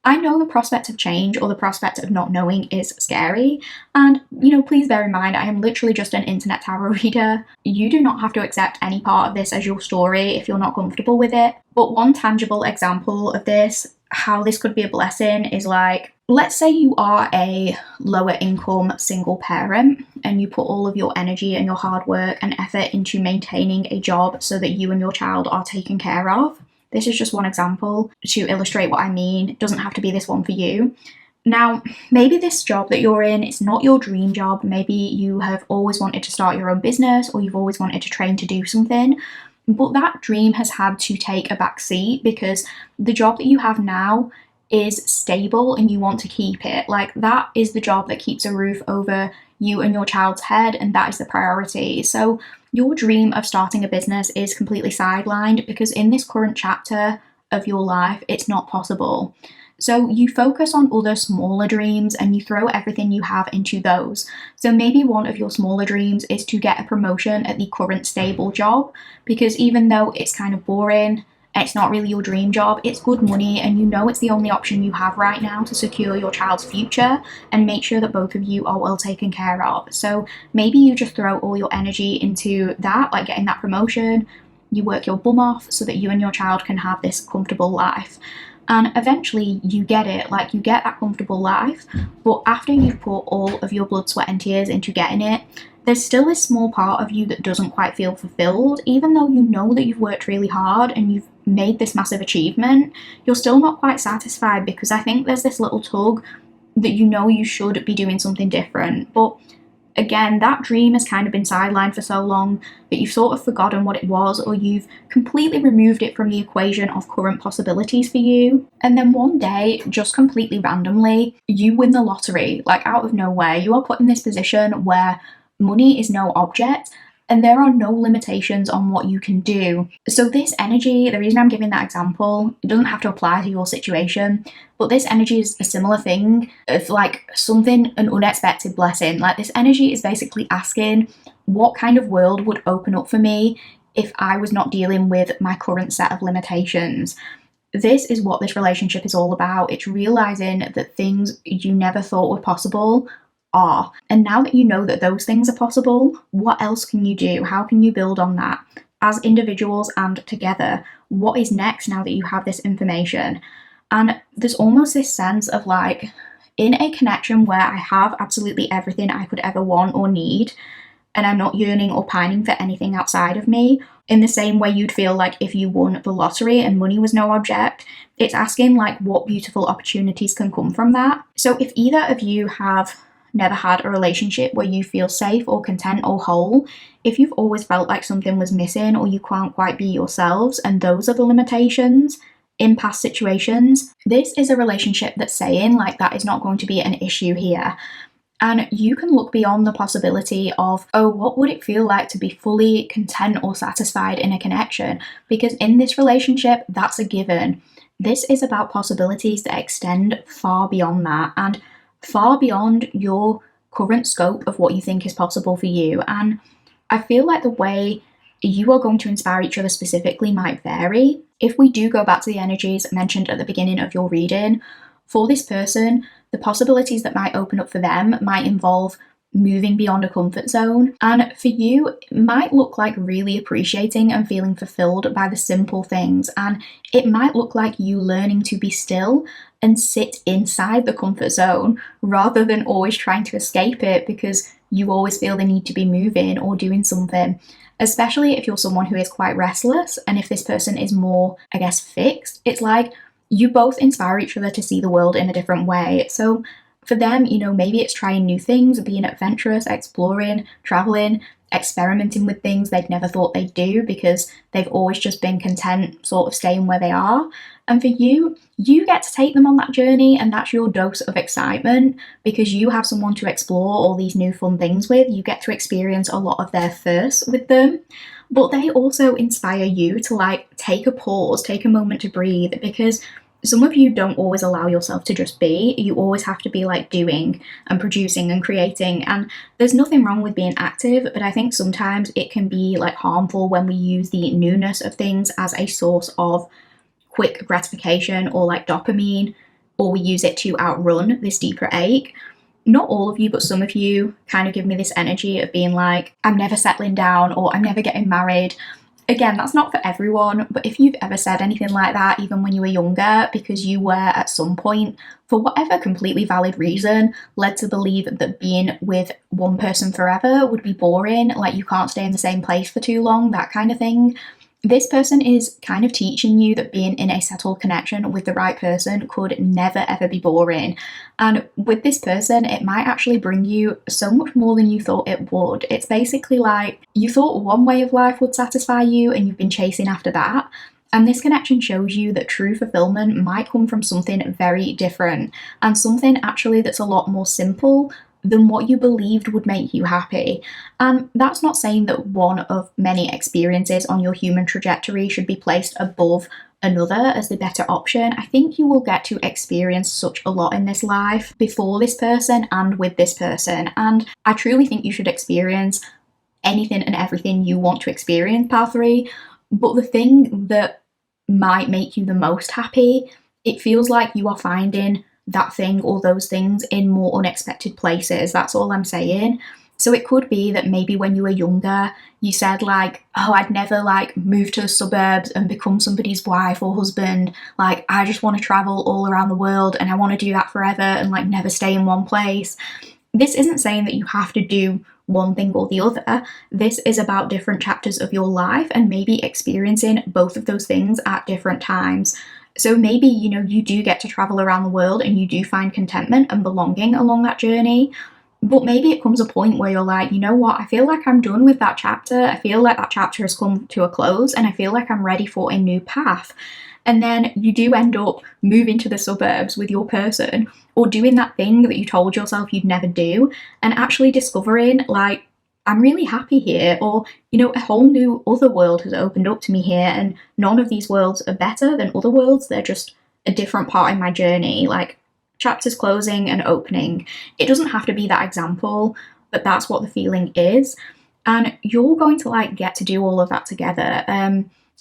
I know the prospect of change or the prospect of not knowing is scary, and please bear in mind I am literally just an internet tarot reader. You do not have to accept any part of this as your story if you're not comfortable with it. But one tangible example of this, how this could be a blessing, is like, let's say you are a lower income single parent and you put all of your energy and your hard work and effort into maintaining a job so that you and your child are taken care of. This is just one example to illustrate what I mean. It doesn't have to be this one for you. Now, maybe this job that you're in, it's not your dream job. Maybe you have always wanted to start your own business, or you've always wanted to train to do something. But that dream has had to take a back seat because the job that you have now is stable and you want to keep it. Like, that is the job that keeps a roof over you and your child's head, and that is the priority. So your dream of starting a business is completely sidelined because in this current chapter of your life, it's not possible. So you focus on other smaller dreams and you throw everything you have into those. So maybe one of your smaller dreams is to get a promotion at the current stable job, because even though it's kind of boring, it's not really your dream job, it's good money, and it's the only option you have right now to secure your child's future and make sure that both of you are well taken care of. So maybe you just throw all your energy into that, like getting that promotion. You work your bum off so that you and your child can have this comfortable life. And eventually you get it, like you get that comfortable life, but after you've put all of your blood, sweat and tears into getting it, there's still this small part of you that doesn't quite feel fulfilled. Even though you know that you've worked really hard and you've made this massive achievement, you're still not quite satisfied because I think there's this little tug that you should be doing something different. But again, that dream has kind of been sidelined for so long that you've sort of forgotten what it was, or you've completely removed it from the equation of current possibilities for you. And then one day, just completely randomly, you win the lottery, like out of nowhere. You are put in this position where money is no object and there are no limitations on what you can do. So this energy, the reason I'm giving that example, it doesn't have to apply to your situation, but this energy is a similar thing of like something, an unexpected blessing. Like, this energy is basically asking, what kind of world would open up for me if I was not dealing with my current set of limitations? This is what this relationship is all about. It's realizing that things you never thought were possible are. And now that you know that those things are possible, what else can you do? How can you build on that as individuals and together? What is next now that you have this information? And there's almost this sense of like, in a connection where I have absolutely everything I could ever want or need, and I'm not yearning or pining for anything outside of me, in the same way you'd feel like if you won the lottery and money was no object, it's asking like, what beautiful opportunities can come from that? So if either of you have never had a relationship where you feel safe or content or whole, if you've always felt like something was missing or you can't quite be yourselves, and those are the limitations in past situations, this is a relationship that's saying like, that is not going to be an issue here. And you can look beyond the possibility of, oh, what would it feel like to be fully content or satisfied in a connection? Because in this relationship, that's a given. This is about possibilities that extend far beyond that and far beyond your current scope of what you think is possible for you. And I feel like the way you are going to inspire each other specifically might vary. If we do go back to the energies mentioned at the beginning of your reading, for this person, the possibilities that might open up for them might involve moving beyond a comfort zone. And for you, it might look like really appreciating and feeling fulfilled by the simple things. And it might look like you learning to be still and sit inside the comfort zone rather than always trying to escape it because you always feel the need to be moving or doing something. Especially if you're someone who is quite restless, and if this person is more, I guess, fixed, it's like you both inspire each other to see the world in a different way. So for them, maybe it's trying new things, being adventurous, exploring, traveling, experimenting with things they'd never thought they'd do because they've always just been content sort of staying where they are. And for you, you get to take them on that journey, and that's your dose of excitement because you have someone to explore all these new fun things with. You get to experience a lot of their firsts with them, but they also inspire you to like take a pause, take a moment to breathe, because some of you don't always allow yourself to just be. You always have to be like doing and producing and creating. And there's nothing wrong with being active, but I think sometimes it can be like harmful when we use the newness of things as a source of quick gratification or like dopamine or we use it to outrun this deeper ache. Not all of you, but some of you kind of give me this energy of being like, I'm never settling down, or I'm never getting married. Again, that's not for everyone, but if you've ever said anything like that, even when you were younger, because you were at some point, for whatever completely valid reason, led to believe that being with one person forever would be boring, like you can't stay in the same place for too long, that kind of thing. This person is kind of teaching you that being in a settled connection with the right person could never ever be boring. And with this person, it might actually bring you so much more than you thought it would. It's basically like you thought one way of life would satisfy you and you've been chasing after that. And this connection shows you that true fulfillment might come from something very different, and something actually that's a lot more simple than what you believed would make you happy. And that's not saying that one of many experiences on your human trajectory should be placed above another as the better option. I think you will get to experience such a lot in this life before this person and with this person. And I truly think you should experience anything and everything you want to experience, pal 3. But the thing that might make you the most happy, it feels like you are finding that thing or those things in more unexpected places. That's all I'm saying. So it could be that maybe when you were younger, you said like, oh, I'd never like move to the suburbs and become somebody's wife or husband. Like, I just want to travel all around the world and I want to do that forever and like never stay in one place. This isn't saying that you have to do one thing or the other. This is about different chapters of your life and maybe experiencing both of those things at different times. So maybe, you do get to travel around the world and you do find contentment and belonging along that journey. But maybe it comes a point where you're like, you know what, I feel like I'm done with that chapter. I feel like that chapter has come to a close and I feel like I'm ready for a new path. And then you do end up moving to the suburbs with your person or doing that thing that you told yourself you'd never do and actually discovering like, I'm really happy here, or, a whole new other world has opened up to me here, and none of these worlds are better than other worlds. They're just a different part in my journey, like chapters closing and opening. It doesn't have to be that example, but that's what the feeling is. And you're going to like get to do all of that together.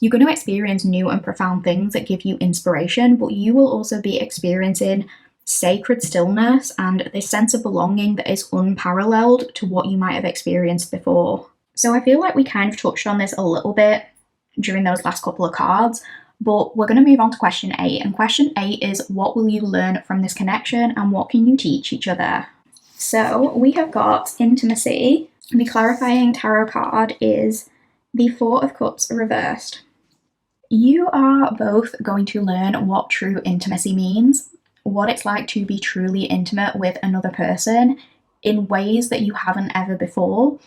You're going to experience new and profound things that give you inspiration, but you will also be experiencing sacred stillness and this sense of belonging that is unparalleled to what you might have experienced before. So I feel like we kind of touched on this a little bit during those last couple of cards, but we're going to move on to question 8. And question 8 is, what will you learn from this connection and what can you teach each other? So we have got intimacy. The clarifying tarot card is the 4 of Cups reversed. You are both going to learn what true intimacy means, what it's like to be truly intimate with another person in ways that you haven't ever before,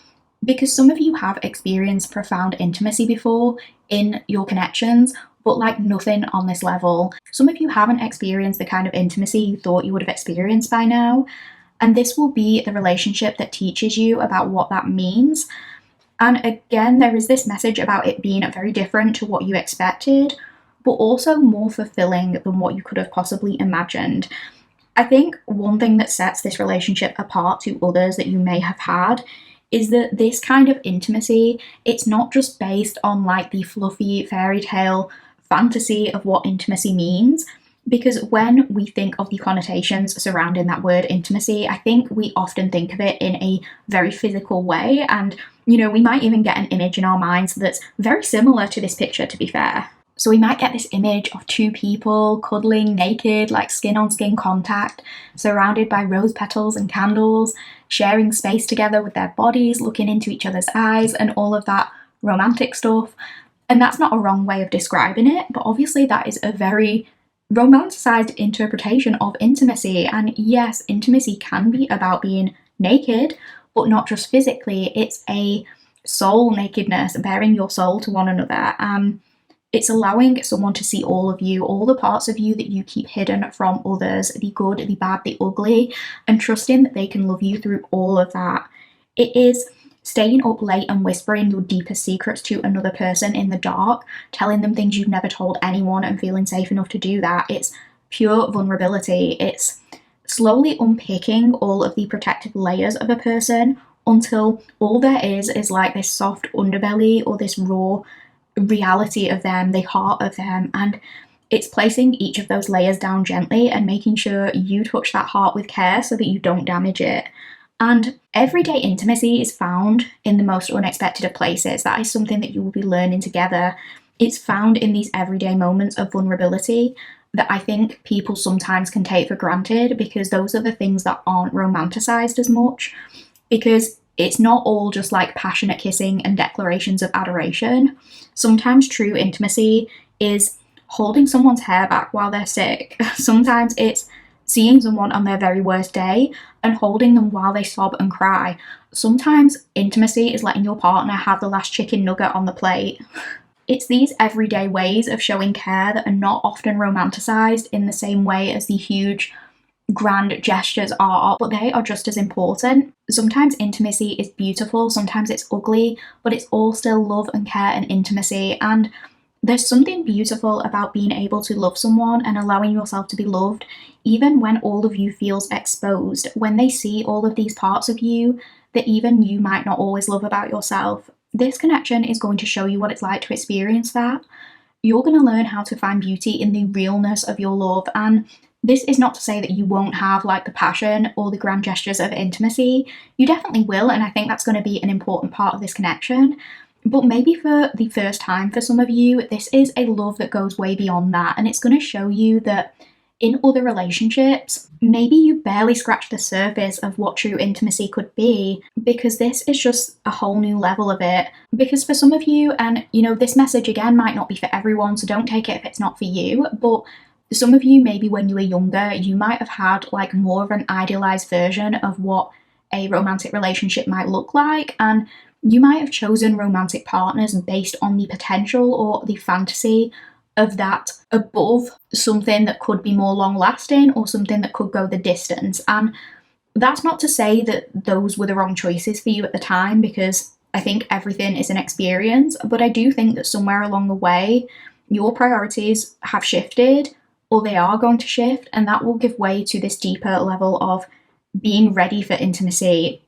because some of you have experienced profound intimacy before in your connections, but like nothing on this level. Some of you haven't experienced the kind of intimacy you thought you would have experienced by now, and this will be the relationship that teaches you about what that means. And again, there is this message about it being very different to what you expected, but also more fulfilling than what you could have possibly imagined. I think one thing that sets this relationship apart to others that you may have had is that this kind of intimacy, it's not just based on like the fluffy fairy tale fantasy of what intimacy means. Because when we think of the connotations surrounding that word intimacy, I think we often think of it in a very physical way. And, we might even get an image in our minds that's very similar to this picture, to be fair. So we might get this image of 2 people cuddling naked, like skin on skin contact, surrounded by rose petals and candles, sharing space together with their bodies, looking into each other's eyes and all of that romantic stuff. And that's not a wrong way of describing it, but obviously that is a very romanticized interpretation of intimacy. And yes, intimacy can be about being naked, but not just physically. It's a soul nakedness, bearing your soul to one another. It's allowing someone to see all of you, all the parts of you that you keep hidden from others, the good, the bad, the ugly, and trusting that they can love you through all of that. It is staying up late and whispering your deepest secrets to another person in the dark, telling them things you've never told anyone and feeling safe enough to do that. It's pure vulnerability. It's slowly unpicking all of the protective layers of a person until all there is like this soft underbelly or this raw reality of them, the heart of them. And It's placing each of those layers down gently and making sure you touch that heart with care so that you don't damage it. And everyday intimacy is found in the most unexpected of places. That is something that you will be learning together. It's found in these everyday moments of vulnerability that I think people sometimes can take for granted, because those are the things that aren't romanticized as much. Because it's not all just like passionate kissing and declarations of adoration. Sometimes true intimacy is holding someone's hair back while they're sick. Sometimes it's seeing someone on their very worst day and holding them while they sob and cry. Sometimes intimacy is letting your partner have the last chicken nugget on the plate. It's these everyday ways of showing care that are not often romanticized in the same way as the huge, grand gestures are, but they are just as important. Sometimes intimacy is beautiful, sometimes it's ugly, but it's all still love and care and intimacy. And there's something beautiful about being able to love someone and allowing yourself to be loved, even when all of you feels exposed, when they see all of these parts of you that even you might not always love about yourself. This connection is going to show you what it's like to experience that. You're going to learn how to find beauty in the realness of your love. And this is not to say that you won't have like the passion or the grand gestures of intimacy. You definitely will, and I think that's going to be an important part of this connection. But maybe for the first time for some of you, this is a love that goes way beyond that, and it's going to show you that in other relationships, maybe you barely scratch the surface of what true intimacy could be, because this is just a whole new level of it. Because for some of you, and this message again might not be for everyone, so don't take it if it's not for you, but some of you, maybe when you were younger, you might have had like more of an idealized version of what a romantic relationship might look like, and you might have chosen romantic partners based on the potential or the fantasy of that above something that could be more long lasting or something that could go the distance. And that's not to say that those were the wrong choices for you at the time, because I think everything is an experience, but I do think that somewhere along the way, your priorities have shifted, or they are going to shift, and that will give way to this deeper level of being ready for intimacy.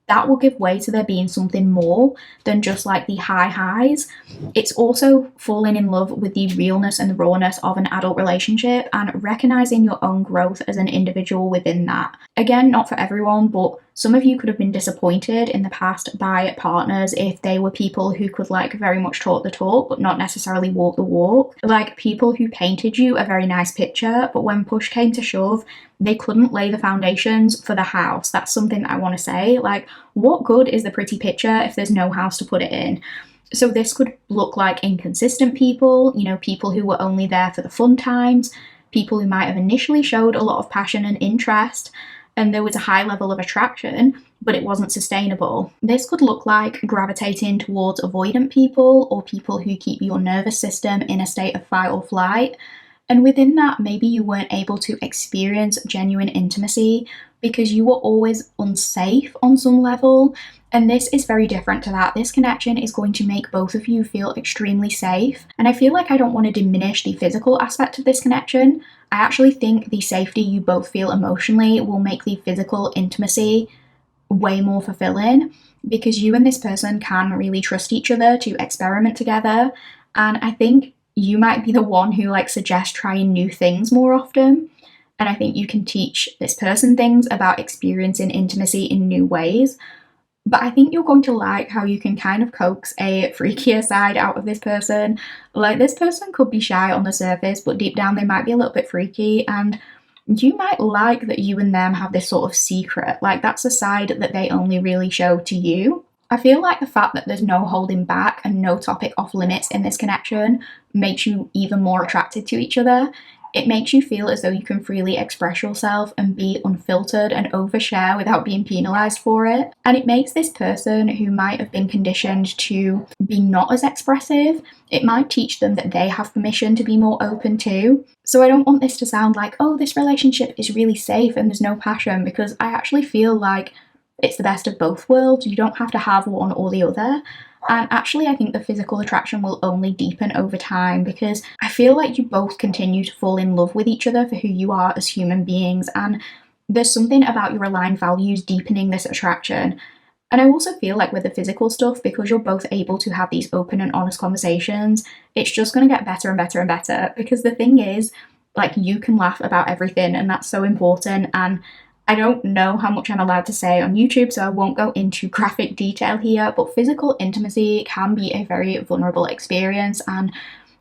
That will give way to there being something more than just like the high highs. It's also falling in love with the realness and the rawness of an adult relationship and recognizing your own growth as an individual within that. Again, not for everyone, but some of you could have been disappointed in the past by partners if they were people who could like very much talk the talk but not necessarily walk the walk. Like people who painted you a very nice picture, but when push came to shove, they couldn't lay the foundations for the house. That's something that I want to say. Like, what good is the pretty picture if there's no house to put it in? So this could look like inconsistent people, people who were only there for the fun times, people who might have initially showed a lot of passion and interest, and there was a high level of attraction, but it wasn't sustainable. This could look like gravitating towards avoidant people or people who keep your nervous system in a state of fight or flight. And within that, maybe you weren't able to experience genuine intimacy because you were always unsafe on some level. And this is very different to that. This connection is going to make both of you feel extremely safe. And I feel like I don't want to diminish the physical aspect of this connection. I actually think the safety you both feel emotionally will make the physical intimacy way more fulfilling, because you and this person can really trust each other to experiment together. And I think you might be the one who suggests trying new things more often. And I think you can teach this person things about experiencing intimacy in new ways. But I think you're going to like how you can kind of coax a freakier side out of this person. Like, this person could be shy on the surface, but deep down they might be a little bit freaky. And you might like that you and them have this sort of secret. Like, that's a side that they only really show to you. I feel like the fact that there's no holding back and no topic off limits in this connection makes you even more attracted to each other. It makes you feel as though you can freely express yourself and be unfiltered and overshare without being penalized for it. And it makes this person who might have been conditioned to be not as expressive, it might teach them that they have permission to be more open too. So I don't want this to sound like, oh, this relationship is really safe and there's no passion, because I actually feel like it's the best of both worlds. You don't have to have one or the other. And actually, I think the physical attraction will only deepen over time, because I feel like you both continue to fall in love with each other for who you are as human beings. And there's something about your aligned values deepening this attraction. And I also feel like with the physical stuff, because you're both able to have these open and honest conversations, it's just going to get better and better and better. Because the thing is, like, you can laugh about everything, and that's so important. And I don't know how much I'm allowed to say on YouTube, so I won't go into graphic detail here, but physical intimacy can be a very vulnerable experience. And,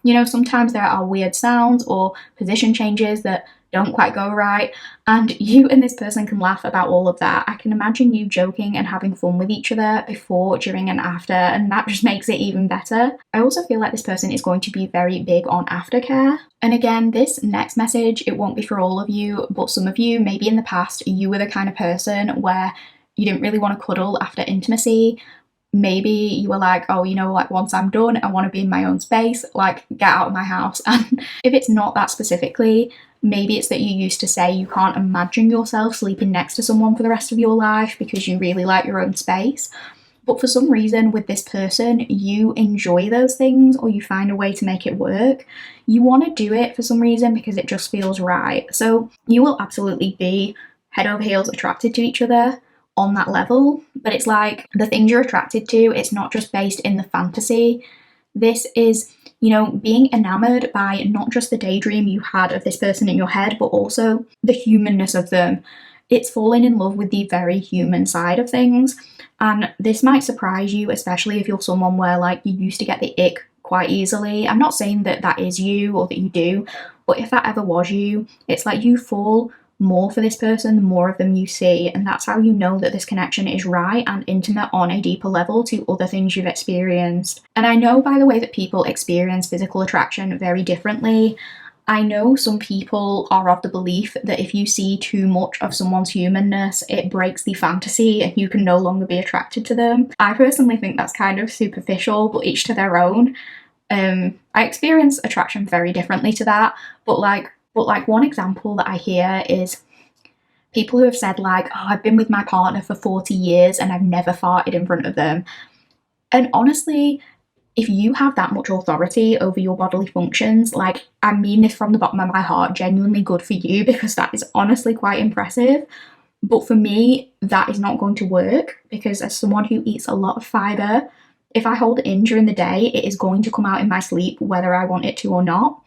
you know, sometimes there are weird sounds or position changes that don't quite go right, and you and this person can laugh about all of that. I can imagine you joking and having fun with each other before, during, and after, and that just makes it even better. I also feel like this person is going to be very big on aftercare. And again, this next message, it won't be for all of you, but some of you, maybe in the past, you were the kind of person where you didn't really want to cuddle after intimacy. Maybe you were like, oh, you know, like, once I'm done, I want to be in my own space, like, get out of my house. And if it's not that specifically, maybe it's that you used to say you can't imagine yourself sleeping next to someone for the rest of your life because you really like your own space. But for some reason with this person, you enjoy those things, or you find a way to make it work. You want to do it for some reason because it just feels right. So you will absolutely be head over heels attracted to each other on that level, but it's like the things you're attracted to, it's not just based in the fantasy. This is, you know, being enamored by not just the daydream you had of this person in your head, but also the humanness of them. It's falling in love with the very human side of things. And this might surprise you, especially if you're someone where, like, you used to get the ick quite easily. I'm not saying that that is you or that you do, but if that ever was you, it's like you fall more for this person the more of them you see, and that's how you know that this connection is right and intimate on a deeper level to other things you've experienced. And I know, by the way, that people experience physical attraction very differently. I know some people are of the belief that if you see too much of someone's humanness, it breaks the fantasy and you can no longer be attracted to them. I personally think that's kind of superficial, but each to their own. I experience attraction very differently to that, but one example that I hear is people who have said, like, oh, I've been with my partner for 40 years and I've never farted in front of them. And honestly, if you have that much authority over your bodily functions, like, I mean this from the bottom of my heart, genuinely good for you, because that is honestly quite impressive. But for me, that is not going to work, because as someone who eats a lot of fibre, if I hold it in during the day, it is going to come out in my sleep whether I want it to or not.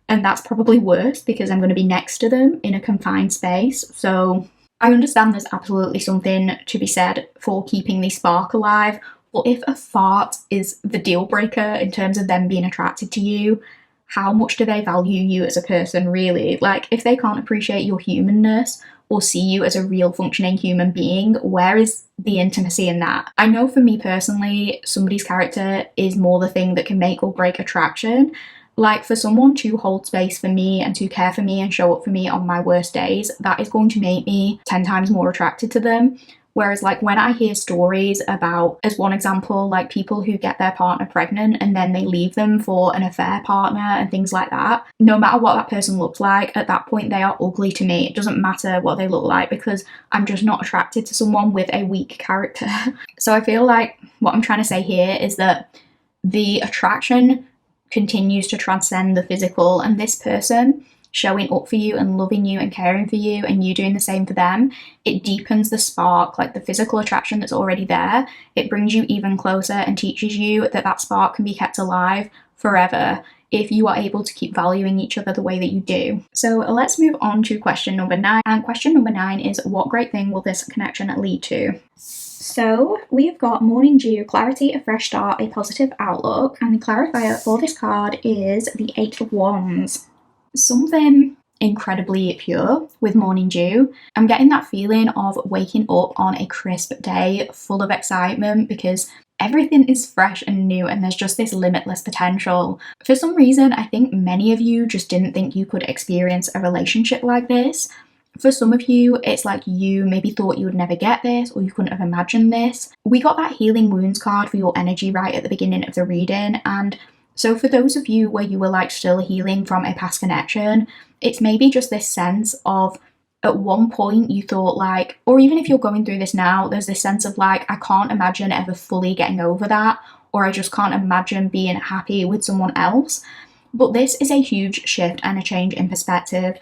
And that's probably worse because I'm going to be next to them in a confined space. So I understand there's absolutely something to be said for keeping the spark alive. But if a fart is the deal breaker in terms of them being attracted to you, how much do they value you as a person, really? Like, if they can't appreciate your humanness or see you as a real functioning human being, where is the intimacy in that? I know for me personally, somebody's character is more the thing that can make or break attraction. Like, for someone to hold space for me and to care for me and show up for me on my worst days, that is going to make me 10 times more attracted to them. Whereas, like, when I hear stories about, as one example, like, people who get their partner pregnant and then they leave them for an affair partner and things like that, no matter what that person looks like, at that point they are ugly to me. It doesn't matter what they look like, because I'm just not attracted to someone with a weak character. So I feel like what I'm trying to say here is that the attraction continues to transcend the physical, and this person showing up for you and loving you and caring for you and you doing the same for them, it deepens the spark, like the physical attraction that's already there. It brings you even closer and teaches you that that spark can be kept alive forever if you are able to keep valuing each other the way that you do. So let's move on to question number 9. And question number 9 is, what great thing will this connection lead to? So we have got morning dew, clarity, a fresh start, a positive outlook, and the clarifier for this card is the 8 of Wands. Something incredibly pure with morning dew. I'm getting that feeling of waking up on a crisp day full of excitement because everything is fresh and new and there's just this limitless potential. For some reason, I think many of you just didn't think you could experience a relationship like this. For some of you, it's like you maybe thought you would never get this or you couldn't have imagined this. We got that healing wounds card for your energy right at the beginning of the reading, and so for those of you where you were like still healing from a past connection, it's maybe just this sense of at one point you thought like, or even if you're going through this now, there's this sense of like, I can't imagine ever fully getting over that, or I just can't imagine being happy with someone else. But this is a huge shift and a change in perspective.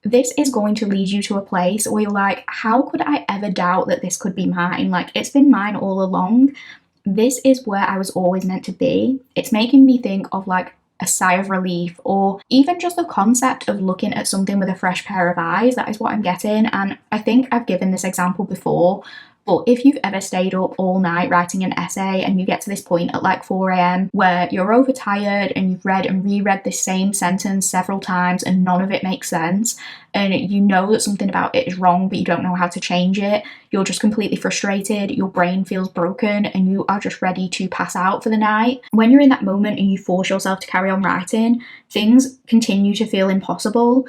this is going to lead you to a place where you're like, how could I ever doubt that this could be mine? Like, it's been mine all along. This is where I was always meant to be. It's making me think of like a sigh of relief, or even just the concept of looking at something with a fresh pair of eyes. That is what I'm getting. And I think I've given this example before, but if you've ever stayed up all night writing an essay and you get to this point at like 4 a.m. where you're overtired and you've read and reread the same sentence several times and none of it makes sense, and you know that something about it is wrong but you don't know how to change it, you're just completely frustrated, your brain feels broken, and you are just ready to pass out for the night. When you're in that moment and you force yourself to carry on writing, things continue to feel impossible.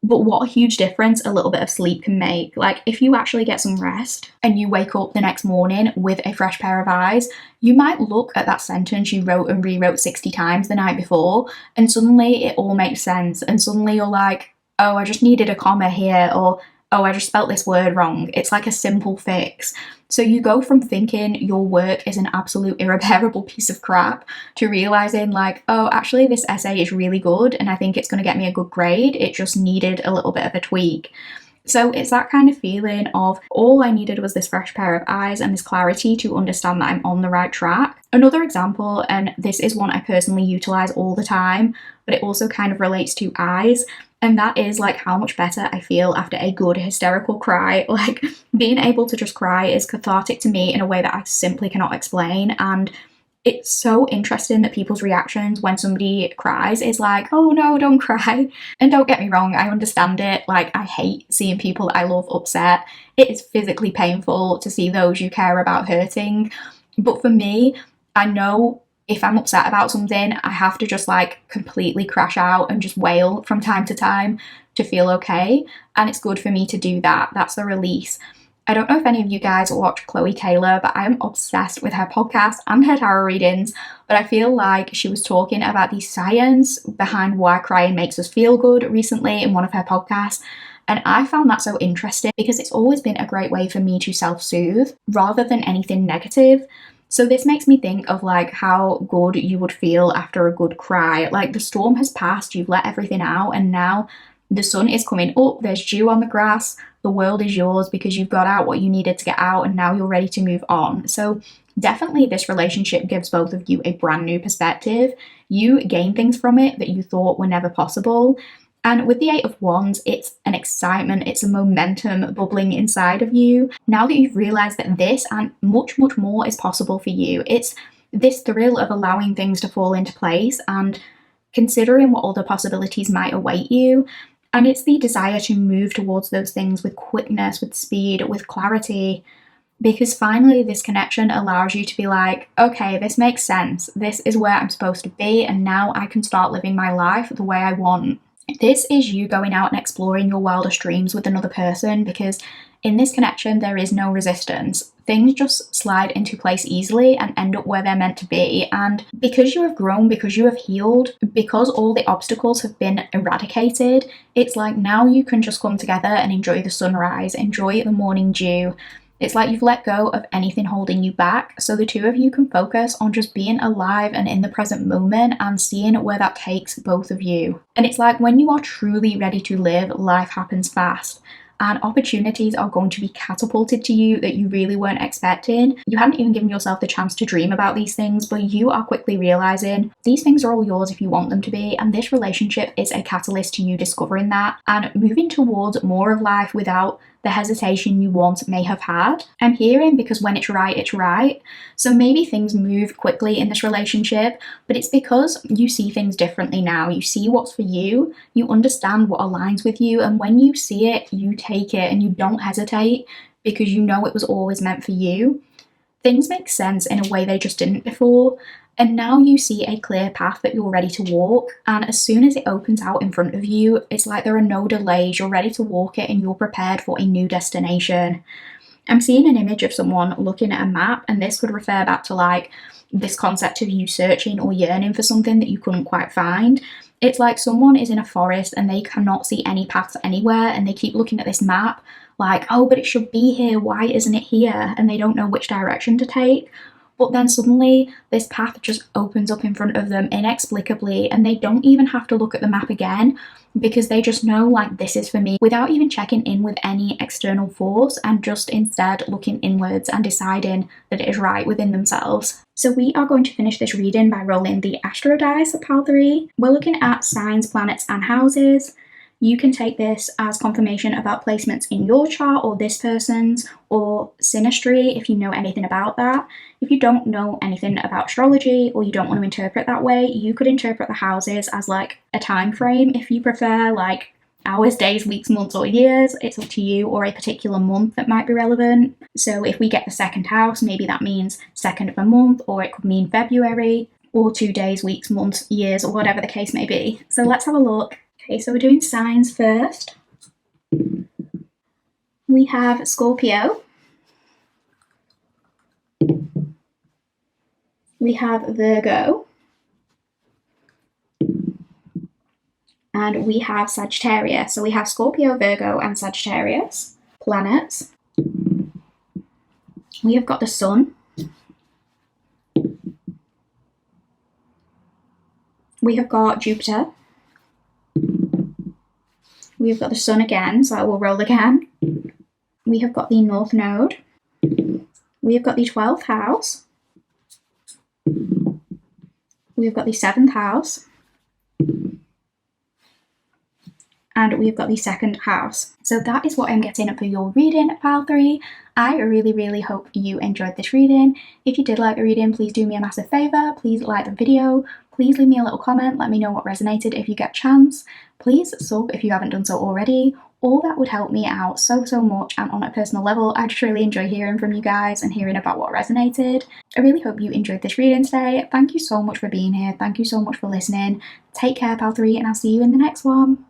But what a huge difference a little bit of sleep can make. Like, if you actually get some rest and you wake up the next morning with a fresh pair of eyes, you might look at that sentence you wrote and rewrote 60 times the night before, and suddenly it all makes sense. And suddenly you're like, oh, I just needed a comma here, or oh, I just spelt this word wrong. It's like a simple fix. So you go from thinking your work is an absolute irreparable piece of crap to realizing like, oh, actually this essay is really good and I think it's going to get me a good grade. It just needed a little bit of a tweak. So it's that kind of feeling of all I needed was this fresh pair of eyes and this clarity to understand that I'm on the right track. Another example, and this is one I personally utilize all the time, but it also kind of relates to eyes, and that is like how much better I feel after a good hysterical cry. Like, being able to just cry is cathartic to me in a way that I simply cannot explain. And it's so interesting that people's reactions when somebody cries is like, oh no, don't cry. And don't get me wrong, I understand it. Like, I hate seeing people that I love upset. It is physically painful to see those you care about hurting. But for me, I know if I'm upset about something, I have to just like completely crash out and just wail from time to time to feel okay. And it's good for me to do that. That's the release. I don't know if any of you guys watch Chloe Taylor, but I am obsessed with her podcast and her tarot readings. But I feel like she was talking about the science behind why crying makes us feel good recently in one of her podcasts. And I found that so interesting because it's always been a great way for me to self-soothe rather than anything negative. So this makes me think of like how good you would feel after a good cry. Like, the storm has passed, you've let everything out, and now the sun is coming up, there's dew on the grass, the world is yours because you've got out what you needed to get out and now you're ready to move on. So definitely this relationship gives both of you a brand new perspective. You gain things from it that you thought were never possible. And with the Eight of Wands, it's an excitement, it's a momentum bubbling inside of you. Now that you've realised that this and much, much more is possible for you, it's this thrill of allowing things to fall into place and considering what other possibilities might await you. And it's the desire to move towards those things with quickness, with speed, with clarity. Because finally this connection allows you to be like, okay, this makes sense. This is where I'm supposed to be, and now I can start living my life the way I want. This is you going out and exploring your wildest dreams with another person, because in this connection there is no resistance. Things just slide into place easily and end up where they're meant to be. And because you have grown, because you have healed, because all the obstacles have been eradicated, it's like now you can just come together and enjoy the sunrise, enjoy the morning dew. It's like you've let go of anything holding you back, so the two of you can focus on just being alive and in the present moment and seeing where that takes both of you. And it's like when you are truly ready to live, life happens fast. And opportunities are going to be catapulted to you that you really weren't expecting. You hadn't even given yourself the chance to dream about these things, but you are quickly realizing these things are all yours if you want them to be. And this relationship is a catalyst to you discovering that and moving towards more of life without the hesitation you once may have had. I'm hearing because when it's right, it's right. So maybe things move quickly in this relationship, but it's because you see things differently now. You see what's for you, you understand what aligns with you, and when you see it, you take it and you don't hesitate because you know it was always meant for you. Things make sense in a way they just didn't before. And now you see a clear path that you're ready to walk, and as soon as it opens out in front of you, it's like there are no delays. You're ready to walk it and you're prepared for a new destination. I'm seeing an image of someone looking at a map, and this could refer back to like this concept of you searching or yearning for something that you couldn't quite find. It's like someone is in a forest and they cannot see any paths anywhere, and they keep looking at this map like, oh, but it should be here, why isn't it here? And they don't know which direction to take. but then suddenly this path just opens up in front of them inexplicably, and they don't even have to look at the map again because they just know, like, this is for me, without even checking in with any external force, and just instead looking inwards and deciding that it is right within themselves. So we are going to finish this reading by rolling the astro dice of pile 3. We're looking at signs, planets and houses. You can take this as confirmation about placements in your chart or this person's, or synastry if you know anything about that. If you don't know anything about astrology, or you don't want to interpret that way, you could interpret the houses as like a time frame if you prefer, like hours, days, weeks, months or years. It's up to you, or a particular month that might be relevant. So if we get the second house, maybe that means second of a month, or it could mean February, or 2 days, weeks, months, years, or whatever the case may be. So let's have a look. Okay, so we're doing signs first. We have Scorpio. We have Virgo. And we have Sagittarius. So we have Scorpio, Virgo, and Sagittarius. Planets. We have got the Sun. We have got Jupiter. We've got the Sun again, so I will roll again. We have got the North Node. We have got the 12th house. We've got the 7th house. And we've got the 2nd house. So that is what I'm getting for your reading, pile 3. I really hope you enjoyed this reading. If you did like the reading, please do me a massive favour. Please like the video. Please leave me a little comment. Let me know what resonated if you get a chance. Please sub if you haven't done so already. All that would help me out so much, and on a personal level, I just really enjoy hearing from you guys and hearing about what resonated. I really hope you enjoyed this reading today. Thank you so much for being here. Thank you so much for listening. Take care, pile 3, and I'll see you in the next one.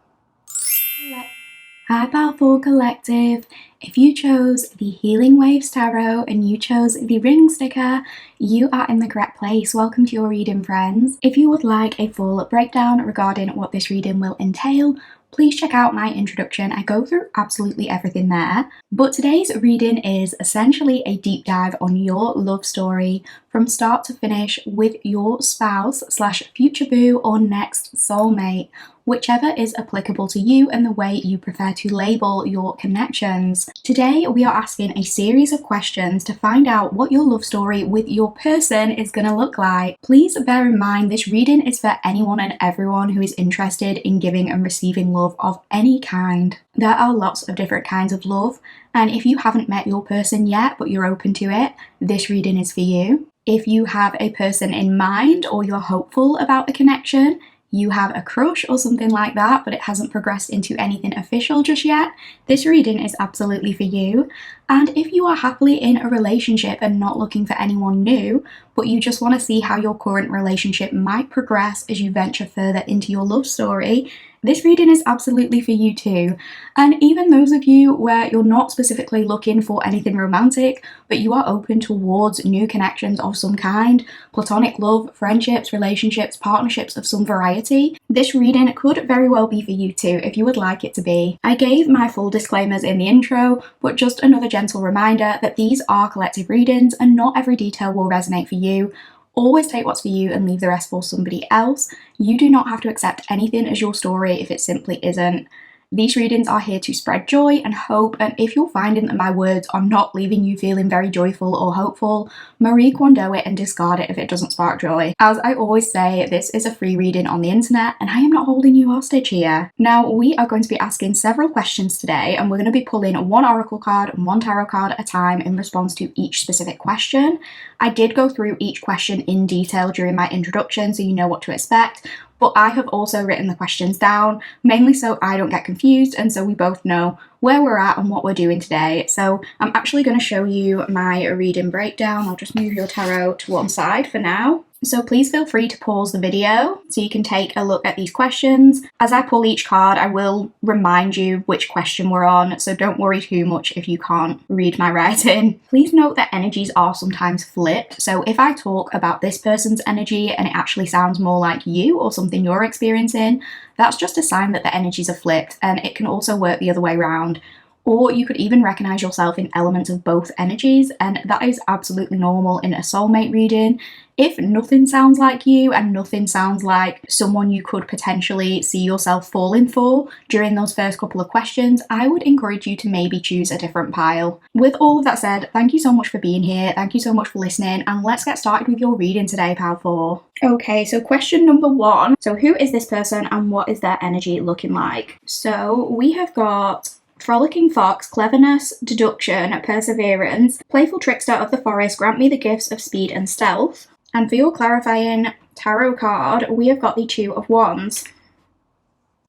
Hi Pile 4 Collective. If you chose the Healing Waves Tarot and you chose the ring sticker, you are in the correct place. Welcome to your reading, friends. If you would like a full breakdown regarding what this reading will entail, please check out my introduction. I go through absolutely everything there. But today's reading is essentially a deep dive on your love story from start to finish with your spouse / future boo or next soulmate, whichever is applicable to you and the way you prefer to label your connections. Today we are asking a series of questions to find out what your love story with your person is going to look like. Please bear in mind this reading is for anyone and everyone who is interested in giving and receiving love of any kind. There are lots of different kinds of love, and if you haven't met your person yet but you're open to it, this reading is for you. If you have a person in mind or you're hopeful about a connection, you have a crush or something like that, but it hasn't progressed into anything official just yet, this reading is absolutely for you. And if you are happily in a relationship and not looking for anyone new, but you just want to see how your current relationship might progress as you venture further into your love story, this reading is absolutely for you too. And even those of you where you're not specifically looking for anything romantic, but you are open towards new connections of some kind, platonic love, friendships, relationships, partnerships of some variety, this reading could very well be for you too if you would like it to be. I gave my full disclaimers in the intro, but just another gentle reminder that these are collective readings and not every detail will resonate for you. Always take what's for you and leave the rest for somebody else. You do not have to accept anything as your story if it simply isn't. These readings are here to spread joy and hope, and if you're finding that my words are not leaving you feeling very joyful or hopeful, Marie Kondo it and discard it if it doesn't spark joy. As I always say, this is a free reading on the internet and I am not holding you hostage here. Now, we are going to be asking several questions today, and we're going to be pulling one oracle card and one tarot card at a time in response to each specific question. I did go through each question in detail during my introduction, so you know what to expect. But I have also written the questions down, mainly so I don't get confused and so we both know where we're at and what we're doing today. So I'm actually going to show you my reading breakdown. I'll just move your tarot to one side for now. So please feel free to pause the video so you can take a look at these questions. As I pull each card, I will remind you which question we're on, so don't worry too much if you can't read my writing. Please note that energies are sometimes flipped, so if I talk about this person's energy and it actually sounds more like you or something you're experiencing, that's just a sign that the energies are flipped, and it can also work the other way around. Or you could even recognize yourself in elements of both energies, and that is absolutely normal in a soulmate reading. If nothing sounds like you and nothing sounds like someone you could potentially see yourself falling for during those first couple of questions, I would encourage you to maybe choose a different pile. With all of that said, thank you so much for being here, thank you so much for listening, and let's get started with your reading today, pile 4. Okay, so question number 1. So who is this person and what is their energy looking like? So we have got frolicking fox, cleverness, deduction, perseverance, playful trickster of the forest, grant me the gifts of speed and stealth. And for your clarifying tarot card, we have got the 2 of Wands.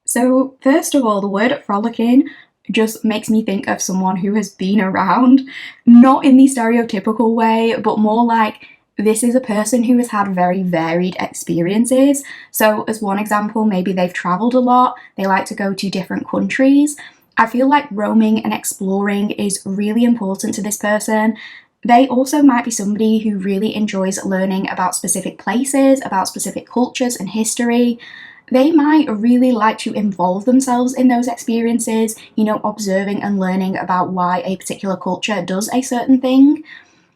So first of all, the word frolicking just makes me think of someone who has been around, not in the stereotypical way, but more like this is a person who has had very varied experiences. So as one example, maybe they've travelled a lot, they like to go to different countries. I feel like roaming and exploring is really important to this person. They also might be somebody who really enjoys learning about specific places, about specific cultures and history. They might really like to involve themselves in those experiences, observing and learning about why a particular culture does a certain thing.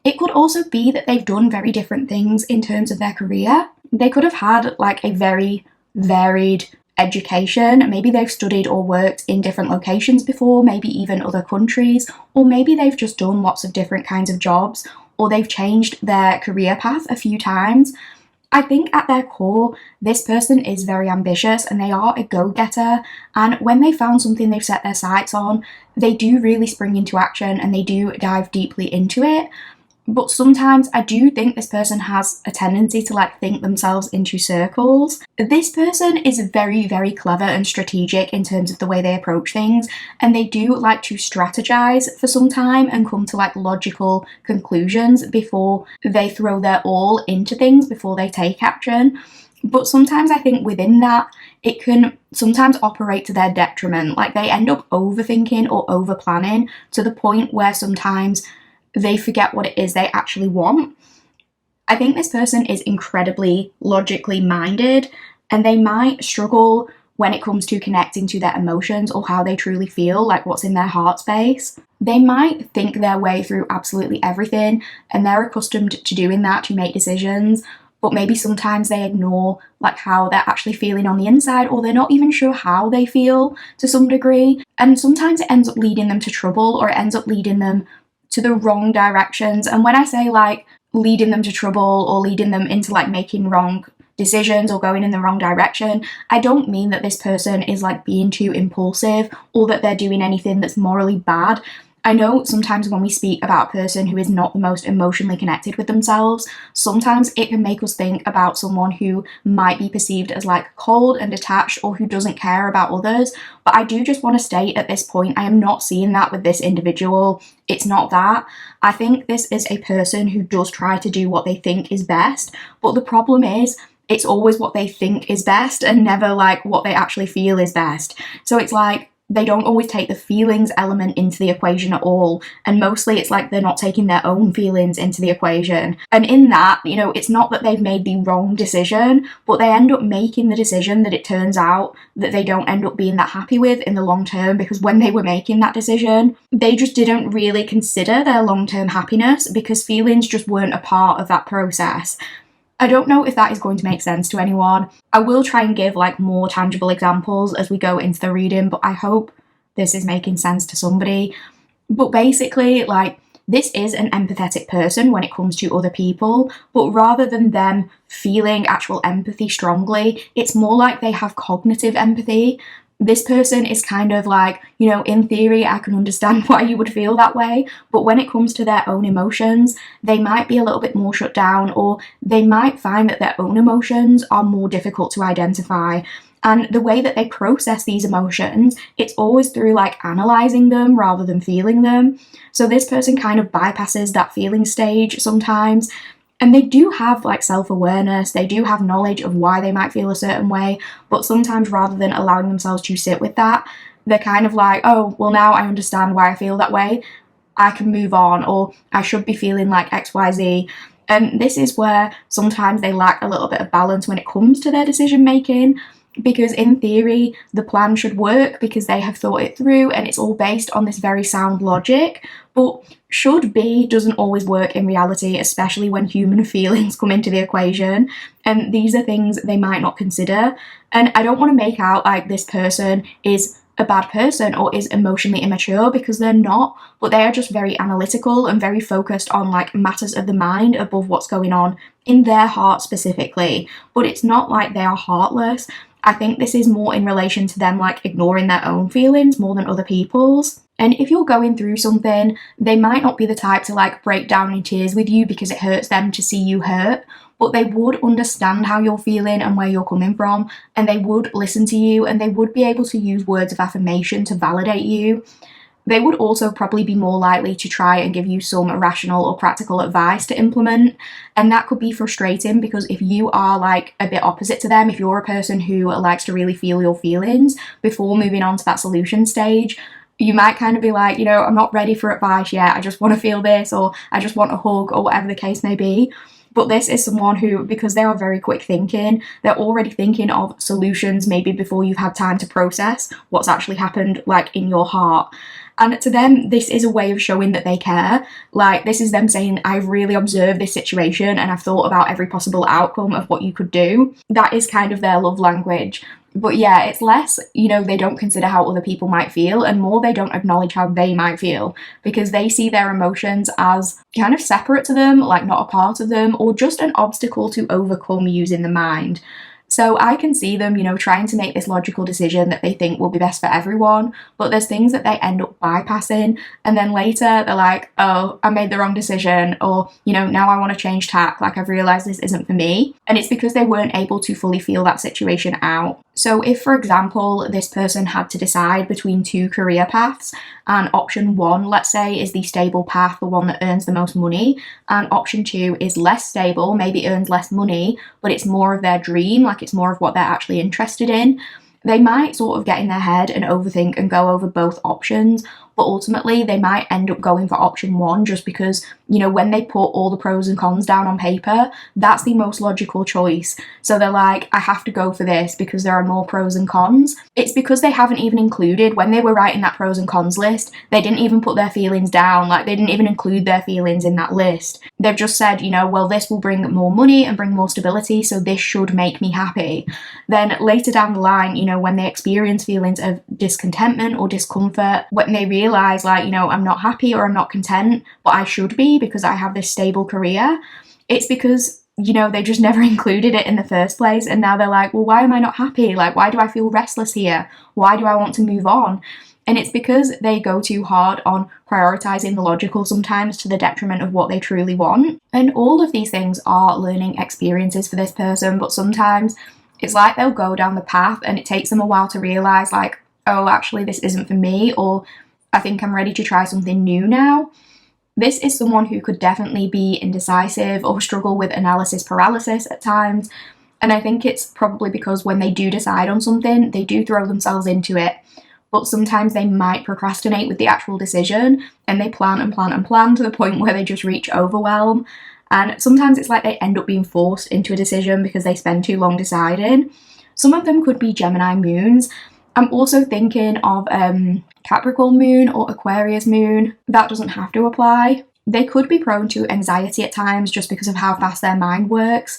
It could also be that they've done very different things in terms of their career. They could have had like a very varied education. Maybe they've studied or worked in different locations before, maybe even other countries, or maybe they've just done lots of different kinds of jobs, or they've changed their career path a few times. I think at their core, this person is very ambitious and they are a go-getter, and when they found something they've set their sights on, they do really spring into action and they do dive deeply into it. But sometimes I do think this person has a tendency to think themselves into circles. This person is very, very clever and strategic in terms of the way they approach things, and they do like to strategize for some time and come to logical conclusions before they throw their all into things, before they take action. But sometimes I think within that, it can sometimes operate to their detriment. They end up overthinking or over-planning to the point where sometimes they forget what it is they actually want. I think this person is incredibly logically minded, and they might struggle when it comes to connecting to their emotions or how they truly feel, what's in their heart space. They might think their way through absolutely everything, and they're accustomed to doing that to make decisions, but maybe sometimes they ignore how they're actually feeling on the inside, or they're not even sure how they feel to some degree. And sometimes it ends up leading them to trouble, or it ends up leading them to the wrong directions. And when I say leading them to trouble or leading them into making wrong decisions or going in the wrong direction, I don't mean that this person is being too impulsive or that they're doing anything that's morally bad. I know sometimes when we speak about a person who is not the most emotionally connected with themselves, sometimes it can make us think about someone who might be perceived as cold and detached, or who doesn't care about others. But I do just want to state at this point, I am not seeing that with this individual. It's not that. I think this is a person who does try to do what they think is best, but the problem is it's always what they think is best and never what they actually feel is best. So it's they don't always take the feelings element into the equation at all, and mostly it's they're not taking their own feelings into the equation. And in that, it's not that they've made the wrong decision, but they end up making the decision that it turns out that they don't end up being that happy with in the long term, because when they were making that decision, they just didn't really consider their long-term happiness because feelings just weren't a part of that process. I don't know if that is going to make sense to anyone. I will try and give more tangible examples as we go into the reading, but I hope this is making sense to somebody. But basically, this is an empathetic person when it comes to other people, but rather than them feeling actual empathy strongly, it's more they have cognitive empathy. This person is kind of in theory, I can understand why you would feel that way, but when it comes to their own emotions, they might be a little bit more shut down, or they might find that their own emotions are more difficult to identify. And the way that they process these emotions, it's always through analysing them rather than feeling them. So this person kind of bypasses that feeling stage sometimes. And they do have self-awareness, they do have knowledge of why they might feel a certain way, but sometimes rather than allowing themselves to sit with that, they're kind of oh, well, now I understand why I feel that way, I can move on, or I should be feeling XYZ. And this is where sometimes they lack a little bit of balance when it comes to their decision making. because in theory the plan should work because they have thought it through and it's all based on this very sound logic. But should be doesn't always work in reality, especially when human feelings come into the equation, and these are things they might not consider. And I don't want to make out like this person is a bad person or is emotionally immature, because they're not, but they are just very analytical and very focused on like matters of the mind above what's going on in their heart specifically. But it's not like they are heartless. I think this is more in relation to them like ignoring their own feelings more than other people's. And if you're going through something, they might not be the type to like break down in tears with you because it hurts them to see you hurt, but they would understand how you're feeling and where you're coming from, and they would listen to you, and they would be able to use words of affirmation to validate you. They would also probably be more likely to try and give you some rational or practical advice to implement. And that could be frustrating because if you are like a bit opposite to them, if you're a person who likes to really feel your feelings before moving on to that solution stage, you might kind of be like, you know, I'm not ready for advice yet. I just want to feel this, or I just want a hug, or whatever the case may be. But this is someone who, because they are very quick thinking, they're already thinking of solutions maybe before you've had time to process what's actually happened like in your heart. And to them, this is a way of showing that they care. Like, this is them saying, I've really observed this situation and I've thought about every possible outcome of what you could do. That is kind of their love language. But yeah, it's less, you know, they don't consider how other people might feel, and more they don't acknowledge how they might feel, because they see their emotions as kind of separate to them, like not a part of them, or just an obstacle to overcome using the mind. So I can see them, you know, trying to make this logical decision that they think will be best for everyone, but there's things that they end up bypassing, and then later they're like, oh, I made the wrong decision, or, you know, now I want to change tack, like I've realised this isn't for me. And it's because they weren't able to fully feel that situation out. So if, for example, this person had to decide between two career paths, and option one, let's say, is the stable path, the one that earns the most money, and option two is less stable, maybe earns less money, but it's more of their dream, like it's more of what they're actually interested in, they might sort of get in their head and overthink and go over both options, but ultimately they might end up going for option one just because, you know, when they put all the pros and cons down on paper, that's the most logical choice. So they're like, I have to go for this because there are more pros and cons. It's because they haven't even included, when they were writing that pros and cons list, they didn't even put their feelings down, like they didn't even include their feelings in that list. They've just said, you know, well, this will bring more money and bring more stability, so this should make me happy. Then later down the line, you know, when they experience feelings of discontentment or discomfort, when they realise, like, you know, I'm not happy or I'm not content, but I should be because I have this stable career, it's because, you know, they just never included it in the first place, and now they're like, well, why am I not happy? Like, why do I feel restless here? Why do I want to move on? And it's because they go too hard on prioritising the logical sometimes to the detriment of what they truly want. And all of these things are learning experiences for this person, but sometimes it's like they'll go down the path and it takes them a while to realise, like, oh, actually this isn't for me, or I think I'm ready to try something new now. This is someone who could definitely be indecisive or struggle with analysis paralysis at times. And I think it's probably because when they do decide on something, they do throw themselves into it. But sometimes they might procrastinate with the actual decision, and they plan and plan and plan to the point where they just reach overwhelm. And sometimes it's like they end up being forced into a decision because they spend too long deciding. Some of them could be Gemini moons. I'm also thinking of Capricorn moon or Aquarius moon. That doesn't have to apply. They could be prone to anxiety at times just because of how fast their mind works.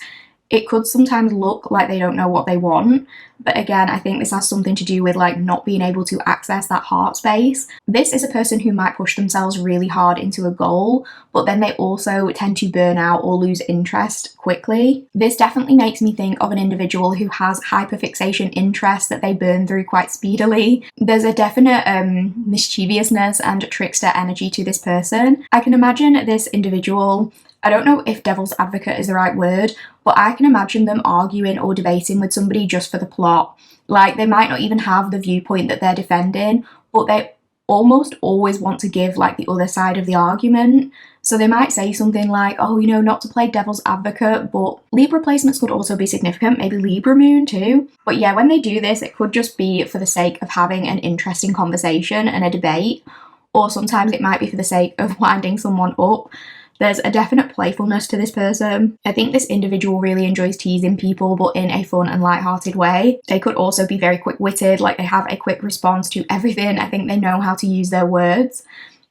It could sometimes look like they don't know what they want, but again, I think this has something to do with like not being able to access that heart space. This is a person who might push themselves really hard into a goal, but then they also tend to burn out or lose interest quickly. This definitely makes me think of an individual who has hyperfixation interest that they burn through quite speedily. There's a definite mischievousness and trickster energy to this person. I can imagine this individual, I don't know if devil's advocate is the right word, but I can imagine them arguing or debating with somebody just for the plot. Like, they might not even have the viewpoint that they're defending, but they almost always want to give like the other side of the argument. So they might say something like, oh, you know, not to play devil's advocate, but Libra placements could also be significant, maybe Libra moon too. But yeah, when they do this, it could just be for the sake of having an interesting conversation and a debate, or sometimes it might be for the sake of winding someone up. There's a definite playfulness to this person. I think this individual really enjoys teasing people, but in a fun and light-hearted way. They could also be very quick-witted, like they have a quick response to everything. I think they know how to use their words.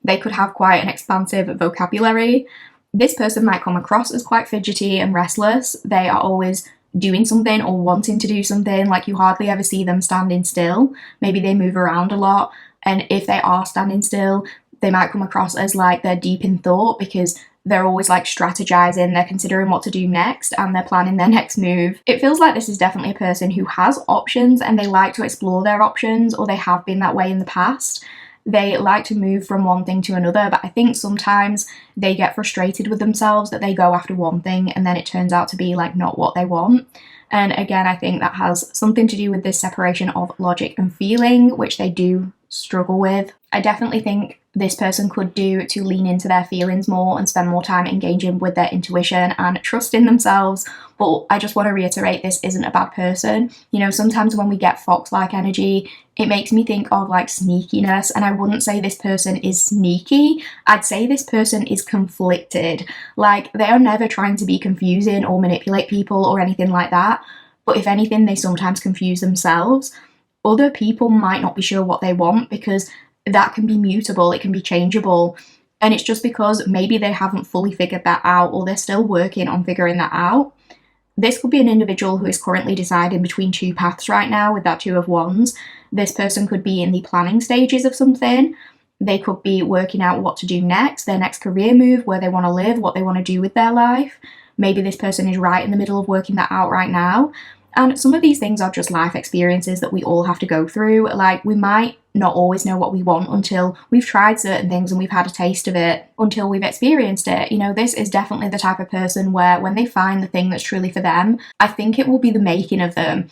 They could have quite an expansive vocabulary. This person might come across as quite fidgety and restless. They are always doing something or wanting to do something, like you hardly ever see them standing still. Maybe they move around a lot, and if they are standing still, they might come across as like they're deep in thought because they're always like strategizing, they're considering what to do next, and they're planning their next move. It feels like this is definitely a person who has options and they like to explore their options, or they have been that way in the past. They like to move from one thing to another, but I think sometimes they get frustrated with themselves that they go after one thing and then it turns out to be like not what they want. And again, I think that has something to do with this separation of logic and feeling, which they do struggle with. I definitely think this person could do to lean into their feelings more and spend more time engaging with their intuition and trusting themselves. But I just want to reiterate, this isn't a bad person. You know, sometimes when we get fox-like energy, it makes me think of like sneakiness, and I wouldn't say this person is sneaky. I'd say this person is conflicted. Like, they are never trying to be confusing or manipulate people or anything like that. But if anything, they sometimes confuse themselves. Other people might not be sure what they want because that can be mutable, it can be changeable. And it's just because maybe they haven't fully figured that out, or they're still working on figuring that out. This could be an individual who is currently deciding between two paths right now with that Two of Wands. This person could be in the planning stages of something. They could be working out what to do next, their next career move, where they want to live, what they want to do with their life. Maybe this person is right in the middle of working that out right now. And some of these things are just life experiences that we all have to go through. Like, we might not always know what we want until we've tried certain things and we've had a taste of it, until we've experienced it. You know, this is definitely the type of person where when they find the thing that's truly for them, I think it will be the making of them.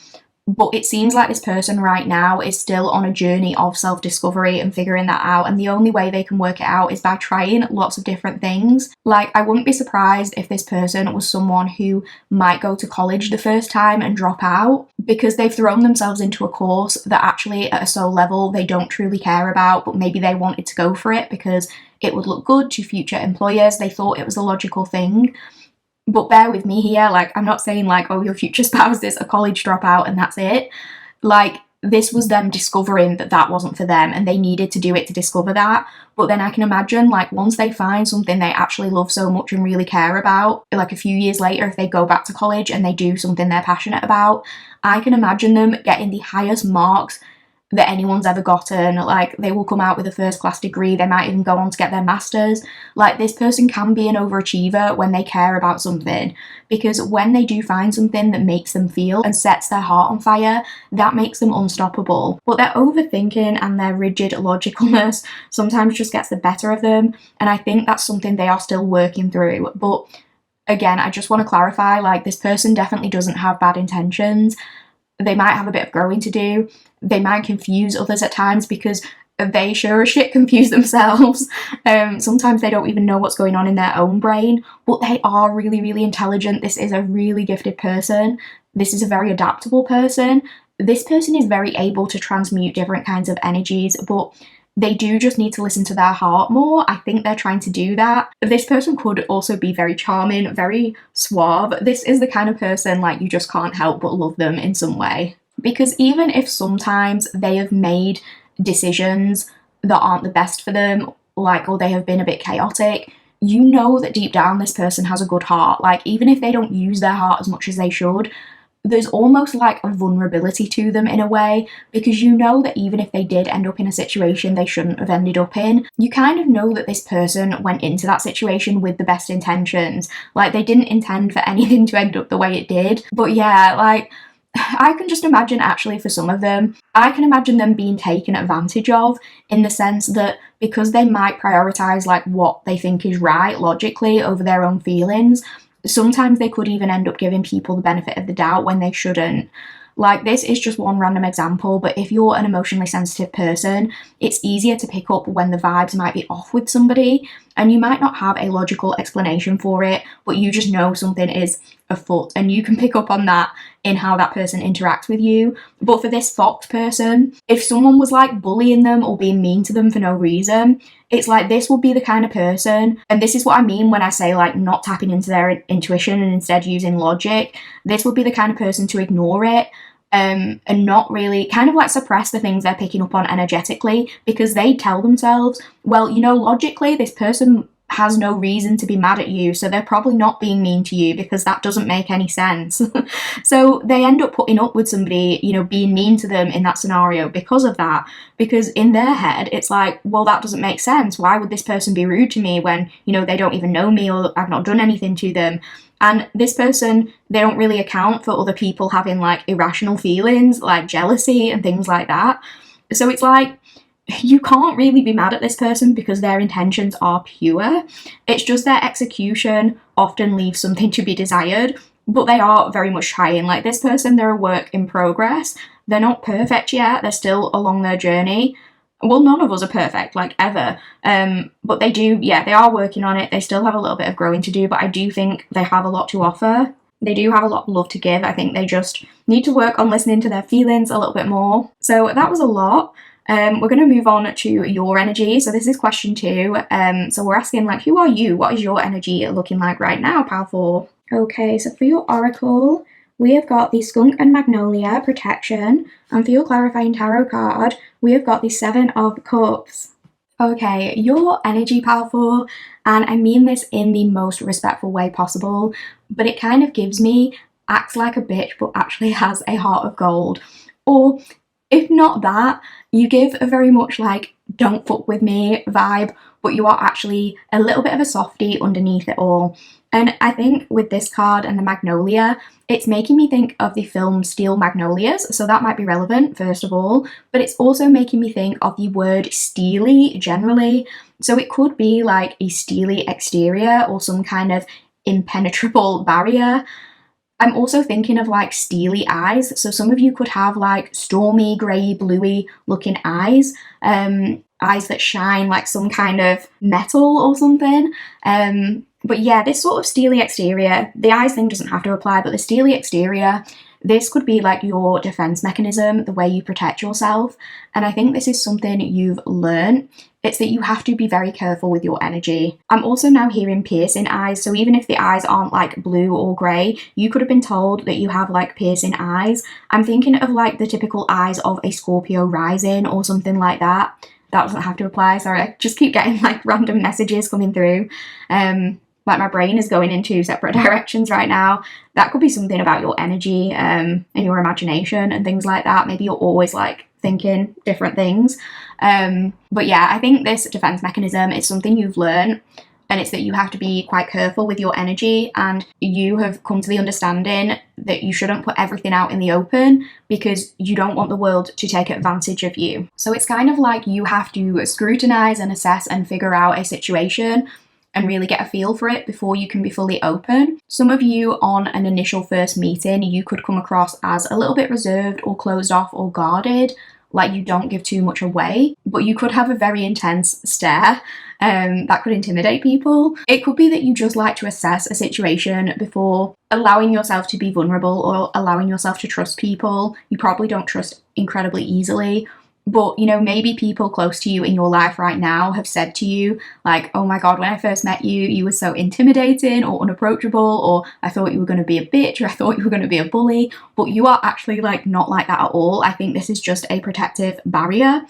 But it seems like this person right now is still on a journey of self-discovery and figuring that out, and the only way they can work it out is by trying lots of different things. Like, I wouldn't be surprised if this person was someone who might go to college the first time and drop out because they've thrown themselves into a course that actually at a soul level they don't truly care about, but maybe they wanted to go for it because it would look good to future employers. They thought it was a logical thing. But bear with me here, like, I'm not saying like, oh, your future spouse is a college dropout and that's it. Like, this was them discovering that that wasn't for them and they needed to do it to discover that. But then I can imagine, like, once they find something they actually love so much and really care about, like a few years later, if they go back to college and they do something they're passionate about, I can imagine them getting the highest marks that anyone's ever gotten. Like, they will come out with a first-class degree, they might even go on to get their masters. Like, this person can be an overachiever when they care about something, because when they do find something that makes them feel and sets their heart on fire, that makes them unstoppable. But their overthinking and their rigid logicalness sometimes just gets the better of them, and I think that's something they are still working through. But again, I just want to clarify, like, this person definitely doesn't have bad intentions. They might have a bit of growing to do. They might confuse others at times because they sure as shit confuse themselves. Sometimes they don't even know what's going on in their own brain, but they are really, really intelligent. This is a really gifted person. This is a very adaptable person. This person is very able to transmute different kinds of energies, but they do just need to listen to their heart more. I think they're trying to do that. This person could also be very charming, very suave. This is the kind of person, like, you just can't help but love them in some way. Because even if sometimes they have made decisions that aren't the best for them, like, or they have been a bit chaotic, you know that deep down this person has a good heart. Like, even if they don't use their heart as much as they should, there's almost like a vulnerability to them in a way, because you know that even if they did end up in a situation they shouldn't have ended up in, you kind of know that this person went into that situation with the best intentions. Like, they didn't intend for anything to end up the way it did. But yeah, like, I can just imagine, actually, for some of them, I can imagine them being taken advantage of, in the sense that because they might prioritise like what they think is right logically over their own feelings, sometimes they could even end up giving people the benefit of the doubt when they shouldn't. Like, this is just one random example, but if you're an emotionally sensitive person, it's easier to pick up when the vibes might be off with somebody, and you might not have a logical explanation for it, but you just know something is a foot, and you can pick up on that in how that person interacts with you. But for this fox person, if someone was like bullying them or being mean to them for no reason, it's like this would be the kind of person, and this is what I mean when I say like not tapping into their intuition and instead using logic. This would be the kind of person to ignore it and not really kind of like suppress the things they're picking up on energetically, because they tell themselves, well, you know, logically this person has no reason to be mad at you, so they're probably not being mean to you because that doesn't make any sense. So they end up putting up with somebody, you know, being mean to them in that scenario because of that, because in their head it's like, well, that doesn't make sense. Why would this person be rude to me when, you know, they don't even know me or I've not done anything to them? And this person, they don't really account for other people having like irrational feelings like jealousy and things like that. So it's like, you can't really be mad at this person because their intentions are pure. It's just their execution often leaves something to be desired, but they are very much trying. Like this person, they're a work in progress. They're not perfect yet. They're still along their journey. Well, none of us are perfect, like ever. But they do, yeah, they are working on it. They still have a little bit of growing to do, but I do think they have a lot to offer. They do have a lot of love to give. I think they just need to work on listening to their feelings a little bit more. So that was a lot. We're going to move on to your energy. So this is question 2. So we're asking like, who are you? What is your energy looking like right now, pile 4? Okay, so for your oracle, we have got the skunk and magnolia protection. And for your clarifying tarot card, we have got the 7 of cups. Okay, your energy, pile 4, and I mean this in the most respectful way possible, but it kind of gives me acts like a bitch but actually has a heart of gold. Or if not that, you give a very much like don't fuck with me vibe, but you are actually a little bit of a softie underneath it all. And I think with this card and the magnolia, it's making me think of the film Steel Magnolias, so that might be relevant first of all, but it's also making me think of the word steely generally. So it could be like a steely exterior or some kind of impenetrable barrier. I'm also thinking of like steely eyes. So some of you could have like stormy, grey, bluey looking eyes. Eyes that shine like some kind of metal or something. But yeah, this sort of steely exterior, the eyes thing doesn't have to apply, but the steely exterior, this could be like your defense mechanism, the way you protect yourself. And I think this is something you've learned. It's that you have to be very careful with your energy. I'm also now hearing piercing eyes. So even if the eyes aren't like blue or grey, you could have been told that you have like piercing eyes. I'm thinking of like the typical eyes of a Scorpio rising or something like that. That doesn't have to apply. Sorry, I just keep getting like random messages coming through. Like my brain is going in 2 separate directions right now. That could be something about your energy and your imagination and things like that. Maybe you're always like thinking different things. But yeah, I think this defense mechanism is something you've learned, and it's that you have to be quite careful with your energy, and you have come to the understanding that you shouldn't put everything out in the open because you don't want the world to take advantage of you. So it's kind of like you have to scrutinize and assess and figure out a situation and really get a feel for it before you can be fully open. Some of you on an initial first meeting, you could come across as a little bit reserved or closed off or guarded, like you don't give too much away, but you could have a very intense stare that could intimidate people. It could be that you just like to assess a situation before allowing yourself to be vulnerable or allowing yourself to trust people. You probably don't trust incredibly easily. But, you know, maybe people close to you in your life right now have said to you, like, oh my God, when I first met you, you were so intimidating or unapproachable, or I thought you were going to be a bitch, or I thought you were going to be a bully. But you are actually, like, not like that at all. I think this is just a protective barrier.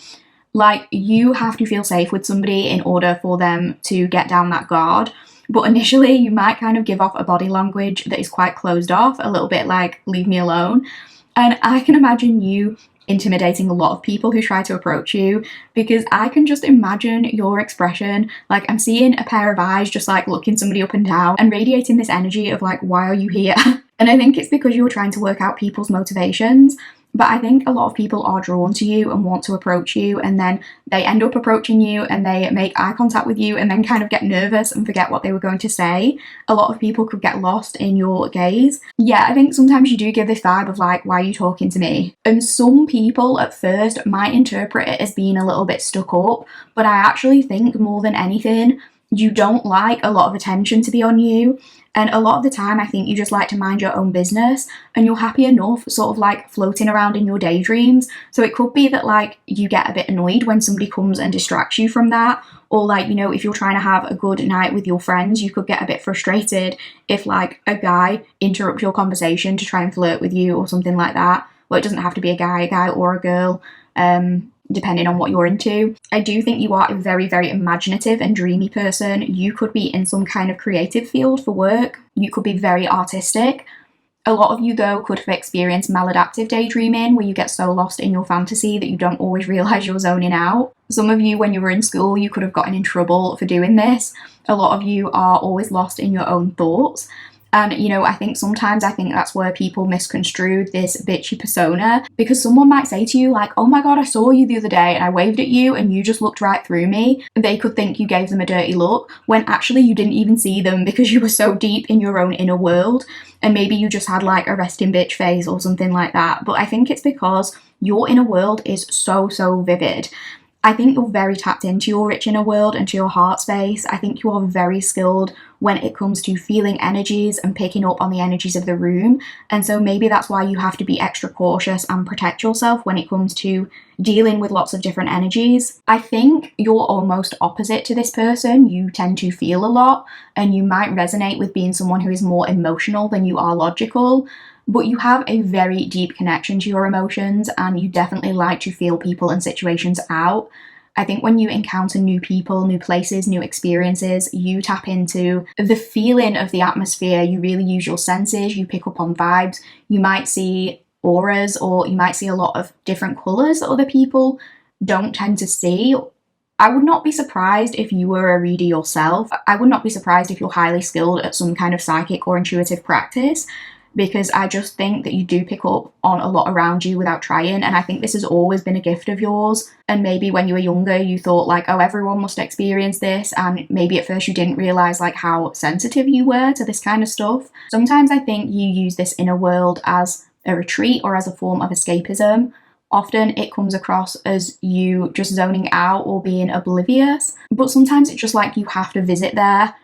Like, you have to feel safe with somebody in order for them to get down that guard. But initially, you might kind of give off a body language that is quite closed off, a little bit like, leave me alone. And I can imagine you intimidating a lot of people who try to approach you, because I can just imagine your expression. Like, I'm seeing a pair of eyes just like looking somebody up and down and radiating this energy of like, why are you here? And I think it's because you're trying to work out people's motivations. But I think a lot of people are drawn to you and want to approach you, and then they end up approaching you and they make eye contact with you and then kind of get nervous and forget what they were going to say. A lot of people could get lost in your gaze. Yeah, I think sometimes you do give this vibe of like, why are you talking to me? And some people at first might interpret it as being a little bit stuck up, but I actually think more than anything, You don't like a lot of attention to be on you. And a lot of the time, I think you just like to mind your own business and you're happy enough sort of like floating around in your daydreams. So it could be that like you get a bit annoyed when somebody comes and distracts you from that. Or like, you know, if you're trying to have a good night with your friends, you could get a bit frustrated if like a guy interrupts your conversation to try and flirt with you or something like that. Well, it doesn't have to be a guy or a girl. Depending on what you're into. I do think you are a very, very imaginative and dreamy person. You could be in some kind of creative field for work. You could be very artistic. A lot of you, though, could have experienced maladaptive daydreaming, where you get so lost in your fantasy that you don't always realise you're zoning out. Some of you, when you were in school, you could have gotten in trouble for doing this. A lot of you are always lost in your own thoughts. And, you know, I think that's where people misconstrue this bitchy persona, because someone might say to you like, oh my God, I saw you the other day and I waved at you and you just looked right through me. They could think you gave them a dirty look when actually you didn't even see them because you were so deep in your own inner world. And maybe you just had like a resting bitch face or something like that. But I think it's because your inner world is so, so vivid. I think you're very tapped into your rich inner world and to your heart space. I think you are very skilled when it comes to feeling energies and picking up on the energies of the room. And so maybe that's why you have to be extra cautious and protect yourself when it comes to dealing with lots of different energies. I think you're almost opposite to this person. You tend to feel a lot and you might resonate with being someone who is more emotional than you are logical. But you have a very deep connection to your emotions and you definitely like to feel people and situations out. I think when you encounter new people, new places, new experiences, you tap into the feeling of the atmosphere. You really use your senses, you pick up on vibes. You might see auras or you might see a lot of different colours that other people don't tend to see. I would not be surprised if you were a reader yourself. I would not be surprised if you're highly skilled at some kind of psychic or intuitive practice, because I just think that you do pick up on a lot around you without trying. And I think this has always been a gift of yours. And maybe when you were younger, you thought like, oh, everyone must experience this. And maybe at first you didn't realize like how sensitive you were to this kind of stuff. Sometimes I think you use this inner world as a retreat or as a form of escapism. Often it comes across as you just zoning out or being oblivious. But sometimes it's just like you have to visit there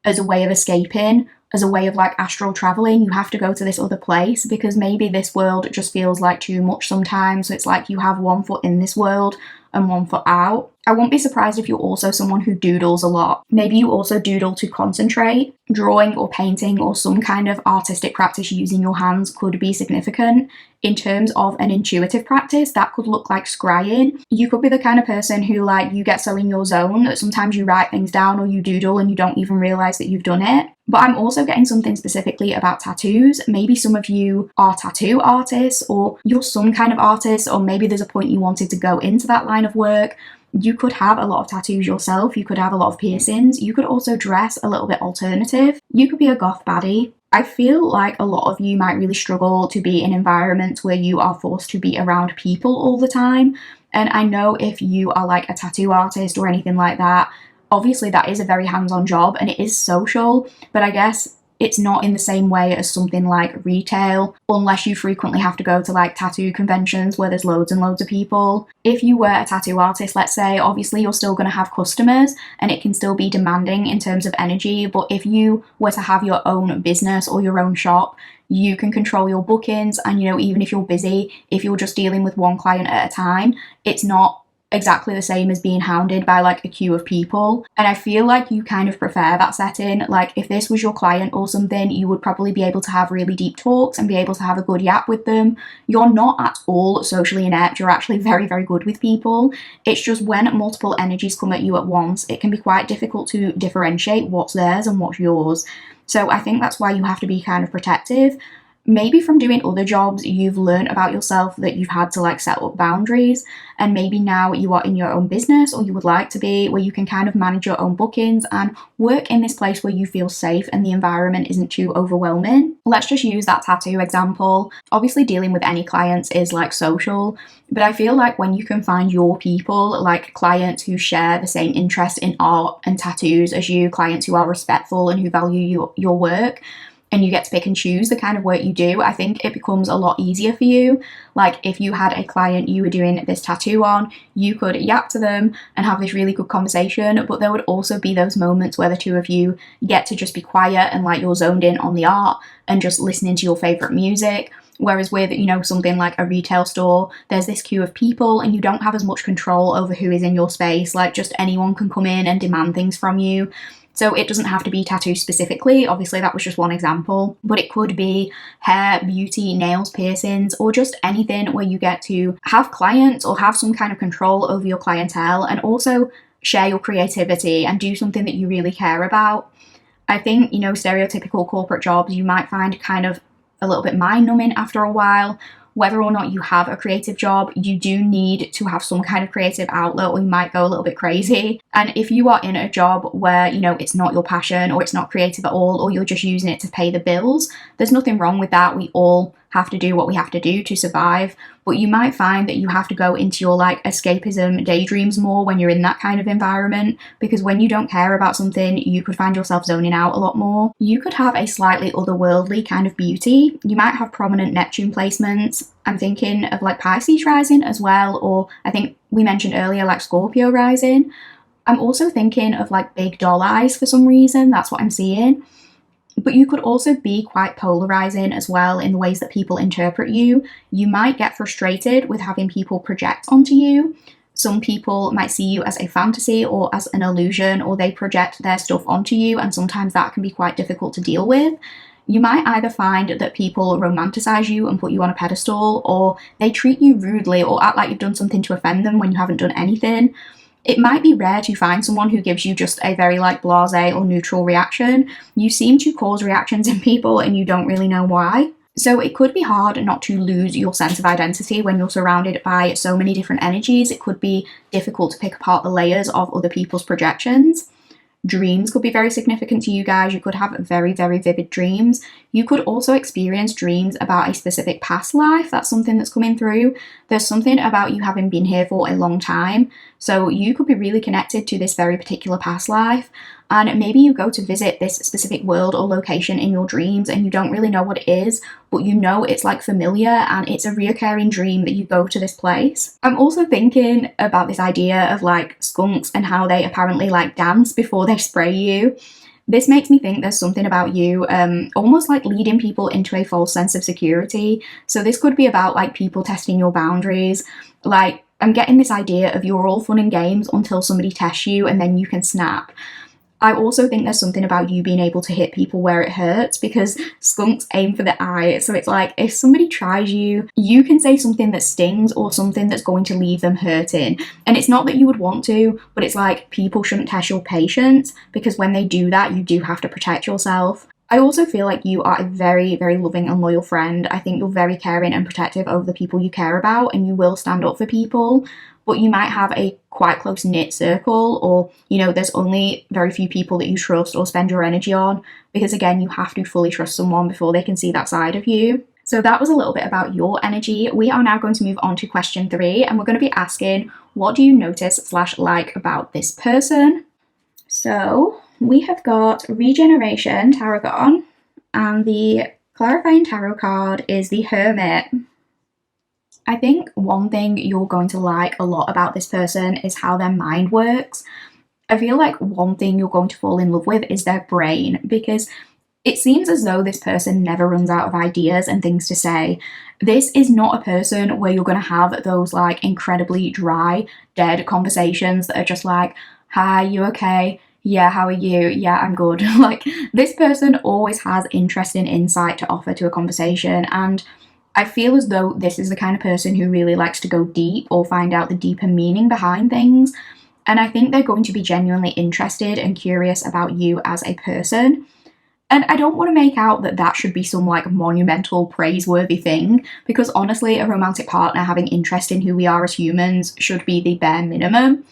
as a way of escaping, as a way of like astral traveling. You have to go to this other place because maybe this world just feels like too much sometimes. So it's like you have one foot in this world and one foot out. I won't be surprised if you're also someone who doodles a lot. Maybe you also doodle to concentrate. Drawing or painting or some kind of artistic practice using your hands could be significant. In terms of an intuitive practice, that could look like scrying. You could be the kind of person who like you get so in your zone that sometimes you write things down or you doodle and you don't even realize that you've done it. But I'm also getting something specifically about tattoos. Maybe some of you are tattoo artists or you're some kind of artist, or maybe there's a point you wanted to go into that line of work. You could have a lot of tattoos yourself. You could have a lot of piercings. You could also dress a little bit alternative. You could be a goth baddie. I feel like a lot of you might really struggle to be in environments where you are forced to be around people all the time. And I know if you are like a tattoo artist or anything like that, obviously that is a very hands-on job and it is social, but I guess it's not in the same way as something like retail, unless you frequently have to go to like tattoo conventions where there's loads and loads of people. If you were a tattoo artist, let's say, obviously you're still going to have customers and it can still be demanding in terms of energy. But if you were to have your own business or your own shop, you can control your bookings. And, you know, even if you're busy, if you're just dealing with one client at a time, it's not exactly the same as being hounded by like a queue of people. And I feel like you kind of prefer that setting. Like if this was your client or something, you would probably be able to have really deep talks and be able to have a good yap with them. You're not at all socially inept. You're actually very, very good with people. It's just when multiple energies come at you at once, it can be quite difficult to differentiate what's theirs and what's yours. So I think that's why you have to be kind of protective. Maybe from doing other jobs, you've learned about yourself that you've had to like set up boundaries, and maybe now you are in your own business, or you would like to be, where you can kind of manage your own bookings and work in this place where you feel safe and the environment isn't too overwhelming. Let's just use that tattoo example. Obviously dealing with any clients is like social, but I feel like when you can find your people, like clients who share the same interest in art and tattoos as you, clients who are respectful and who value your work, and you get to pick and choose the kind of work you do, I think it becomes a lot easier for you. Like if you had a client you were doing this tattoo on, you could yap to them and have this really good conversation, but there would also be those moments where the two of you get to just be quiet and like you're zoned in on the art and just listening to your favorite music. Whereas with, you know, something like a retail store, there's this queue of people and you don't have as much control over who is in your space. Like just anyone can come in and demand things from you. So it doesn't have to be tattoo specifically. Obviously that was just one example, but it could be hair, beauty, nails, piercings, or just anything where you get to have clients or have some kind of control over your clientele and also share your creativity and do something that you really care about. I think, you know, stereotypical corporate jobs you might find kind of a little bit mind-numbing after a while. Whether or not you have a creative job, you do need to have some kind of creative outlet or you might go a little bit crazy. And if you are in a job where, you know, it's not your passion or it's not creative at all, or you're just using it to pay the bills, there's nothing wrong with that. We all have to do what we have to do to survive. But you might find that you have to go into your like escapism daydreams more when you're in that kind of environment, because when you don't care about something, you could find yourself zoning out a lot more. You could have a slightly otherworldly kind of beauty. You might have prominent Neptune placements. I'm thinking of like Pisces rising as well, or I think we mentioned earlier like Scorpio rising. I'm also thinking of like big doll eyes for some reason. That's what I'm seeing. But you could also be quite polarizing as well in the ways that people interpret you. You might get frustrated with having people project onto you. Some people might see you as a fantasy or as an illusion, or they project their stuff onto you, and sometimes that can be quite difficult to deal with. You might either find that people romanticize you and put you on a pedestal, or they treat you rudely or act like you've done something to offend them when you haven't done anything. It might be rare to find someone who gives you just a very like blasé or neutral reaction. You seem to cause reactions in people and you don't really know why. So it could be hard not to lose your sense of identity when you're surrounded by so many different energies. It could be difficult to pick apart the layers of other people's projections. Dreams could be very significant to you guys. You could have very, very vivid dreams. You could also experience dreams about a specific past life. That's something that's coming through. There's something about you having been here for a long time. So you could be really connected to this very particular past life. And maybe you go to visit this specific world or location in your dreams and you don't really know what it is, but you know it's like familiar and it's a reoccurring dream that you go to this place. I'm also thinking about this idea of like skunks and how they apparently like dance before they spray you. This makes me think there's something about you almost like leading people into a false sense of security. So this could be about like people testing your boundaries. Like I'm getting this idea of you're all fun and games until somebody tests you and then you can snap. I also think there's something about you being able to hit people where it hurts, because skunks aim for the eye. So it's like if somebody tries you, you can say something that stings or something that's going to leave them hurting. And it's not that you would want to, but it's like people shouldn't test your patience, because when they do that, you do have to protect yourself. I also feel like you are a very, very loving and loyal friend. I think you're very caring and protective over the people you care about, and you will stand up for people. But you might have a quite close-knit circle, or, you know, there's only very few people that you trust or spend your energy on, because again, you have to fully trust someone before they can see that side of you. So that was a little bit about your energy. We are now going to move on to question 3, and we're going to be asking, what do you notice / like about this person? So we have got Regeneration Tarot, and the clarifying tarot card is the Hermit. I think one thing you're going to like a lot about this person is how their mind works. I feel like one thing you're going to fall in love with is their brain, because it seems as though this person never runs out of ideas and things to say. This is not a person where you're going to have those like incredibly dry, dead conversations that are just like, hi, you okay? Yeah, how are you? Yeah, I'm good. Like, this person always has interesting insight to offer to a conversation, and I feel as though this is the kind of person who really likes to go deep or find out the deeper meaning behind things. And I think they're going to be genuinely interested and curious about you as a person. And I don't want to make out that that should be some like monumental, praiseworthy thing, because honestly, a romantic partner having interest in who we are as humans should be the bare minimum.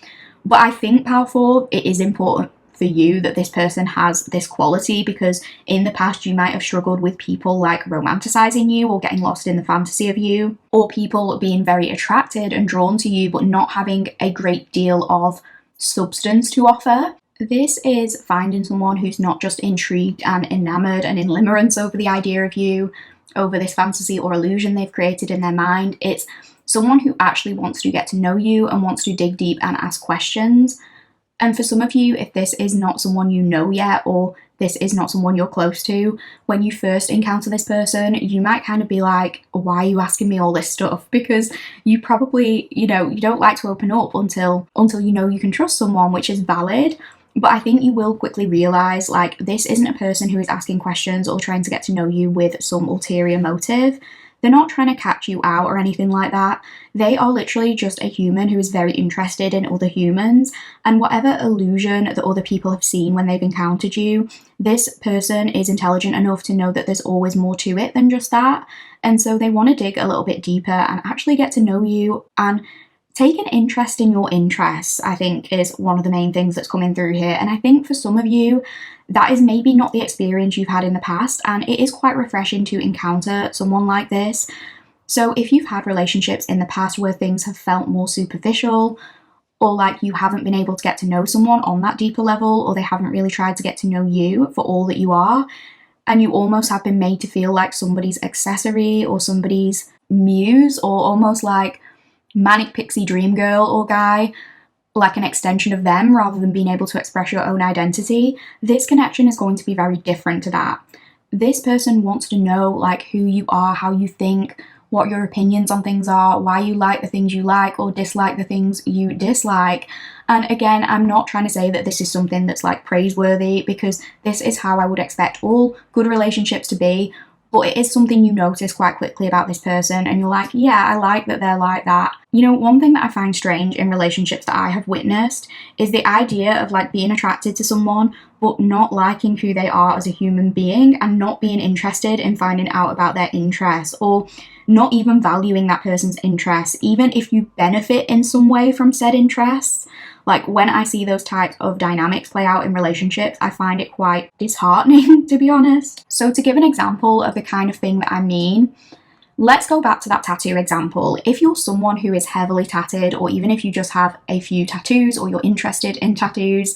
But I think, powerful, it is important for you that this person has this quality, because in the past you might have struggled with people like romanticizing you or getting lost in the fantasy of you, or people being very attracted and drawn to you but not having a great deal of substance to offer. This is finding someone who's not just intrigued and enamored and in limerence over the idea of you, over this fantasy or illusion they've created in their mind. It's someone who actually wants to get to know you and wants to dig deep and ask questions. And for some of you, if this is not someone you know yet, or this is not someone you're close to, when you first encounter this person, you might kind of be like, why are you asking me all this stuff? Because you probably, you don't like to open up until you know you can trust someone, which is valid. But I think you will quickly realize, like, this isn't a person who is asking questions or trying to get to know you with some ulterior motive. They're not trying to catch you out or anything like that. They are literally just a human who is very interested in other humans, and whatever illusion that other people have seen when they've encountered you, this person is intelligent enough to know that there's always more to it than just that. And so they want to dig a little bit deeper and actually get to know you and take an interest in your interests, I think, is one of the main things that's coming through here. And I think for some of you, that is maybe not the experience you've had in the past, and it is quite refreshing to encounter someone like this. So if you've had relationships in the past where things have felt more superficial, or like you haven't been able to get to know someone on that deeper level, or they haven't really tried to get to know you for all that you are, and you almost have been made to feel like somebody's accessory or somebody's muse, or almost like manic pixie dream girl or guy, like an extension of them rather than being able to express your own identity, this connection is going to be very different to that. This person wants to know like who you are, how you think, what your opinions on things are, why you like the things you like or dislike the things you dislike. And again, I'm not trying to say that this is something that's like praiseworthy, because this is how I would expect all good relationships to be. But it is something you notice quite quickly about this person, and you're like, yeah, I like that they're like that. One thing that I find strange in relationships that I have witnessed is the idea of like being attracted to someone but not liking who they are as a human being, and not being interested in finding out about their interests, or not even valuing that person's interests, even if you benefit in some way from said interests. Like, when I see those types of dynamics play out in relationships, I find it quite disheartening, to be honest. So to give an example of the kind of thing that I mean, let's go back to that tattoo example. If you're someone who is heavily tatted, or even if you just have a few tattoos or you're interested in tattoos,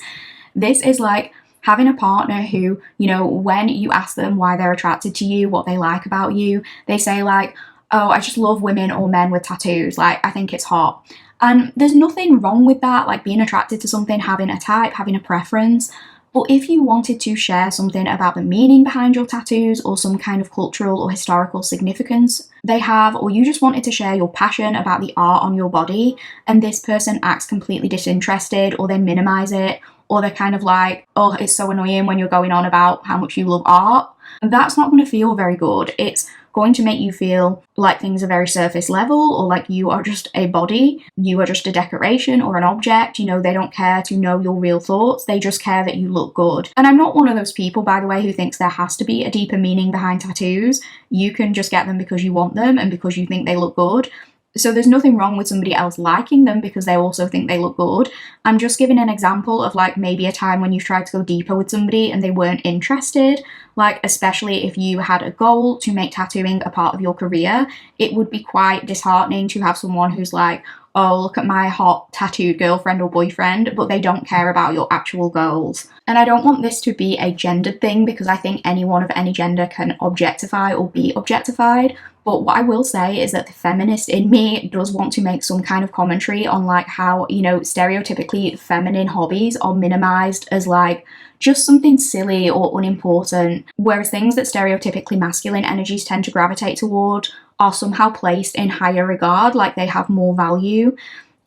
this is like having a partner who, when you ask them why they're attracted to you, what they like about you, they say like, oh, I just love women or men with tattoos. Like, I think it's hot. And there's nothing wrong with that, like being attracted to something, having a type, having a preference. But if you wanted to share something about the meaning behind your tattoos, or some kind of cultural or historical significance they have, or you just wanted to share your passion about the art on your body, and this person acts completely disinterested, or they minimize it, or they're kind of like, oh, it's so annoying when you're going on about how much you love art, that's not going to feel very good. It's going to make you feel like things are very surface level, or like you are just a body, you are just a decoration or an object. They don't care to know your real thoughts, they just care that you look good. And I'm not one of those people, by the way, who thinks there has to be a deeper meaning behind tattoos. You can just get them because you want them and because you think they look good. So there's nothing wrong with somebody else liking them because they also think they look good. I'm just giving an example of like maybe a time when you've tried to go deeper with somebody and they weren't interested. Like, especially if you had a goal to make tattooing a part of your career, it would be quite disheartening to have someone who's like, oh, look at my hot tattooed girlfriend or boyfriend, but they don't care about your actual goals. And I don't want this to be a gendered thing, because I think anyone of any gender can objectify or be objectified. But what I will say is that the feminist in me does want to make some kind of commentary on like how, stereotypically feminine hobbies are minimized as like just something silly or unimportant, whereas things that stereotypically masculine energies tend to gravitate toward are somehow placed in higher regard, like they have more value.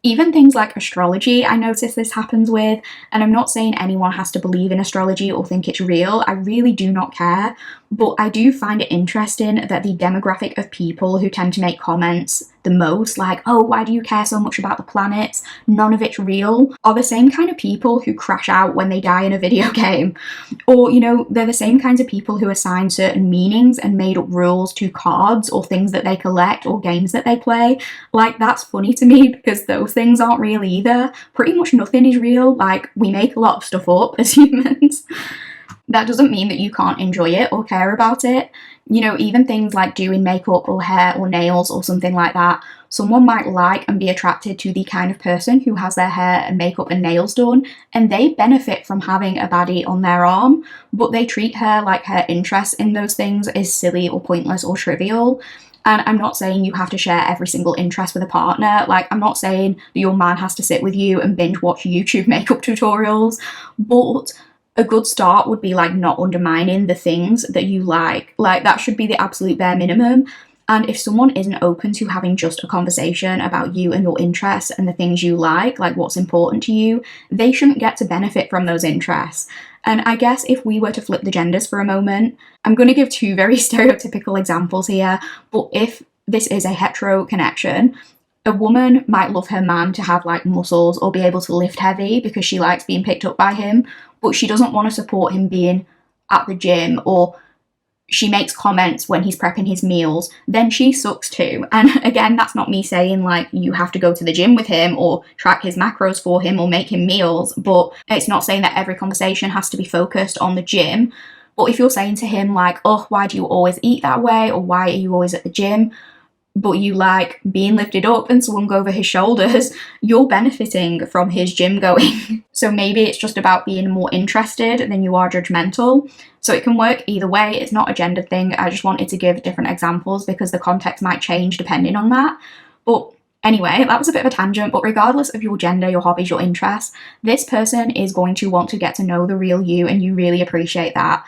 Even things like astrology, I notice this happens with, and I'm not saying anyone has to believe in astrology or think it's real, I really do not care, but I do find it interesting that the demographic of people who tend to make comments the most, like, oh, why do you care so much about the planets, none of it's real, are the same kind of people who crash out when they die in a video game. Or, they're the same kinds of people who assign certain meanings and made up rules to cards or things that they collect or games that they play. Like, that's funny to me because those things aren't real either. Pretty much nothing is real. Like, we make a lot of stuff up as humans. That doesn't mean that you can't enjoy it or care about it. Even things like doing makeup or hair or nails or something like that, someone might like and be attracted to the kind of person who has their hair and makeup and nails done, and they benefit from having a baddie on their arm, but they treat her like her interest in those things is silly or pointless or trivial. And I'm not saying you have to share every single interest with a partner. Like, I'm not saying that your man has to sit with you and binge watch YouTube makeup tutorials, but a good start would be like not undermining the things that you like. Like, that should be the absolute bare minimum. And if someone isn't open to having just a conversation about you and your interests and the things you like what's important to you, they shouldn't get to benefit from those interests. And I guess if we were to flip the genders for a moment, I'm going to give two very stereotypical examples here, but if this is a hetero connection, a woman might love her man to have like muscles or be able to lift heavy because she likes being picked up by him, but she doesn't want to support him being at the gym, or she makes comments when he's prepping his meals, then she sucks too. And again, that's not me saying like you have to go to the gym with him or track his macros for him or make him meals, but it's not saying that every conversation has to be focused on the gym. But if you're saying to him like, oh, why do you always eat that way, or why are you always at the gym, but you like being lifted up and swung over his shoulders, you're benefiting from his gym going. So maybe it's just about being more interested than you are judgmental. So it can work either way. It's not a gender thing. I just wanted to give different examples because the context might change depending on that. But anyway, that was a bit of a tangent, but regardless of your gender, your hobbies, your interests, this person is going to want to get to know the real you, and you really appreciate that.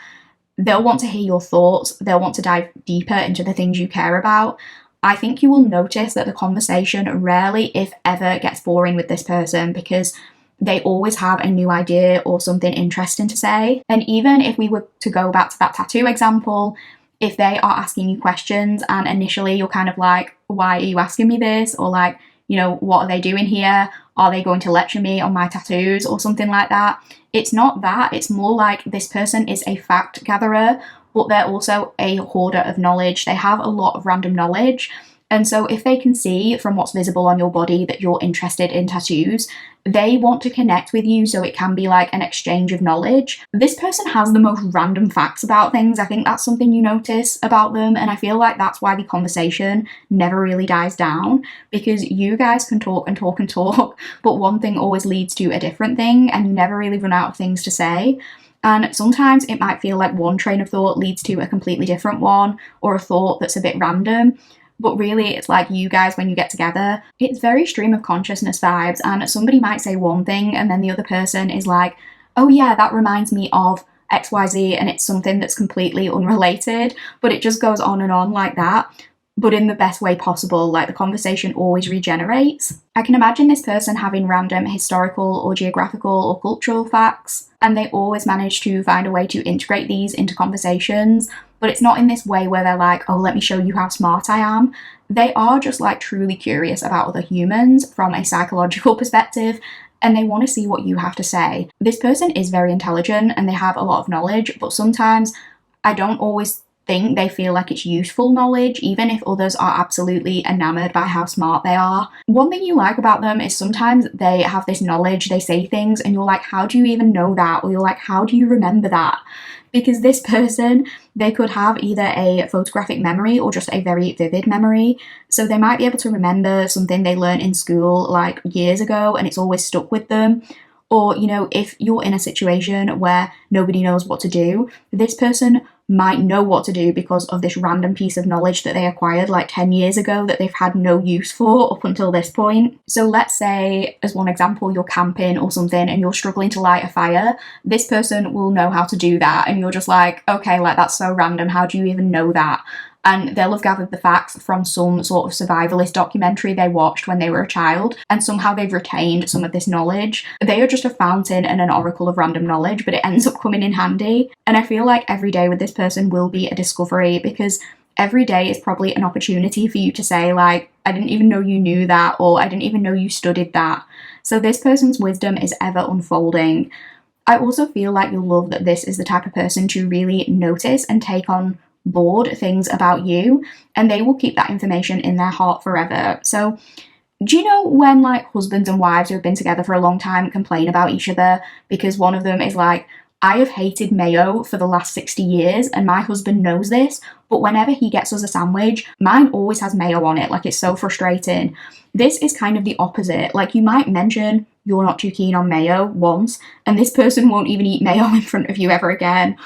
They'll want to hear your thoughts. They'll want to dive deeper into the things you care about. I think you will notice that the conversation rarely, if ever, gets boring with this person because they always have a new idea or something interesting to say. And even if we were to go back to that tattoo example, if they are asking you questions and initially you're kind of like, why are you asking me this? Or like, you know, what are they doing here? Are they going to lecture me on my tattoos or something like that? It's not that. It's more like this person is a fact gatherer, but they're also a hoarder of knowledge. They have a lot of random knowledge. And so if they can see from what's visible on your body that you're interested in tattoos, they want to connect with you so it can be like an exchange of knowledge. This person has the most random facts about things. I think that's something you notice about them, and I feel like that's why the conversation never really dies down, because you guys can talk and talk and talk, but one thing always leads to a different thing and you never really run out of things to say. And sometimes it might feel like one train of thought leads to a completely different one, or a thought that's a bit random. But really, it's like you guys, when you get together, it's very stream of consciousness vibes, and somebody might say one thing and then the other person is like, oh yeah, that reminds me of XYZ, and it's something that's completely unrelated, but it just goes on and on like that, but in the best way possible. Like, the conversation always regenerates. I can imagine this person having random historical or geographical or cultural facts, and they always manage to find a way to integrate these into conversations. But it's not in this way where they're like, oh, let me show you how smart I am. They are just like truly curious about other humans from a psychological perspective, and they want to see what you have to say. This person is very intelligent and they have a lot of knowledge, but sometimes I don't always think they feel like it's useful knowledge, even if others are absolutely enamored by how smart they are. One thing you like about them is sometimes they have this knowledge, they say things and you're like, how do you even know that? Or you're like, how do you remember that? Because this person, they could have either a photographic memory or just a very vivid memory. So they might be able to remember something they learned in school like years ago and it's always stuck with them. Or, you know, if you're in a situation where nobody knows what to do, this person might know what to do because of this random piece of knowledge that they acquired like 10 years ago that they've had no use for up until this point. So let's say, as one example, you're camping or something and you're struggling to light a fire. This person will know how to do that, and you're just like, okay, like that's so random, how do you even know that? And they'll have gathered the facts from some sort of survivalist documentary they watched when they were a child, and somehow they've retained some of this knowledge. They are just a fountain and an oracle of random knowledge, but it ends up coming in handy. And I feel like every day with this person will be a discovery, because every day is probably an opportunity for you to say like, I didn't even know you knew that, or I didn't even know you studied that. So this person's wisdom is ever unfolding. I also feel like you'll love that this is the type of person to really notice and take on board things about you, and they will keep that information in their heart forever. So do you know when like husbands and wives who have been together for a long time complain about each other because one of them is like, I have hated mayo for the last 60 years, and my husband knows this, but whenever he gets us a sandwich, mine always has mayo on it. Like, it's so frustrating. This is kind of the opposite. Like, you might mention you're not too keen on mayo once, and this person won't even eat mayo in front of you ever again.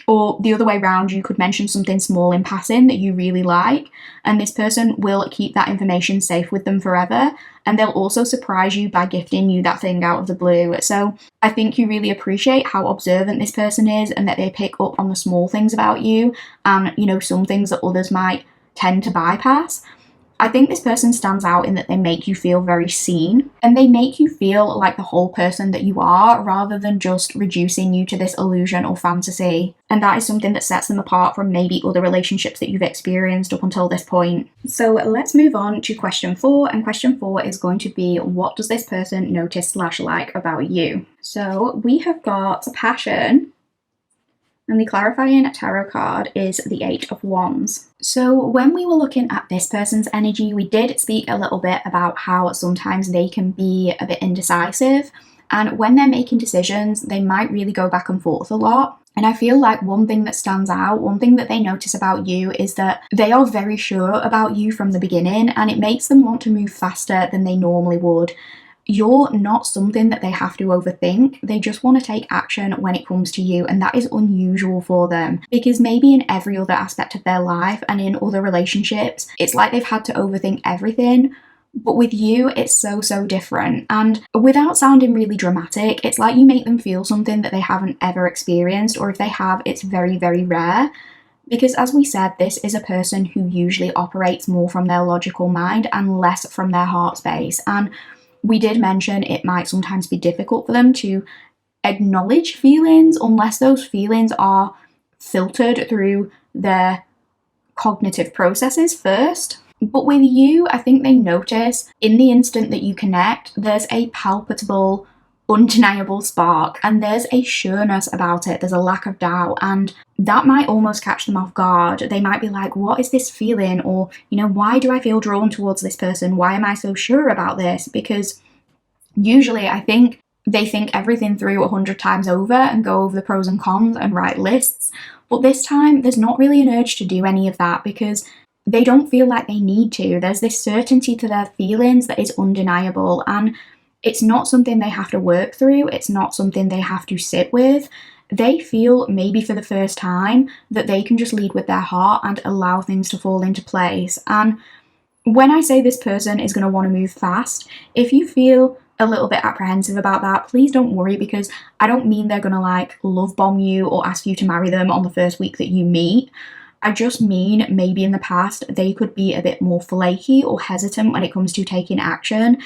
Or the other way around, you could mention something small in passing that you really like, and this person will keep that information safe with them forever, and they'll also surprise you by gifting you that thing out of the blue. So I think you really appreciate how observant this person is, and that they pick up on the small things about you, and, you know, some things that others might tend to bypass. I think this person stands out in that they make you feel very seen, and they make you feel like the whole person that you are, rather than just reducing you to this illusion or fantasy. And that is something that sets them apart from maybe other relationships that you've experienced up until this point. So let's move on to question 4, and question 4 is going to be, what does this person notice / like about you? So we have got passion, and the clarifying tarot card is the 8 of Wands. So when we were looking at this person's energy, we did speak a little bit about how sometimes they can be a bit indecisive, and when they're making decisions, they might really go back and forth a lot. And I feel like one thing that stands out, one thing that they notice about you, is that they are very sure about you from the beginning, and it makes them want to move faster than they normally would. You're not something that they have to overthink. They just want to take action when it comes to you, and that is unusual for them, because maybe in every other aspect of their life and in other relationships, it's like they've had to overthink everything. But with you, it's so different. And without sounding really dramatic, it's like you make them feel something that they haven't ever experienced, or if they have, it's very rare. Because as we said, this is a person who usually operates more from their logical mind and less from their heart space. And we did mention it might sometimes be difficult for them to acknowledge feelings unless those feelings are filtered through their cognitive processes first. But with you, I think they notice in the instant that you connect, there's a palpable, undeniable spark, and there's a sureness about it. There's a lack of doubt, and that might almost catch them off guard. They might be like, what is this feeling? Or, you know, why do I feel drawn towards this person? Why am I so sure about this? Because usually I think they think everything through 100 times over and go over the pros and cons and write lists. But this time, there's not really an urge to do any of that, because they don't feel like they need to. There's this certainty to their feelings that is undeniable, and it's not something they have to work through. It's not something they have to sit with. They feel, maybe for the first time, that they can just lead with their heart and allow things to fall into place. And when I say this person is going to want to move fast, if you feel a little bit apprehensive about that, please don't worry, because I don't mean they're going to like love bomb you or ask you to marry them on the first week that you meet. I just mean maybe in the past they could be a bit more flaky or hesitant when it comes to taking action.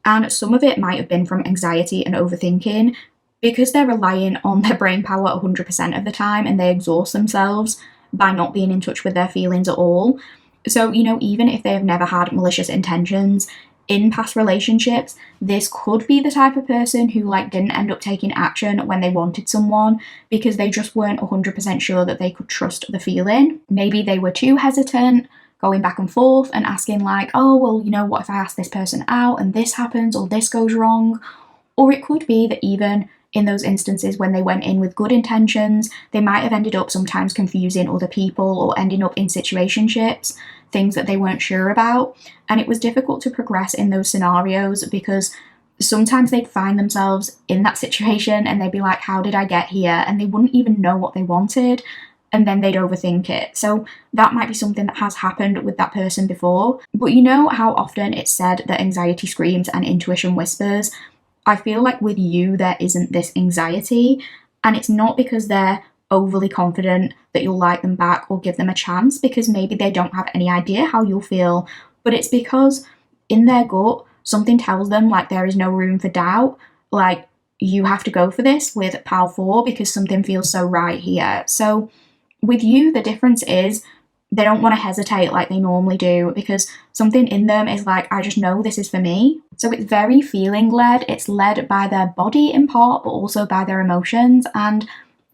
And some of it might have been from anxiety and overthinking, because they're relying on their brain power 100% of the time, and they exhaust themselves by not being in touch with their feelings at all. So, you know, even if they have never had malicious intentions in past relationships, this could be the type of person who like didn't end up taking action when they wanted someone because they just weren't 100% sure that they could trust the feeling. Maybe they were too hesitant, going back and forth and asking like, oh, well, you know, what if I ask this person out and this happens or this goes wrong? Or it could be that even in those instances when they went in with good intentions, they might have ended up sometimes confusing other people or ending up in situationships, things that they weren't sure about. And it was difficult to progress in those scenarios because sometimes they'd find themselves in that situation and they'd be like, how did I get here? And they wouldn't even know what they wanted. And then they'd overthink it. So that might be something that has happened with that person before. But you know how often it's said that anxiety screams and intuition whispers? I feel like with you, there isn't this anxiety. And it's not because they're overly confident that you'll like them back or give them a chance, because maybe they don't have any idea how you'll feel. But it's because in their gut, something tells them like there is no room for doubt. Like, you have to go for this with pile 4 because something feels so right here. So with you, the difference is they don't want to hesitate like they normally do, because something in them is like, I just know this is for me. So it's very feeling led. It's led by their body in part, but also by their emotions. And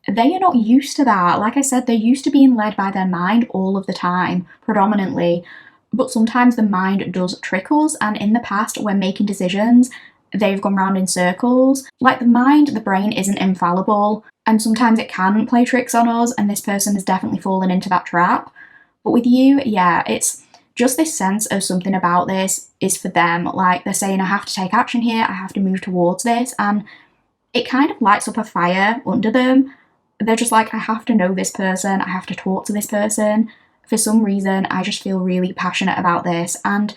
they are not used to that. Like I said, they're used to being led by their mind all of the time, predominantly. But sometimes the mind does trick us. And in the past, when making decisions, they've gone round in circles. Like the mind, the brain isn't infallible. And sometimes it can play tricks on us, and this person has definitely fallen into that trap. But with you, yeah, it's just this sense of something about this is for them. Like, they're saying, I have to take action here, I have to move towards this, and it kind of lights up a fire under them. They're just like, I have to know this person, I have to talk to this person. For some reason, I just feel really passionate about this, and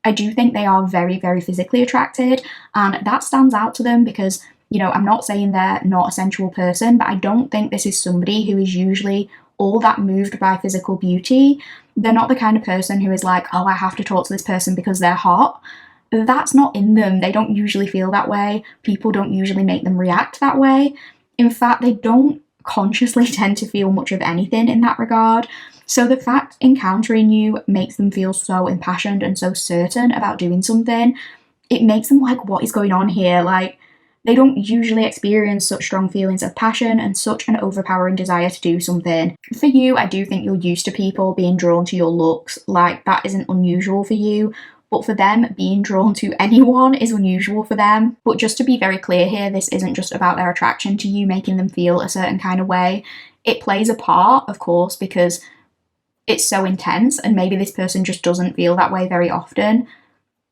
I do think they are very, very physically attracted, and that stands out to them because, you know, I'm not saying they're not a sensual person, but I don't think this is somebody who is usually all that moved by physical beauty. They're not the kind of person who is like, oh, I have to talk to this person because they're hot. That's not in them. They don't usually feel that way. People don't usually make them react that way. In fact, they don't consciously tend to feel much of anything in that regard. So the fact encountering you makes them feel so impassioned and so certain about doing something. It makes them like, what is going on here? Like, they don't usually experience such strong feelings of passion and such an overpowering desire to do something. For you, I do think you're used to people being drawn to your looks. Like, that isn't unusual for you. But for them, being drawn to anyone is unusual for them. But just to be very clear here, this isn't just about their attraction to you making them feel a certain kind of way. It plays a part, of course, because it's so intense, and maybe this person just doesn't feel that way very often.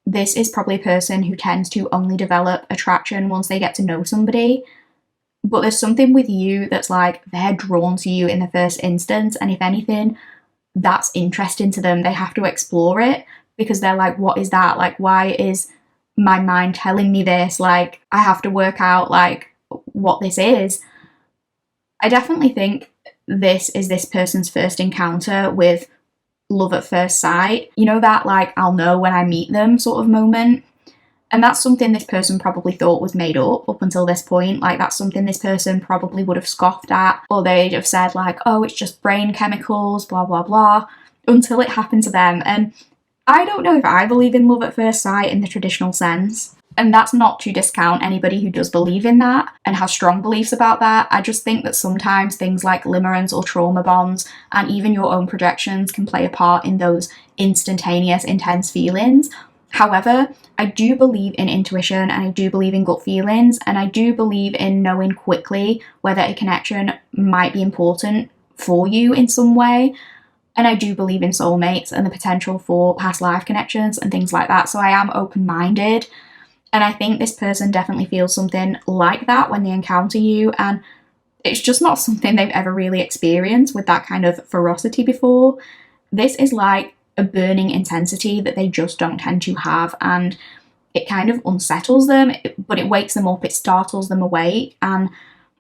This is probably a person who tends to only develop attraction once they get to know somebody. But there's something with you that's like, they're drawn to you in the first instance, and if anything, that's interesting to them. They have to explore it because they're like, what is that? Like, why is my mind telling me this? Like, I have to work out, like, what this is. I definitely think this is this person's first encounter with love at first sight. You know, that like, I'll know when I meet them sort of moment. And that's something this person probably thought was made up until this point. Like, that's something this person probably would have scoffed at, or they'd have said like, oh, it's just brain chemicals, blah, blah, blah, until it happened to them. And I don't know if I believe in love at first sight in the traditional sense. And that's not to discount anybody who does believe in that and has strong beliefs about that. I just think that sometimes things like limerence or trauma bonds and even your own projections can play a part in those instantaneous, intense feelings. However, I do believe in intuition, and I do believe in gut feelings, and I do believe in knowing quickly whether a connection might be important for you in some way. And I do believe in soulmates and the potential for past life connections and things like that. So I am open-minded. And I think this person definitely feels something like that when they encounter you. And it's just not something they've ever really experienced with that kind of ferocity before. This is like a burning intensity that they just don't tend to have. And it kind of unsettles them, but it wakes them up, it startles them awake. And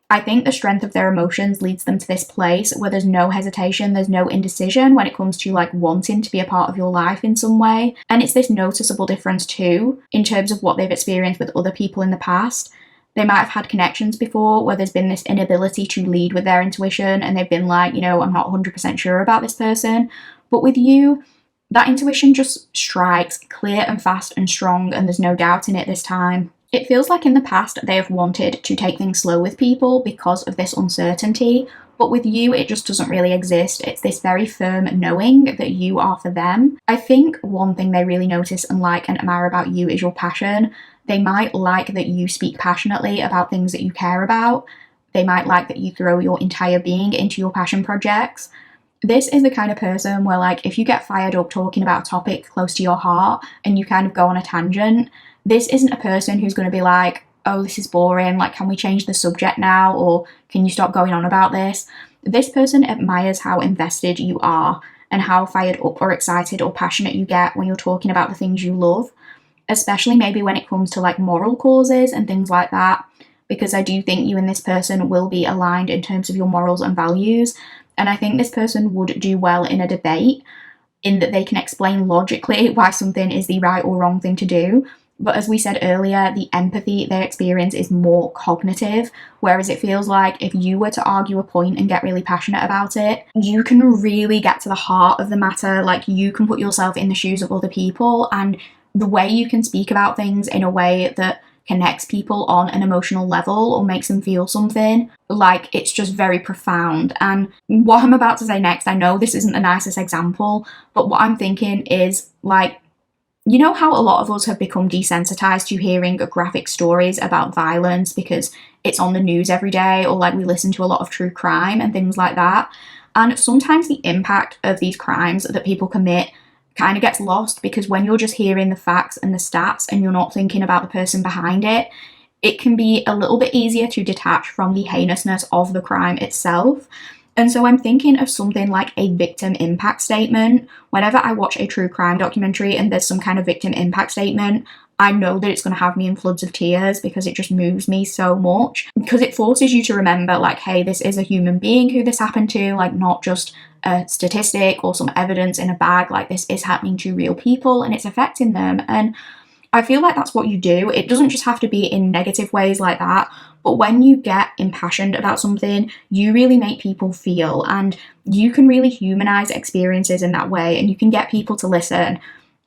I think the strength of their emotions leads them to this place where there's no hesitation, there's no indecision when it comes to like wanting to be a part of your life in some way. And it's this noticeable difference too, in terms of what they've experienced with other people in the past. They might have had connections before where there's been this inability to lead with their intuition, and they've been like, you know, I'm not 100% sure about this person. But with you, that intuition just strikes clear and fast and strong, and there's no doubt in it this time. It feels like in the past they have wanted to take things slow with people because of this uncertainty, but with you it just doesn't really exist. It's this very firm knowing that you are for them. I think one thing they really notice and like and admire about you is your passion. They might like that you speak passionately about things that you care about. They might like that you throw your entire being into your passion projects. This is the kind of person where, like, if you get fired up talking about a topic close to your heart and you kind of go on a tangent, this isn't a person who's going to be like, oh, this is boring, like, can we change the subject now, or can you stop going on about this? This person admires how invested you are and how fired up or excited or passionate you get when you're talking about the things you love, especially maybe when it comes to like moral causes and things like that, because I do think you and this person will be aligned in terms of your morals and values. And I think this person would do well in a debate, in that they can explain logically why something is the right or wrong thing to do. But as we said earlier, the empathy they experience is more cognitive, whereas it feels like if you were to argue a point and get really passionate about it, you can really get to the heart of the matter. Like, you can put yourself in the shoes of other people, and the way you can speak about things in a way that connects people on an emotional level or makes them feel something, like, it's just very profound. And what I'm about to say next, I know this isn't the nicest example, but what I'm thinking is, like, You know how a lot of us have become desensitized to hearing graphic stories about violence because it's on the news every day, or like we listen to a lot of true crime and things like that. And sometimes the impact of these crimes that people commit kind of gets lost because when you're just hearing the facts and the stats and you're not thinking about the person behind it, it can be a little bit easier to detach from the heinousness of the crime itself. And so I'm thinking of something like a victim impact statement. Whenever I watch a true crime documentary and there's some kind of victim impact statement, I know that it's going to have me in floods of tears because it just moves me so much. Because it forces you to remember, like, hey, this is a human being who this happened to, like, not just a statistic or some evidence in a bag. Like, this is happening to real people and it's affecting them. And I feel like that's what you do. It doesn't just have to be in negative ways like that, but when you get impassioned about something, you really make people feel, and you can really humanize experiences in that way, and you can get people to listen.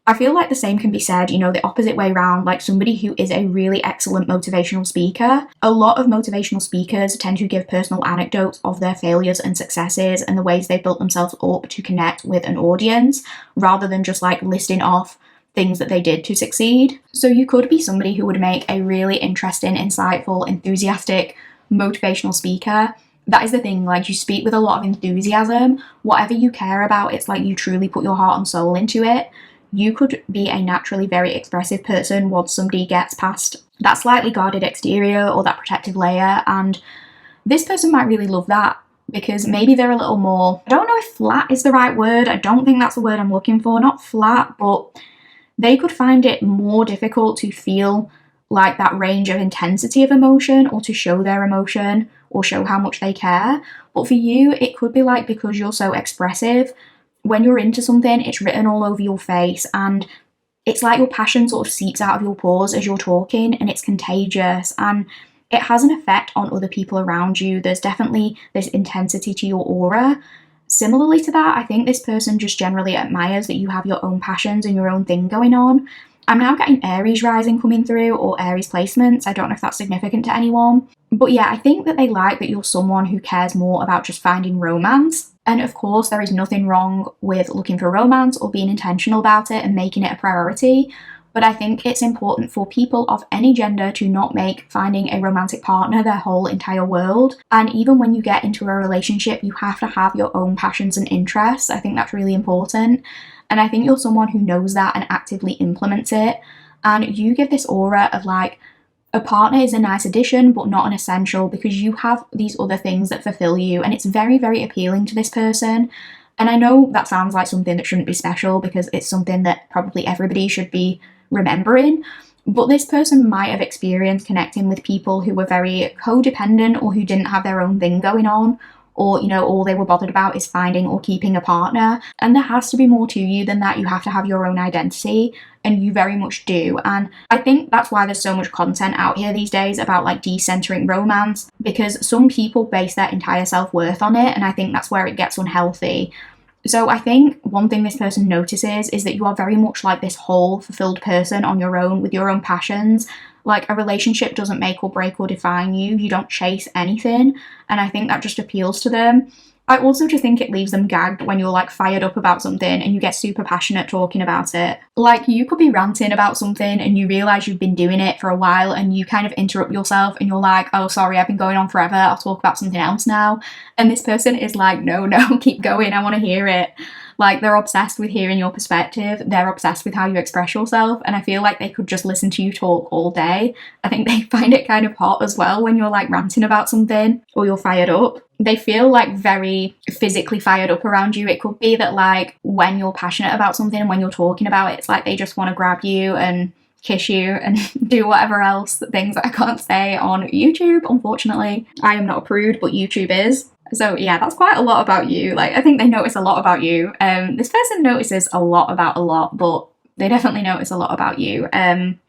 I feel like the same can be said, the opposite way around, like somebody who is a really excellent motivational speaker. A lot of motivational speakers tend to give personal anecdotes of their failures and successes and the ways they built themselves up to connect with an audience, rather than just like listing off things that they did to succeed. So you could be somebody who would make a really interesting, insightful, enthusiastic, motivational speaker. That is the thing, like you speak with a lot of enthusiasm. Whatever you care about, it's like you truly put your heart and soul into it. You could be a naturally very expressive person once somebody gets past that slightly guarded exterior or that protective layer, and this person might really love that because maybe they're a little more, I don't know if flat is the right word, I don't think that's the word I'm looking for, not flat, but they could find it more difficult to feel like that range of intensity of emotion or to show their emotion or show how much they care. But for you, it could be like, because you're so expressive, when you're into something, it's written all over your face, and it's like your passion sort of seeps out of your pores as you're talking, and it's contagious, and it has an effect on other people around you. There's definitely this intensity to your aura. Similarly to that, I think this person just generally admires that you have your own passions and your own thing going on. I'm now getting Aries rising coming through, or Aries placements. I don't know if that's significant to anyone. But yeah, I think that they like that you're someone who cares more about just finding romance. And of course, there is nothing wrong with looking for romance or being intentional about it and making it a priority. But I think it's important for people of any gender to not make finding a romantic partner their whole entire world. And even when you get into a relationship, you have to have your own passions and interests. I think that's really important. And I think you're someone who knows that and actively implements it. And you give this aura of like, a partner is a nice addition, but not an essential, because you have these other things that fulfill you. And it's very, very appealing to this person. And I know that sounds like something that shouldn't be special because it's something that probably everybody should be remembering, but this person might have experienced connecting with people who were very codependent or who didn't have their own thing going on, or all they were bothered about is finding or keeping a partner. And there has to be more to you than that. You have to have your own identity, and you very much do. And I think that's why there's so much content out here these days about like decentering romance, because some people base their entire self-worth on it, and I think that's where it gets unhealthy. So I think one thing this person notices is that you are very much like this whole fulfilled person on your own with your own passions. Like, a relationship doesn't make or break or define you. You don't chase anything. And I think that just appeals to them. I also just think it leaves them gagged when you're like fired up about something and you get super passionate talking about it. Like, you could be ranting about something and you realise you've been doing it for a while and you kind of interrupt yourself and you're like, oh, sorry, I've been going on forever. I'll talk about something else now. And this person is like, no, keep going. I want to hear it. Like, they're obsessed with hearing your perspective. They're obsessed with how you express yourself. And I feel like they could just listen to you talk all day. I think they find it kind of hot as well when you're like ranting about something or you're fired up. They feel like very physically fired up around you. It could be that like when you're passionate about something and when you're talking about it, it's like they just want to grab you and kiss you and do whatever else, things that I can't say on YouTube, unfortunately. I am not a prude, but YouTube is. So yeah, that's quite a lot about you. Like, I think they notice a lot about you. This person notices a lot about a lot, but they definitely notice a lot about you.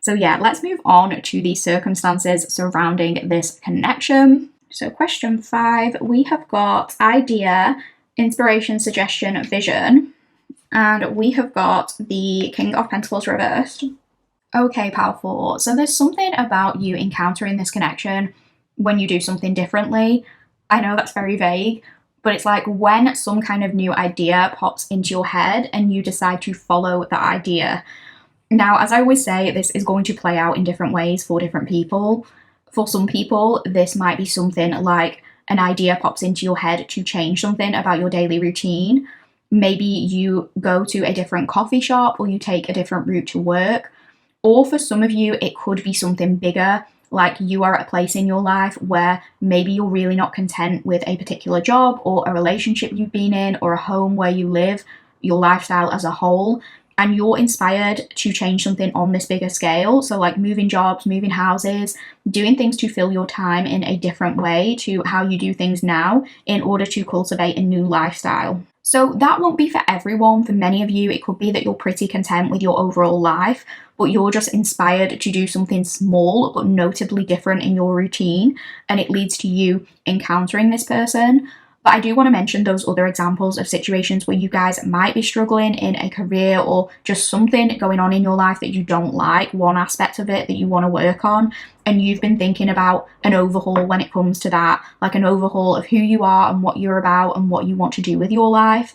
So yeah, let's move on to the circumstances surrounding this connection. So question 5, we have got idea, inspiration, suggestion, vision, and we have got the King of Pentacles reversed. Okay, powerful. So there's something about you encountering this connection when you do something differently. I know that's very vague, but it's like when some kind of new idea pops into your head and you decide to follow that idea. Now, as I always say, this is going to play out in different ways for different people. For some people, this might be something like an idea pops into your head to change something about your daily routine. Maybe you go to a different coffee shop or you take a different route to work. Or for some of you, it could be something bigger, like you are at a place in your life where maybe you're really not content with a particular job or a relationship you've been in or a home where you live, your lifestyle as a whole, and you're inspired to change something on this bigger scale. So like moving jobs, moving houses, doing things to fill your time in a different way to how you do things now in order to cultivate a new lifestyle. So that won't be for everyone. For many of you, it could be that you're pretty content with your overall life, but you're just inspired to do something small but notably different in your routine, and it leads to you encountering this person. But I do want to mention those other examples of situations where you guys might be struggling in a career or just something going on in your life that you don't like, one aspect of it that you want to work on, and you've been thinking about an overhaul when it comes to that, like an overhaul of who you are and what you're about and what you want to do with your life.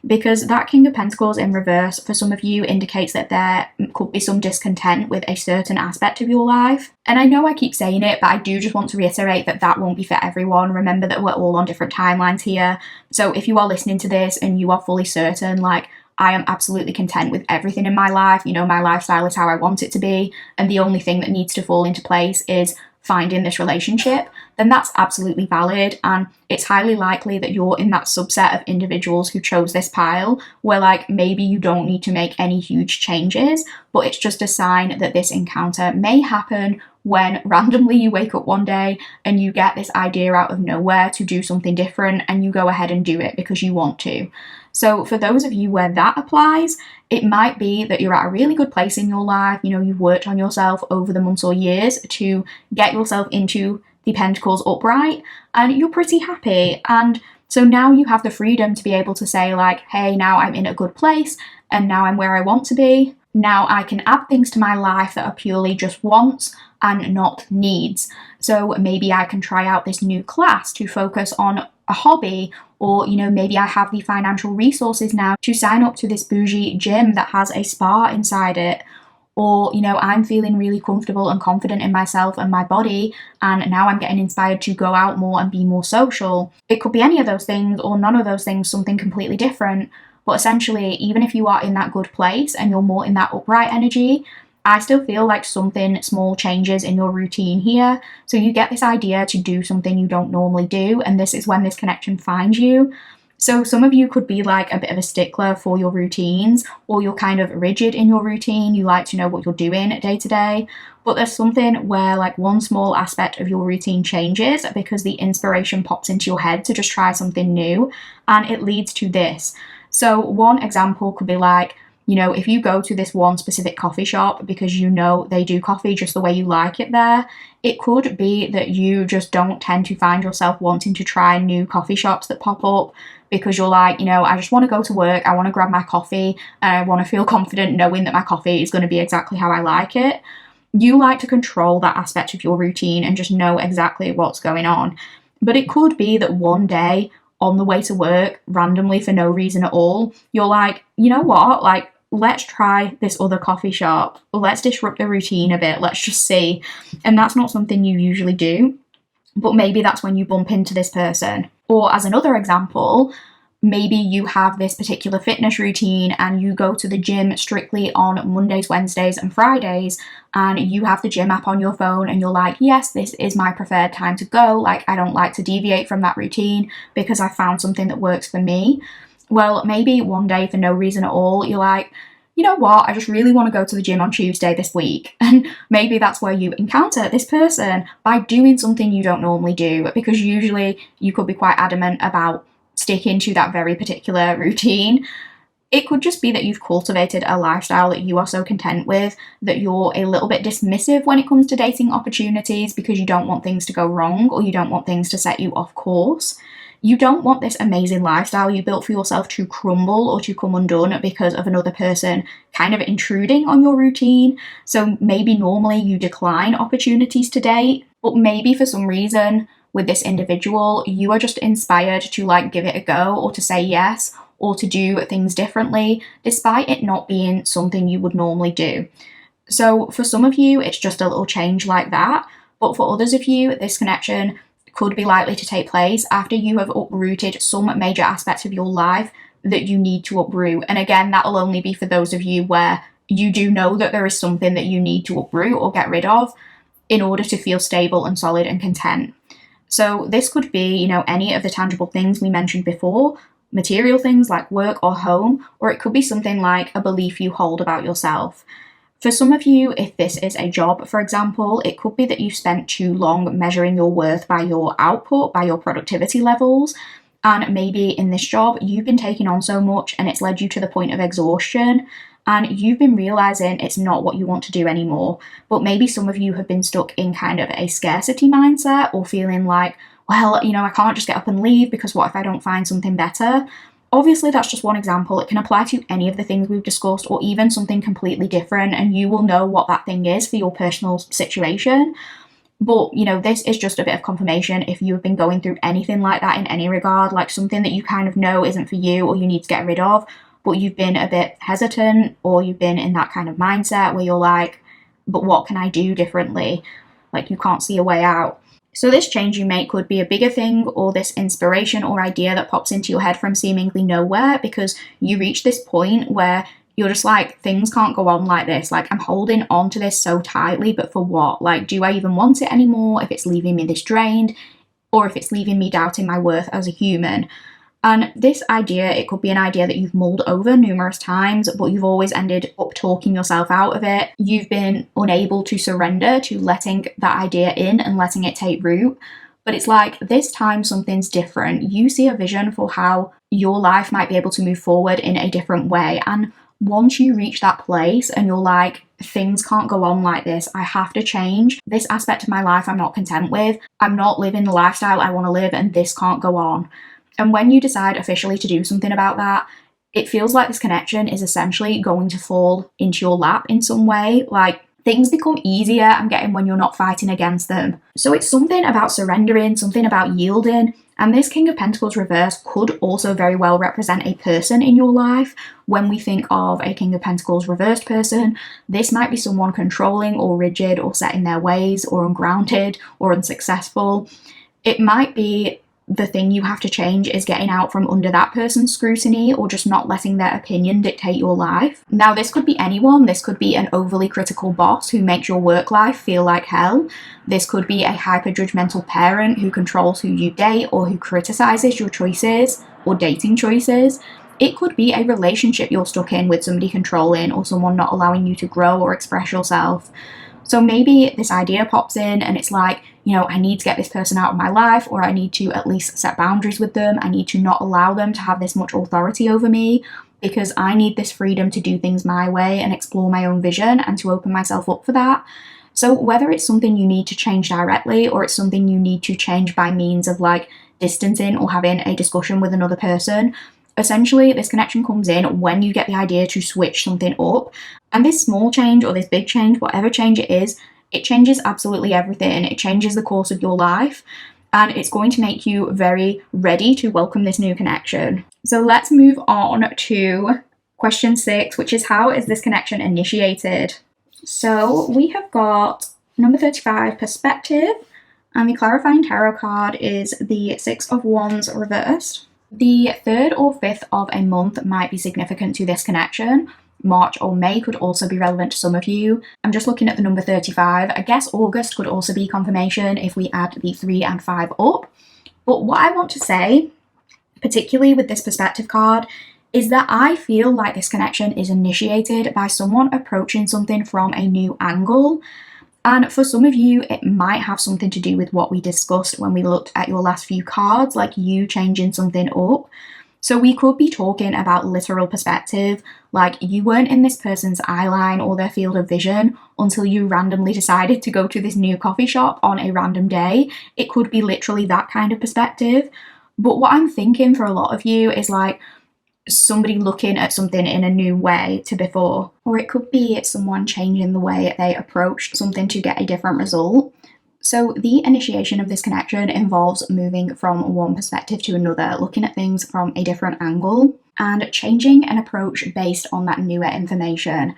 Because that King of Pentacles in reverse for some of you indicates that there could be some discontent with a certain aspect of your life. And I know I keep saying it, but I do just want to reiterate that that won't be for everyone. Remember that we're all on different timelines here. So if you are listening to this and you are fully certain, like, I am absolutely content with everything in my life, you know, my lifestyle is how I want it to be, and the only thing that needs to fall into place is finding this relationship, then that's absolutely valid. And it's highly likely that you're in that subset of individuals who chose this pile where like maybe you don't need to make any huge changes, but it's just a sign that this encounter may happen when randomly you wake up one day and you get this idea out of nowhere to do something different and you go ahead and do it because you want to. So for those of you where that applies, it might be that you're at a really good place in your life, you know, you've worked on yourself over the months or years to get yourself into the Pentacles upright and you're pretty happy. And so now you have the freedom to be able to say like, hey, now I'm in a good place and now I'm where I want to be. Now I can add things to my life that are purely just wants and not needs. So maybe I can try out this new class to focus on a hobby, or, you know, maybe I have the financial resources now to sign up to this bougie gym that has a spa inside it. Or, you know, I'm feeling really comfortable and confident in myself and my body, and now I'm getting inspired to go out more and be more social. It could be any of those things or none of those things, something completely different. But essentially, even if you are in that good place and you're more in that upright energy, I still feel like something small changes in your routine here. So you get this idea to do something you don't normally do, and this is when this connection finds you. So some of you could be like a bit of a stickler for your routines, or you're kind of rigid in your routine. You like to know what you're doing day to day. But there's something where like one small aspect of your routine changes because the inspiration pops into your head to just try something new, and it leads to this. So one example could be like, you know, if you go to this one specific coffee shop because you know they do coffee just the way you like it there, it could be that you just don't tend to find yourself wanting to try new coffee shops that pop up because you're like, you know, I just want to go to work, I want to grab my coffee, and I want to feel confident knowing that my coffee is going to be exactly how I like it. You like to control that aspect of your routine and just know exactly what's going on. But it could be that one day on the way to work, randomly for no reason at all, you're like, you know what, like, let's try this other coffee shop. Let's disrupt the routine a bit. Let's just see. And that's not something you usually do, but maybe that's when you bump into this person. Or as another example, maybe you have this particular fitness routine and you go to the gym strictly on Mondays, Wednesdays, and Fridays, and you have the gym app on your phone and you're like, yes, this is my preferred time to go. Like, I don't like to deviate from that routine because I found something that works for me. Well, maybe one day for no reason at all, you're like, you know what, I just really want to go to the gym on Tuesday this week. And maybe that's where you encounter this person by doing something you don't normally do, because usually you could be quite adamant about sticking to that very particular routine. It could just be that you've cultivated a lifestyle that you are so content with that you're a little bit dismissive when it comes to dating opportunities because you don't want things to go wrong or you don't want things to set you off course. You don't want this amazing lifestyle you built for yourself to crumble or to come undone because of another person kind of intruding on your routine. So maybe normally you decline opportunities to date, but maybe for some reason with this individual, you are just inspired to like give it a go or to say yes, or to do things differently, despite it not being something you would normally do. So for some of you, it's just a little change like that. But for others of you, this connection could be likely to take place after you have uprooted some major aspects of your life that you need to uproot. And again, that'll only be for those of you where you do know that there is something that you need to uproot or get rid of in order to feel stable and solid and content. So this could be, any of the tangible things we mentioned before, material things like work or home, or it could be something like a belief you hold about yourself. For some of you, if this is a job, for example, it could be that you've spent too long measuring your worth by your output, by your productivity levels, and maybe in this job, you've been taking on so much and it's led you to the point of exhaustion, and you've been realizing it's not what you want to do anymore. But maybe some of you have been stuck in kind of a scarcity mindset or feeling like, well, I can't just get up and leave because what if I don't find something better? Obviously, that's just one example. It can apply to any of the things we've discussed or even something completely different, and you will know what that thing is for your personal situation. But, this is just a bit of confirmation if you've been going through anything like that in any regard, like something that you kind of know isn't for you or you need to get rid of, but you've been a bit hesitant or you've been in that kind of mindset where you're like, but what can I do differently? Like you can't see a way out. So this change you make could be a bigger thing, or this inspiration or idea that pops into your head from seemingly nowhere because you reach this point where you're just like, things can't go on like this. Like, I'm holding on to this so tightly, but for what? Like, do I even want it anymore if it's leaving me this drained, or if it's leaving me doubting my worth as a human? And this idea, it could be an idea that you've mulled over numerous times, but you've always ended up talking yourself out of it. You've been unable to surrender to letting that idea in and letting it take root. But it's like, this time something's different. You see a vision for how your life might be able to move forward in a different way. And once you reach that place and you're like, things can't go on like this, I have to change. This aspect of my life I'm not content with. I'm not living the lifestyle I want to live, and this can't go on. And when you decide officially to do something about that, it feels like this connection is essentially going to fall into your lap in some way. Like, things become easier, I'm getting, when you're not fighting against them. So it's something about surrendering, something about yielding. And this King of Pentacles reverse could also very well represent a person in your life. When we think of a King of Pentacles reversed person, this might be someone controlling or rigid or set in their ways or ungrounded or unsuccessful. It might be the thing you have to change is getting out from under that person's scrutiny, or just not letting their opinion dictate your life. Now, this could be anyone. This could be an overly critical boss who makes your work life feel like hell. This could be a hyper-judgmental parent who controls who you date or who criticizes your choices or dating choices. It could be a relationship you're stuck in with somebody controlling or someone not allowing you to grow or express yourself. So maybe this idea pops in and it's like, I need to get this person out of my life, or I need to at least set boundaries with them. I need to not allow them to have this much authority over me because I need this freedom to do things my way and explore my own vision and to open myself up for that. So whether it's something you need to change directly, or it's something you need to change by means of like distancing or having a discussion with another person, essentially this connection comes in when you get the idea to switch something up. And this small change or this big change, whatever change it is, it changes absolutely everything. It changes the course of your life, and it's going to make you very ready to welcome this new connection. So let's move on to question 6, which is, how is this connection initiated? So we have got number 35, perspective, and the clarifying tarot card is the 6 of Wands reversed. The 3rd or 5th of a month might be significant to this connection. March or May could also be relevant to some of you. I'm just looking at the number 35. I guess August could also be confirmation if we add the 3 and 5 up. But what I want to say, particularly with this perspective card, is that I feel like this connection is initiated by someone approaching something from a new angle. And for some of you, it might have something to do with what we discussed when we looked at your last few cards, like you changing something up. So we could be talking about literal perspective, like you weren't in this person's eye line or their field of vision until you randomly decided to go to this new coffee shop on a random day. It could be literally that kind of perspective. But what I'm thinking for a lot of you is like somebody looking at something in a new way to before. Or it could be someone changing the way they approach something to get a different result. So the initiation of this connection involves moving from one perspective to another, looking at things from a different angle and changing an approach based on that newer information.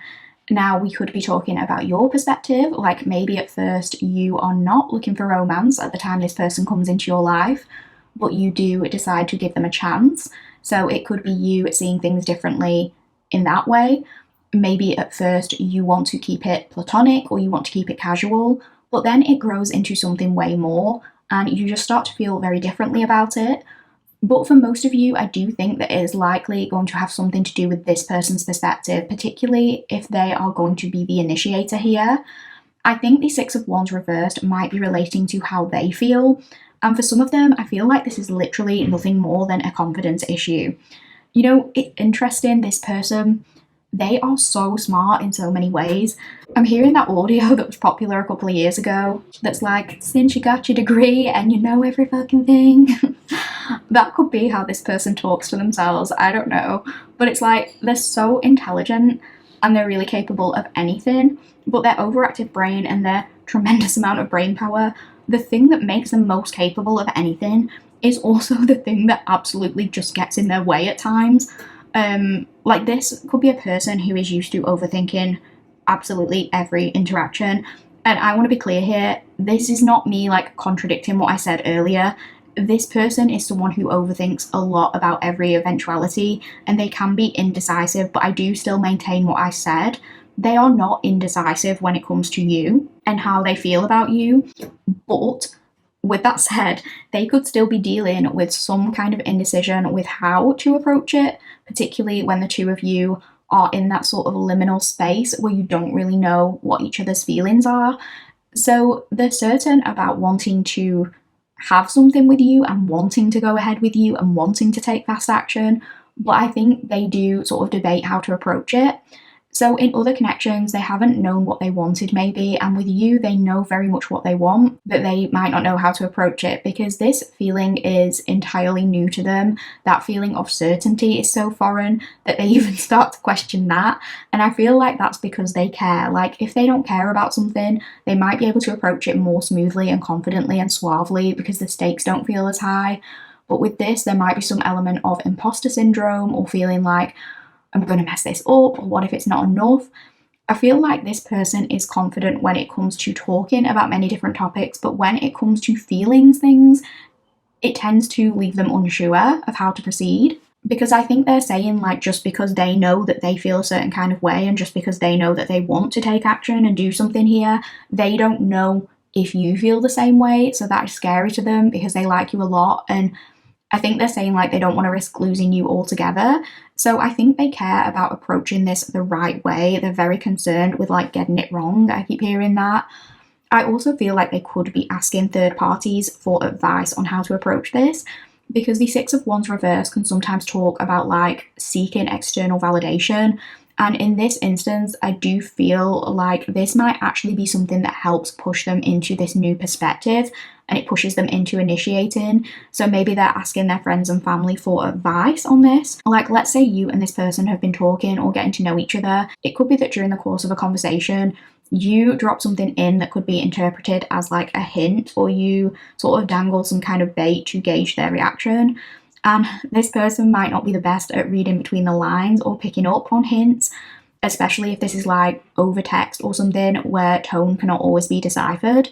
Now, we could be talking about your perspective, like maybe at first you are not looking for romance at the time this person comes into your life, but you do decide to give them a chance. So it could be you seeing things differently in that way. Maybe at first you want to keep it platonic or you want to keep it casual, but then it grows into something way more and you just start to feel very differently about it. But for most of you, I do think that it is likely going to have something to do with this person's perspective, particularly if they are going to be the initiator here. I think the Six of Wands reversed might be relating to how they feel. And for some of them, I feel like this is literally nothing more than a confidence issue. You know, it's interesting, this person, they are so smart in so many ways. I'm hearing that audio that was popular a couple of years ago that's like, since you got your degree and you know every fucking thing. That could be how this person talks to themselves, I don't know. But it's like, they're so intelligent and they're really capable of anything, but their overactive brain and their tremendous amount of brain power, the thing that makes them most capable of anything is also the thing that absolutely just gets in their way at times. Like this could be a person who is used to overthinking absolutely every interaction. And I want to be clear here, this is not me like contradicting what I said earlier. This person is someone who overthinks a lot about every eventuality and they can be indecisive, but I do still maintain what I said. They are not indecisive when it comes to you and how they feel about you. But with that said, they could still be dealing with some kind of indecision with how to approach it, particularly when the two of you are in that sort of liminal space where you don't really know what each other's feelings are. So they're certain about wanting to have something with you and wanting to go ahead with you and wanting to take fast action, but I think they do sort of debate how to approach it. So in other connections, they haven't known what they wanted maybe, and with you, they know very much what they want, but they might not know how to approach it because this feeling is entirely new to them. That feeling of certainty is so foreign that they even start to question that, and I feel like that's because they care. Like, if they don't care about something, they might be able to approach it more smoothly and confidently and suavely because the stakes don't feel as high. But with this, there might be some element of imposter syndrome or feeling like, I'm going to mess this up, or what if it's not enough? I feel like this person is confident when it comes to talking about many different topics, but when it comes to feeling things, it tends to leave them unsure of how to proceed. Because I think they're saying, like, just because they know that they feel a certain kind of way and just because they know that they want to take action and do something here, they don't know if you feel the same way. So that is scary to them because they like you a lot, and I think they're saying like they don't want to risk losing you altogether. So I think they care about approaching this the right way. They're very concerned with like getting it wrong. I keep hearing that. I also feel like they could be asking third parties for advice on how to approach this, because the Six of Wands reverse can sometimes talk about like seeking external validation. And in this instance, I do feel like this might actually be something that helps push them into this new perspective and it pushes them into initiating. So maybe they're asking their friends and family for advice on this. Like, let's say you and this person have been talking or getting to know each other. It could be that during the course of a conversation, you drop something in that could be interpreted as like a hint, or you sort of dangle some kind of bait to gauge their reaction. And this person might not be the best at reading between the lines or picking up on hints, especially if this is like over text or something where tone cannot always be deciphered.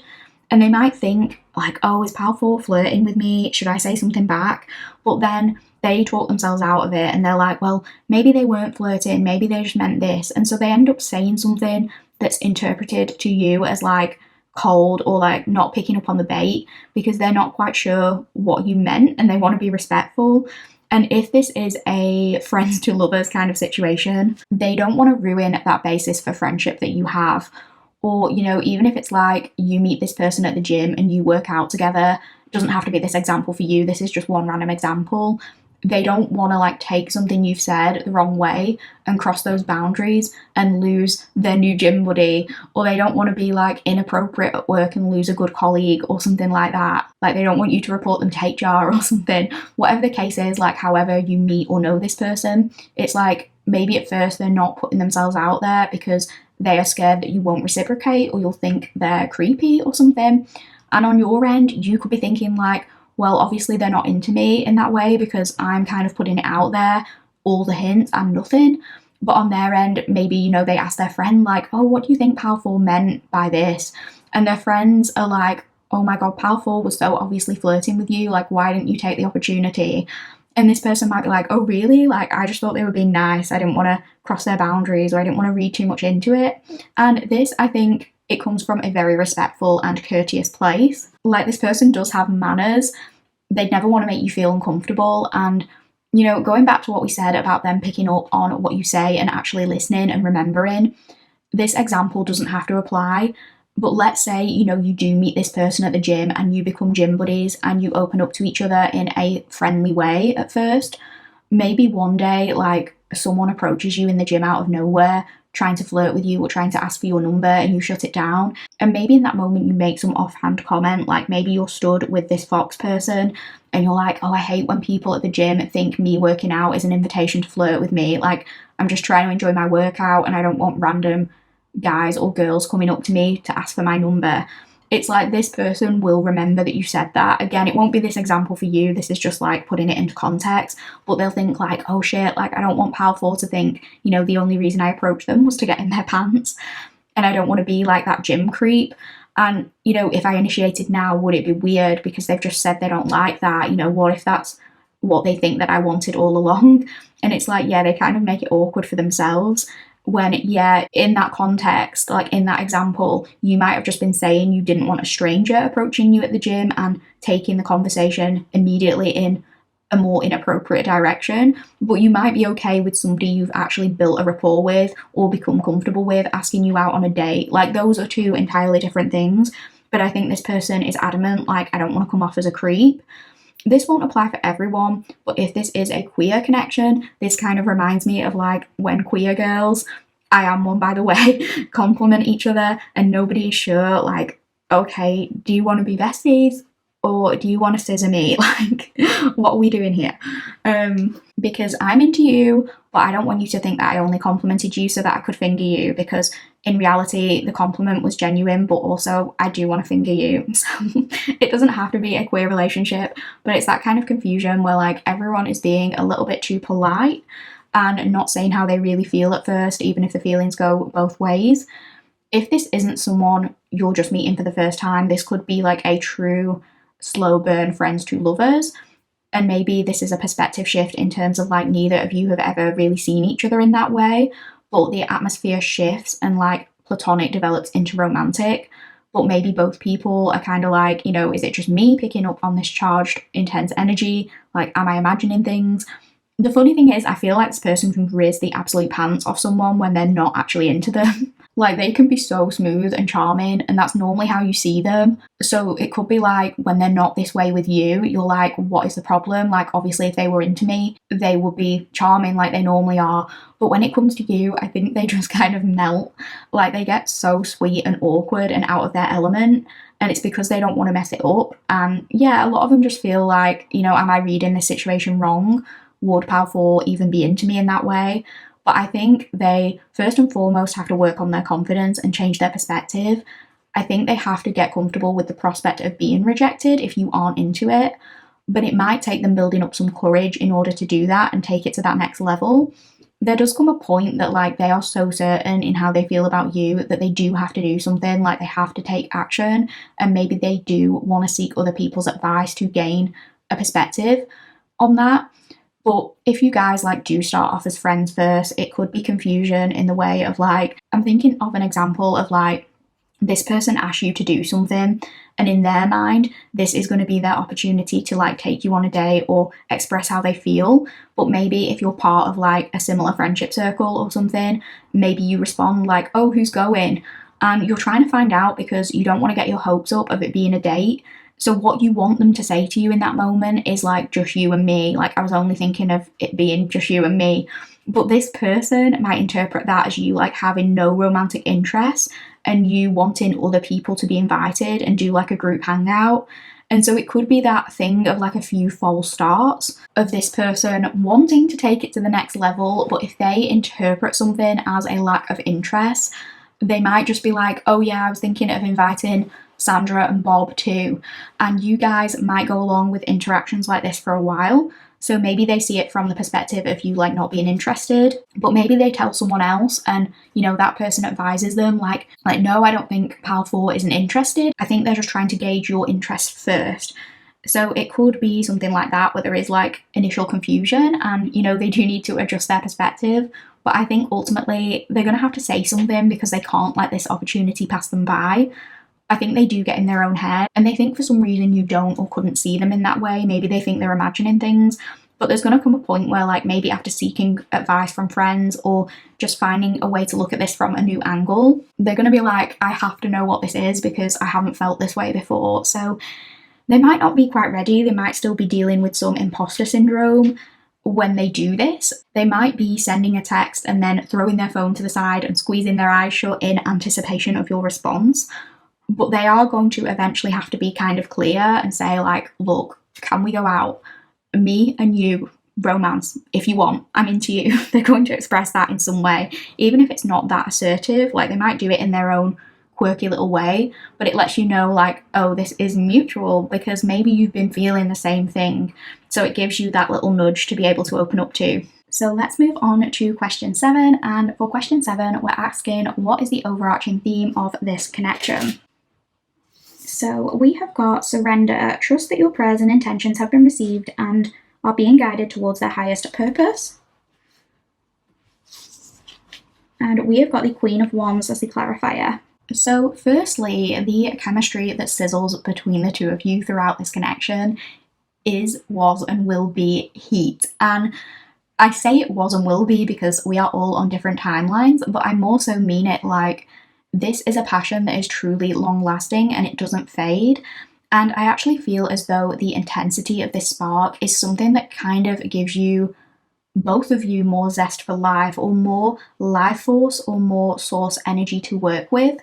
And they might think like, oh, is pal 4 flirting with me? Should I say something back? But then they talk themselves out of it and they're like, well, maybe they weren't flirting, maybe they just meant this. And so they end up saying something that's interpreted to you as like cold or like not picking up on the bait because they're not quite sure what you meant and they want to be respectful. And if this is a friends to lovers kind of situation, they don't want to ruin that basis for friendship that you have. Or, you know, even if it's like you meet this person at the gym and you work out together, it doesn't have to be this example for you, this is just one random example. They don't want to like take something you've said the wrong way and cross those boundaries and lose their new gym buddy, or they don't want to be like inappropriate at work and lose a good colleague or something like that. Like they don't want you to report them to HR or something. Whatever the case is, like however you meet or know this person, it's like maybe at first they're not putting themselves out there because they are scared that you won't reciprocate or you'll think they're creepy or something. And on your end, you could be thinking like, well, obviously they're not into me in that way because I'm kind of putting it out there, all the hints and nothing. But on their end, maybe, you know, they ask their friend like, oh, what do you think Powerful meant by this? And their friends are like, oh my God, Powerful was so obviously flirting with you. Like, why didn't you take the opportunity? And this person might be like, oh, really? Like, I just thought they were being nice. I didn't want to cross their boundaries, or I didn't want to read too much into it. And this, I think, it comes from a very respectful and courteous place. Like, this person does have manners. They'd never want to make you feel uncomfortable. And, you know, going back to what we said about them picking up on what you say and actually listening and remembering, this example doesn't have to apply. But let's say, you know, you do meet this person at the gym and you become gym buddies and you open up to each other in a friendly way at first. Maybe one day, like, someone approaches you in the gym out of nowhere, trying to flirt with you or trying to ask for your number, and you shut it down. And maybe in that moment you make some offhand comment, like maybe you're stood with this Fox person and you're like, oh, I hate when people at the gym think me working out is an invitation to flirt with me. Like, I'm just trying to enjoy my workout and I don't want random guys or girls coming up to me to ask for my number. It's like this person will remember that you said that. Again, it won't be this example for you. This is just like putting it into context. But they'll think like, oh shit, like I don't want Powerful to think, you know, the only reason I approached them was to get in their pants. And I don't want to be like that gym creep. And, you know, if I initiated now, would it be weird because they've just said they don't like that? You know, what if that's what they think that I wanted all along? And it's like, yeah, they kind of make it awkward for themselves. When, yeah, in that context, like in that example, you might have just been saying you didn't want a stranger approaching you at the gym and taking the conversation immediately in a more inappropriate direction. But you might be okay with somebody you've actually built a rapport with or become comfortable with asking you out on a date. Like, those are two entirely different things. But I think this person is adamant, like, I don't want to come off as a creep. This won't apply for everyone, but if this is a queer connection, this kind of reminds me of like when queer girls, I am one by the way, compliment each other and nobody is sure, like, okay, do you want to be besties or do you want to scissor me? Like, what are we doing here? Because I'm into you, but I don't want you to think that I only complimented you so that I could finger you, because in reality, the compliment was genuine, but also I do want to finger you. So it doesn't have to be a queer relationship, but it's that kind of confusion where like everyone is being a little bit too polite and not saying how they really feel at first, even if the feelings go both ways. If this isn't someone you're just meeting for the first time, this could be like a true slow burn friends to lovers. And maybe this is a perspective shift in terms of like neither of you have ever really seen each other in that way, but the atmosphere shifts and like platonic develops into romantic. But maybe both people are kind of like, you know, is it just me picking up on this charged, intense energy? Like, am I imagining things? The funny thing is, I feel like this person can riz the absolute pants off someone when they're not actually into them. Like, they can be so smooth and charming, and that's normally how you see them. So it could be like, when they're not this way with you, you're like, what is the problem? Like, obviously, if they were into me, they would be charming like they normally are. But when it comes to you, I think they just kind of melt. Like, they get so sweet and awkward and out of their element. And it's because they don't want to mess it up. And yeah, a lot of them just feel like, you know, am I reading this situation wrong? Would Powerful even be into me in that way? But I think they first and foremost have to work on their confidence and change their perspective. I think they have to get comfortable with the prospect of being rejected if you aren't into it. But it might take them building up some courage in order to do that and take it to that next level. There does come a point that like they are so certain in how they feel about you that they do have to do something, like they have to take action, and maybe they do want to seek other people's advice to gain a perspective on that. But if you guys like do start off as friends first, it could be confusion in the way of like, I'm thinking of an example of like, this person asks you to do something and in their mind, this is going to be their opportunity to like take you on a date or express how they feel. But maybe if you're part of like a similar friendship circle or something, maybe you respond like, oh, who's going? And you're trying to find out because you don't want to get your hopes up of it being a date. So what you want them to say to you in that moment is like, just you and me. Like, I was only thinking of it being just you and me. But this person might interpret that as you like having no romantic interest and you wanting other people to be invited and do like a group hangout. And so it could be that thing of like a few false starts of this person wanting to take it to the next level. But if they interpret something as a lack of interest, they might just be like, oh yeah, I was thinking of inviting Sandra and Bob too, and you guys might go along with interactions like this for a while. So maybe they see it from the perspective of you like not being interested, but maybe they tell someone else and, you know, that person advises them like no, I don't think pal 4 isn't interested. I think they're just trying to gauge your interest first. So it could be something like that, where there is like initial confusion and, you know, they do need to adjust their perspective. But I think ultimately they're going to have to say something because they can't let this opportunity pass them by. I think they do get in their own head and they think for some reason you don't or couldn't see them in that way. Maybe they think they're imagining things, but there's going to come a point where like maybe after seeking advice from friends or just finding a way to look at this from a new angle, they're going to be like, I have to know what this is because I haven't felt this way before. So they might not be quite ready. They might still be dealing with some imposter syndrome when they do this. They might be sending a text and then throwing their phone to the side and squeezing their eyes shut in anticipation of your response. But they are going to eventually have to be kind of clear and say like, look, can we go out? Me and you, romance, if you want, I'm into you. They're going to express that in some way, even if it's not that assertive. Like they might do it in their own quirky little way, but it lets you know like, oh, this is mutual because maybe you've been feeling the same thing. So it gives you that little nudge to be able to open up to. So let's move on to question 7. And for question 7, we're asking, what is the overarching theme of this connection? So we have got surrender, trust that your prayers and intentions have been received and are being guided towards their highest purpose. And we have got the Queen of Wands as the clarifier. So firstly, the chemistry that sizzles between the two of you throughout this connection was and will be heat. And I say it was and will be because we are all on different timelines, but I more so mean it like this is a passion that is truly long lasting and it doesn't fade. And I actually feel as though the intensity of this spark is something that kind of gives you, both of you, more zest for life or more life force or more source energy to work with.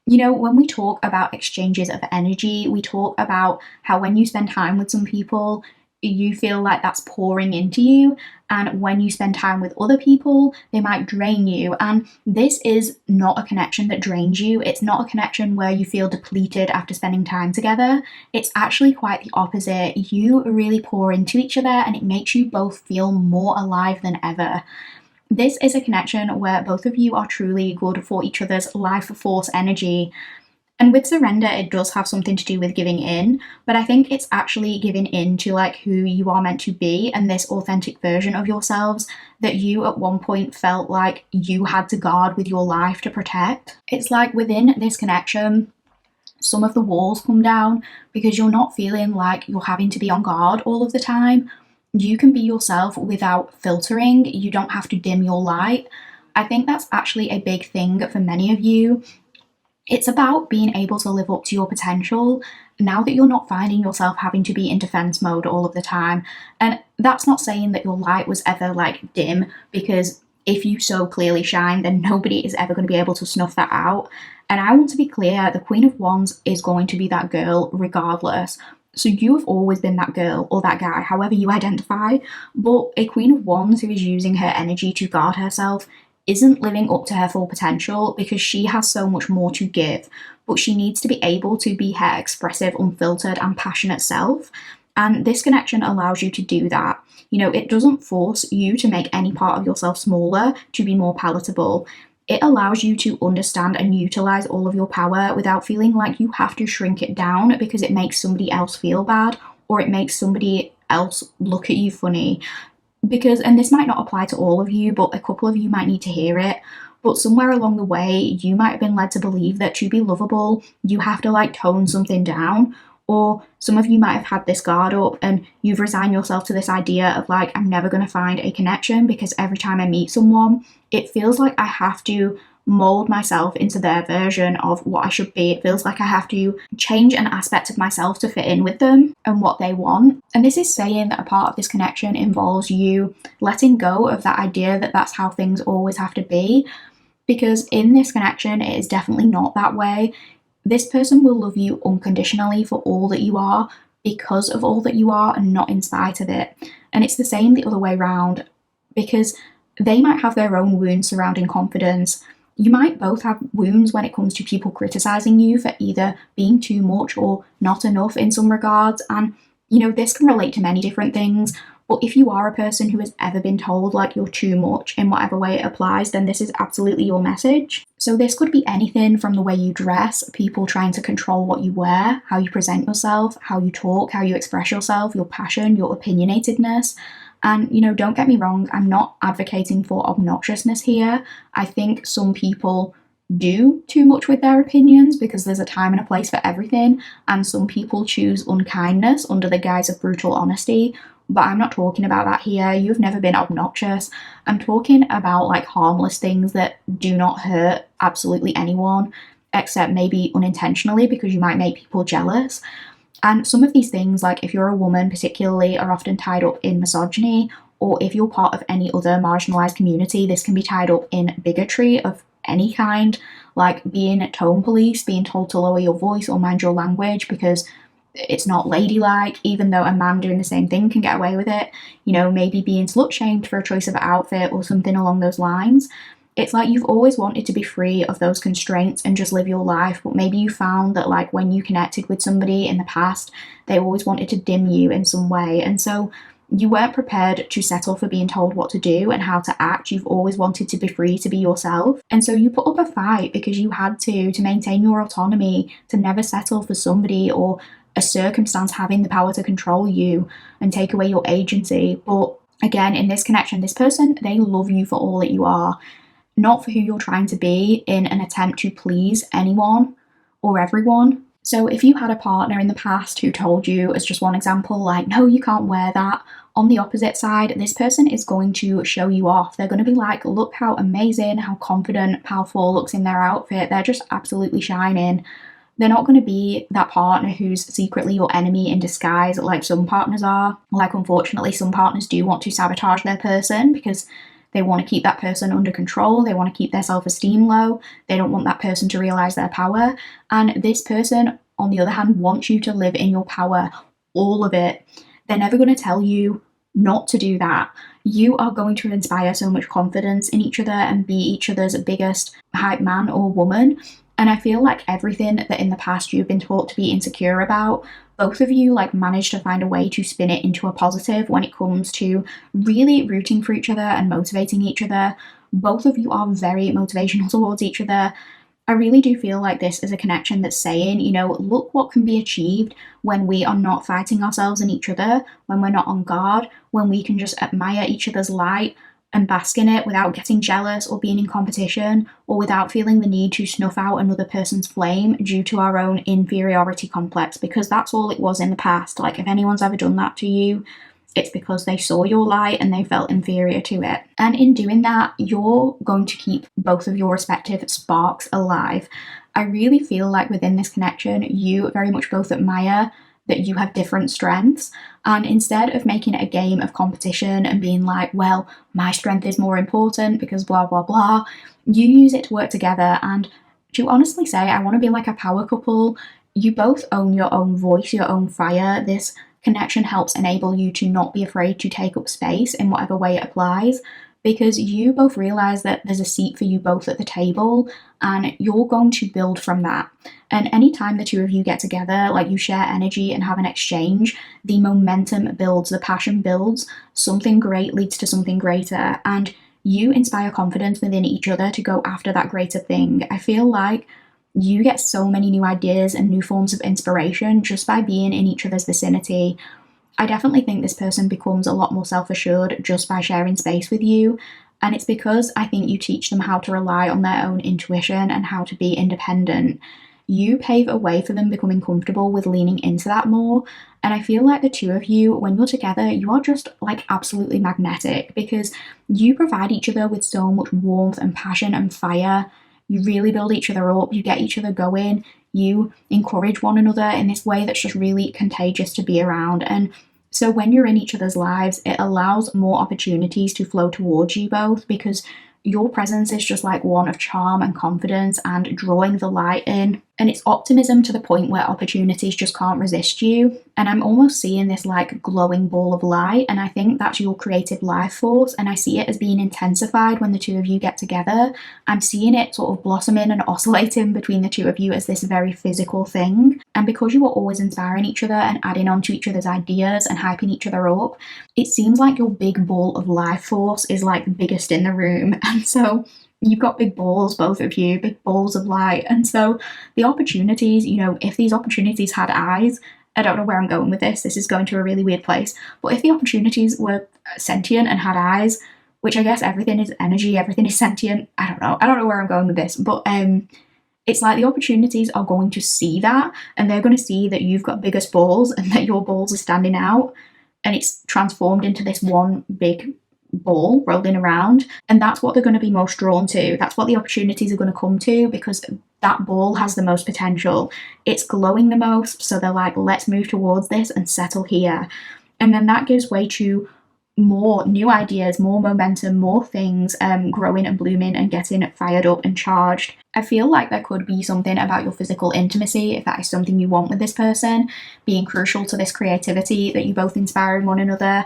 You know, when we talk about exchanges of energy, we talk about how when you spend time with some people, you feel like that's pouring into you, and when you spend time with other people, they might drain you. And this is not a connection that drains you. It's not a connection where you feel depleted after spending time together. It's actually quite the opposite. You really pour into each other and it makes you both feel more alive than ever. This is a connection where both of you are truly good for each other's life force energy. And with surrender, it does have something to do with giving in, but I think it's actually giving in to like who you are meant to be and this authentic version of yourselves that you at one point felt like you had to guard with your life to protect. It's like within this connection, some of the walls come down because you're not feeling like you're having to be on guard all of the time. You can be yourself without filtering. You don't have to dim your light. I think that's actually a big thing for many of you. It's about being able to live up to your potential now that you're not finding yourself having to be in defense mode all of the time. And that's not saying that your light was ever like dim, because if you so clearly shine, then nobody is ever going to be able to snuff that out. And I want to be clear, the Queen of Wands is going to be that girl regardless. So you have always been that girl or that guy, however you identify. But a Queen of Wands who is using her energy to guard herself isn't living up to her full potential because she has so much more to give, but she needs to be able to be her expressive, unfiltered and passionate self. And this connection allows you to do that. You know, it doesn't force you to make any part of yourself smaller to be more palatable. It allows you to understand and utilize all of your power without feeling like you have to shrink it down because it makes somebody else feel bad or it makes somebody else look at you funny. Because, and this might not apply to all of you, but a couple of you might need to hear it, but somewhere along the way you might have been led to believe that to be lovable you have to like tone something down, or some of you might have had this guard up and you've resigned yourself to this idea of like, I'm never going to find a connection because every time I meet someone it feels like I have to mold myself into their version of what I should be. It feels like I have to change an aspect of myself to fit in with them and what they want. And this is saying that a part of this connection involves you letting go of that idea that that's how things always have to be, because in this connection it is definitely not that way. This person will love you unconditionally for all that you are, because of all that you are and not in spite of it. And it's the same the other way around, because they might have their own wounds surrounding confidence. You might both have wounds when it comes to people criticizing you for either being too much or not enough in some regards. And, this can relate to many different things. But if you are a person who has ever been told like you're too much in whatever way it applies, then this is absolutely your message. So this could be anything from the way you dress, people trying to control what you wear, how you present yourself, how you talk, how you express yourself, your passion, your opinionatedness. And, don't get me wrong, I'm not advocating for obnoxiousness here. I think some people do too much with their opinions because there's a time and a place for everything, and some people choose unkindness under the guise of brutal honesty. But I'm not talking about that here. You've never been obnoxious. I'm talking about like harmless things that do not hurt absolutely anyone, except maybe unintentionally because you might make people jealous. And some of these things, like if you're a woman particularly, are often tied up in misogyny, or if you're part of any other marginalized community, this can be tied up in bigotry of any kind, like being tone police, being told to lower your voice or mind your language because it's not ladylike, even though a man doing the same thing can get away with it. Maybe being slut shamed for a choice of outfit or something along those lines. It's like you've always wanted to be free of those constraints and just live your life, but maybe you found that like when you connected with somebody in the past, they always wanted to dim you in some way. And so you weren't prepared to settle for being told what to do and how to act. You've always wanted to be free to be yourself. And so you put up a fight because you had to maintain your autonomy, to never settle for somebody or a circumstance having the power to control you and take away your agency. But again, in this connection, this person, they love you for all that you are, not for who you're trying to be in an attempt to please anyone or everyone. So if you had a partner in the past who told you, as just one example, like, no, you can't wear that, on the opposite side, this person is going to show you off. They're going to be like, look how amazing, how confident, powerful looks in their outfit. They're just absolutely shining. They're not going to be that partner who's secretly your enemy in disguise like some partners are. Like, unfortunately, some partners do want to sabotage their person because they want to keep that person under control. They want to keep their self-esteem low. They don't want that person to realize their power. And this person, on the other hand, wants you to live in your power, all of it. They're never going to tell you not to do that. You are going to inspire so much confidence in each other and be each other's biggest hype man or woman. And I feel like everything that in the past you've been taught to be insecure about, both of you like managed to find a way to spin it into a positive when it comes to really rooting for each other and motivating each other. Both of you are very motivational towards each other. I really do feel like this is a connection that's saying, look what can be achieved when we are not fighting ourselves and each other, when we're not on guard, when we can just admire each other's light and bask in it without getting jealous or being in competition, or without feeling the need to snuff out another person's flame due to our own inferiority complex, because that's all it was in the past. Like, if anyone's ever done that to you, it's because they saw your light and they felt inferior to it. And in doing that, you're going to keep both of your respective sparks alive. I really feel like within this connection, you very much both admire that you have different strengths, and instead of making it a game of competition and being like, well, my strength is more important because blah blah blah, you use it to work together and to honestly say, I want to be like a power couple. You both own your own voice, your own fire. This connection helps enable you to not be afraid to take up space in whatever way it applies, because you both realize that there's a seat for you both at the table and you're going to build from that. And anytime the two of you get together, like you share energy and have an exchange, the momentum builds, the passion builds, something great leads to something greater, and you inspire confidence within each other to go after that greater thing. I feel like you get so many new ideas and new forms of inspiration just by being in each other's vicinity. I definitely think this person becomes a lot more self-assured just by sharing space with you. And it's because I think you teach them how to rely on their own intuition and how to be independent. You pave a way for them becoming comfortable with leaning into that more. And I feel like the two of you, when you're together, you are just like absolutely magnetic because you provide each other with so much warmth and passion and fire. You really build each other up, you get each other going, you encourage one another in this way that's just really contagious to be around. And so when you're in each other's lives, it allows more opportunities to flow towards you both because your presence is just like one of charm and confidence and drawing the light in. And it's optimism to the point where opportunities just can't resist you. And I'm almost seeing this like glowing ball of light, and I think that's your creative life force, and I see it as being intensified when the two of you get together. I'm seeing it sort of blossoming and oscillating between the two of you as this very physical thing. And because you are always inspiring each other and adding on to each other's ideas and hyping each other up, it seems like your big ball of life force is like biggest in the room. And so you've got big balls, both of you, big balls of light. And so the opportunities, if these opportunities had eyes, I don't know where I'm going with this. This is going to a really weird place. But if the opportunities were sentient and had eyes, which I guess everything is energy, everything is sentient. I don't know where I'm going with this. But it's like the opportunities are going to see that, and they're going to see that you've got biggest balls and that your balls are standing out, and it's transformed into this one big ball rolling around. And that's what they're going to be most drawn to. That's what the opportunities are going to come to, because that ball has the most potential. It's glowing the most, so they're like, let's move towards this and settle here. And then that gives way to more new ideas, more momentum, more things growing and blooming and getting fired up and charged. I feel like there could be something about your physical intimacy, if that is something you want with this person, being crucial to this creativity that you both inspire in one another.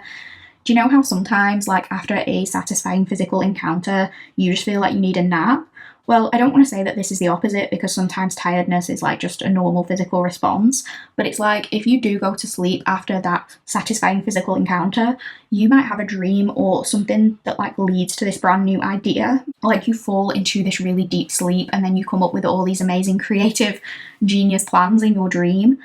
Do you know how sometimes, like after a satisfying physical encounter, you just feel like you need a nap? Well, I don't want to say that this is the opposite, because sometimes tiredness is like just a normal physical response, but it's like if you do go to sleep after that satisfying physical encounter, you might have a dream or something that like leads to this brand new idea. Like you fall into this really deep sleep and then you come up with all these amazing creative genius plans in your dream.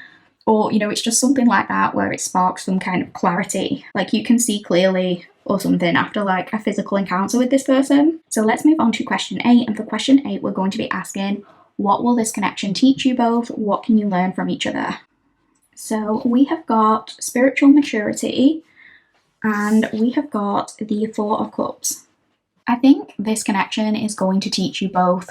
Or, it's just something like that where it sparks some kind of clarity. Like you can see clearly or something after like a physical encounter with this person. So let's move on to question 8. And for question 8, we're going to be asking, what will this connection teach you both? What can you learn from each other? So we have got spiritual maturity and we have got the 4 of Cups. I think this connection is going to teach you both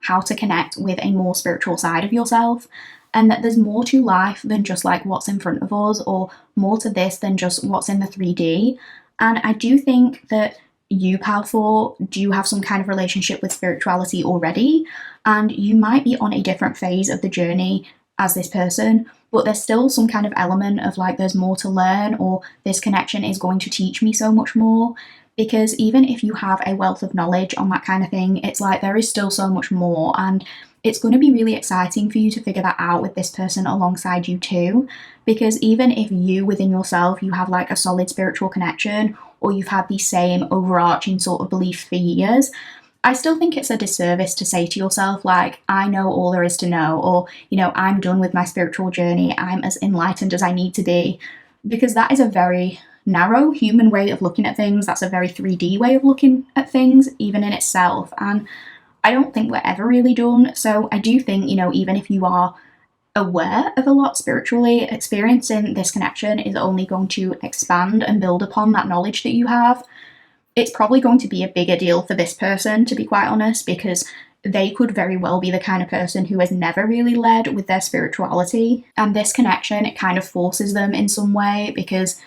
how to connect with a more spiritual side of yourself, and that there's more to life than just like what's in front of us, or more to this than just what's in the 3D. And I do think that you, Pal 4, do have some kind of relationship with spirituality already, and you might be on a different phase of the journey as this person, but there's still some kind of element of like there's more to learn, or this connection is going to teach me so much more. Because even if you have a wealth of knowledge on that kind of thing, it's like there is still so much more, and it's going to be really exciting for you to figure that out with this person alongside you too. Because even if you within yourself, you have like a solid spiritual connection, or you've had the same overarching sort of belief for years, I still think it's a disservice to say to yourself like, I know all there is to know, or, I'm done with my spiritual journey, I'm as enlightened as I need to be. Because that is a very narrow human way of looking at things. That's a very 3D way of looking at things, even in itself. And I don't think we're ever really done. So I do think, even if you are aware of a lot spiritually, experiencing this connection is only going to expand and build upon that knowledge that you have. It's probably going to be a bigger deal for this person, to be quite honest, because they could very well be the kind of person who has never really led with their spirituality. And this connection, it kind of forces them in some way, because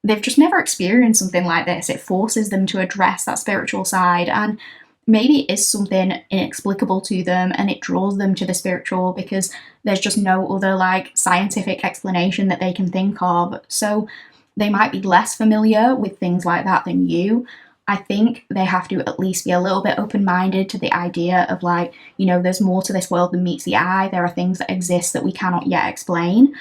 they've just never experienced something like this. It forces them to address that spiritual side, and maybe it is something inexplicable to them, and it draws them to the spiritual because there's just no other like scientific explanation that they can think of. So they might be less familiar with things like that than you. I think they have to at least be a little bit open-minded to the idea of like, there's more to this world than meets the eye. There are things that exist that we cannot yet explain.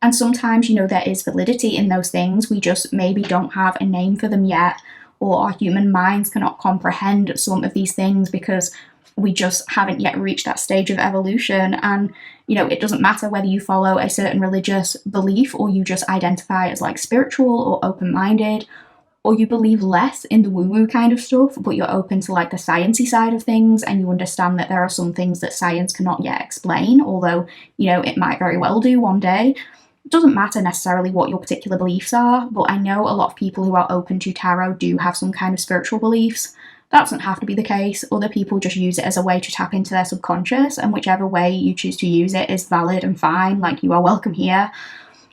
And sometimes, there is validity in those things. We just maybe don't have a name for them yet, or our human minds cannot comprehend some of these things because we just haven't yet reached that stage of evolution. And, it doesn't matter whether you follow a certain religious belief, or you just identify as like spiritual or open-minded, or you believe less in the woo-woo kind of stuff, but you're open to like the sciencey side of things, and you understand that there are some things that science cannot yet explain, although, it might very well do one day. It doesn't matter necessarily what your particular beliefs are, but I know a lot of people who are open to tarot do have some kind of spiritual beliefs. That doesn't have to be the case. Other people just use it as a way to tap into their subconscious, and whichever way you choose to use it is valid and fine, like you are welcome here.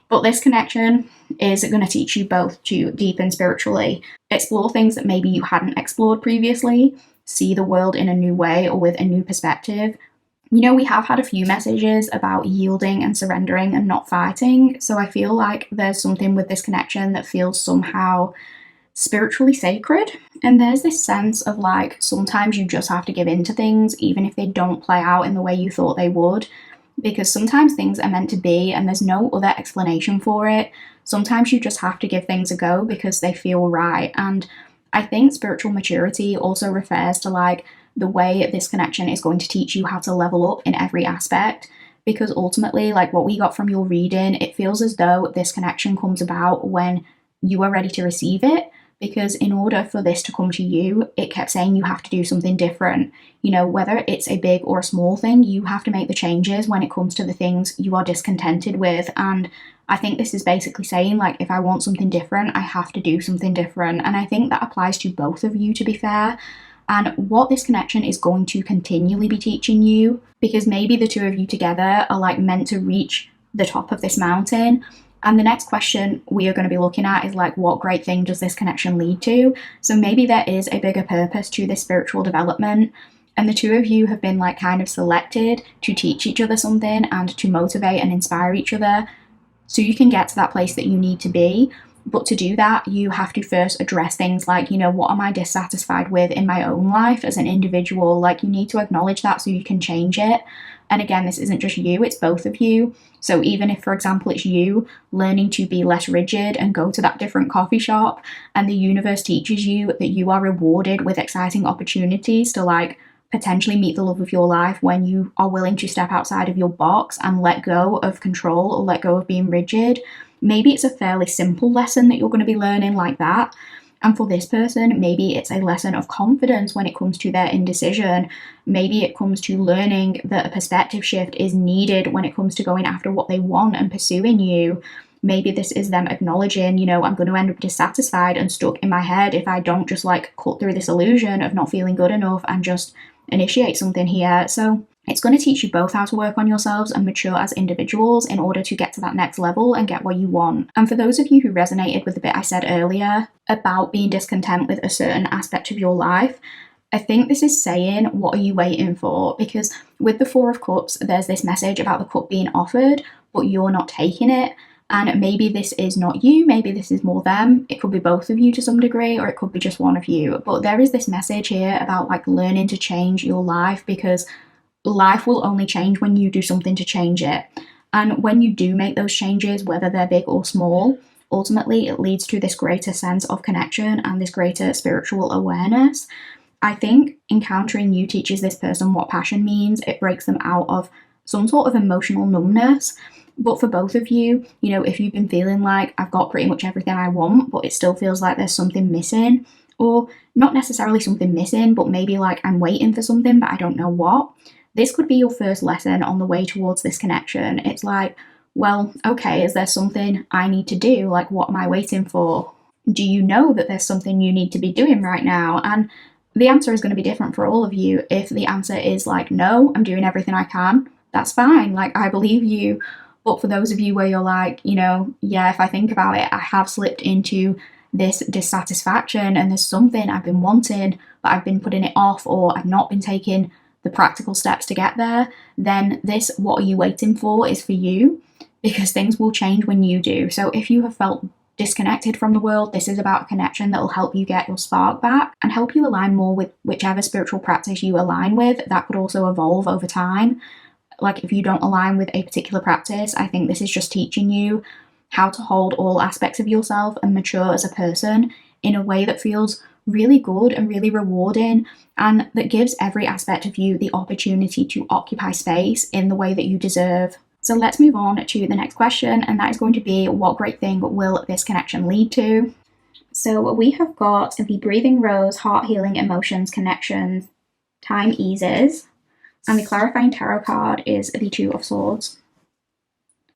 But this connection is going to teach you both to deepen spiritually, explore things that maybe you hadn't explored previously, see the world in a new way or with a new perspective, You know, we have had a few messages about yielding and surrendering and not fighting. So I feel like there's something with this connection that feels somehow spiritually sacred. And there's this sense of like, sometimes you just have to give in to things, even if they don't play out in the way you thought they would. Because sometimes things are meant to be and there's no other explanation for it. Sometimes you just have to give things a go because they feel right. And I think spiritual maturity also refers to like the way this connection is going to teach you how to level up in every aspect. Because ultimately, like what we got from your reading, it feels as though this connection comes about when you are ready to receive it. Because in order for this to come to you, it kept saying you have to do something different. You know, whether it's a big or a small thing, you have to make the changes when it comes to the things you are discontented with. And I think this is basically saying, like, if I want something different, I have to do something different. And I think that applies to both of you, to be fair. And what this connection is going to continually be teaching you, because maybe the two of you together are like meant to reach the top of this mountain. And the next question we are going to be looking at is like, what great thing does this connection lead to? So maybe there is a bigger purpose to this spiritual development. And the two of you have been like kind of selected to teach each other something and to motivate and inspire each other so you can get to that place that you need to be. But to do that, you have to first address things like, you know, what am I dissatisfied with in my own life as an individual? Like, you need to acknowledge that so you can change it. And again, this isn't just you, it's both of you. So even if, for example, it's you learning to be less rigid and go to that different coffee shop, and the universe teaches you that you are rewarded with exciting opportunities to like potentially meet the love of your life when you are willing to step outside of your box and let go of control or let go of being rigid. Maybe it's a fairly simple lesson that you're going to be learning like that. And for this person, maybe it's a lesson of confidence when it comes to their indecision. Maybe it comes to learning that a perspective shift is needed when it comes to going after what they want and pursuing you. Maybe this is them acknowledging, you know, I'm going to end up dissatisfied and stuck in my head if I don't just like cut through this illusion of not feeling good enough and just initiate something here. So it's going to teach you both how to work on yourselves and mature as individuals in order to get to that next level and get what you want. And for those of you who resonated with the bit I said earlier about being discontent with a certain aspect of your life, I think this is saying, what are you waiting for? Because with the Four of Cups, there's this message about the cup being offered, but you're not taking it. And maybe this is not you, maybe this is more them. It could be both of you to some degree, or it could be just one of you. But there is this message here about like learning to change your life, because life will only change when you do something to change it. And when you do make those changes, whether they're big or small, ultimately it leads to this greater sense of connection and this greater spiritual awareness. I think encountering you teaches this person what passion means. It breaks them out of some sort of emotional numbness. But for both of you, you know, if you've been feeling like I've got pretty much everything I want, but it still feels like there's something missing, or not necessarily something missing, but maybe like I'm waiting for something, but I don't know what. This could be your first lesson on the way towards this connection. It's like, well, okay, is there something I need to do? Like, what am I waiting for? Do you know that there's something you need to be doing right now? And the answer is going to be different for all of you. If the answer is like, no, I'm doing everything I can, that's fine. Like, I believe you. But for those of you where you're like, you know, yeah, if I think about it, I have slipped into this dissatisfaction and there's something I've been wanting, but I've been putting it off, or I've not been taking the practical steps to get there, then this what are you waiting for is for you, because things will change when you do. So if you have felt disconnected from the world, this is about a connection that will help you get your spark back and help you align more with whichever spiritual practice you align with. That could also evolve over time. Like if you don't align with a particular practice, I think this is just teaching you how to hold all aspects of yourself and mature as a person in a way that feels really good and really rewarding, and that gives every aspect of you the opportunity to occupy space in the way that you deserve. So let's move on to the next question, and that is going to be, what great thing will this connection lead to? So we have got the Breathing Rose, Heart Healing Emotions Connections, Time Eases, and the Clarifying Tarot card is the Two of Swords.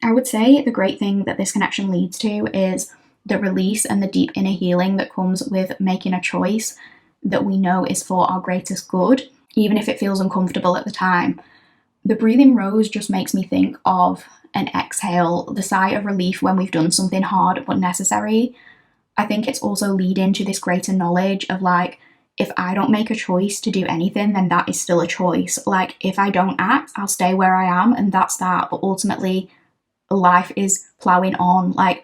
I would say the great thing that this connection leads to is the release and the deep inner healing that comes with making a choice that we know is for our greatest good, even if it feels uncomfortable at the time. The Breathing Rose just makes me think of an exhale, the sigh of relief when we've done something hard but necessary. I think it's also leading to this greater knowledge of like, if I don't make a choice to do anything, then that is still a choice. Like, if I don't act, I'll stay where I am, and that's that. But ultimately, life is plowing on. Like,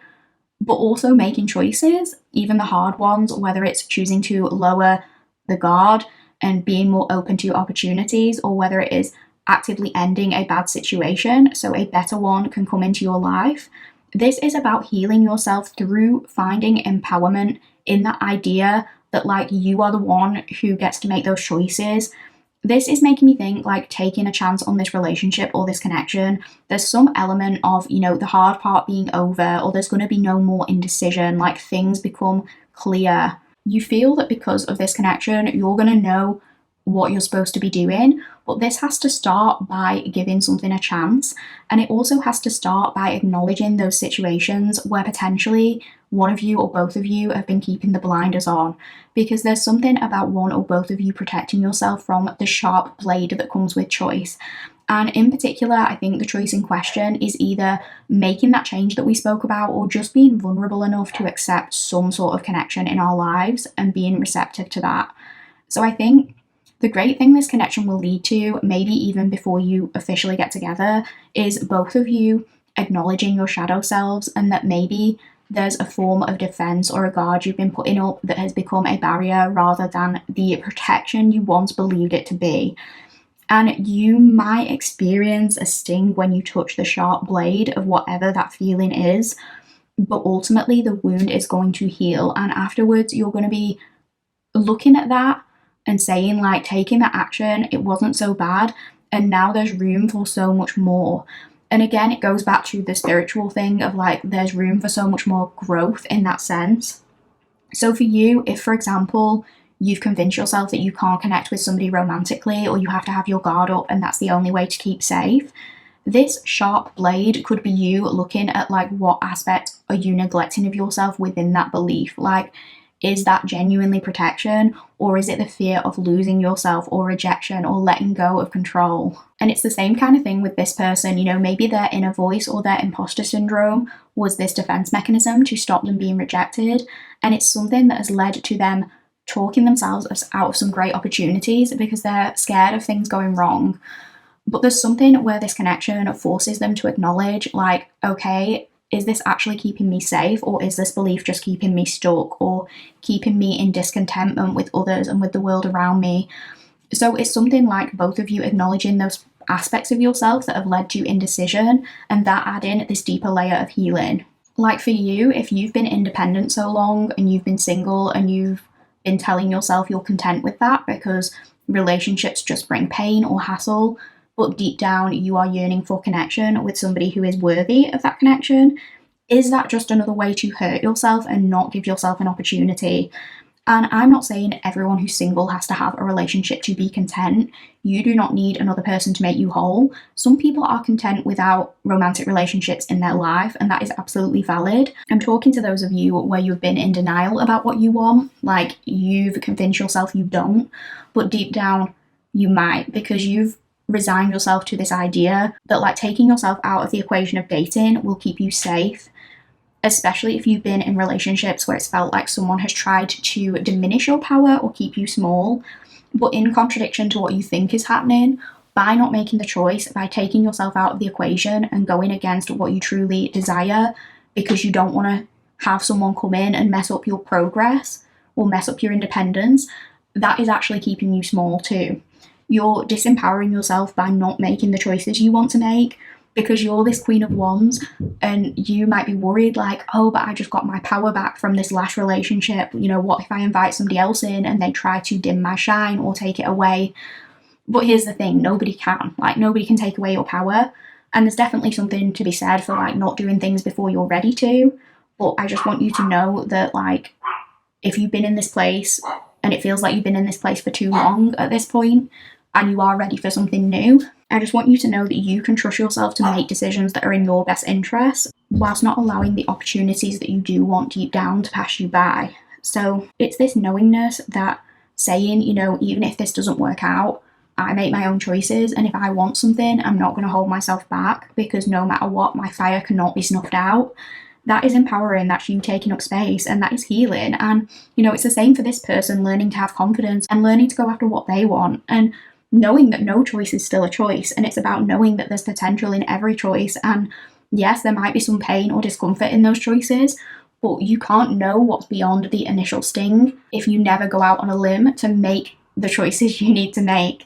but also making choices, even the hard ones, whether it's choosing to lower the guard and being more open to opportunities, or whether it is actively ending a bad situation so a better one can come into your life. This is about healing yourself through finding empowerment in that idea that, like, you are the one who gets to make those choices. This is making me think, like, taking a chance on this relationship or this connection, there's some element of, you know, the hard part being over, or there's going to be no more indecision, like things become clear. You feel that because of this connection, you're going to know what you're supposed to be doing, but this has to start by giving something a chance, and it also has to start by acknowledging those situations where potentially one of you or both of you have been keeping the blinders on, because there's something about one or both of you protecting yourself from the sharp blade that comes with choice. And in particular, I think the choice in question is either making that change that we spoke about, or just being vulnerable enough to accept some sort of connection in our lives and being receptive to that. So I think the great thing this connection will lead to, maybe even before you officially get together, is both of you acknowledging your shadow selves, and that maybe there's a form of defense or a guard you've been putting up that has become a barrier rather than the protection you once believed it to be. And you might experience a sting when you touch the sharp blade of whatever that feeling is, but ultimately the wound is going to heal, and afterwards you're going to be looking at that and saying, like, taking that action, it wasn't so bad, and now there's room for so much more. And again, it goes back to the spiritual thing of, like, there's room for so much more growth in that sense. So for you, if, for example, you've convinced yourself that you can't connect with somebody romantically, or you have to have your guard up and that's the only way to keep safe, this sharp blade could be you looking at, like, what aspect are you neglecting of yourself within that belief? Like, is that genuinely protection, or is it the fear of losing yourself or rejection or letting go of control? And it's the same kind of thing with this person. You know, maybe their inner voice or their imposter syndrome was this defense mechanism to stop them being rejected, and it's something that has led to them talking themselves out of some great opportunities because they're scared of things going wrong. But there's something where this connection forces them to acknowledge, like, okay, is this actually keeping me safe, or is this belief just keeping me stuck or keeping me in discontentment with others and with the world around me? So it's something like both of you acknowledging those aspects of yourself that have led to indecision, and that adding this deeper layer of healing. Like for you, if you've been independent so long and you've been single and you've been telling yourself you're content with that because relationships just bring pain or hassle, but deep down you are yearning for connection with somebody who is worthy of that connection, is that just another way to hurt yourself and not give yourself an opportunity? And I'm not saying everyone who's single has to have a relationship to be content. You do not need another person to make you whole. Some people are content without romantic relationships in their life, and that is absolutely valid. I'm talking to those of you where you've been in denial about what you want, like you've convinced yourself you don't, but deep down you might, because you've resigned yourself to this idea that, like, taking yourself out of the equation of dating will keep you safe, especially if you've been in relationships where it's felt like someone has tried to diminish your power or keep you small. But in contradiction to what you think is happening, by not making the choice, by taking yourself out of the equation and going against what you truly desire because you don't want to have someone come in and mess up your progress or mess up your independence, that is actually keeping you small too. You're disempowering yourself by not making the choices you want to make, because you're this Queen of Wands and you might be worried, like, oh, but I just got my power back from this last relationship. You know, what if I invite somebody else in and they try to dim my shine or take it away? But here's the thing, nobody can. Like, nobody can take away your power. And there's definitely something to be said for, like, not doing things before you're ready to. But I just want you to know that, like, if you've been in this place and it feels like you've been in this place for too long at this point and you are ready for something new, I just want you to know that you can trust yourself to make decisions that are in your best interest whilst not allowing the opportunities that you do want deep down to pass you by. So it's this knowingness that saying, you know, even if this doesn't work out, I make my own choices, and if I want something, I'm not going to hold myself back, because no matter what, my fire cannot be snuffed out. that is empowering. That's you taking up space, and that is healing. And, you know, it's the same for this person, learning to have confidence and learning to go after what they want, and knowing that no choice is still a choice. And it's about knowing that there's potential in every choice. And yes, there might be some pain or discomfort in those choices, but you can't know what's beyond the initial sting if you never go out on a limb to make the choices you need to make.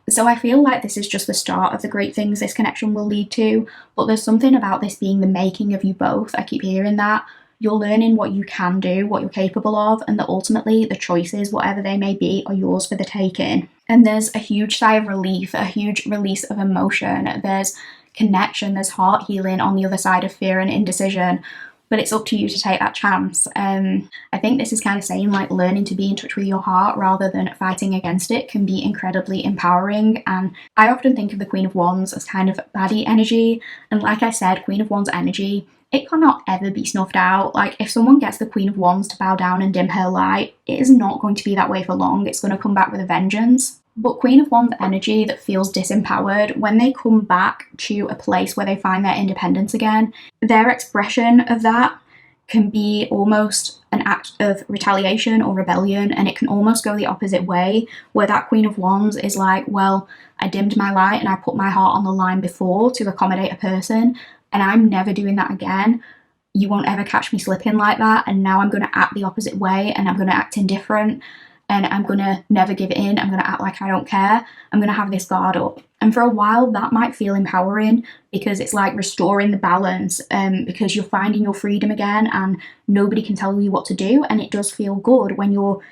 So I feel like this is just the start of the great things this connection will lead to, but there's something about this being the making of you both. I keep hearing that. You're learning what you can do, what you're capable of, and that ultimately the choices, whatever they may be, are yours for the taking. And there's a huge sigh of relief, a huge release of emotion. There's connection, there's heart healing on the other side of fear and indecision. But it's up to you to take that chance. I think this is kind of saying, like, learning to be in touch with your heart rather than fighting against it can be incredibly empowering. And I often think of the Queen of Wands as kind of baddie energy. And like I said, Queen of Wands energy, it cannot ever be snuffed out. Like, if someone gets the Queen of Wands to bow down and dim her light, it is not going to be that way for long. It's going to come back with a vengeance. But Queen of Wands energy that feels disempowered, when they come back to a place where they find their independence again, their expression of that can be almost an act of retaliation or rebellion, and it can almost go the opposite way, where that Queen of Wands is like, well, I dimmed my light and I put my heart on the line before to accommodate a person, and I'm never doing that again. You won't ever catch me slipping like that, and now I'm going to act the opposite way, and I'm going to act indifferent. And I'm going to never give in. I'm going to act like I don't care. I'm going to have this guard up. And for a while, that might feel empowering because it's like restoring the balance, because you're finding your freedom again and nobody can tell you what to do. And it does feel good when you're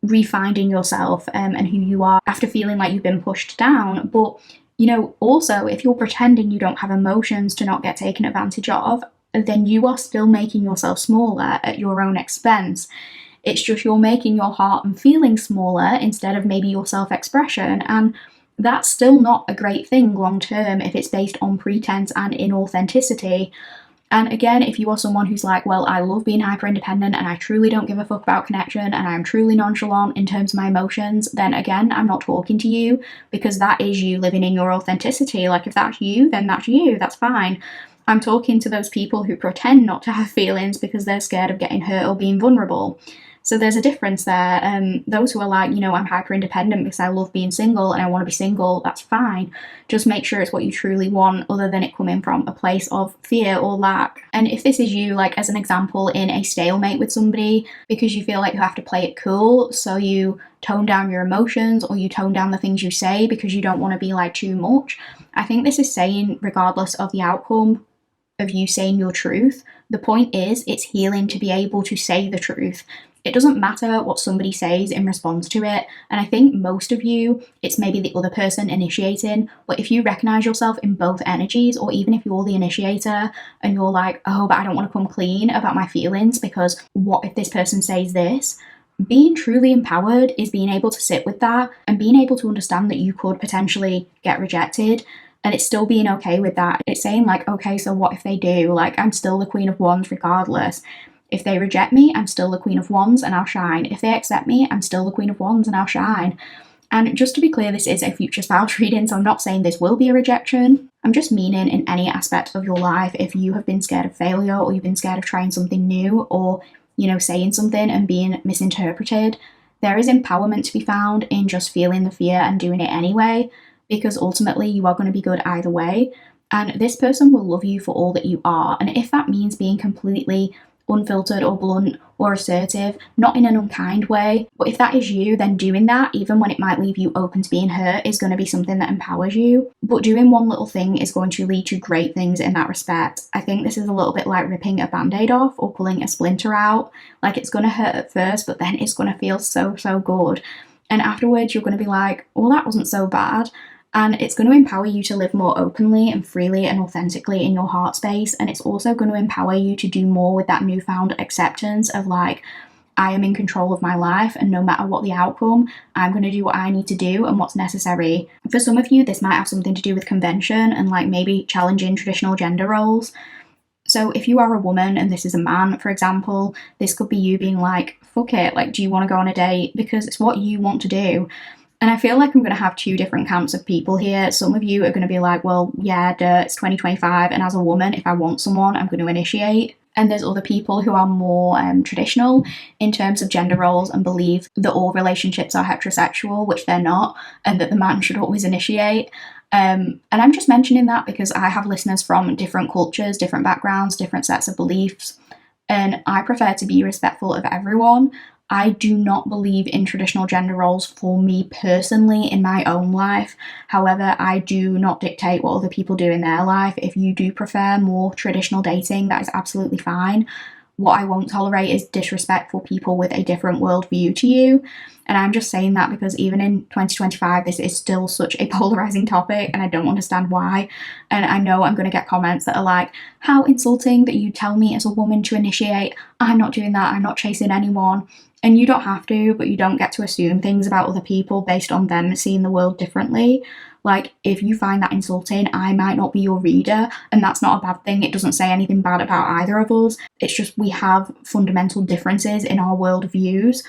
refinding yourself and who you are after feeling like you've been pushed down. But, you know, also, if you're pretending you don't have emotions to not get taken advantage of, then you are still making yourself smaller at your own expense. It's just you're making your heart and feeling smaller instead of maybe your self-expression. And that's still not a great thing long term if it's based on pretense and inauthenticity. And again, if you are someone who's like, well, I love being hyper independent and I truly don't give a fuck about connection and I'm truly nonchalant in terms of my emotions, then again, I'm not talking to you, because that is you living in your authenticity. Like, if that's you, then that's you, that's fine. I'm talking to those people who pretend not to have feelings because they're scared of getting hurt or being vulnerable. So there's a difference there. Those who are like, you know, I'm hyper independent because I love being single and I want to be single, that's fine. Just make sure it's what you truly want, other than it coming from a place of fear or lack. And if this is you, like as an example, in a stalemate with somebody because you feel like you have to play it cool, so you tone down your emotions or you tone down the things you say because you don't want to be like too much, I think this is saying, regardless of the outcome of you saying your truth, the point is it's healing to be able to say the truth. It doesn't matter what somebody says in response to it. And I think most of you, it's maybe the other person initiating, but if you recognize yourself in both energies, or even if you're the initiator and you're like, oh, but I don't want to come clean about my feelings because what if this person says this? Being truly empowered is being able to sit with that and being able to understand that you could potentially get rejected. And it's still being okay with that. It's saying like, okay, so what if they do? Like, I'm still the Queen of Wands regardless. If they reject me, I'm still the Queen of Wands and I'll shine. If they accept me, I'm still the Queen of Wands and I'll shine. And just to be clear, this is a future spouse reading, so I'm not saying this will be a rejection. I'm just meaning in any aspect of your life, if you have been scared of failure or you've been scared of trying something new or, you know, saying something and being misinterpreted, there is empowerment to be found in just feeling the fear and doing it anyway, because ultimately you are going to be good either way. And this person will love you for all that you are. And if that means being completely unfiltered or blunt or assertive, not in an unkind way, but if that is you, then doing that, even when it might leave you open to being hurt, is going to be something that empowers you. But doing one little thing is going to lead to great things in that respect. I think this is a little bit like ripping a band-aid off or pulling a splinter out. Like, it's going to hurt at first, but then it's going to feel so good. And afterwards, you're going to be like, oh, that wasn't so bad. And it's going to empower you to live more openly and freely and authentically in your heart space. And it's also going to empower you to do more with that newfound acceptance of like, I am in control of my life, and no matter what the outcome, I'm going to do what I need to do and what's necessary. For some of you, this might have something to do with convention and like maybe challenging traditional gender roles. So if you are a woman and this is a man, for example, this could be you being like, fuck it, like, do you want to go on a date? Because it's what you want to do. And I feel like I'm going to have two different camps of people here. Some of you are going to be like, well, yeah, duh, it's 2025, and as a woman, if I want someone, I'm going to initiate. And there's other people who are more traditional in terms of gender roles and believe that all relationships are heterosexual, which they're not, and that the man should always initiate. And I'm just mentioning that because I have listeners from different cultures, different backgrounds, different sets of beliefs, and I prefer to be respectful of everyone. I do not believe in traditional gender roles for me personally in my own life. However, I do not dictate what other people do in their life. If you do prefer more traditional dating, that is absolutely fine. What I won't tolerate is disrespectful people with a different worldview to you. And I'm just saying that because even in 2025, this is still such a polarizing topic and I don't understand why. And I know I'm going to get comments that are like, how insulting that you tell me as a woman to initiate. I'm not doing that. I'm not chasing anyone. And you don't have to, but you don't get to assume things about other people based on them seeing the world differently. Like, if you find that insulting, I might not be your reader, and that's not a bad thing. It doesn't say anything bad about either of us. It's just we have fundamental differences in our worldviews,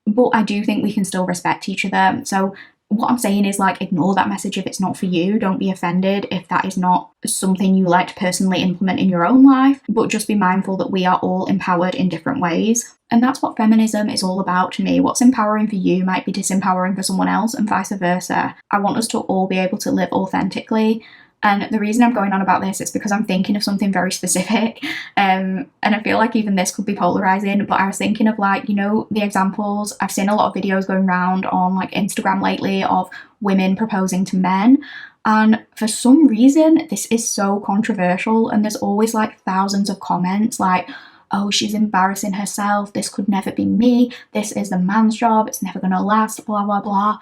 but I do think we can still respect each other. So what I'm saying is, like, ignore that message if it's not for you. Don't be offended if that is not something you like to personally implement in your own life, but just be mindful that we are all empowered in different ways. And that's what feminism is all about to me. What's empowering for you might be disempowering for someone else, and vice versa. I want us to all be able to live authentically. And the reason I'm going on about this is because I'm thinking of something very specific. And I feel like even this could be polarizing, but I was thinking of, like, you know, the examples. I've seen a lot of videos going around on like Instagram lately of women proposing to men. And for some reason, this is so controversial. And there's always like thousands of comments like, oh, she's embarrassing herself. This could never be me. This is the man's job. It's never going to last, blah, blah, blah.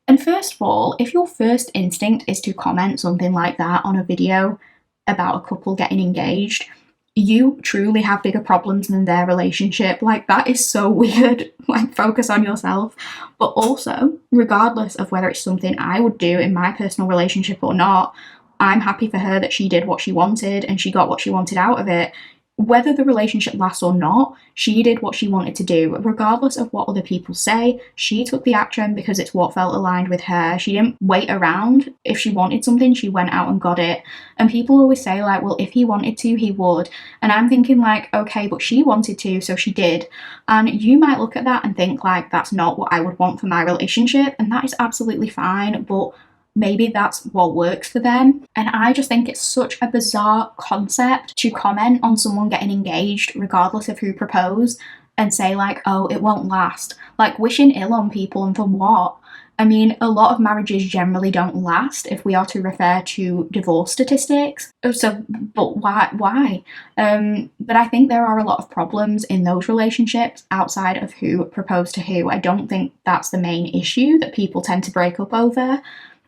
And first of all, if your first instinct is to comment something like that on a video about a couple getting engaged, you truly have bigger problems than their relationship. Like, that is so weird. Like, focus on yourself. But also, regardless of whether it's something I would do in my personal relationship or not, I'm happy for her that she did what she wanted and she got what she wanted out of it. Whether the relationship lasts or not, she did what she wanted to do. Regardless of what other people say, she took the action because it's what felt aligned with her. She didn't wait around. If she wanted something, she went out and got it. And people always say, like, well, if he wanted to, he would. And I'm thinking, like, okay, but she wanted to, so she did. And you might look at that and think, like, that's not what I would want for my relationship. And that is absolutely fine, but maybe that's what works for them. And I just think it's such a bizarre concept to comment on someone getting engaged, regardless of who proposed, and say, like, oh, it won't last. Like, wishing ill on people, and for what? I mean, a lot of marriages generally don't last if we are to refer to divorce statistics. So, but why? But I think there are a lot of problems in those relationships outside of who proposed to who. I don't think that's the main issue that people tend to break up over.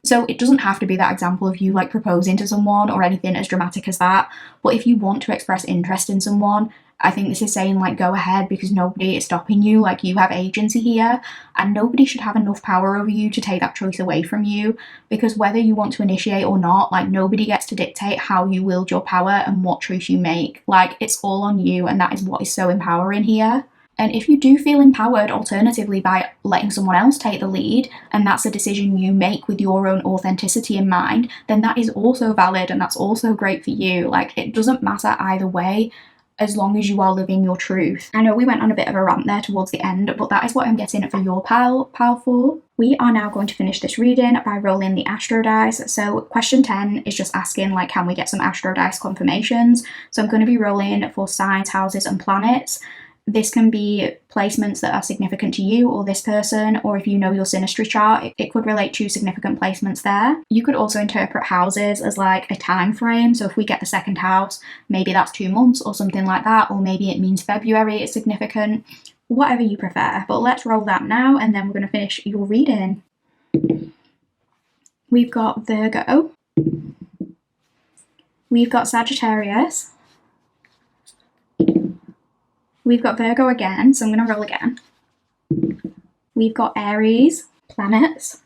So it doesn't have to be that example of you like proposing to someone or anything as dramatic as that. But if you want to express interest in someone, I think this is saying, like, go ahead, because nobody is stopping you. Like, you have agency here and nobody should have enough power over you to take that choice away from you, because whether you want to initiate or not, like, nobody gets to dictate how you wield your power and what choice you make. Like, it's all on you, and that is what is so empowering here. And if you do feel empowered alternatively by letting someone else take the lead, and that's a decision you make with your own authenticity in mind, then that is also valid and that's also great for you. Like, it doesn't matter either way, as long as you are living your truth. I know we went on a bit of a rant there towards the end, but that is what I'm getting for your pile 4. We are now going to finish this reading by rolling the astro dice. So question 10 is just asking, like, can we get some astro dice confirmations? So I'm going to be rolling for signs, houses, and planets. This can be placements that are significant to you or this person, or if you know your synastry chart, it could relate to significant placements there. You could also interpret houses as like a time frame. So if we get the second house, maybe that's 2 months or something like that, or maybe it means February is significant, whatever you prefer. But let's roll that now, and then we're going to finish your reading. We've got Virgo. We've got Sagittarius. We've got Virgo again, so I'm going to roll again. We've got Aries, planets.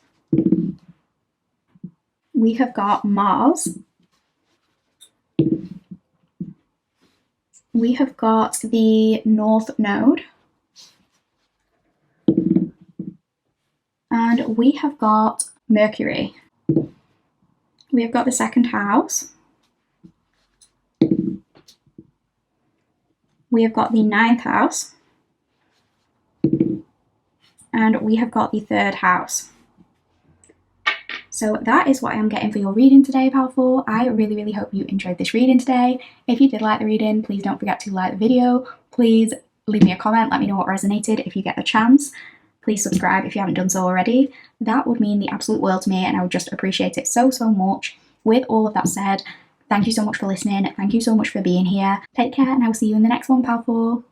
We have got Mars. We have got the North Node. And we have got Mercury. We have got the second house. We have got the ninth house. And we have got the third house. So that is what I'm getting for your reading today, powerful. I really hope you enjoyed this reading today. If you did like the reading, please don't forget to like the video. Please leave me a comment, let me know what resonated if you get the chance. Please subscribe if you haven't done so already. That would mean the absolute world to me, and I would just appreciate it so much. With all of that said, thank you so much for listening. Thank you so much for being here. Take care, and I will see you in the next one, powerful.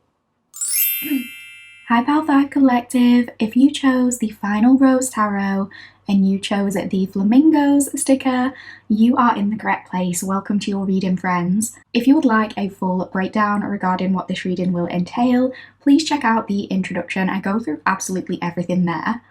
Hi, Pal 5 Collective. If you chose the Final Rose Tarot and you chose the Flamingos sticker, you are in the correct place. Welcome to your reading, friends. If you would like a full breakdown regarding what this reading will entail, please check out the introduction. I go through absolutely everything there.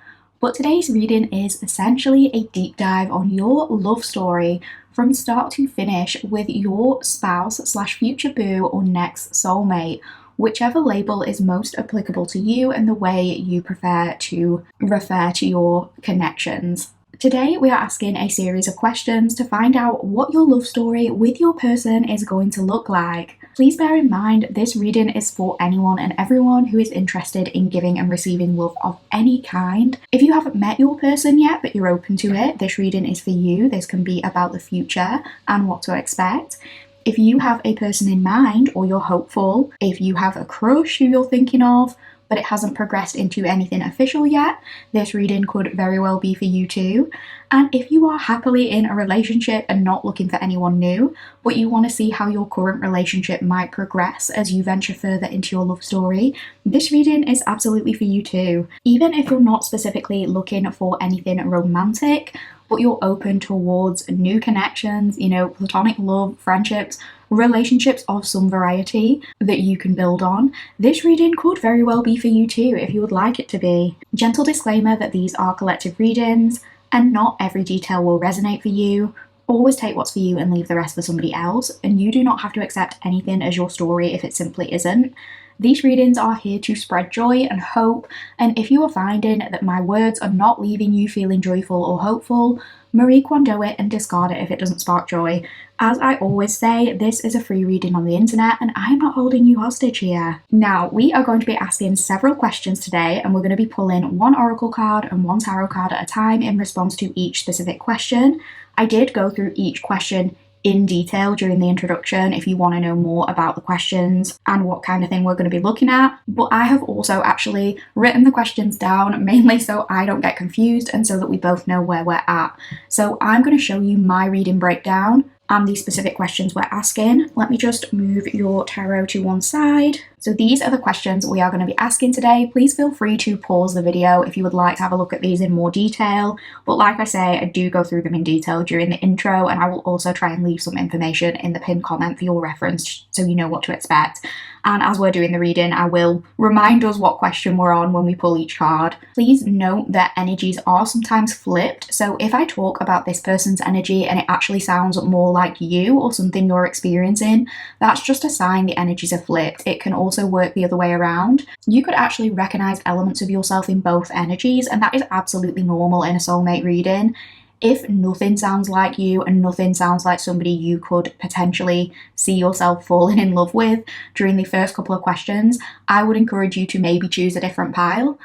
But today's reading is essentially a deep dive on your love story from start to finish with your spouse / future boo or next soulmate, whichever label is most applicable to you and the way you prefer to refer to your connections. Today we are asking a series of questions to find out what your love story with your person is going to look like. Please bear in mind this reading is for anyone and everyone who is interested in giving and receiving love of any kind. If you haven't met your person yet but you're open to it, this reading is for you. This can be about the future and what to expect. If you have a person in mind or you're hopeful, if you have a crush who you're thinking of, but it hasn't progressed into anything official yet, this reading could very well be for you too. And if you are happily in a relationship and not looking for anyone new, but you want to see how your current relationship might progress as you venture further into your love story, this reading is absolutely for you too. Even if you're not specifically looking for anything romantic, but you're open towards new connections, platonic love, friendships, relationships of some variety that you can build on, this reading could very well be for you too if you would like it to be. Gentle disclaimer that these are collective readings and not every detail will resonate for you. Always take what's for you and leave the rest for somebody else, and you do not have to accept anything as your story if it simply isn't. These readings are here to spread joy and hope, and if you are finding that my words are not leaving you feeling joyful or hopeful, Marie Kondo it and discard it if it doesn't spark joy. As I always say, this is a free reading on the internet and I am not holding you hostage here. Now, we are going to be asking several questions today, and we're going to be pulling one oracle card and one tarot card at a time in response to each specific question. I did go through each question in detail during the introduction if you want to know more about the questions and what kind of thing we're going to be looking at, but I have also actually written the questions down mainly so I don't get confused and so that we both know where we're at. So I'm going to show you my reading breakdown and the specific questions we're asking. Let me just move your tarot to one side. So these are the questions we are going to be asking today. Please feel free to pause the video if you would like to have a look at these in more detail. But like I say, I do go through them in detail during the intro, and I will also try and leave some information in the pinned comment for your reference so you know what to expect. And as we're doing the reading, I will remind us what question we're on when we pull each card. Please note that energies are sometimes flipped. So if I talk about this person's energy and it actually sounds more like you or something you're experiencing, that's just a sign the energies are flipped. It can also work the other way around. You could actually recognize elements of yourself in both energies, and that is absolutely normal in a soulmate reading. If nothing sounds like you and nothing sounds like somebody you could potentially see yourself falling in love with during the first couple of questions, I would encourage you to maybe choose a different pile.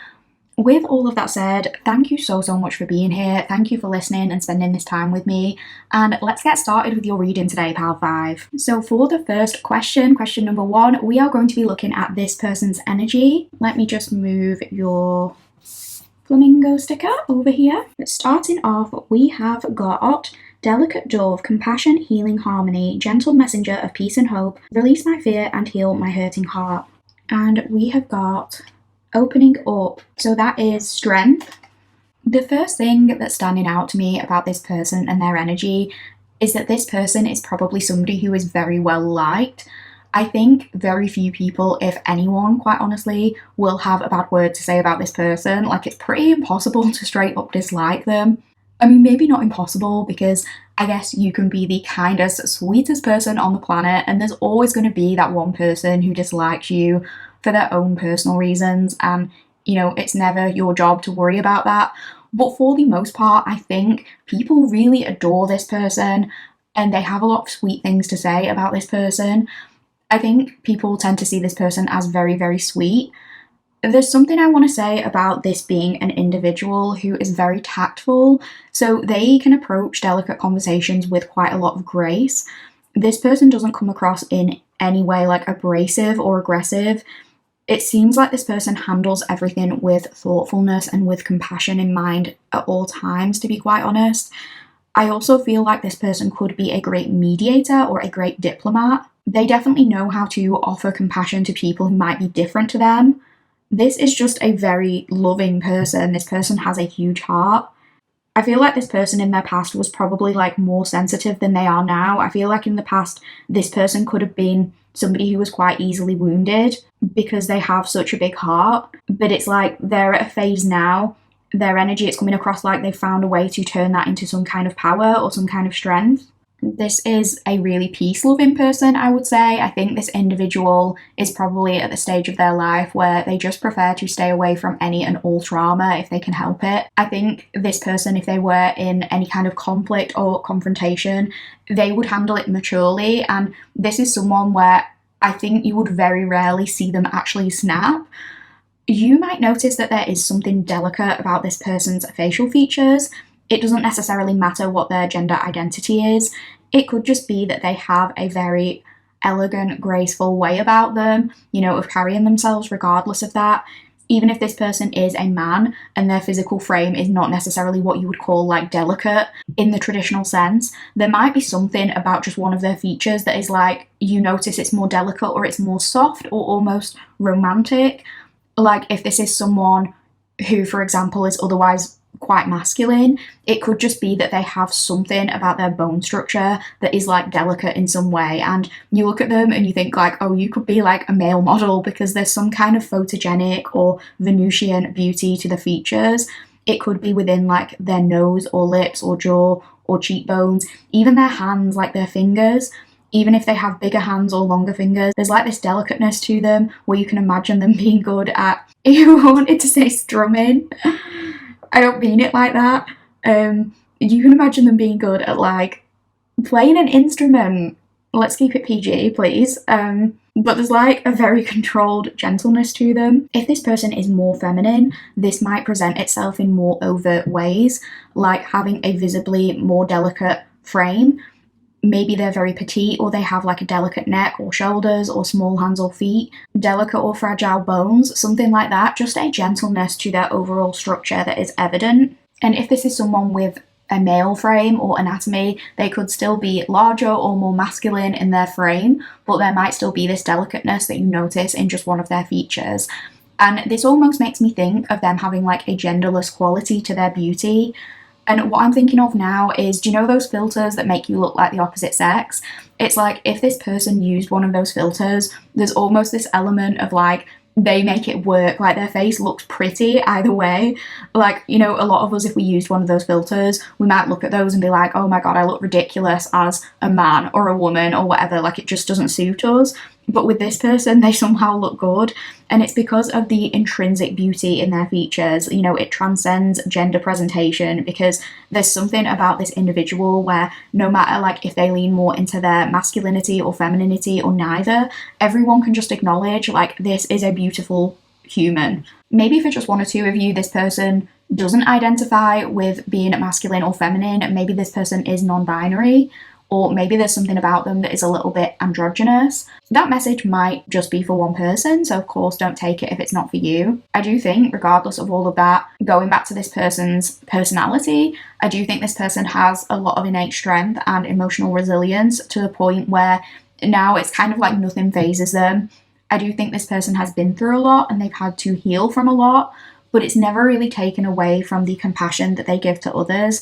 With all of that said, thank you so much for being here. Thank you for listening and spending this time with me. And let's get started with your reading today, Pal 5. So for the first question number 1, we are going to be looking at this person's energy. Let me just move your flamingo sticker over here. But starting off, we have got delicate dove, compassion, healing, harmony, gentle messenger of peace and hope, release my fear and heal my hurting heart. And we have got opening up, so that is strength. The first thing that's standing out to me about this person and their energy is that this person is probably somebody who is very well liked. I think very few people, if anyone, quite honestly, will have a bad word to say about this person. Like, it's pretty impossible to straight up dislike them. I mean, maybe not impossible, because I guess you can be the kindest, sweetest person on the planet, and there's always going to be that one person who dislikes you for their own personal reasons, and it's never your job to worry about that. But for the most part, I think people really adore this person and they have a lot of sweet things to say about this person. I think people tend to see this person as very, very sweet. There's something I want to say about this being an individual who is very tactful, so they can approach delicate conversations with quite a lot of grace. This person doesn't come across in any way like abrasive or aggressive. It seems like this person handles everything with thoughtfulness and with compassion in mind at all times, to be quite honest. I also feel like this person could be a great mediator or a great diplomat. They definitely know how to offer compassion to people who might be different to them. This is just a very loving person. This person has a huge heart. I feel like this person in their past was probably like more sensitive than they are now. I feel like in the past, this person could have been somebody who was quite easily wounded because they have such a big heart. But it's like they're at a phase now, their energy is coming across like they've found a way to turn that into some kind of power or some kind of strength. This is a really peace-loving person, I would say. I think this individual is probably at the stage of their life where they just prefer to stay away from any and all trauma if they can help it. I think this person, if they were in any kind of conflict or confrontation, they would handle it maturely. And this is someone where I think you would very rarely see them actually snap. You might notice that there is something delicate about this person's facial features. It doesn't necessarily matter what their gender identity is. It could just be that they have a very elegant, graceful way about them, of carrying themselves regardless of that. Even if this person is a man and their physical frame is not necessarily what you would call like delicate in the traditional sense, there might be something about just one of their features that is like, you notice it's more delicate or it's more soft or almost romantic. Like if this is someone who, for example, is otherwise quite masculine, it could just be that they have something about their bone structure that is like delicate in some way, and you look at them and you think like, oh, you could be like a male model because there's some kind of photogenic or Venusian beauty to the features. It could be within like their nose or lips or jaw or cheekbones, even their hands, like their fingers. Even if they have bigger hands or longer fingers, there's like this delicateness to them where you can imagine them being good at, I wanted to say strumming. I don't mean it like that. You can imagine them being good at like playing an instrument. Let's keep it PG, please. But there's like a very controlled gentleness to them. If this person is more feminine, this might present itself in more overt ways, like having a visibly more delicate frame. Maybe they're very petite or they have like a delicate neck or shoulders or small hands or feet, delicate or fragile bones, something like that, just a gentleness to their overall structure that is evident. And if this is someone with a male frame or anatomy, they could still be larger or more masculine in their frame, but there might still be this delicateness that you notice in just one of their features. And this almost makes me think of them having like a genderless quality to their beauty. And what I'm thinking of now is, do you know those filters that make you look like the opposite sex? It's like if this person used one of those filters, there's almost this element of like, they make it work, like their face looks pretty either way. Like, a lot of us, if we used one of those filters, we might look at those and be like, oh my god, I look ridiculous as a man or a woman or whatever, like it just doesn't suit us. But with this person, they somehow look good. And it's because of the intrinsic beauty in their features. It transcends gender presentation because there's something about this individual where no matter like if they lean more into their masculinity or femininity or neither, everyone can just acknowledge like this is a beautiful human. Maybe for just one or two of you, this person doesn't identify with being masculine or feminine. Maybe this person is non-binary. Or maybe there's something about them that is a little bit androgynous. That message might just be for one person, so of course don't take it if it's not for you. I do think, regardless of all of that, going back to this person's personality, I do think this person has a lot of innate strength and emotional resilience to the point where now it's kind of like nothing phases them. I do think this person has been through a lot and they've had to heal from a lot, but it's never really taken away from the compassion that they give to others.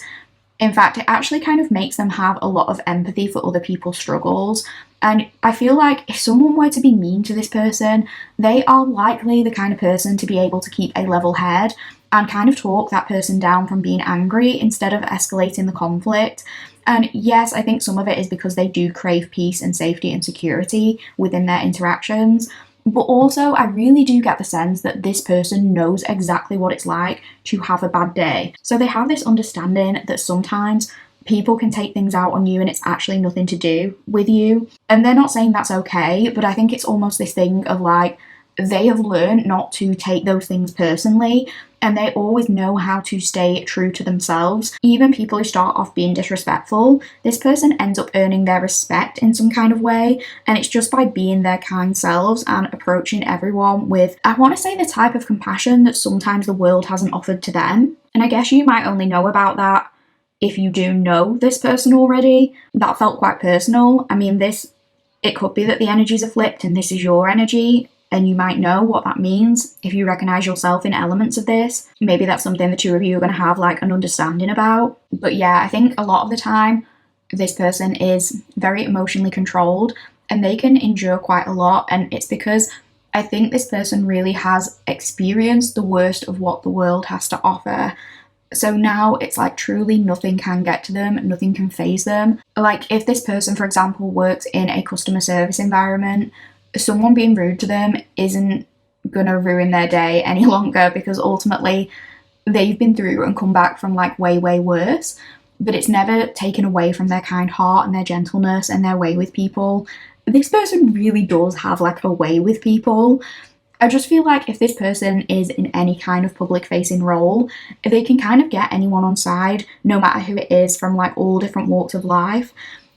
In fact, it actually kind of makes them have a lot of empathy for other people's struggles. And I feel like if someone were to be mean to this person, they are likely the kind of person to be able to keep a level head and kind of talk that person down from being angry instead of escalating the conflict. And yes, I think some of it is because they do crave peace and safety and security within their interactions. But also, I really do get the sense that this person knows exactly what it's like to have a bad day. So they have this understanding that sometimes people can take things out on you and it's actually nothing to do with you. And they're not saying that's okay, but I think it's almost this thing of like, they have learned not to take those things personally, and they always know how to stay true to themselves. Even people who start off being disrespectful, this person ends up earning their respect in some kind of way, and it's just by being their kind selves and approaching everyone with, I want to say, the type of compassion that sometimes the world hasn't offered to them. And I guess you might only know about that if you do know this person already. That felt quite personal. I mean, it could be that the energies are flipped and this is your energy, and you might know what that means if you recognize yourself in elements of this. Maybe that's something the two of you are going to have like an understanding about. But yeah, I think a lot of the time this person is very emotionally controlled and they can endure quite a lot, and it's because I think this person really has experienced the worst of what the world has to offer. So now it's like truly nothing can get to them, nothing can faze them. Like if this person, for example, works in a customer service environment, someone being rude to them isn't gonna ruin their day any longer, because ultimately they've been through and come back from like way, way worse. But it's never taken away from their kind heart and their gentleness and their way with people. This person really does have like a way with people. I just feel like if this person is in any kind of public facing role, they can kind of get anyone on side, no matter who it is, from like all different walks of life.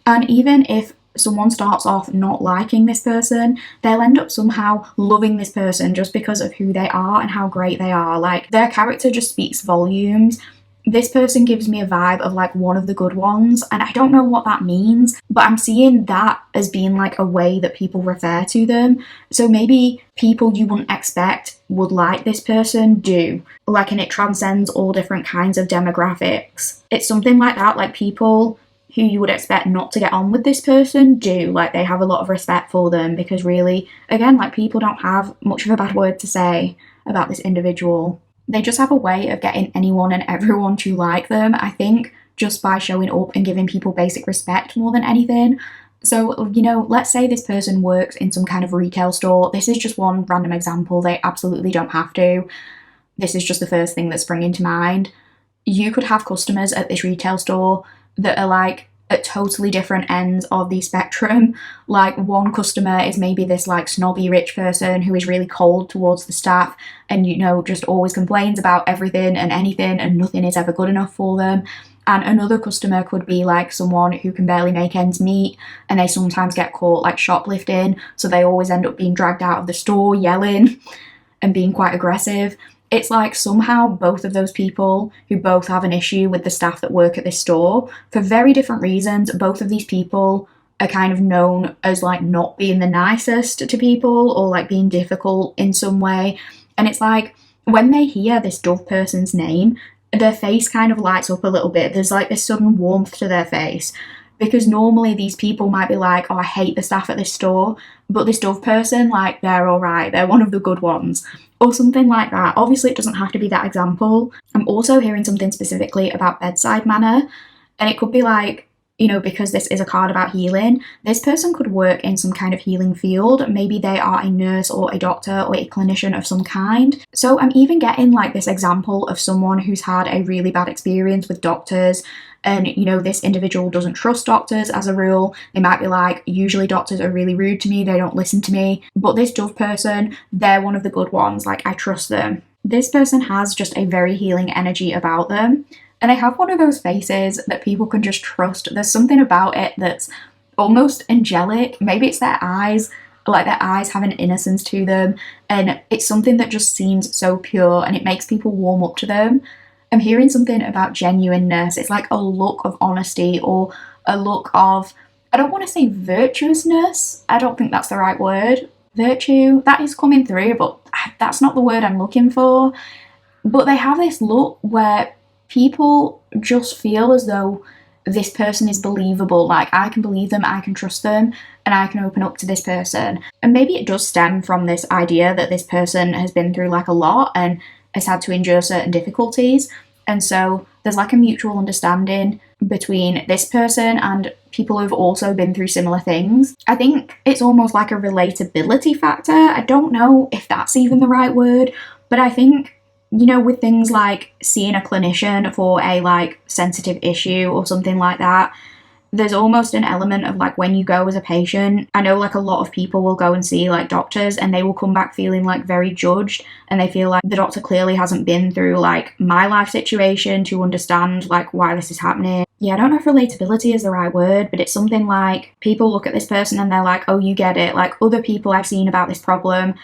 And even if someone starts off not liking this person, they'll end up somehow loving this person just because of who they are and how great they are. Like their character just speaks volumes. This person gives me a vibe of like one of the good ones, and I don't know what that means, but I'm seeing that as being like a way that people refer to them. So maybe people you wouldn't expect would like this person do, like, and it transcends all different kinds of demographics. It's something like that, like people who you would expect not to get on with this person do, like they have a lot of respect for them, because really, again, like people don't have much of a bad word to say about this individual. They just have a way of getting anyone and everyone to like them, I think, just by showing up and giving people basic respect more than anything. So, you know, let's say this person works in some kind of retail store. This is just one random example. They absolutely don't have to. This is just the first thing that's springing to mind. You could have customers at this retail store that are like at totally different ends of the spectrum. Like one customer is maybe this like snobby rich person who is really cold towards the staff and, you know, just always complains about everything and anything and nothing is ever good enough for them. And another customer could be like someone who can barely make ends meet, and they sometimes get caught like shoplifting, so they always end up being dragged out of the store yelling and being quite aggressive. It's like somehow both of those people who both have an issue with the staff that work at this store, for very different reasons, both of these people are kind of known as like not being the nicest to people or like being difficult in some way. And it's like when they hear this Dove person's name, their face kind of lights up a little bit. There's like this sudden warmth to their face, because normally these people might be like, oh, I hate the staff at this store, but this Dove person, like, they're all right, they're one of the good ones, or something like that. Obviously, it doesn't have to be that example. I'm also hearing something specifically about bedside manner, and it could be like, you know, because this is a card about healing, this person could work in some kind of healing field. Maybe they are a nurse or a doctor or a clinician of some kind. So I'm even getting like this example of someone who's had a really bad experience with doctors, and, you know, this individual doesn't trust doctors as a rule. They might be like, usually doctors are really rude to me, they don't listen to me, but this Dove person, they're one of the good ones, like I trust them. This person has just a very healing energy about them. And they have one of those faces that people can just trust. There's something about it that's almost angelic. Maybe it's their eyes, like their eyes have an innocence to them. And it's something that just seems so pure and it makes people warm up to them. I'm hearing something about genuineness. It's like a look of honesty or a look of, I don't want to say virtuousness. I don't think that's the right word. Virtue, that is coming through, but that's not the word I'm looking for. But they have this look where people just feel as though this person is believable. Like, I can believe them, I can trust them, and I can open up to this person. And maybe it does stem from this idea that this person has been through like a lot and has had to endure certain difficulties. And so there's like a mutual understanding between this person and people who've also been through similar things. I think it's almost like a relatability factor. I don't know if that's even the right word, but I think, you know, with things like seeing a clinician for a like sensitive issue or something like that, there's almost an element of like when you go as a patient, I know like a lot of people will go and see like doctors and they will come back feeling like very judged, and they feel like the doctor clearly hasn't been through like my life situation to understand like why this is happening. Yeah, I don't know if relatability is the right word, but it's something like people look at this person and they're like, oh, you get it. Like other people I've seen about this problem,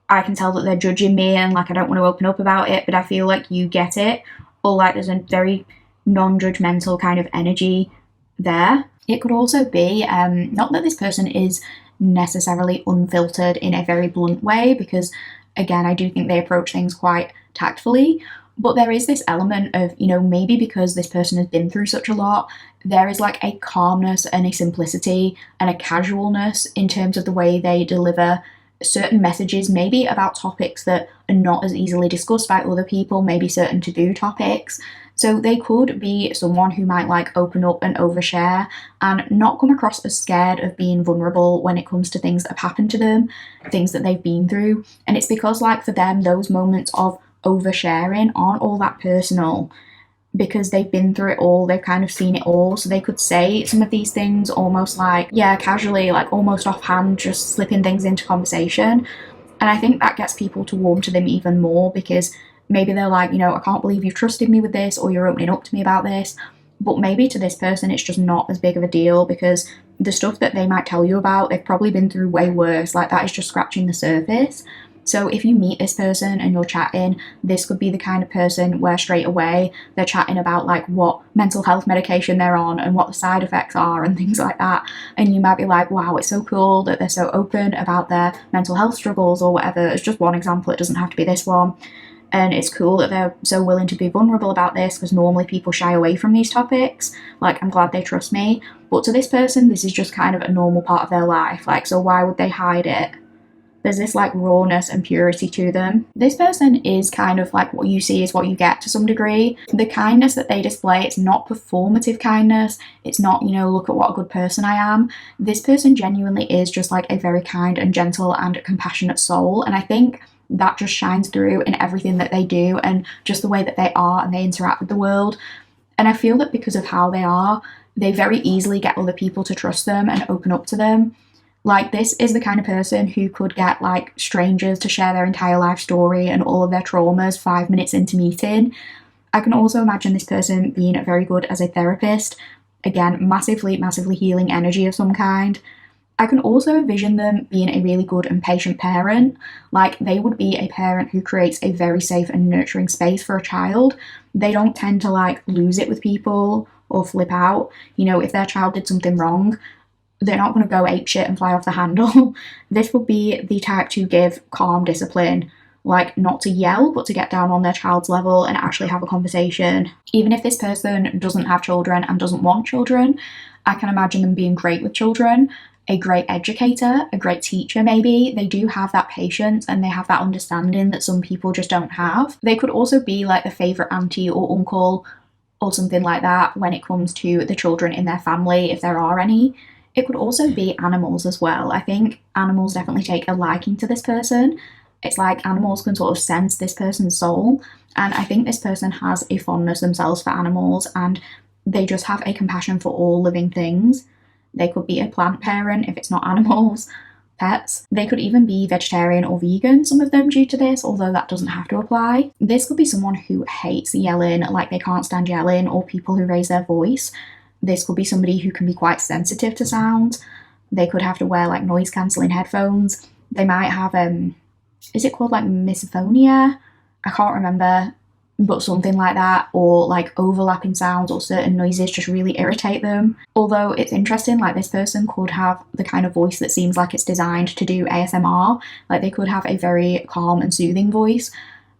I can tell that they're judging me and like I don't want to open up about it, but I feel like you get it. Or like there's a very non-judgmental kind of energy there. It could also be not that this person is necessarily unfiltered in a very blunt way, because again, I do think they approach things quite tactfully, but there is this element of, you know, maybe because this person has been through such a lot, there is like a calmness and a simplicity and a casualness in terms of the way they deliver certain messages, maybe about topics that are not as easily discussed by other people, maybe certain taboo topics. So they could be someone who might like open up and overshare and not come across as scared of being vulnerable when it comes to things that have happened to them, things that they've been through. And it's because like for them, those moments of oversharing aren't all that personal, because they've been through it all, they've kind of seen it all, so they could say some of these things almost like, yeah, casually, like almost offhand, just slipping things into conversation. And I think that gets people to warm to them even more, because maybe they're like, you know, I can't believe you've trusted me with this, or you're opening up to me about this. But maybe to this person, it's just not as big of a deal, because the stuff that they might tell you about, they've probably been through way worse. Like that is just scratching the surface. So if you meet this person and you're chatting, this could be the kind of person where straight away they're chatting about like what mental health medication they're on and what the side effects are and things like that. And you might be like, wow, it's so cool that they're so open about their mental health struggles or whatever. It's just one example, it doesn't have to be this one. And it's cool that they're so willing to be vulnerable about this, because normally people shy away from these topics. Like, I'm glad they trust me. But to this person, this is just kind of a normal part of their life. Like, so why would they hide it? There's this like rawness and purity to them. This person is kind of like what you see is what you get to some degree. The kindness that they display, it's not performative kindness. It's not, you know, look at what a good person I am. This person genuinely is just like a very kind and gentle and compassionate soul. And I think that just shines through in everything that they do and just the way that they are and they interact with the world. And I feel that because of how they are, they very easily get other people to trust them and open up to them. Like, this is the kind of person who could get like strangers to share their entire life story and all of their traumas 5 minutes into meeting. I can also imagine this person being very good as a therapist. Again, massively healing energy of some kind. I can also envision them being a really good and patient parent. Like, they would be a parent who creates a very safe and nurturing space for a child. They don't tend to like lose it with people or flip out. You know, if their child did something wrong, they're not going to go apeshit and fly off the handle. This would be the type to give calm discipline, like not to yell, but to get down on their child's level and actually have a conversation. Even if this person doesn't have children and doesn't want children, I can imagine them being great with children, a great educator, a great teacher maybe. They do have that patience and they have that understanding that some people just don't have. They could also be like the favourite auntie or uncle or something like that when it comes to the children in their family, if there are any. It could also be animals as well. I think animals definitely take a liking to this person. It's like animals can sort of sense this person's soul. And I think this person has a fondness themselves for animals, and they just have a compassion for all living things. They could be a plant parent if it's not animals, pets. They could even be vegetarian or vegan, some of them, due to this, although that doesn't have to apply. This could be someone who hates yelling, like they can't stand yelling, or people who raise their voice. This could be somebody who can be quite sensitive to sound. They could have to wear like noise cancelling headphones. They might have, is it called like misophonia? I can't remember, but something like that, or like overlapping sounds or certain noises just really irritate them. Although it's interesting, like this person could have the kind of voice that seems like it's designed to do ASMR. Like they could have a very calm and soothing voice.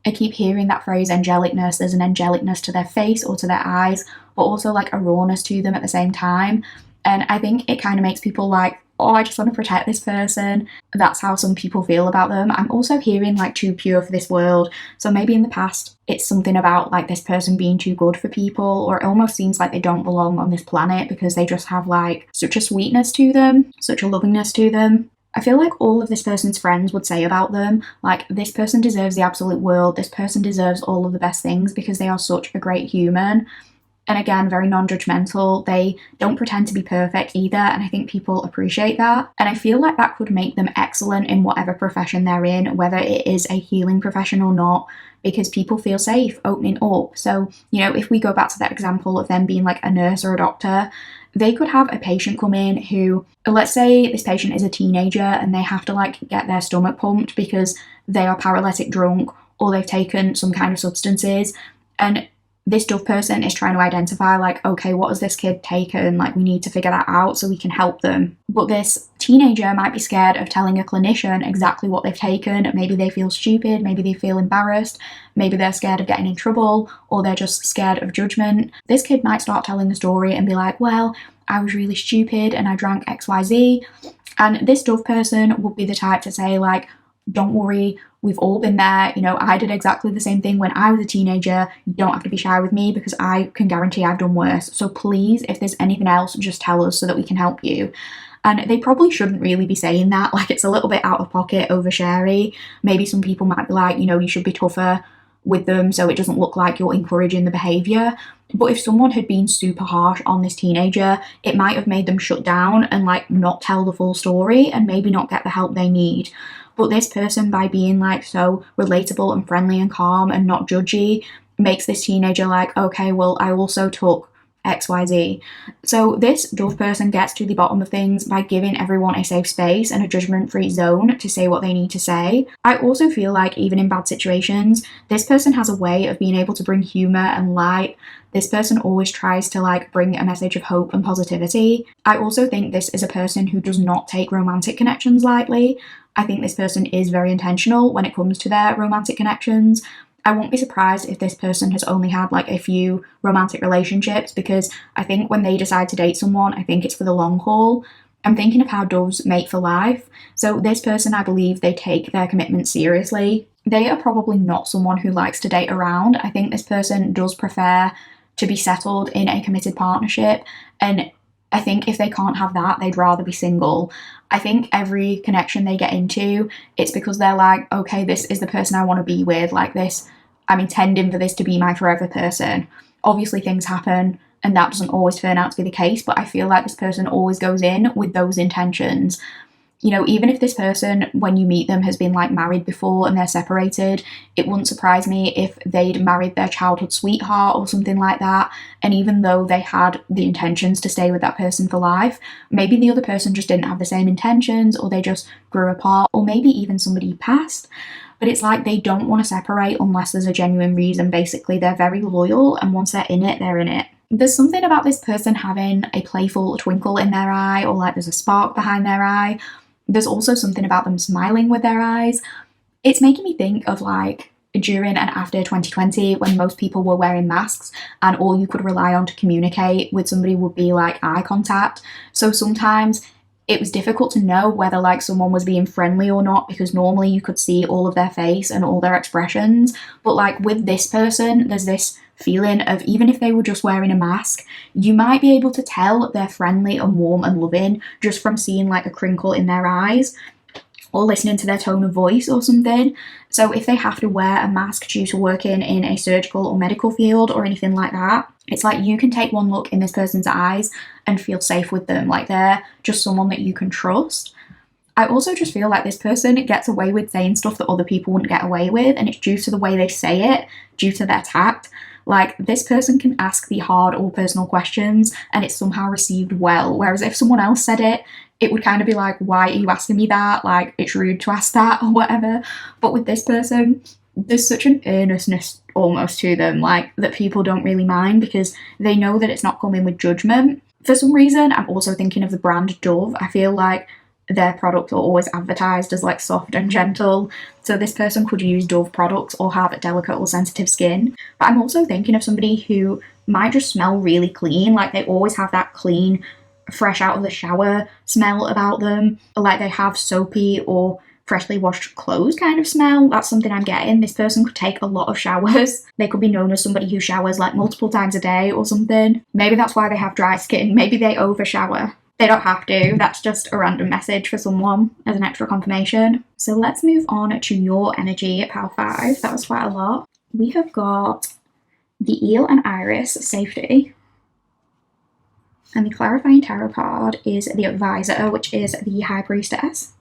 I keep hearing that phrase angelicness. There's an angelicness to their face or to their eyes, but also like a rawness to them at the same time. And I think it kind of makes people like oh, I just want to protect this person. That's how some people feel about them. I'm also hearing like too pure for this world. So maybe in the past it's something about like this person being too good for people, or it almost seems like they don't belong on this planet because they just have like such a sweetness to them, such a lovingness to them. I feel like all of this person's friends would say about them, like, this person deserves the absolute world, this person deserves all of the best things because they are such a great human. And again, very non-judgmental. They don't pretend to be perfect either, and I think people appreciate that. And I feel like that could make them excellent in whatever profession they're in, whether it is a healing profession or not, because people feel safe opening up. So, you know, if we go back to that example of them being like a nurse or a doctor, they could have a patient come in who, let's say this patient is a teenager and they have to like get their stomach pumped because they are paralytic drunk or they've taken some kind of substances, and this dove person is trying to identify like, okay, what has this kid taken? Like, we need to figure that out so we can help them. But this teenager might be scared of telling a clinician exactly what they've taken. Maybe they feel stupid, maybe they feel embarrassed, maybe they're scared of getting in trouble, or they're just scared of judgment. This kid might start telling the story and be like, well, I was really stupid and I drank XYZ. And this dove person would be the type to say like, don't worry, we've all been there. You know, I did exactly the same thing when I was a teenager. You don't have to be shy with me because I can guarantee I've done worse. So please, if there's anything else, just tell us so that we can help you. And they probably shouldn't really be saying that. Like, it's a little bit out of pocket, oversharey. Maybe some people might be like, you know, you should be tougher with them so it doesn't look like you're encouraging the behaviour. But if someone had been super harsh on this teenager, it might have made them shut down and like not tell the full story and maybe not get the help they need. But this person, by being like so relatable and friendly and calm and not judgy, makes this teenager like, okay, well, I also took XYZ. So this dove person gets to the bottom of things by giving everyone a safe space and a judgment-free zone to say what they need to say. I also feel like even in bad situations, this person has a way of being able to bring humour and light. This person always tries to like bring a message of hope and positivity. I also think this is a person who does not take romantic connections lightly. I think this person is very intentional when it comes to their romantic connections. I won't be surprised if this person has only had like a few romantic relationships, because I think when they decide to date someone, I think it's for the long haul. I'm thinking of how doves mate for life. So this person, I believe they take their commitment seriously. They are probably not someone who likes to date around. I think this person does prefer to be settled in a committed partnership, and I think if they can't have that, they'd rather be single. I think every connection they get into, it's because they're like, okay, this is the person I want to be with, like this, I'm intending for this to be my forever person. Obviously things happen and that doesn't always turn out to be the case, but I feel like this person always goes in with those intentions. You know, even if this person, when you meet them, has been like married before and they're separated, it wouldn't surprise me if they'd married their childhood sweetheart or something like that. And even though they had the intentions to stay with that person for life, maybe the other person just didn't have the same intentions, or they just grew apart, or maybe even somebody passed. But it's like they don't want to separate unless there's a genuine reason. Basically, they're very loyal, and once they're in it, they're in it. There's something about this person having a playful twinkle in their eye, or like there's a spark behind their eye. There's also something about them smiling with their eyes. It's making me think of like during and after 2020, when most people were wearing masks and all you could rely on to communicate with somebody would be like eye contact. So sometimes it was difficult to know whether like someone was being friendly or not, because normally you could see all of their face and all their expressions. But like with this person, there's this feeling of, even if they were just wearing a mask, you might be able to tell they're friendly and warm and loving just from seeing like a crinkle in their eyes or listening to their tone of voice or something. So if they have to wear a mask due to working in a surgical or medical field or anything like that, it's like you can take one look in this person's eyes and feel safe with them, like they're just someone that you can trust. I also just feel like this person gets away with saying stuff that other people wouldn't get away with, and it's due to the way they say it, due to their tact. Like, this person can ask the hard or personal questions and it's somehow received well, whereas if someone else said it, it would kind of be like, why are you asking me that? Like, it's rude to ask that or whatever. But with this person, there's such an earnestness almost to them, like, that people don't really mind because they know that it's not coming with judgment. For some reason, I'm also thinking of the brand Dove. I feel like their products are always advertised as like soft and gentle, so this person could use Dove products or have delicate or sensitive skin. But I'm also thinking of somebody who might just smell really clean, like they always have that clean fresh out of the shower smell about them, like they have soapy or freshly washed clothes kind of smell. That's something I'm getting. This person could take a lot of showers. They could be known as somebody who showers like multiple times a day or something. Maybe that's why they have dry skin. Maybe they over shower. They don't have to. That's just a random message for someone as an extra confirmation. So let's move on to your energy, pile 5. That was quite a lot. We have got the eel and iris, safety. And the clarifying tarot card is the advisor, which is the high priestess.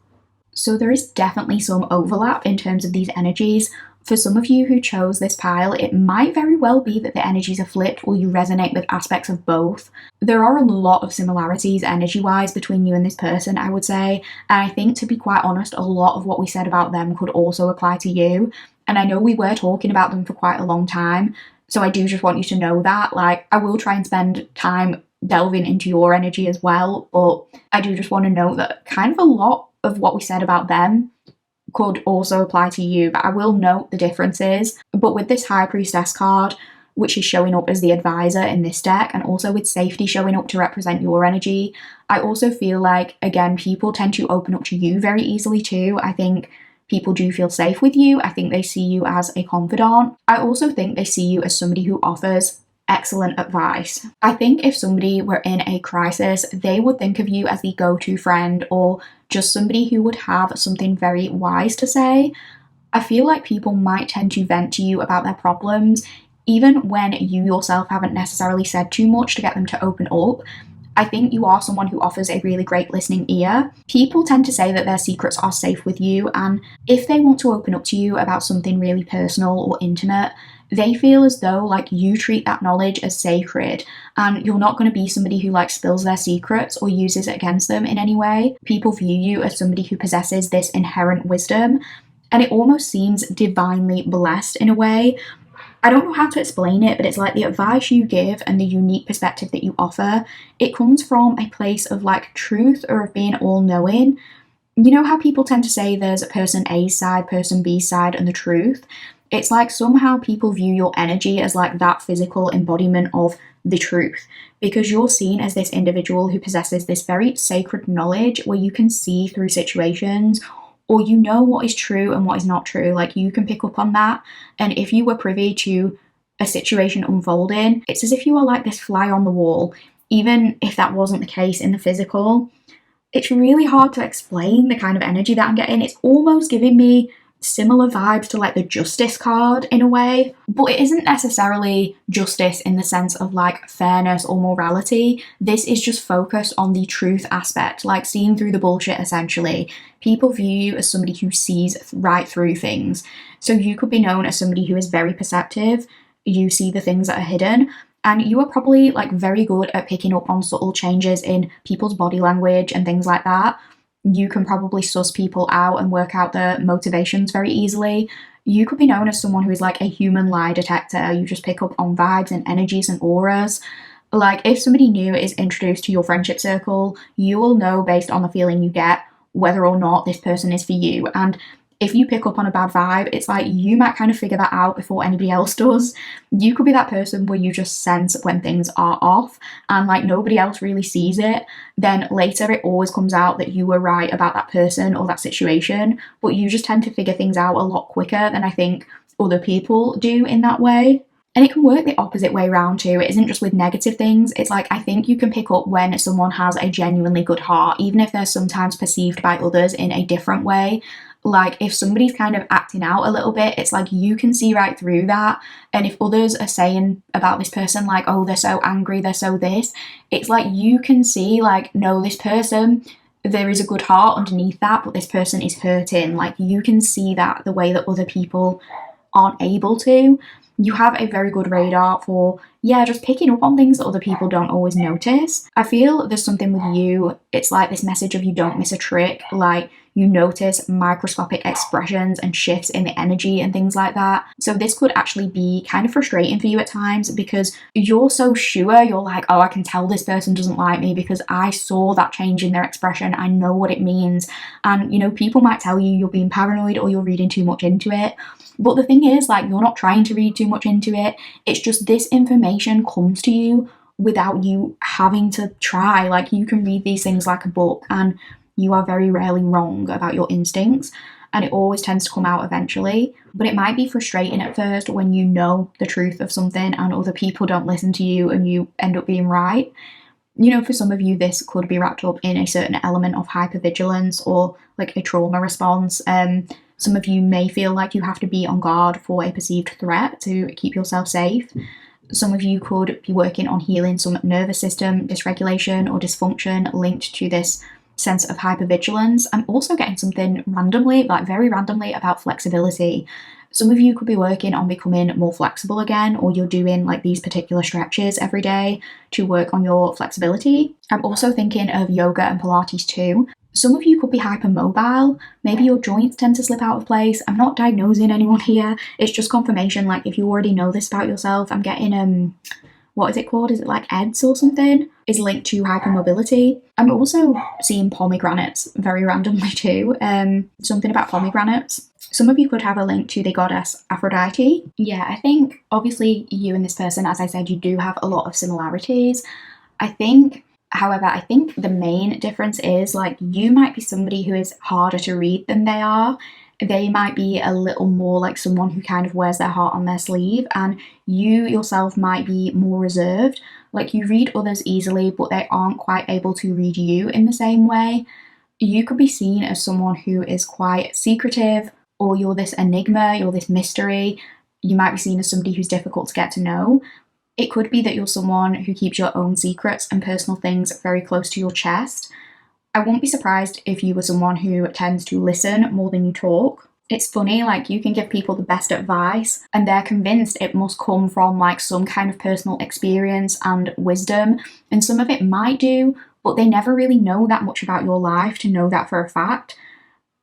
So there is definitely some overlap in terms of these energies. For some of you who chose this pile, it might very well be that the energies are flipped or you resonate with aspects of both. There are a lot of similarities energy-wise between you and this person, I would say. And I think, to be quite honest, a lot of what we said about them could also apply to you. And I know we were talking about them for quite a long time, so I do just want you to know that. Like, I will try and spend time delving into your energy as well, but I do just want to note that kind of a lot of what we said about them could also apply to you, but I will note the differences. But with this high priestess card, which is showing up as the advisor in this deck, and also with safety showing up to represent your energy, I also feel like, again, people tend to open up to you very easily too. I think people do feel safe with you. I think they see you as a confidant. I also think they see you as somebody who offers excellent advice. I think if somebody were in a crisis, they would think of you as the go-to friend, or just somebody who would have something very wise to say. I feel like people might tend to vent to you about their problems, even when you yourself haven't necessarily said too much to get them to open up. I think you are someone who offers a really great listening ear. People tend to say that their secrets are safe with you, and if they want to open up to you about something really personal or intimate, they feel as though like you treat that knowledge as sacred, and you're not going to be somebody who like spills their secrets or uses it against them in any way. People view you as somebody who possesses this inherent wisdom, and it almost seems divinely blessed in a way. I don't know how to explain it, but it's like the advice you give and the unique perspective that you offer, it comes from a place of like truth or of being all-knowing. You know how people tend to say there's person A's side, person B's side, and the truth? It's like somehow people view your energy as like that physical embodiment of the truth, because you're seen as this individual who possesses this very sacred knowledge where you can see through situations, or you know what is true and what is not true. Like, you can pick up on that, and if you were privy to a situation unfolding, it's as if you are like this fly on the wall, even if that wasn't the case in the physical. It's really hard to explain the kind of energy that I'm getting. It's almost giving me similar vibes to like the justice card in a way, but it isn't necessarily justice in the sense of like fairness or morality. This is just focused on the truth aspect, like seeing through the bullshit essentially. People view you as somebody who sees right through things. So you could be known as somebody who is very perceptive. You see the things that are hidden, and you are probably like very good at picking up on subtle changes in people's body language and things like that. You can probably suss people out and work out their motivations very easily. You could be known as someone who is like a human lie detector. You just pick up on vibes and energies and auras. Like, if somebody new is introduced to your friendship circle, you will know based on the feeling you get whether or not this person is for you. And if you pick up on a bad vibe, it's like you might kind of figure that out before anybody else does. You could be that person where you just sense when things are off and like nobody else really sees it. Then later it always comes out that you were right about that person or that situation, but you just tend to figure things out a lot quicker than I think other people do in that way. And it can work the opposite way around too. It isn't just with negative things. It's like, I think you can pick up when someone has a genuinely good heart, even if they're sometimes perceived by others in a different way. Like, if somebody's kind of acting out a little bit, it's like you can see right through that. And if others are saying about this person like, oh, they're so angry, they're so this, it's like you can see like, no, this person, there is a good heart underneath that, but this person is hurting. Like, you can see that the way that other people aren't able to. You have a very good radar for, yeah, just picking up on things that other people don't always notice. I feel there's something with you, it's like this message of you don't miss a trick, like you notice microscopic expressions and shifts in the energy and things like that. So this could actually be kind of frustrating for you at times because you're so sure, you're like, oh, I can tell this person doesn't like me because I saw that change in their expression, I know what it means. And, you know, people might tell you you're being paranoid or you're reading too much into it. But the thing is, like, you're not trying to read too much into it. It's just this information comes to you without you having to try. Like, you can read these things like a book, and you are very rarely wrong about your instincts, and it always tends to come out eventually. But it might be frustrating at first when you know the truth of something and other people don't listen to you and you end up being right. You know, for some of you, this could be wrapped up in a certain element of hypervigilance or like a trauma response. Some of you may feel like you have to be on guard for a perceived threat to keep yourself safe. Some of you could be working on healing some nervous system dysregulation or dysfunction linked to this sense of hypervigilance. I'm also getting something randomly, like very randomly, about flexibility. Some of you could be working on becoming more flexible again, or you're doing like these particular stretches every day to work on your flexibility. I'm also thinking of yoga and Pilates too. Some of you could be hypermobile. Maybe your joints tend to slip out of place. I'm not diagnosing anyone here. It's just confirmation. Like, if you already know this about yourself, I'm getting what is it called? Is it like EDS or something? Is linked to hypermobility. I'm also seeing pomegranates very randomly too. Something about pomegranates. Some of you could have a link to the goddess Aphrodite. Yeah, I think obviously you and this person, as I said, you do have a lot of similarities. However, I think the main difference is like you might be somebody who is harder to read than they are. They might be a little more like someone who kind of wears their heart on their sleeve, and you yourself might be more reserved. Like, you read others easily, but they aren't quite able to read you in the same way. You could be seen as someone who is quite secretive, or you're this enigma, you're this mystery. You might be seen as somebody who's difficult to get to know. It could be that you're someone who keeps your own secrets and personal things very close to your chest. I won't be surprised if you were someone who tends to listen more than you talk. It's funny, like, you can give people the best advice and they're convinced it must come from like some kind of personal experience and wisdom, and some of it might do, but they never really know that much about your life to know that for a fact.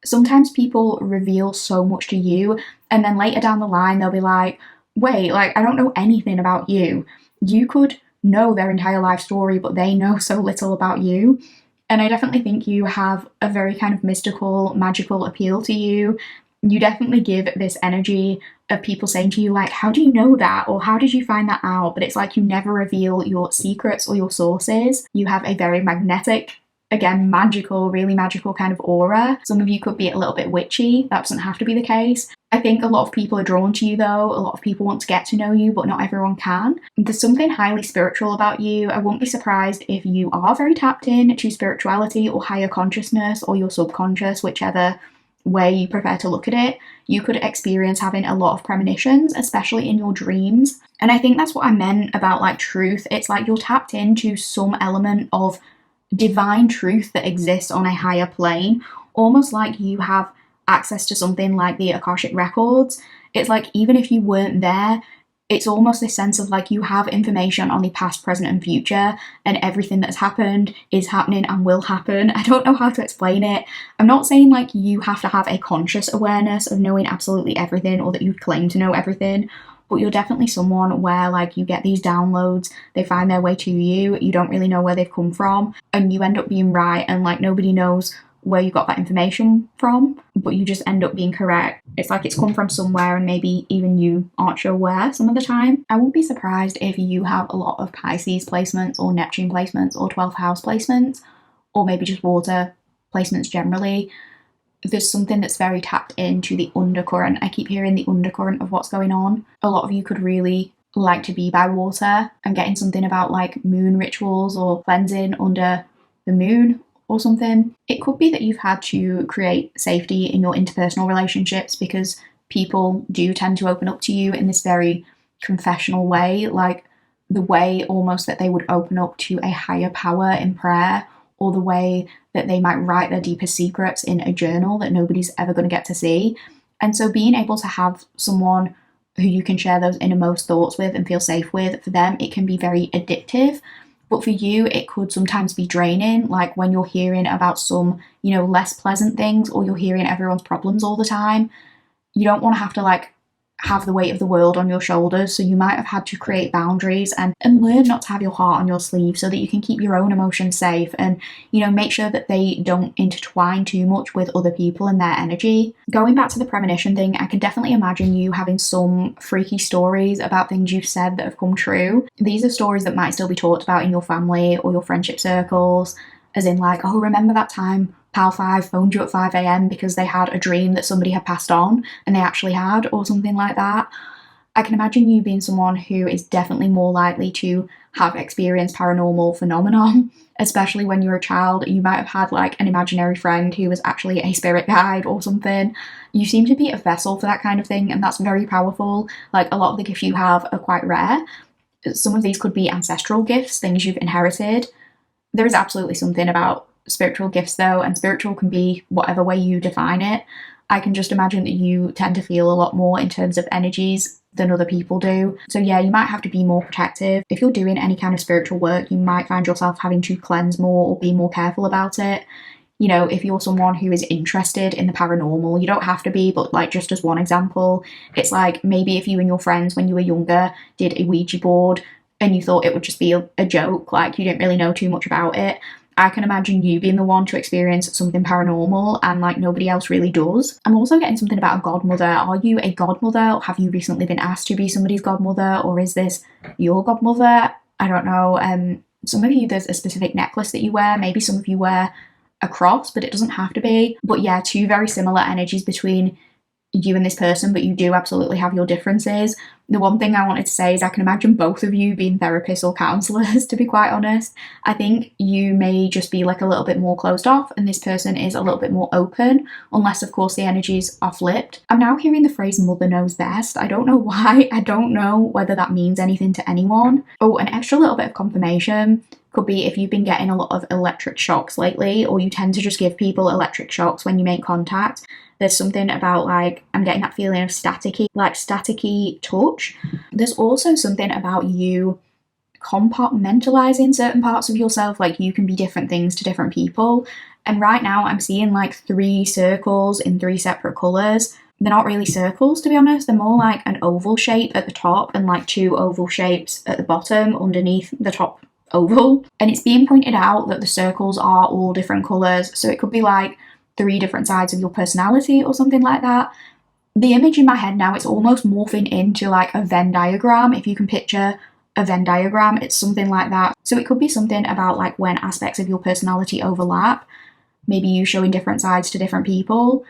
Sometimes people reveal so much to you, and then later down the line they'll be like, wait, like, I don't know anything about you. You could know their entire life story, but they know so little about you. And I definitely think you have a very kind of mystical, magical appeal to you. You definitely give this energy of people saying to you, like, how do you know that? Or how did you find that out? But it's like you never reveal your secrets or your sources. You have a very magnetic, again, magical, really magical kind of aura. Some of you could be a little bit witchy. That doesn't have to be the case. I think a lot of people are drawn to you though. A lot of people want to get to know you, but not everyone can. There's something highly spiritual about you. I won't be surprised if you are very tapped in to spirituality or higher consciousness or your subconscious, whichever way you prefer to look at it. You could experience having a lot of premonitions, especially in your dreams. And I think that's what I meant about like truth. It's like you're tapped into some element of divine truth that exists on a higher plane, almost like you have access to something like the Akashic records. It's like, even if you weren't there, it's almost this sense of like you have information on the past, present and future, and everything that's happened is happening and will happen. I don't know how to explain it. I'm not saying like you have to have a conscious awareness of knowing absolutely everything or that you claim to know everything, but you're definitely someone where like you get these downloads, they find their way to you, you don't really know where they've come from, and you end up being right, and like nobody knows where you got that information from, but you just end up being correct. It's like it's come from somewhere and maybe even you aren't sure where some of the time. I won't be surprised if you have a lot of Pisces placements or Neptune placements or 12th house placements, or maybe just water placements generally. There's something that's very tapped into the undercurrent. I keep hearing the undercurrent of what's going on. A lot of you could really like to be by water. I'm getting something about like moon rituals or cleansing under the moon or something. It could be that you've had to create safety in your interpersonal relationships because people do tend to open up to you in this very confessional way, like the way almost that they would open up to a higher power in prayer, or the way that they might write their deepest secrets in a journal that nobody's ever going to get to see. And so being able to have someone who you can share those innermost thoughts with and feel safe with, for them, it can be very addictive. But for you, it could sometimes be draining, like when you're hearing about some, less pleasant things, or you're hearing everyone's problems all the time. You don't want to have to like have the weight of the world on your shoulders, so you might have had to create boundaries and learn not to have your heart on your sleeve so that you can keep your own emotions safe and, you know, make sure that they don't intertwine too much with other people and their energy. Going back to the premonition thing, I can definitely imagine you having some freaky stories about things you've said that have come true. These are stories that might still be talked about in your family or your friendship circles, as in like, oh, remember that time Pal 5 phoned you at 5 a.m. because they had a dream that somebody had passed on, and they actually had, or something like that. I can imagine you being someone who is definitely more likely to have experienced paranormal phenomenon, especially when you were a child. You might have had like an imaginary friend who was actually a spirit guide or something. You seem to be a vessel for that kind of thing, and that's very powerful. Like, a lot of the gifts you have are quite rare. Some of these could be ancestral gifts, things you've inherited. There is absolutely something about spiritual gifts though, and spiritual can be whatever way you define it. I can just imagine that you tend to feel a lot more in terms of energies than other people do. So yeah, you might have to be more protective. If you're doing any kind of spiritual work, you might find yourself having to cleanse more or be more careful about it. You know, if you're someone who is interested in the paranormal, you don't have to be, but like, just as one example, it's like maybe if you and your friends when you were younger did a Ouija board and you thought it would just be a joke, like you didn't really know too much about it, I can imagine you being the one to experience something paranormal and like nobody else really does. I'm also getting something about a godmother. Are you a godmother, or have you recently been asked to be somebody's godmother, or is this your godmother? I don't know. Some of you, there's a specific necklace that you wear. Maybe some of you wear a cross, but it doesn't have to be. But yeah, two very similar energies between you and this person, but you do absolutely have your differences. The one thing I wanted to say is I can imagine both of you being therapists or counsellors, to be quite honest. I think you may just be like a little bit more closed off and this person is a little bit more open, unless of course the energies are flipped. I'm now hearing the phrase mother knows best. I don't know why. I don't know whether that means anything to anyone. Oh, an extra little bit of confirmation could be if you've been getting a lot of electric shocks lately, or you tend to just give people electric shocks when you make contact. There's something about like, I'm getting that feeling of staticky touch. There's also something about you compartmentalizing certain parts of yourself, like you can be different things to different people. And right now I'm seeing like 3 circles in 3 separate colours. They're not really circles, to be honest. They're more like an oval shape at the top and like 2 oval shapes at the bottom underneath the top oval. And it's being pointed out that the circles are all different colours. So it could be like 3 different sides of your personality or something like that. The image in my head now, it's almost morphing into like a Venn diagram. If you can picture a Venn diagram, it's something like that. So it could be something about like when aspects of your personality overlap, maybe you showing different sides to different people.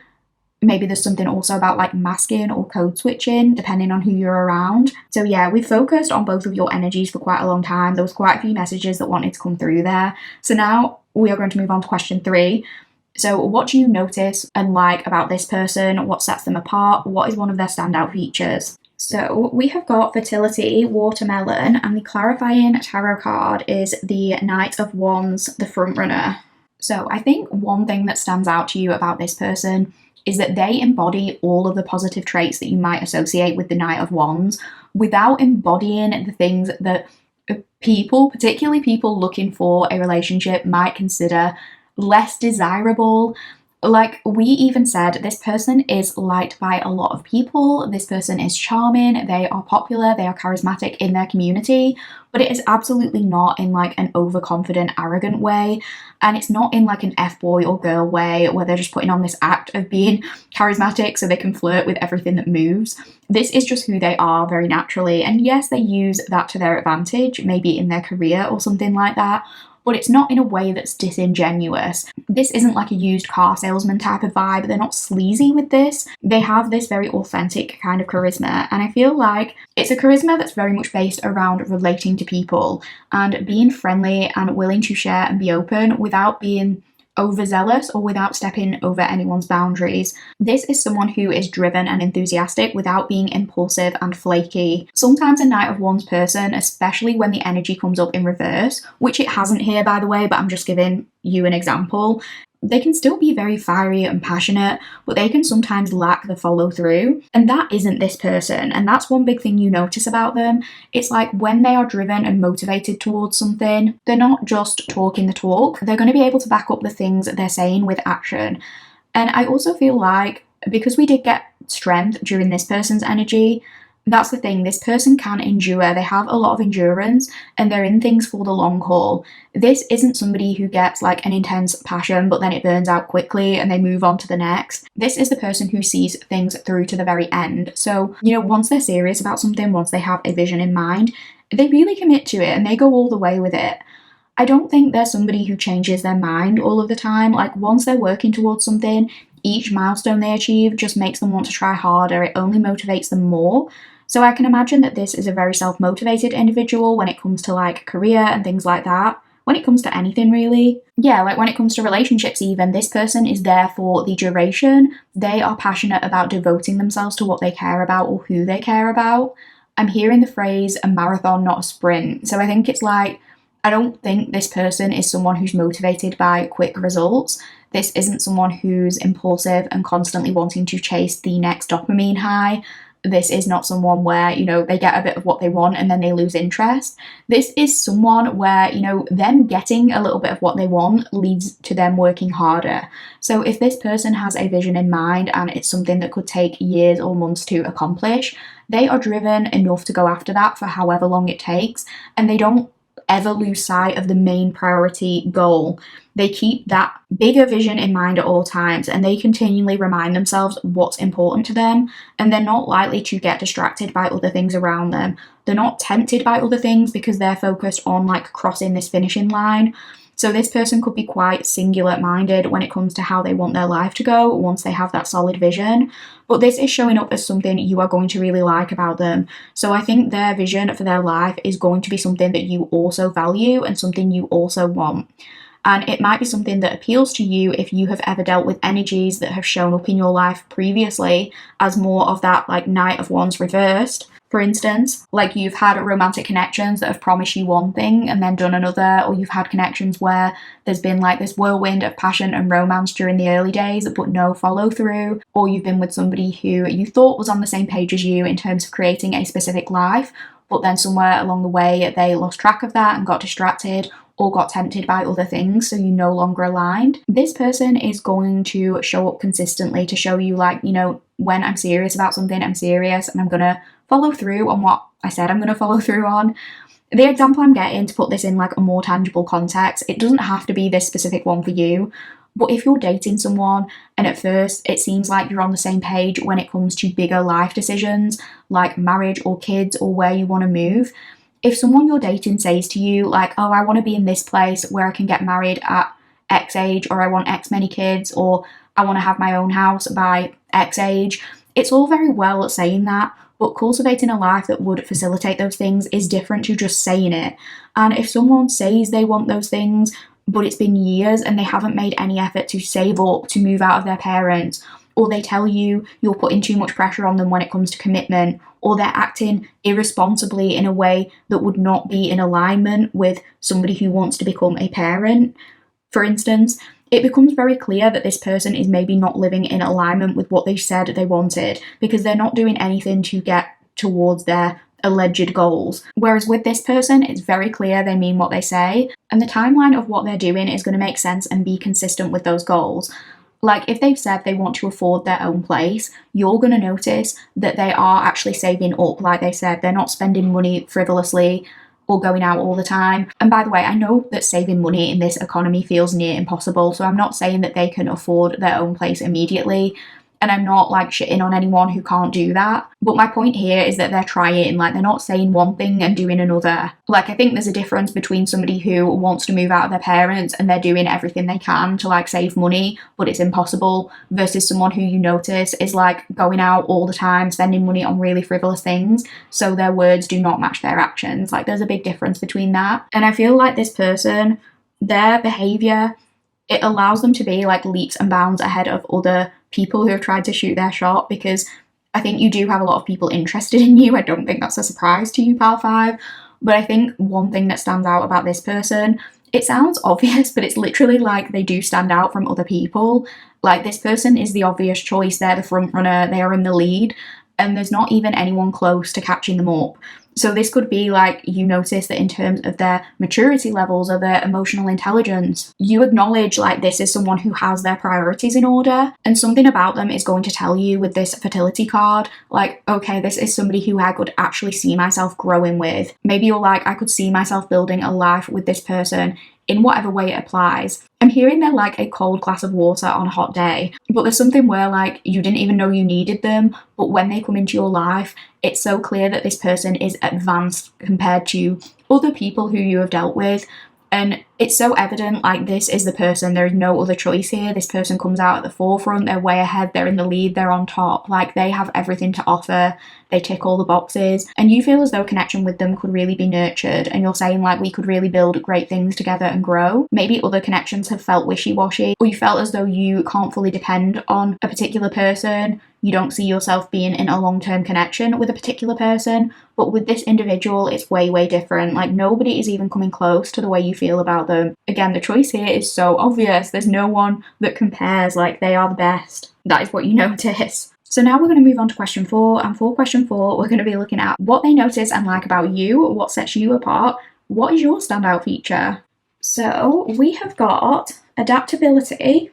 Maybe there's something also about like masking or code switching, depending on who you're around. So yeah, we've focused on both of your energies for quite a long time. There was quite a few messages that wanted to come through there. So now we are going to move on to question 3. So what do you notice and like about this person? What sets them apart? What is one of their standout features? So we have got fertility, watermelon, and the clarifying tarot card is the Knight of Wands, the front runner. So I think one thing that stands out to you about this person is that they embody all of the positive traits that you might associate with the Knight of Wands without embodying the things that people, particularly people looking for a relationship, might consider less desirable. Like we even said, this person is liked by a lot of people. This person is charming. They are popular. They are charismatic in their community, but it is absolutely not in like an overconfident, arrogant way. And it's not in like an F-boy or girl way where they're just putting on this act of being charismatic so they can flirt with everything that moves. This is just who they are very naturally. And yes, they use that to their advantage, maybe in their career or something like that, but it's not in a way that's disingenuous. This isn't like a used car salesman type of vibe. They're not sleazy with this. They have this very authentic kind of charisma, and I feel like it's a charisma that's very much based around relating to people and being friendly and willing to share and be open without being overzealous or without stepping over anyone's boundaries. This is someone who is driven and enthusiastic without being impulsive and flaky. Sometimes a Knight of Wands person, especially when the energy comes up in reverse, which it hasn't here by the way, but I'm just giving you an example, they can still be very fiery and passionate, but they can sometimes lack the follow through. And that isn't this person. And that's one big thing you notice about them. It's like when they are driven and motivated towards something, they're not just talking the talk. They're going to be able to back up the things that they're saying with action. And I also feel like because we did get strength during this person's energy, that's the thing, this person can endure. They have a lot of endurance and they're in things for the long haul. This isn't somebody who gets like an intense passion but then it burns out quickly and they move on to the next. This is the person who sees things through to the very end. So, you know, once they're serious about something, once they have a vision in mind, they really commit to it and they go all the way with it. I don't think they're somebody who changes their mind all of the time. Like, once they're working towards something, each milestone they achieve just makes them want to try harder. It only motivates them more. So I can imagine that this is a very self-motivated individual when it comes to like career and things like that. When it comes to anything really. Yeah, like when it comes to relationships even, this person is there for the duration. They are passionate about devoting themselves to what they care about or who they care about. I'm hearing the phrase a marathon, not a sprint. So I think it's like, I don't think this person is someone who's motivated by quick results. This isn't someone who's impulsive and constantly wanting to chase the next dopamine high. This is not someone where, you know, they get a bit of what they want and then they lose interest. This is someone where, you know, them getting a little bit of what they want leads to them working harder. So if this person has a vision in mind and it's something that could take years or months to accomplish, they are driven enough to go after that for however long it takes, and they don't ever lose sight of the main priority goal. They keep that bigger vision in mind at all times and they continually remind themselves what's important to them, and they're not likely to get distracted by other things around them. They're not tempted by other things because they're focused on like crossing this finishing line. So this person could be quite singular-minded when it comes to how they want their life to go once they have that solid vision. But this is showing up as something you are going to really like about them. So I think their vision for their life is going to be something that you also value and something you also want. And it might be something that appeals to you if you have ever dealt with energies that have shown up in your life previously as more of that like Knight of Wands reversed. For instance, like you've had romantic connections that have promised you one thing and then done another, or you've had connections where there's been like this whirlwind of passion and romance during the early days but no follow through, or you've been with somebody who you thought was on the same page as you in terms of creating a specific life, but then somewhere along the way they lost track of that and got distracted or got tempted by other things, so you no longer aligned. This person is going to show up consistently to show you like, you know, when I'm serious about something, I'm serious and I'm gonna follow through on what I said I'm going to follow through on. The example I'm getting, to put this in like a more tangible context, it doesn't have to be this specific one for you, but if you're dating someone and at first it seems like you're on the same page when it comes to bigger life decisions like marriage or kids or where you want to move, if someone you're dating says to you like, oh, I want to be in this place where I can get married at X age, or I want X many kids, or I want to have my own house by X age, it's all very well saying that, but cultivating a life that would facilitate those things is different to just saying it. And if someone says they want those things, but it's been years and they haven't made any effort to save up to move out of their parents, or they tell you you're putting too much pressure on them when it comes to commitment, or they're acting irresponsibly in a way that would not be in alignment with somebody who wants to become a parent, for instance, it becomes very clear that this person is maybe not living in alignment with what they said they wanted, because they're not doing anything to get towards their alleged goals. Whereas with this person, it's very clear they mean what they say, and the timeline of what they're doing is going to make sense and be consistent with those goals. Like if they've said they want to afford their own place, you're going to notice that they are actually saving up, like they said. They're not spending money frivolously or going out all the time. And by the way, I know that saving money in this economy feels near impossible, so I'm not saying that they can afford their own place immediately, and I'm not like shitting on anyone who can't do that. But my point here is that they're trying, like they're not saying one thing and doing another. Like I think there's a difference between somebody who wants to move out of their parents and they're doing everything they can to like save money, but it's impossible, versus someone who you notice is like going out all the time, spending money on really frivolous things, so their words do not match their actions. Like there's a big difference between that. And I feel like this person, their behavior, it allows them to be like leaps and bounds ahead of other people who have tried to shoot their shot, because I think you do have a lot of people interested in you. I don't think that's a surprise to you, Pal 5, but I think one thing that stands out about this person, it sounds obvious, but it's literally like they do stand out from other people. Like this person is the obvious choice, they're the front runner, they are in the lead, and there's not even anyone close to catching them up. So this could be like you notice that in terms of their maturity levels or their emotional intelligence, you acknowledge like this is someone who has their priorities in order, and something about them is going to tell you with this fertility card, like, okay, this is somebody who I could actually see myself growing with. Maybe you're like, I could see myself building a life with this person in whatever way it applies. I'm hearing they're like a cold glass of water on a hot day, but there's something where like you didn't even know you needed them, but when they come into your life, it's so clear that this person is advanced compared to other people who you have dealt with. And it's so evident, like, this is the person, there is no other choice here. This person comes out at the forefront, they're way ahead, they're in the lead, they're on top, like, they have everything to offer, they tick all the boxes, and you feel as though connection with them could really be nurtured, and you're saying, like, we could really build great things together and grow. Maybe other connections have felt wishy-washy, or you felt as though you can't fully depend on a particular person, you don't see yourself being in a long-term connection with a particular person, but with this individual, it's way, way different. Like, nobody is even coming close to the way you feel about them. Again, the choice here is so obvious. There's no one that compares, like, they are the best. That is what you notice. So now we're going to move on to question 4, and for question 4, we're going to be looking at what they notice and like about you, what sets you apart, what is your standout feature? So we have got adaptability,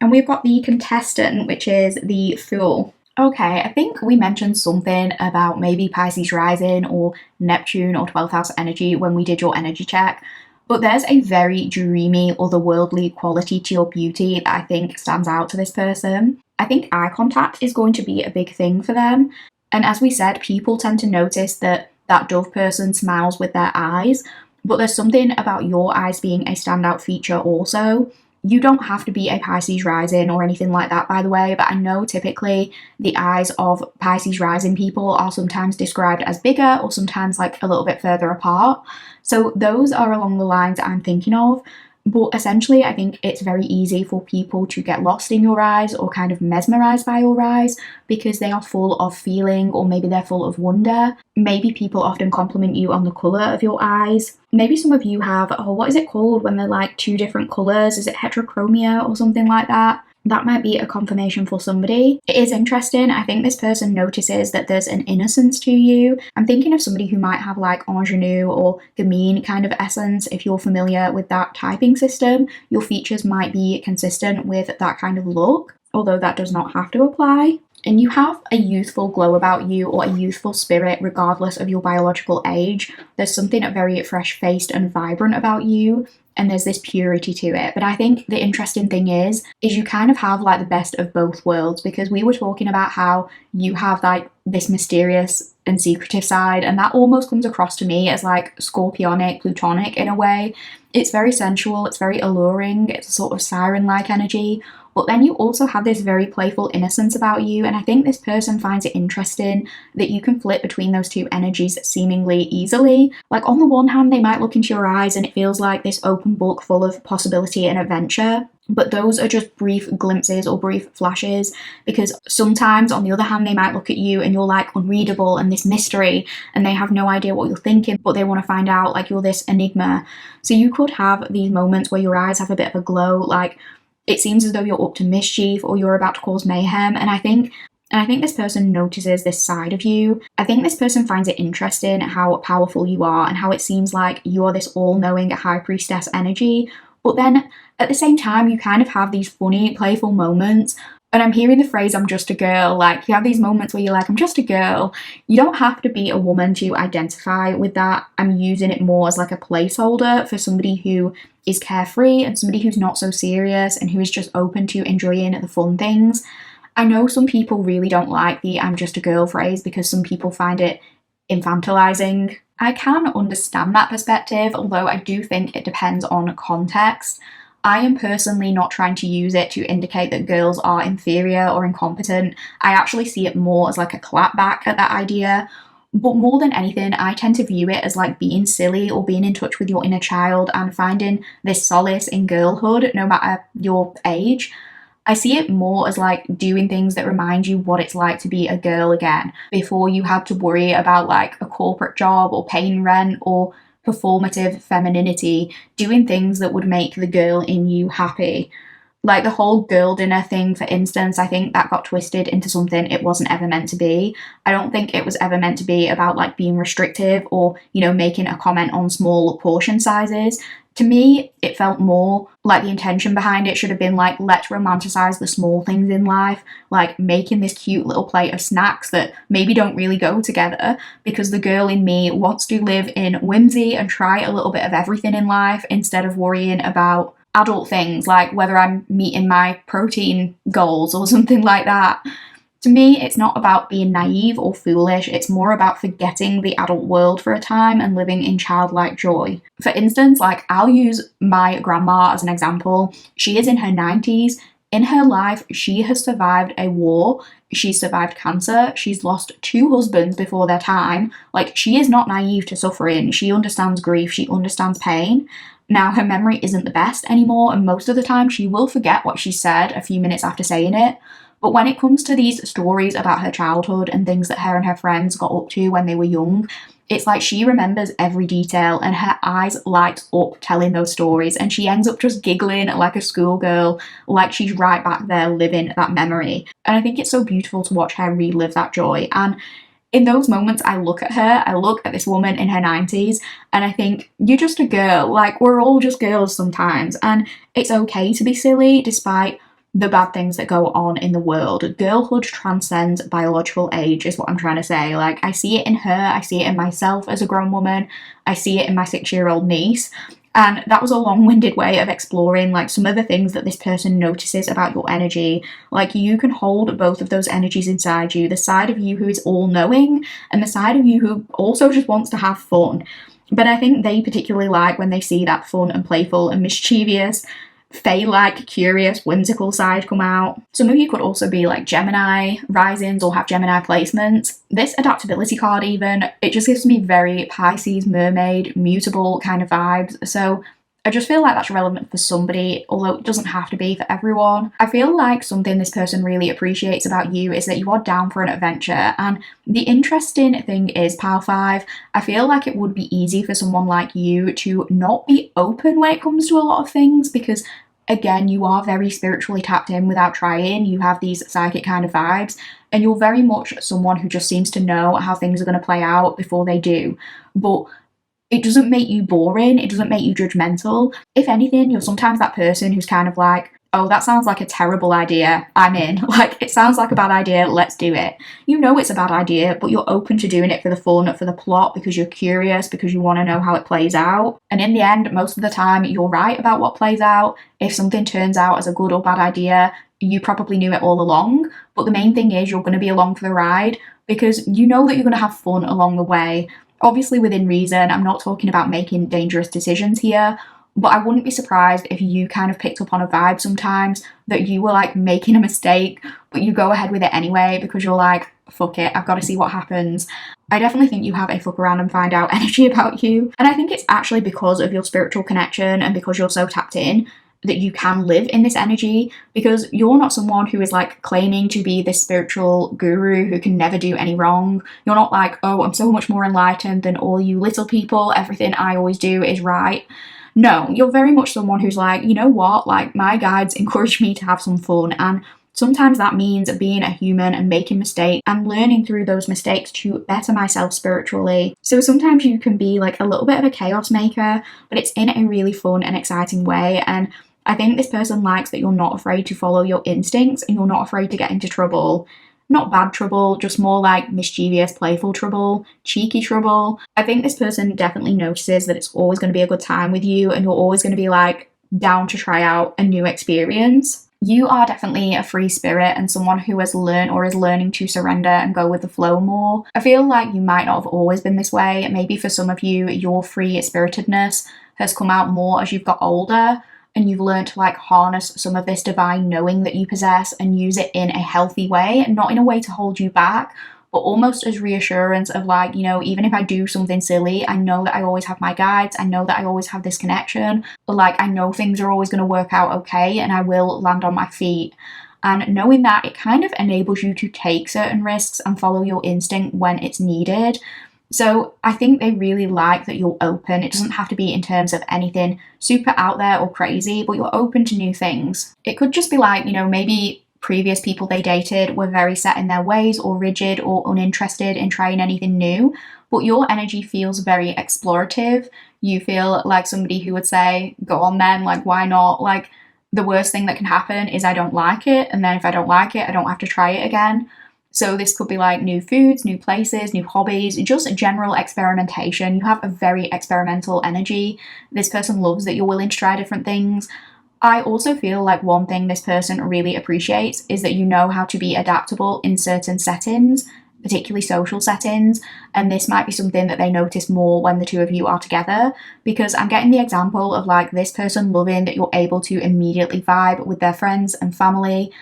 and we've got the contestant, which is the Fool. Okay, I think we mentioned something about maybe Pisces rising or Neptune or 12th house energy when we did your energy check, but there's a very dreamy, otherworldly quality to your beauty that I think stands out to this person. I think eye contact is going to be a big thing for them, and as we said, people tend to notice that dove person smiles with their eyes, but there's something about your eyes being a standout feature also. You don't have to be a Pisces rising or anything like that, by the way, but I know typically the eyes of Pisces rising people are sometimes described as bigger or sometimes like a little bit further apart. So those are along the lines I'm thinking of. But essentially, I think it's very easy for people to get lost in your eyes or kind of mesmerized by your eyes because they are full of feeling, or maybe they're full of wonder. Maybe people often compliment you on the color of your eyes. Maybe some of you have, what is it called when they're like 2 different colors? Is it heterochromia or something like that? That might be a confirmation for somebody. It is interesting. I think this person notices that there's an innocence to you. I'm thinking of somebody who might have like ingenue or gamine kind of essence. If you're familiar with that typing system, your features might be consistent with that kind of look, although that does not have to apply. And you have a youthful glow about you, or a youthful spirit regardless of your biological age. There's something very fresh-faced and vibrant about you, and there's this purity to it. But I think the interesting thing is you kind of have like the best of both worlds, because we were talking about how you have like this mysterious and secretive side, and that almost comes across to me as like scorpionic, plutonic in a way. It's very sensual, it's very alluring, it's a sort of siren-like energy. But then you also have this very playful innocence about you, and I think this person finds it interesting that you can flip between those two energies seemingly easily. Like, on the one hand, they might look into your eyes and it feels like this open book full of possibility and adventure, but those are just brief glimpses or brief flashes, because sometimes, on the other hand, they might look at you and you're like unreadable and this mystery, and they have no idea what you're thinking, but they want to find out, like, you're this enigma. So you could have these moments where your eyes have a bit of a glow, like it seems as though you're up to mischief or you're about to cause mayhem. And I think this person notices this side of you. I think this person finds it interesting how powerful you are and how it seems like you are this all-knowing high priestess energy. But then at the same time, you kind of have these funny, playful moments. And I'm hearing the phrase, I'm just a girl. Like, you have these moments where you're like, I'm just a girl. You don't have to be a woman to identify with that. I'm using it more as like a placeholder for somebody who is carefree and somebody who's not so serious and who is just open to enjoying the fun things. I know some people really don't like the I'm just a girl phrase because some people find it infantilizing. I can understand that perspective, although I do think it depends on context. I am personally not trying to use it to indicate that girls are inferior or incompetent. I actually see it more as like a clapback at that idea. But more than anything, I tend to view it as like being silly or being in touch with your inner child and finding this solace in girlhood, no matter your age. I see it more as like doing things that remind you what it's like to be a girl again, before you had to worry about like a corporate job or paying rent or performative femininity, doing things that would make the girl in you happy. Like the whole girl dinner thing, for instance, I think that got twisted into something it wasn't ever meant to be. I don't think it was ever meant to be about like being restrictive or, you know, making a comment on small portion sizes. To me, it felt more like the intention behind it should have been like, let's romanticize the small things in life, like making this cute little plate of snacks that maybe don't really go together, because the girl in me wants to live in whimsy and try a little bit of everything in life instead of worrying about adult things like whether I'm meeting my protein goals or something like that. To me, it's not about being naive or foolish, it's more about forgetting the adult world for a time and living in childlike joy. For instance, like I'll use my grandma as an example. She is in her 90s. In her life, she has survived a war, she's survived cancer, she's lost 2 husbands before their time. Like, she is not naive to suffering, she understands grief, she understands pain. Now, her memory isn't the best anymore, and most of the time she will forget what she said a few minutes after saying it. But when it comes to these stories about her childhood and things that her and her friends got up to when they were young, it's like she remembers every detail and her eyes light up telling those stories, and she ends up just giggling like a schoolgirl, like she's right back there living that memory. And I think it's so beautiful to watch her relive that joy. And in those moments, I look at this woman in her 90s, and I think, you're just a girl. Like, we're all just girls sometimes, and it's okay to be silly despite the bad things that go on in the world. Girlhood transcends biological age, is what I'm trying to say. Like, I see it in her, I see it in myself as a grown woman, I see it in my 6-year-old niece. And that was a long-winded way of exploring like some of the things that this person notices about your energy. Like, you can hold both of those energies inside you, the side of you who is all-knowing and the side of you who also just wants to have fun. But I think they particularly like when they see that fun and playful and mischievous, fae-like, curious, whimsical side come out. Some of you could also be like Gemini risings or have Gemini placements. This adaptability card even, it just gives me very Pisces, mermaid, mutable kind of vibes. So I just feel like that's relevant for somebody, although it doesn't have to be for everyone. I feel like something this person really appreciates about you is that you are down for an adventure. And the interesting thing is, Pal 5, I feel like it would be easy for someone like you to not be open when it comes to a lot of things, because again, you are very spiritually tapped in without trying. You have these psychic kind of vibes, and you're very much someone who just seems to know how things are going to play out before they do. But it doesn't make you boring, it doesn't make you judgmental. If anything, you're sometimes that person who's kind of like, oh, that sounds like a terrible idea, I'm in. Like, it sounds like a bad idea, let's do it. You know it's a bad idea, but you're open to doing it for the fun, for the plot, because you're curious, because you want to know how it plays out. And in the end, most of the time, you're right about what plays out. If something turns out as a good or bad idea, you probably knew it all along. But the main thing is you're going to be along for the ride, because you know that you're going to have fun along the way. Obviously within reason, I'm not talking about making dangerous decisions here, but I wouldn't be surprised if you kind of picked up on a vibe sometimes that you were like making a mistake, but you go ahead with it anyway because you're like, fuck it, I've got to see what happens. I definitely think you have a fuck around and find out energy about you. And I think it's actually because of your spiritual connection and because you're so tapped in that you can live in this energy, because you're not someone who is like claiming to be this spiritual guru who can never do any wrong. You're not like, oh, I'm so much more enlightened than all you little people, everything I always do is right. No, you're very much someone who's like, you know what, like my guides encourage me to have some fun, and sometimes that means being a human and making mistakes and learning through those mistakes to better myself spiritually. So sometimes you can be like a little bit of a chaos maker, but it's in a really fun and exciting way. And I think this person likes that you're not afraid to follow your instincts and you're not afraid to get into trouble. Not bad trouble, just more like mischievous, playful trouble, cheeky trouble. I think this person definitely notices that it's always going to be a good time with you and you're always going to be like down to try out a new experience. You are definitely a free spirit and someone who has learned or is learning to surrender and go with the flow more. I feel like you might not have always been this way. Maybe for some of you, your free spiritedness has come out more as you've got older, and you've learned to like harness some of this divine knowing that you possess and use it in a healthy way, not in a way to hold you back, but almost as reassurance of like, you know, even if I do something silly, I know that I always have my guides, I know that I always have this connection, but like I know things are always going to work out okay and I will land on my feet. And knowing that, it kind of enables you to take certain risks and follow your instinct when it's needed. So I think they really like that you're open. It doesn't have to be in terms of anything super out there or crazy, but you're open to new things. It could just be like, maybe previous people they dated were very set in their ways or rigid or uninterested in trying anything new, but your energy feels very explorative. You feel like somebody who would say, go on then, like, why not? Like, the worst thing that can happen is I don't like it, and then if I don't like it, I don't have to try it again. So this could be like new foods, new places, new hobbies, just general experimentation. You have a very experimental energy. This person loves that you're willing to try different things. I also feel like one thing this person really appreciates is that you know how to be adaptable in certain settings, particularly social settings, and this might be something that they notice more when the two of you are together, because I'm getting the example of like this person loving that you're able to immediately vibe with their friends and family.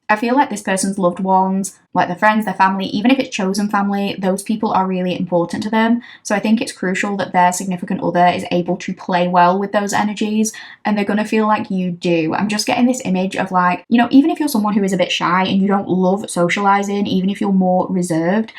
I feel like this person's loved ones, like their friends, their family, even if it's chosen family, those people are really important to them. So I think it's crucial that their significant other is able to play well with those energies, and they're going to feel like you do. I'm just getting this image of like, even if you're someone who is a bit shy and you don't love socializing, even if you're more reserved,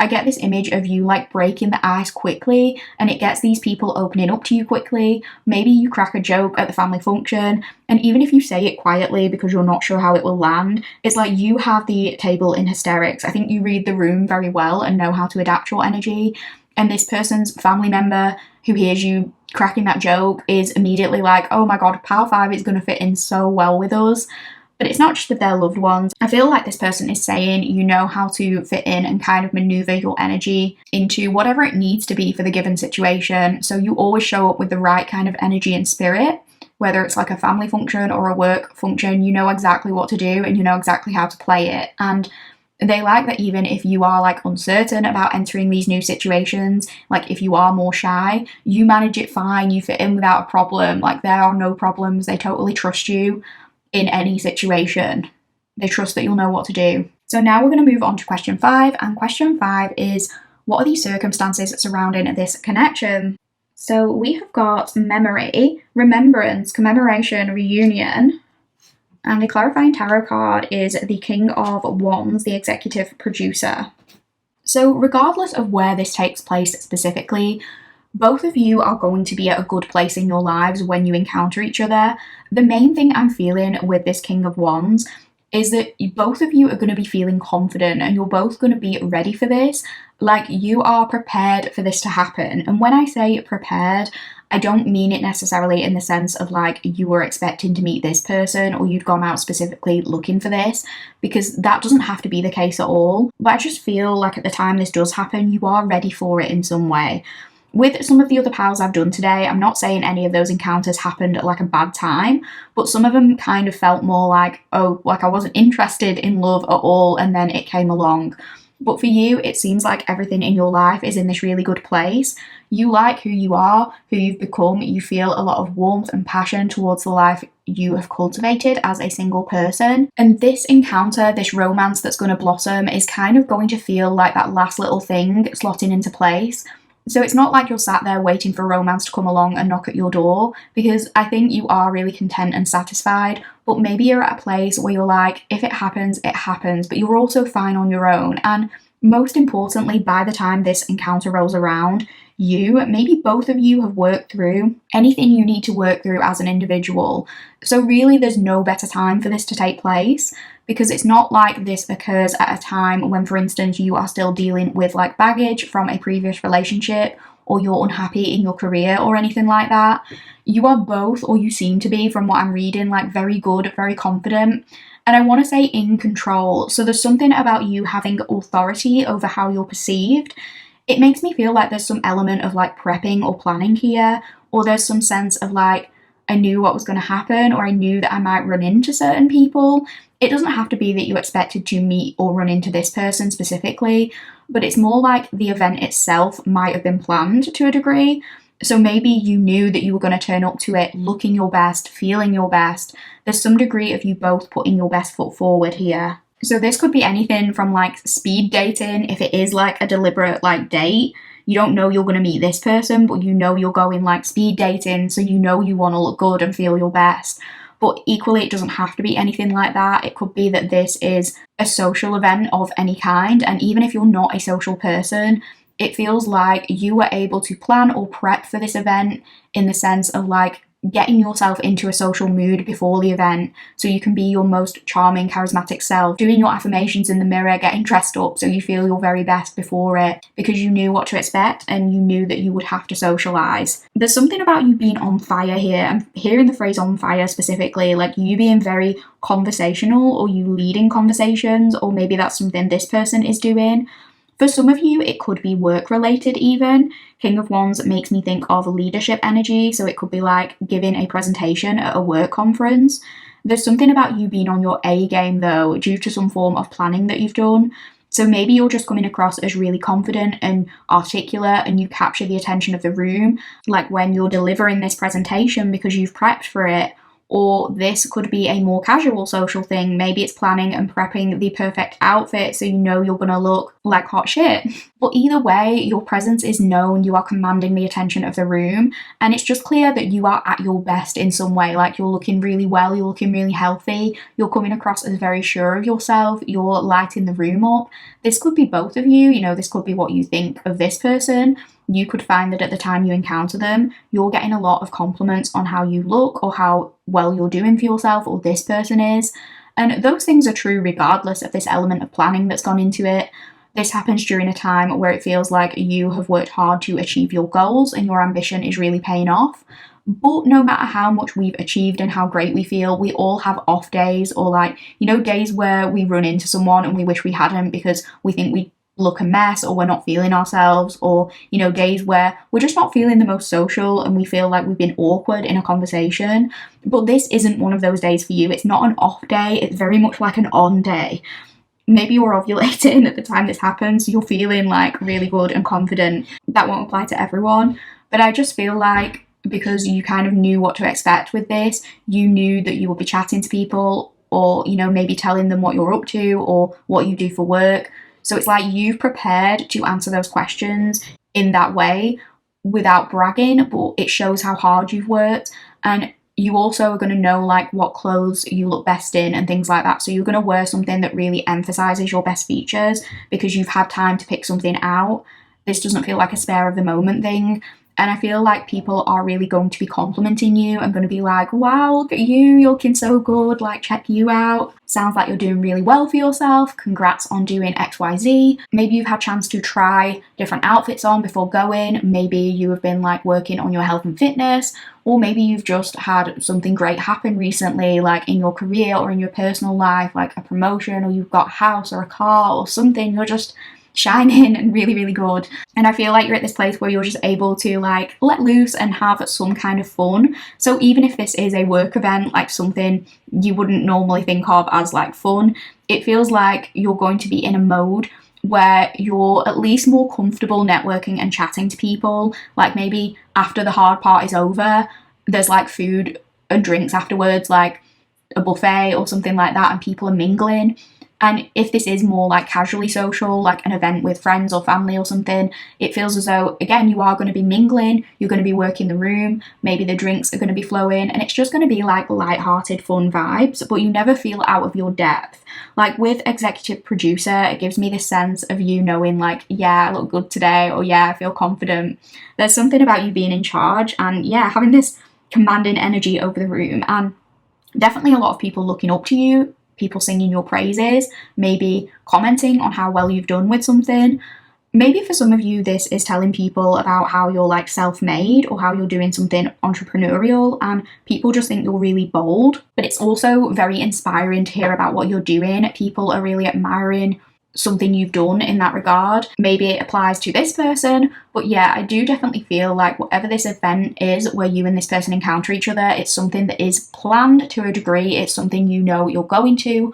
I get this image of you like breaking the ice quickly, and it gets these people opening up to you quickly. Maybe you crack a joke at the family function, and even if you say it quietly because you're not sure how it will land, it's like you have the table in hysterics. I think you read the room very well and know how to adapt your energy. And this person's family member who hears you cracking that joke is immediately like, oh my god, Power 5 is going to fit in so well with us. But it's not just with their loved ones. I feel like this person is saying you know how to fit in and kind of maneuver your energy into whatever it needs to be for the given situation. So you always show up with the right kind of energy and spirit, whether it's like a family function or a work function. You know exactly what to do and you know exactly how to play it. And they like that even if you are like uncertain about entering these new situations, like if you are more shy, you manage it fine, you fit in without a problem. Like there are no problems. They totally trust you in any situation. They trust that you'll know what to do. So now we're going to move on to question 5, and question 5 is, what are the circumstances surrounding this connection? So we have got memory, remembrance, commemoration, reunion, and the clarifying tarot card is the King of Wands, the executive producer. So regardless of where this takes place specifically, both of you are going to be at a good place in your lives when you encounter each other. The main thing I'm feeling with this King of Wands is that both of you are going to be feeling confident and you're both going to be ready for this. Like you are prepared for this to happen. And when I say prepared, I don't mean it necessarily in the sense of like you were expecting to meet this person or you'd gone out specifically looking for this, because that doesn't have to be the case at all. But I just feel like at the time this does happen, you are ready for it in some way. With some of the other piles I've done today, I'm not saying any of those encounters happened at like a bad time, but some of them kind of felt more like, oh, like I wasn't interested in love at all and then it came along. But for you, it seems like everything in your life is in this really good place. You like who you are, who you've become. You feel a lot of warmth and passion towards the life you have cultivated as a single person. And this encounter, this romance that's going to blossom is kind of going to feel like that last little thing slotting into place. So it's not like you're sat there waiting for romance to come along and knock at your door, because I think you are really content and satisfied, but maybe you're at a place where you're like, if it happens, but you're also fine on your own. And most importantly, by the time this encounter rolls around, maybe both of you have worked through anything you need to work through as an individual. So really, there's no better time for this to take place, because it's not like this occurs at a time when, for instance, you are still dealing with like baggage from a previous relationship, or you're unhappy in your career or anything like that. You are both, or you seem to be from what I'm reading, like very good, very confident. And I want to say in control. So there's something about you having authority over how you're perceived. It makes me feel like there's some element of like prepping or planning here, or there's some sense of like, I knew what was going to happen, or I knew that I might run into certain people. It doesn't have to be that you expected to meet or run into this person specifically, but it's more like the event itself might have been planned to a degree. So maybe you knew that you were going to turn up to it looking your best, feeling your best. There's some degree of you both putting your best foot forward here. So this could be anything from like speed dating, if it is like a deliberate like date. You don't know you're going to meet this person, but you know you're going like speed dating, so you know you want to look good and feel your best. But equally, it doesn't have to be anything like that. It could be that this is a social event of any kind, and even if you're not a social person, it feels like you were able to plan or prep for this event in the sense of like getting yourself into a social mood before the event so you can be your most charming, charismatic self, doing your affirmations in the mirror, getting dressed up so you feel your very best before it, because you knew what to expect and you knew that you would have to socialize. There's something about you being on fire here. I'm hearing the phrase on fire specifically, like you being very conversational or you leading conversations, or maybe that's something this person is doing. For some of you, it could be work-related even. King of Wands makes me think of leadership energy, so it could be like giving a presentation at a work conference. There's something about you being on your A game though, due to some form of planning that you've done. So maybe you're just coming across as really confident and articulate and you capture the attention of the room, like when you're delivering this presentation because you've prepped for it. Or this could be a more casual social thing. Maybe it's planning and prepping the perfect outfit so you know you're gonna look like hot shit. But either way, your presence is known, you are commanding the attention of the room, and it's just clear that you are at your best in some way. Like you're looking really well, you're looking really healthy, you're coming across as very sure of yourself, you're lighting the room up. This could be both of you, this could be what you think of this person. You could find that at the time you encounter them, you're getting a lot of compliments on how you look or how well you're doing for yourself, or this person is. And those things are true regardless of this element of planning that's gone into it. This happens during a time where it feels like you have worked hard to achieve your goals and your ambition is really paying off. But no matter how much we've achieved and how great we feel, we all have off days, or days where we run into someone and we wish we hadn't because we think we look a mess, or we're not feeling ourselves, or days where we're just not feeling the most social and we feel like we've been awkward in a conversation. But this isn't one of those days for you. It's not an off day, it's very much like an on day. Maybe you're ovulating at the time this happens, so you're feeling like really good and confident. That won't apply to everyone, but I just feel like because you kind of knew what to expect with this, you knew that you would be chatting to people, or maybe telling them what you're up to or what you do for work. So it's like you've prepared to answer those questions in that way without bragging, but it shows how hard you've worked. And you also are going to know like what clothes you look best in and things like that. So you're going to wear something that really emphasizes your best features because you've had time to pick something out. This doesn't feel like a spare of the moment thing. And I feel like people are really going to be complimenting you and going to be like, wow, look at you, you're looking so good, like check you out. Sounds like you're doing really well for yourself. Congrats on doing XYZ. Maybe you've had a chance to try different outfits on before going. Maybe you have been like working on your health and fitness, or maybe you've just had something great happen recently, like in your career or in your personal life, like a promotion, or you've got a house or a car or something. You're just shining and really, really good. And I feel like you're at this place where you're just able to like let loose and have some kind of fun. So even if this is a work event, like something you wouldn't normally think of as like fun, it feels like you're going to be in a mode where you're at least more comfortable networking and chatting to people. Like maybe after the hard part is over, there's like food and drinks afterwards, like a buffet or something like that, and people are mingling. And if this is more like casually social, like an event with friends or family or something, it feels as though, again, you are going to be mingling, you're going to be working the room, maybe the drinks are going to be flowing, and it's just going to be like light-hearted, fun vibes, but you never feel out of your depth. Like with executive producer, it gives me this sense of you knowing like, yeah, I look good today, or yeah, I feel confident. There's something about you being in charge and yeah, having this commanding energy over the room, and definitely a lot of people looking up to you, people singing your praises, maybe commenting on how well you've done with something. Maybe for some of you, this is telling people about how you're like self-made or how you're doing something entrepreneurial, and people just think you're really bold. But it's also very inspiring to hear about what you're doing. People are really admiring something you've done in that regard. Maybe it applies to this person, but yeah, I do definitely feel like whatever this event is where you and this person encounter each other, it's something that is planned to a degree. It's something you know you're going to.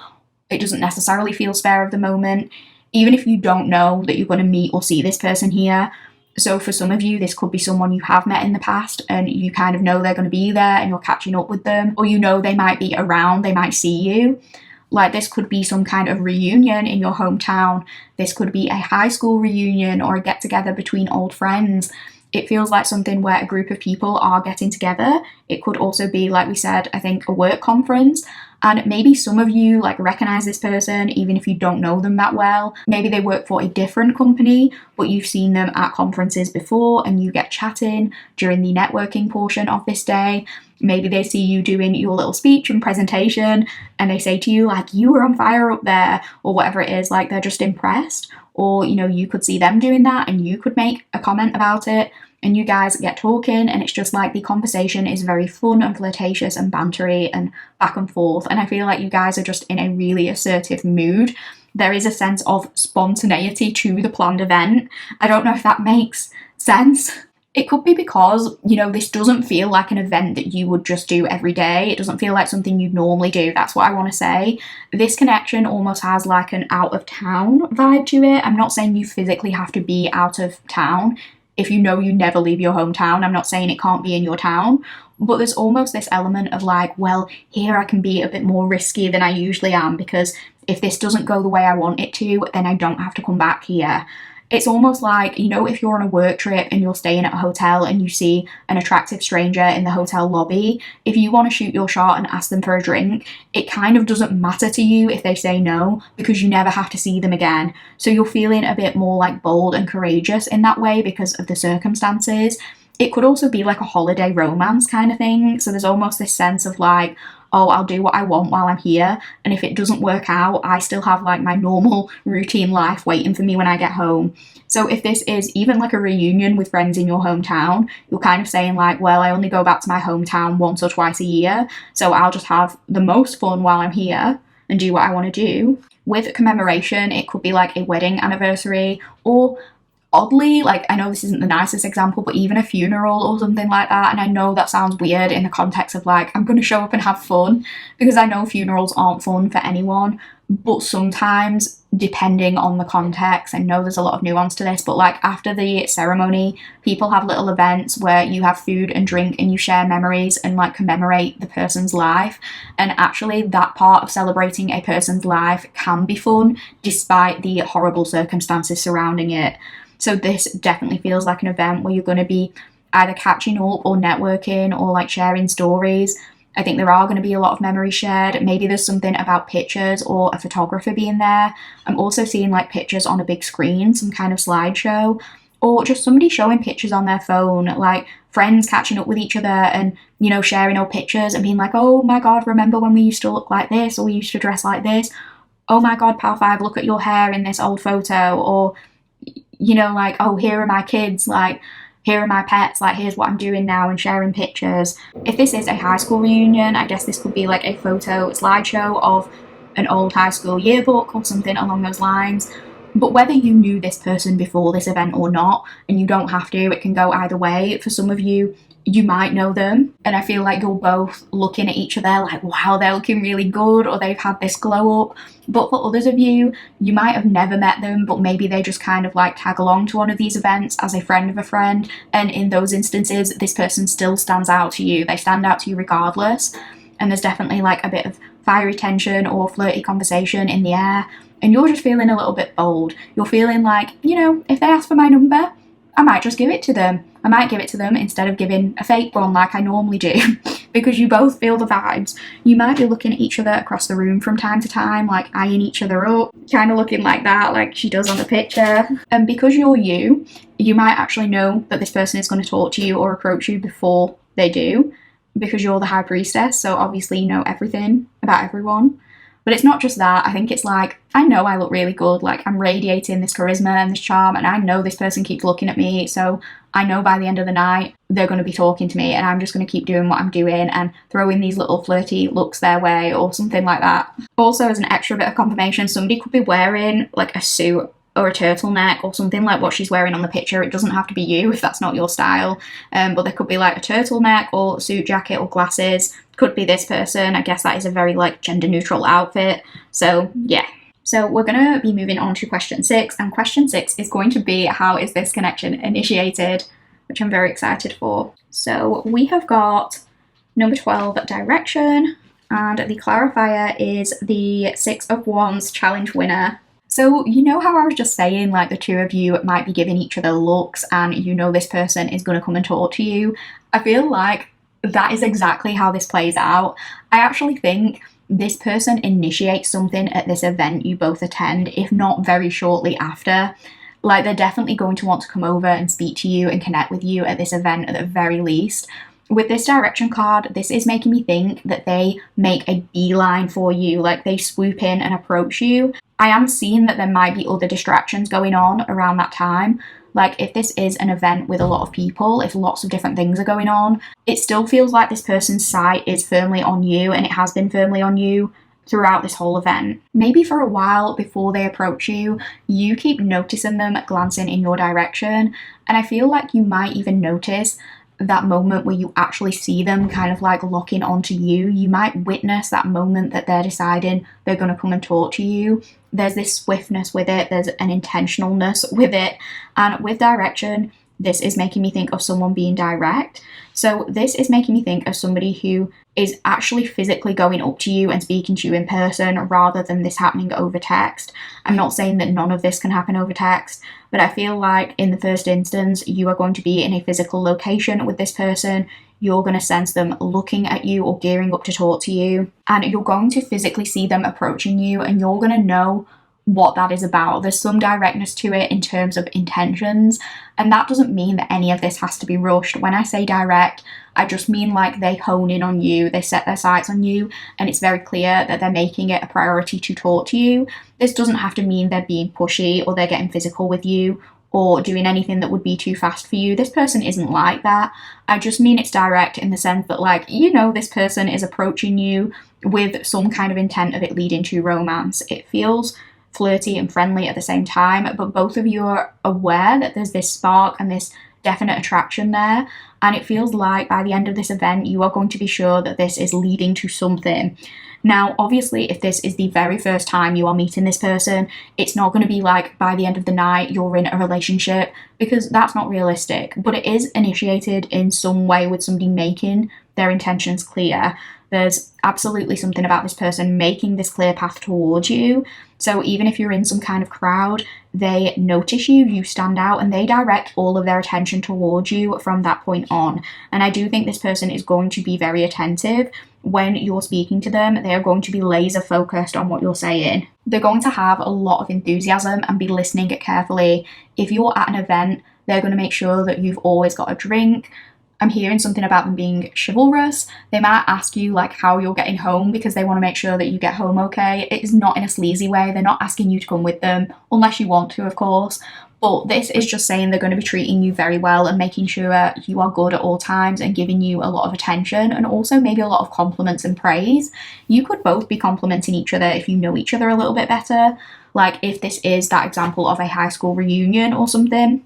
It doesn't necessarily feel spare of the moment, even if you don't know that you're going to meet or see this person here. So for some of you, this could be someone you have met in the past and you kind of know they're going to be there and you're catching up with them, or you know they might be around, they might see you. Like this could be some kind of reunion in your hometown. This could be a high school reunion or a get together between old friends. It feels like something where a group of people are getting together. It could also be, like we said, I think a work conference. And maybe some of you like recognize this person even if you don't know them that well. Maybe they work for a different company, but you've seen them at conferences before and you get chatting during the networking portion of this day. Maybe they see you doing your little speech and presentation and they say to you like, you were on fire up there, or whatever it is, like they're just impressed. Or, you know, you could see them doing that and you could make a comment about it and you guys get talking and it's just like the conversation is very fun and flirtatious and bantery and back and forth. And I feel like you guys are just in a really assertive mood. There is a sense of spontaneity to the planned event. I don't know if that makes sense. It could be because, you know, this doesn't feel like an event that you would just do every day. It doesn't feel like something you'd normally do. That's what I want to say. This connection almost has like an out of town vibe to it. I'm not saying you physically have to be out of town. If you know you never leave your hometown, I'm not saying it can't be in your town. But there's almost this element of like, well, here I can be a bit more risky than I usually am because if this doesn't go the way I want it to, then I don't have to come back here. It's almost like, you know, if you're on a work trip and you're staying at a hotel and you see an attractive stranger in the hotel lobby, if you want to shoot your shot and ask them for a drink, it kind of doesn't matter to you if they say no because you never have to see them again. So you're feeling a bit more like bold and courageous in that way because of the circumstances. It could also be like a holiday romance kind of thing. So there's almost this sense of like, oh, I'll do what I want while I'm here. And if it doesn't work out, I still have like my normal routine life waiting for me when I get home. So if this is even like a reunion with friends in your hometown, you're kind of saying like, well, I only go back to my hometown once or twice a year. So I'll just have the most fun while I'm here and do what I want to do. With commemoration, it could be like a wedding anniversary or oddly, like I know this isn't the nicest example, but even a funeral or something like that. And I know that sounds weird in the context of like, I'm going to show up and have fun because I know funerals aren't fun for anyone. But sometimes, depending on the context, I know there's a lot of nuance to this, but like after the ceremony, people have little events where you have food and drink and you share memories and like commemorate the person's life. And actually that part of celebrating a person's life can be fun despite the horrible circumstances surrounding it. So this definitely feels like an event where you're going to be either catching up or networking or like sharing stories. I think there are going to be a lot of memories shared. Maybe there's something about pictures or a photographer being there. I'm also seeing like pictures on a big screen, some kind of slideshow, or just somebody showing pictures on their phone, like friends catching up with each other and, you know, sharing old pictures and being like, oh my God, remember when we used to look like this or we used to dress like this? Oh my God, Pal 5, look at your hair in this old photo. Or, you know, like, oh, here are my kids, like, here are my pets, like, here's what I'm doing now, and sharing pictures. If this is a high school reunion, I guess this could be like a photo slideshow of an old high school yearbook or something along those lines. But whether you knew this person before this event or not, and you don't have to, it can go either way. For some of you, you might know them, and I feel like you're both looking at each other like, wow, they're looking really good, or they've had this glow up. But for others of you, you might have never met them, but maybe they just kind of like tag along to one of these events as a friend of a friend, and in those instances, this person still stands out to you. They stand out to you regardless, and there's definitely like a bit of fiery tension or flirty conversation in the air, and you're just feeling a little bit bold. You're feeling like, you know, if they ask for my number, I might just give it to them. I might give it to them instead of giving a fake one like I normally do because you both feel the vibes. You might be looking at each other across the room from time to time, like eyeing each other up, kind of looking like that, like she does on the picture. And because you're you, you might actually know that this person is going to talk to you or approach you before they do because you're the high priestess, so obviously you know everything about everyone. But it's not just that. I think it's like, I know I look really good, like I'm radiating this charisma and this charm, and I know this person keeps looking at me, so I know by the end of the night they're going to be talking to me, and I'm just going to keep doing what I'm doing and throwing these little flirty looks their way or something like that. Also, as an extra bit of confirmation, somebody could be wearing like a suit or a turtleneck or something like what she's wearing on the picture. It doesn't have to be you if that's not your style, but there could be like a turtleneck or suit jacket or glasses. Could be this person. I guess that is a very like gender neutral outfit. So yeah. So we're going to be moving on to question 6, and question 6 is going to be, how is this connection initiated, which I'm very excited for. So we have got number 12, direction, and the clarifier is the 6 of Wands challenge winner. So you know how I was just saying like the two of you might be giving each other looks and you know this person is going to come and talk to you? I feel like that is exactly how this plays out. I actually think this person initiates something at this event you both attend, if not very shortly after. Like, they're definitely going to want to come over and speak to you and connect with you at this event at the very least. With this direction card, this is making me think that they make a beeline for you, like they swoop in and approach you. I am seeing that there might be other distractions going on around that time. Like, if this is an event with a lot of people, if lots of different things are going on, it still feels like this person's sight is firmly on you, and it has been firmly on you throughout this whole event. Maybe for a while before they approach you, you keep noticing them glancing in your direction, and I feel like you might even notice that moment where you actually see them kind of like locking onto you. You might witness that moment that they're deciding they're going to come and talk to you. There's this swiftness with it, there's an intentionalness with it, and with direction, this is making me think of someone being direct. So this is making me think of somebody who is actually physically going up to you and speaking to you in person rather than this happening over text. I'm not saying that none of this can happen over text, but I feel like in the first instance, you are going to be in a physical location with this person. You're going to sense them looking at you or gearing up to talk to you, and you're going to physically see them approaching you, and you're going to know what that is about. There's some directness to it in terms of intentions, and that doesn't mean that any of this has to be rushed. When I say direct, I just mean like they hone in on you, they set their sights on you, and it's very clear that they're making it a priority to talk to you. This doesn't have to mean they're being pushy or they're getting physical with you or doing anything that would be too fast for you. This person isn't like that. I just mean it's direct in the sense that, like, you know, this person is approaching you with some kind of intent of it leading to romance. It feels flirty and friendly at the same time, but both of you are aware that there's this spark and this definite attraction there, and it feels like by the end of this event you are going to be sure that this is leading to something. Now, obviously, if this is the very first time you are meeting this person, it's not going to be like by the end of the night you're in a relationship, because that's not realistic, but it is initiated in some way with somebody making their intentions clear. There's absolutely something about this person making this clear path towards you. So even if you're in some kind of crowd, they notice you, you stand out, and they direct all of their attention towards you from that point on. And I do think this person is going to be very attentive when you're speaking to them. They are going to be laser focused on what you're saying. They're going to have a lot of enthusiasm and be listening carefully. If you're at an event, they're going to make sure that you've always got a drink. I'm hearing something about them being chivalrous. They might ask you like how you're getting home because they want to make sure that you get home okay. It is not in a sleazy way. They're not asking you to come with them, unless you want to, of course. But this is just saying they're going to be treating you very well and making sure you are good at all times and giving you a lot of attention, and also maybe a lot of compliments and praise. You could both be complimenting each other if you know each other a little bit better. Like if this is that example of a high school reunion or something,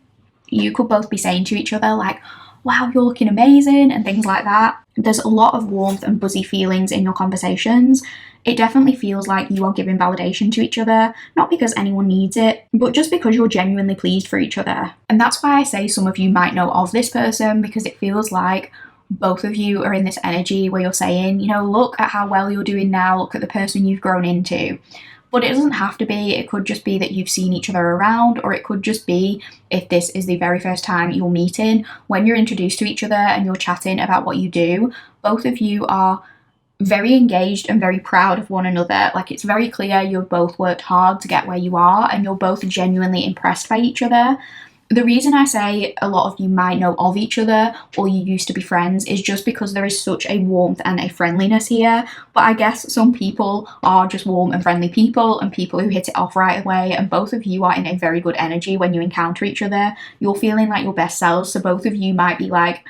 you could both be saying to each other like, wow, you're looking amazing, and things like that. There's a lot of warmth and buzzy feelings in your conversations. It definitely feels like you are giving validation to each other, not because anyone needs it, but just because you're genuinely pleased for each other. And that's why I say some of you might know of this person, because it feels like both of you are in this energy where you're saying, you know, look at how well you're doing now, look at the person you've grown into. But it doesn't have to be. It could just be that you've seen each other around, or it could just be, if this is the very first time you're meeting, when you're introduced to each other and you're chatting about what you do, both of you are very engaged and very proud of one another. Like, it's very clear you've both worked hard to get where you are, and you're both genuinely impressed by each other. The reason I say a lot of you might know of each other or you used to be friends is just because there is such a warmth and a friendliness here. But I guess some people are just warm and friendly people, and people who hit it off right away, and both of you are in a very good energy when you encounter each other. You're feeling like your best selves, so both of you might be like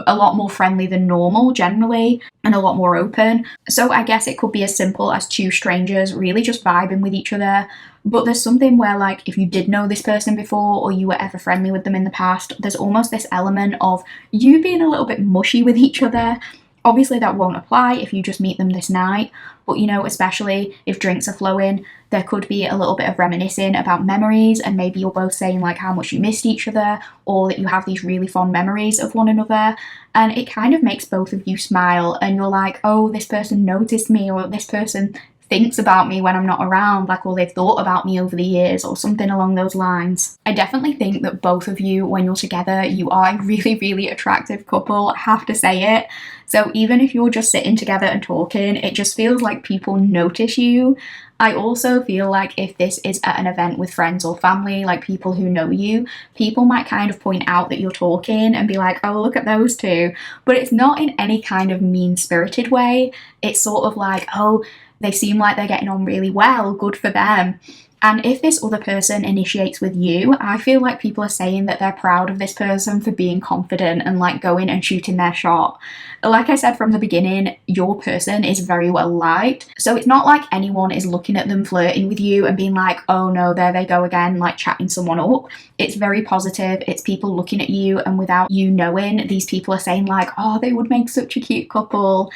a lot more friendly than normal generally, and a lot more open. So I guess it could be as simple as two strangers really just vibing with each other. But there's something where, like, if you did know this person before or you were ever friendly with them in the past, there's almost this element of you being a little bit mushy with each other. Obviously that won't apply if you just meet them this night, but you know, especially if drinks are flowing, there could be a little bit of reminiscing about memories, and maybe you're both saying like how much you missed each other, or that you have these really fond memories of one another, and it kind of makes both of you smile, and you're like, oh, this person noticed me, or this person thinks about me when I'm not around, like, or they've thought about me over the years or something along those lines. I definitely think that both of you, when you're together, you are a really, really attractive couple, I have to say it. So even if you're just sitting together and talking, it just feels like people notice you. I also feel like if this is at an event with friends or family, like people who know you, people might kind of point out that you're talking and be like, oh, look at those two. But it's not in any kind of mean-spirited way. It's sort of like, oh, they seem like they're getting on really well, good for them. And if this other person initiates with you, I feel like people are saying that they're proud of this person for being confident and like going and shooting their shot. Like I said from the beginning, your person is very well liked. So it's not like anyone is looking at them flirting with you and being like, oh no, there they go again, like chatting someone up. It's very positive. It's people looking at you, and without you knowing, these people are saying like, oh, they would make such a cute couple.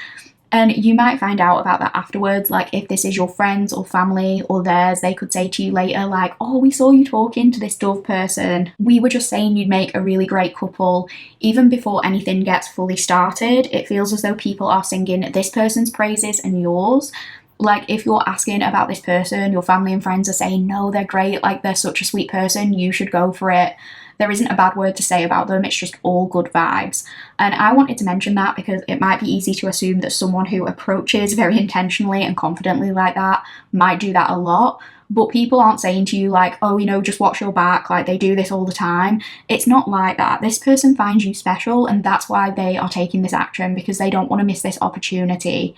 And you might find out about that afterwards, like if this is your friends or family or theirs, they could say to you later like, oh, we saw you talking to this Dove person. We were just saying you'd make a really great couple. Even before anything gets fully started, it feels as though people are singing this person's praises and yours. Like if you're asking about this person, your family and friends are saying, no, they're great, like they're such a sweet person, you should go for it. There isn't a bad word to say about them, it's just all good vibes. And I wanted to mention that because it might be easy to assume that someone who approaches very intentionally and confidently like that might do that a lot. But people aren't saying to you like, oh, you know, just watch your back, like they do this all the time. It's not like that. This person finds you special, and that's why they are taking this action, because they don't want to miss this opportunity.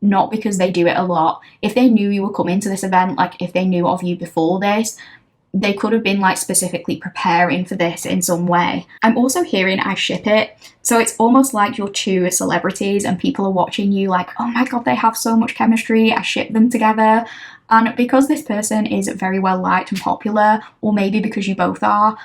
Not because they do it a lot. If they knew you were coming to this event, like if they knew of you before this, they could have been like specifically preparing for this in some way. I'm also hearing I ship it. So it's almost like you're two celebrities and people are watching you like, oh my God, they have so much chemistry, I ship them together. And because this person is very well liked and popular, or maybe because you both are,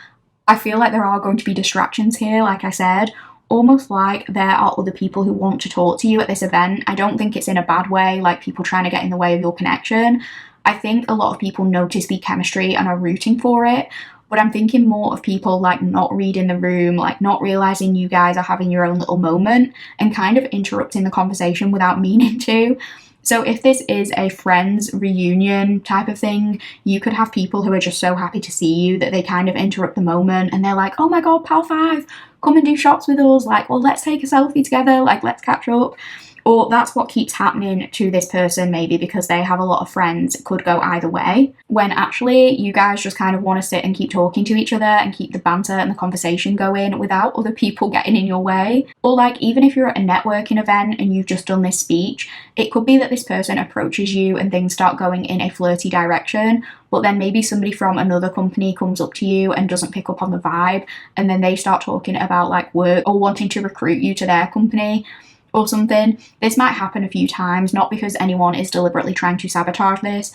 I feel like there are going to be distractions here, like I said. Almost like there are other people who want to talk to you at this event. I don't think it's in a bad way, like people trying to get in the way of your connection. I think a lot of people notice the chemistry and are rooting for it, but I'm thinking more of people like not reading the room, like not realising you guys are having your own little moment and kind of interrupting the conversation without meaning to. So if this is a friends reunion type of thing, you could have people who are just so happy to see you that they kind of interrupt the moment and they're like, oh my God, pal 5, come and do shots with us, like, well, let's take a selfie together, like, let's catch up. Or that's what keeps happening to this person, maybe because they have a lot of friends. It could go either way, when actually you guys just kind of want to sit and keep talking to each other and keep the banter and the conversation going without other people getting in your way. Or like even if you're at a networking event and you've just done this speech, it could be that this person approaches you and things start going in a flirty direction, but then maybe somebody from another company comes up to you and doesn't pick up on the vibe, and then they start talking about like work or wanting to recruit you to their company or something. This might happen a few times, not because anyone is deliberately trying to sabotage this,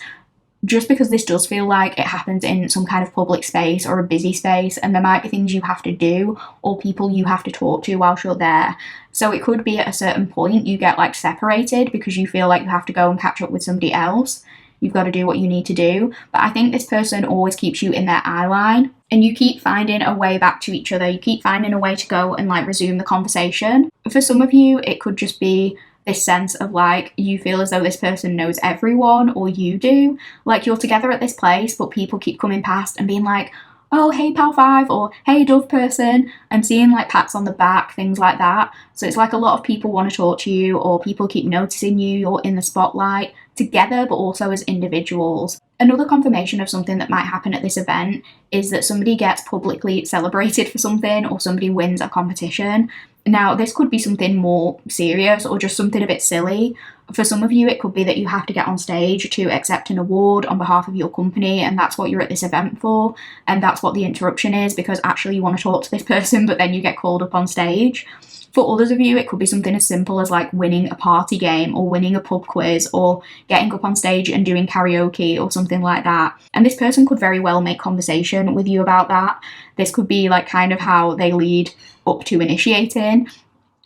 just because this does feel like it happens in some kind of public space or a busy space, and there might be things you have to do or people you have to talk to whilst you're there. So it could be at a certain point you get like separated because you feel like you have to go and catch up with somebody else. You've got to do what you need to do. But I think this person always keeps you in their eye line, and you keep finding a way back to each other. You keep finding a way to go and like resume the conversation. For some of you, it could just be this sense of like you feel as though this person knows everyone, or you do. Like you're together at this place, but people keep coming past and being like, oh, hey, pal 5, or hey, Dove person. I'm seeing like pats on the back, things like that. So it's like a lot of people want to talk to you, or people keep noticing you, you're in the spotlight together, but also as individuals. Another confirmation of something that might happen at this event is that somebody gets publicly celebrated for something, or somebody wins a competition. Now, this could be something more serious or just something a bit silly. For some of you, it could be that you have to get on stage to accept an award on behalf of your company, and that's what you're at this event for, and that's what the interruption is, because actually you want to talk to this person, but then you get called up on stage. For others of you, it could be something as simple as like winning a party game or winning a pub quiz or getting up on stage and doing karaoke or something like that. And this person could very well make conversation with you about that. This could be like kind of how they lead up to initiating.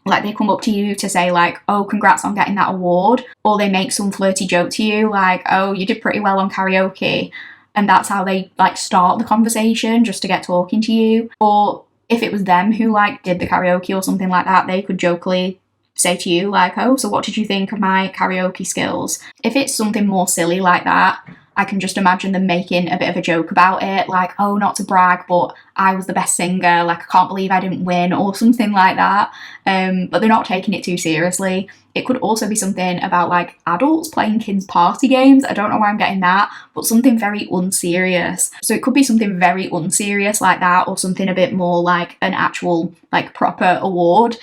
Like they come up to you to say like, oh, congrats on getting that award. Or they make some flirty joke to you like, oh, you did pretty well on karaoke. And that's how they like start the conversation, just to get talking to you. Or if it was them who like did the karaoke or something like that, they could jokingly say to you like, oh, so what did you think of my karaoke skills? If it's something more silly like that, I can just imagine them making a bit of a joke about it, like, oh, not to brag, but I was the best singer, like, I can't believe I didn't win, or something like that. But they're not taking it too seriously. It could also be something about, like, adults playing kids' party games. I don't know where I'm getting that, but something very unserious. So it could be something very unserious like that, or something a bit more like an actual, like, proper award.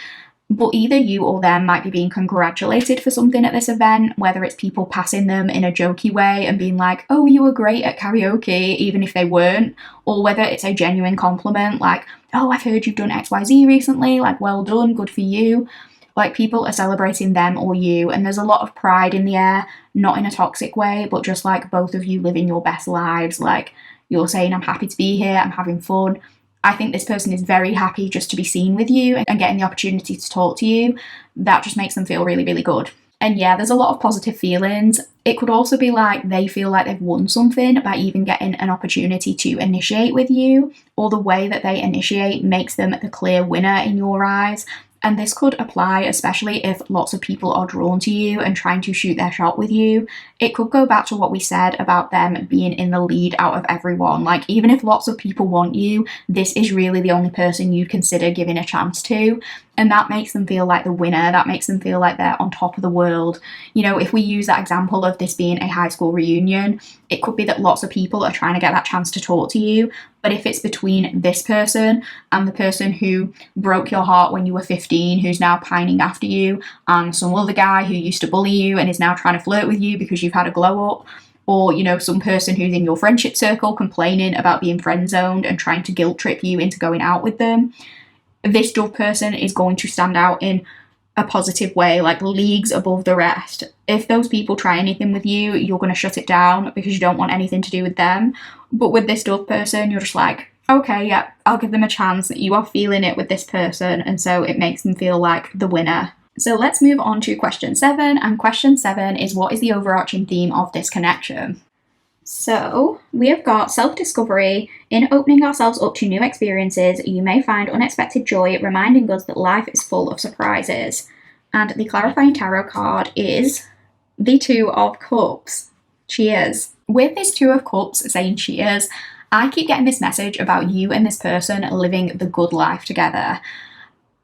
But either you or them might be being congratulated for something at this event, whether it's people passing them in a jokey way and being like, oh, you were great at karaoke, even if they weren't, or whether it's a genuine compliment, like, oh, I've heard you've done XYZ recently, like, well done, good for you. Like, people are celebrating them or you, and there's a lot of pride in the air, not in a toxic way, but just like both of you living your best lives. Like, you're saying, I'm happy to be here, I'm having fun. I think this person is very happy just to be seen with you and getting the opportunity to talk to you. That just makes them feel really, really good. And yeah, there's a lot of positive feelings. It could also be like they feel like they've won something by even getting an opportunity to initiate with you, or the way that they initiate makes them the clear winner in your eyes. And this could apply especially if lots of people are drawn to you and trying to shoot their shot with you. It could go back to what we said about them being in the lead out of everyone. Like, even if lots of people want you, this is really the only person you'd consider giving a chance to. And that makes them feel like the winner. That makes them feel like they're on top of the world. You know, if we use that example of this being a high school reunion, it could be that lots of people are trying to get that chance to talk to you. But if it's between this person and the person who broke your heart when you were 15, who's now pining after you, and some other guy who used to bully you and is now trying to flirt with you because you've had a glow up, or, you know, some person who's in your friendship circle complaining about being friend zoned and trying to guilt trip you into going out with them, this dove person is going to stand out in a positive way, like leagues above the rest. If those people try anything with you, you're going to shut it down because you don't want anything to do with them. But with this dove person, you're just like, okay, yeah, I'll give them a chance. You are feeling it with this person, and so it makes them feel like the winner. So let's move on to question 7, and question 7 is, what is the overarching theme of this connection? So we have got self-discovery. In opening ourselves up to new experiences, you may find unexpected joy, reminding us that life is full of surprises. And the clarifying tarot card is the Two of Cups. Cheers. With this Two of Cups saying cheers, I keep getting this message about you and this person living the good life together.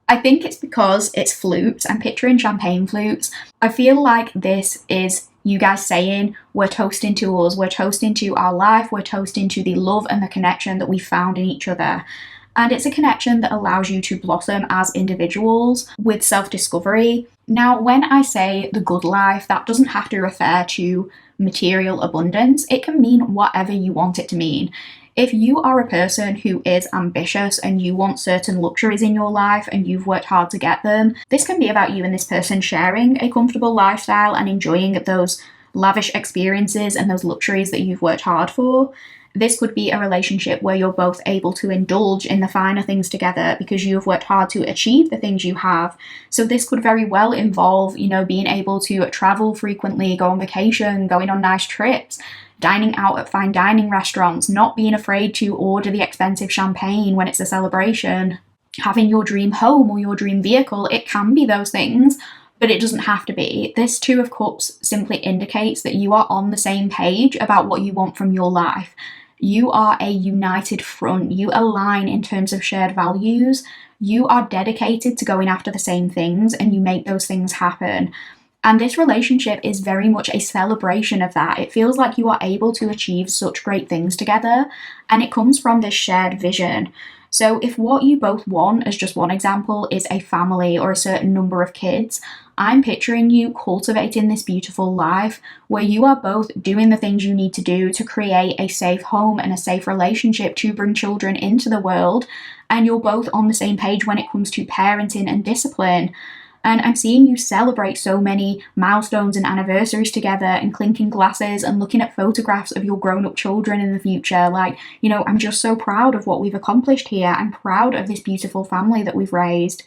I think it's because it's flutes. I'm picturing champagne flutes. I feel like this is you guys saying, we're toasting to us, we're toasting to our life, we're toasting to the love and the connection that we found in each other. And it's a connection that allows you to blossom as individuals with self-discovery. Now, when I say the good life, that doesn't have to refer to material abundance. It can mean whatever you want it to mean. If you are a person who is ambitious and you want certain luxuries in your life and you've worked hard to get them, this can be about you and this person sharing a comfortable lifestyle and enjoying those lavish experiences and those luxuries that you've worked hard for. This could be a relationship where you're both able to indulge in the finer things together because you've worked hard to achieve the things you have. So this could very well involve, you know, being able to travel frequently, go on vacation, going on nice trips, dining out at fine dining restaurants, not being afraid to order the expensive champagne when it's a celebration, having your dream home or your dream vehicle. It can be those things, but it doesn't have to be. This Two of Cups simply indicates that you are on the same page about what you want from your life. You are a united front. You align in terms of shared values. You are dedicated to going after the same things and you make those things happen. And this relationship is very much a celebration of that. It feels like you are able to achieve such great things together, and it comes from this shared vision. So if what you both want, as just one example, is a family or a certain number of kids, I'm picturing you cultivating this beautiful life where you are both doing the things you need to do to create a safe home and a safe relationship to bring children into the world, and you're both on the same page when it comes to parenting and discipline. And I'm seeing you celebrate so many milestones and anniversaries together and clinking glasses and looking at photographs of your grown-up children in the future. Like, you know, I'm just so proud of what we've accomplished here. I'm proud of this beautiful family that we've raised.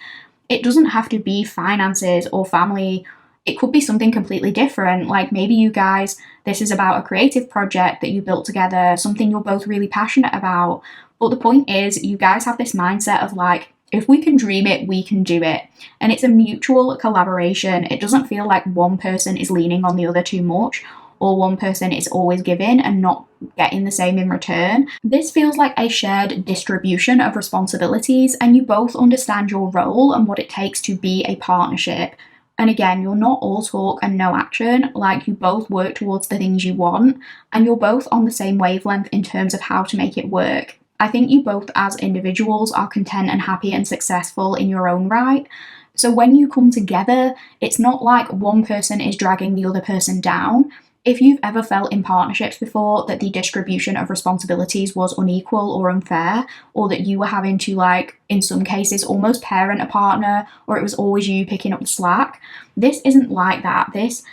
It doesn't have to be finances or family. It could be something completely different. Like maybe you guys, this is about a creative project that you built together, something you're both really passionate about. But the point is, you guys have this mindset of like, if we can dream it, we can do it. And it's a mutual collaboration. It doesn't feel like one person is leaning on the other too much, or one person is always giving and not getting the same in return. This feels like a shared distribution of responsibilities, and you both understand your role and what it takes to be a partnership. And again, you're not all talk and no action. Like, you both work towards the things you want, and you're both on the same wavelength in terms of how to make it work. I think you both as individuals are content and happy and successful in your own right. So when you come together, it's not like one person is dragging the other person down. If you've ever felt in partnerships before that the distribution of responsibilities was unequal or unfair, or that you were having to, like, in some cases, almost parent a partner, or it was always you picking up the slack, this isn't like that. This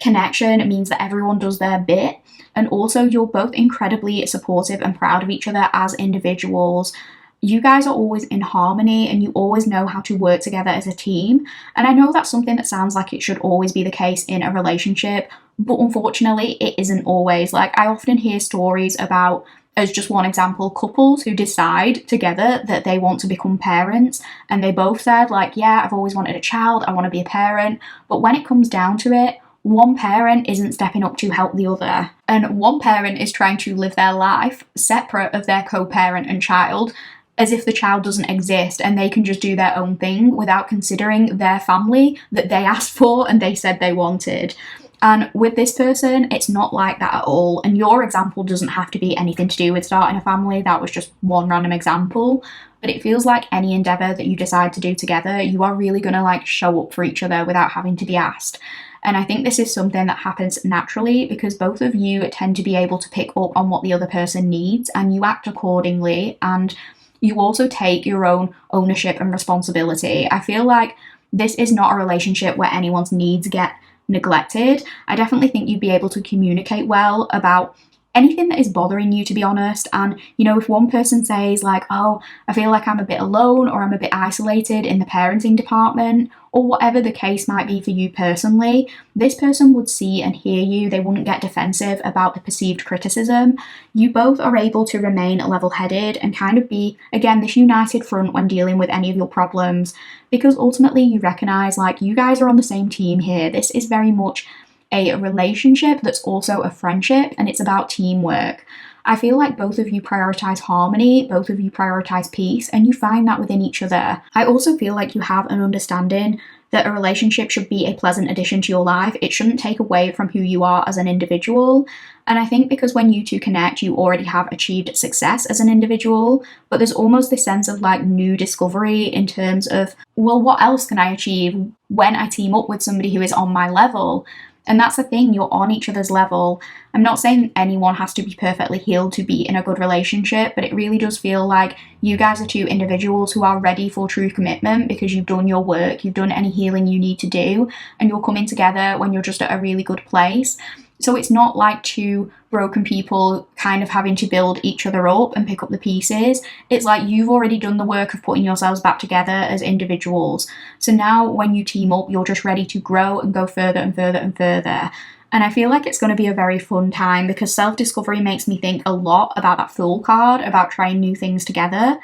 connection means that everyone does their bit, and also you're both incredibly supportive and proud of each other as individuals. You guys are always in harmony, and you always know how to work together as a team. And I know that's something that sounds like it should always be the case in a relationship, but unfortunately it isn't always. Like, I often hear stories about, as just one example, couples who decide together that they want to become parents, and they both said, like, yeah, I've always wanted a child, I want to be a parent, but when it comes down to it, one parent isn't stepping up to help the other, and one parent is trying to live their life separate of their co-parent and child, as if the child doesn't exist and they can just do their own thing without considering their family that they asked for and they said they wanted. And with this person, it's not like that at all. And your example doesn't have to be anything to do with starting a family. That was just one random example. But it feels like any endeavour that you decide to do together, you are really going to, like, show up for each other without having to be asked. And I think this is something that happens naturally because both of you tend to be able to pick up on what the other person needs and you act accordingly. And you also take your own ownership and responsibility. I feel like this is not a relationship where anyone's needs get neglected. I definitely think you'd be able to communicate well about anything that is bothering you, to be honest. And, you know, if one person says, like, oh, I feel like I'm a bit alone, or I'm a bit isolated in the parenting department, or whatever the case might be for you personally, this person would see and hear you. They wouldn't get defensive about the perceived criticism. You both are able to remain level-headed and kind of be, again, this united front when dealing with any of your problems, because ultimately you recognise, like, you guys are on the same team here. This is very much a relationship that's also a friendship, and it's about teamwork. I feel like both of you prioritise harmony, both of you prioritise peace, and you find that within each other. I also feel like you have an understanding that a relationship should be a pleasant addition to your life. It shouldn't take away from who you are as an individual. And I think because when you two connect, you already have achieved success as an individual, but there's almost this sense of, like, new discovery in terms of, well, what else can I achieve when I team up with somebody who is on my level? And that's the thing, you're on each other's level. I'm not saying anyone has to be perfectly healed to be in a good relationship, but it really does feel like you guys are two individuals who are ready for true commitment because you've done your work, you've done any healing you need to do, and you're coming together when you're just at a really good place. So it's not like two broken people kind of having to build each other up and pick up the pieces. It's like you've already done the work of putting yourselves back together as individuals. So now when you team up, you're just ready to grow and go further and further and further. And I feel like it's going to be a very fun time because self-discovery makes me think a lot about that Fool card, about trying new things together.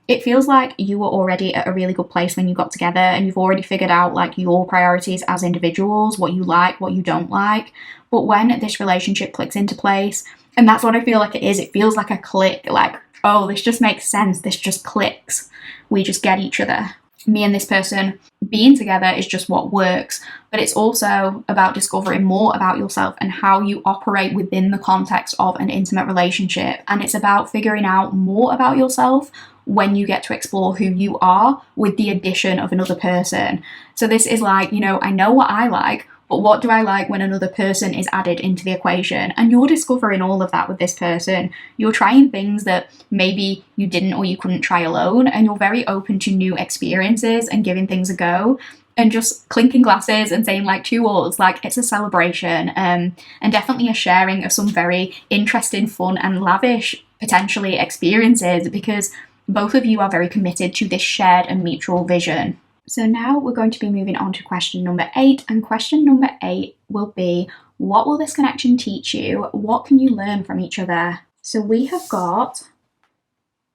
It feels like you were already at a really good place when you got together and you've already figured out, like, your priorities as individuals, what you like, what you don't like. But when this relationship clicks into place, and that's what I feel like it is, it feels like a click, like, oh, this just makes sense, this just clicks. We just get each other. Me and this person being together is just what works, but it's also about discovering more about yourself and how you operate within the context of an intimate relationship. And it's about figuring out more about yourself when you get to explore who you are with the addition of another person. So this is like, you know, I know what I like, but what do I like when another person is added into the equation? And you're discovering all of that with this person. You're trying things that maybe you didn't or you couldn't try alone, and you're very open to new experiences and giving things a go. And just clinking glasses and saying, like, to all, like, it's a celebration, and definitely a sharing of some very interesting, fun and lavish, potentially, experiences, because both of you are very committed to this shared and mutual vision. So now we're going to be moving on to question number 8, and question number 8 will be, what will this connection teach you? What can you learn from each other? So we have got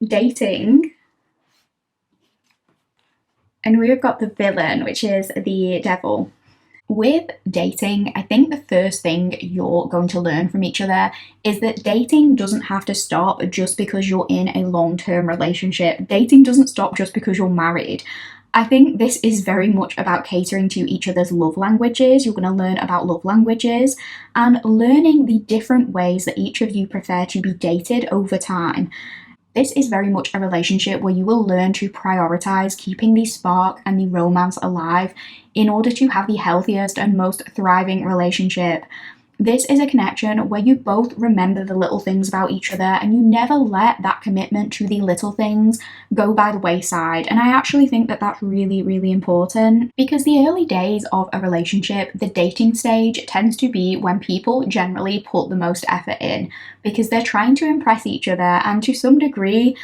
dating, And we've got the villain, which is the devil. With dating, I think the first thing you're going to learn from each other is that dating doesn't have to stop just because you're in a long-term relationship. Dating doesn't stop just because you're married. I think this is very much about catering to each other's love languages. You're going to learn about love languages and learning the different ways that each of you prefer to be dated over time. This is very much a relationship where you will learn to prioritize keeping the spark and the romance alive in order to have the healthiest and most thriving relationship. This is a connection where you both remember the little things about each other and you never let that commitment to the little things go by the wayside. And I actually think that that's really, really important, because the early days of a relationship, the dating stage, tends to be when people generally put the most effort in because they're trying to impress each other, and to some degree,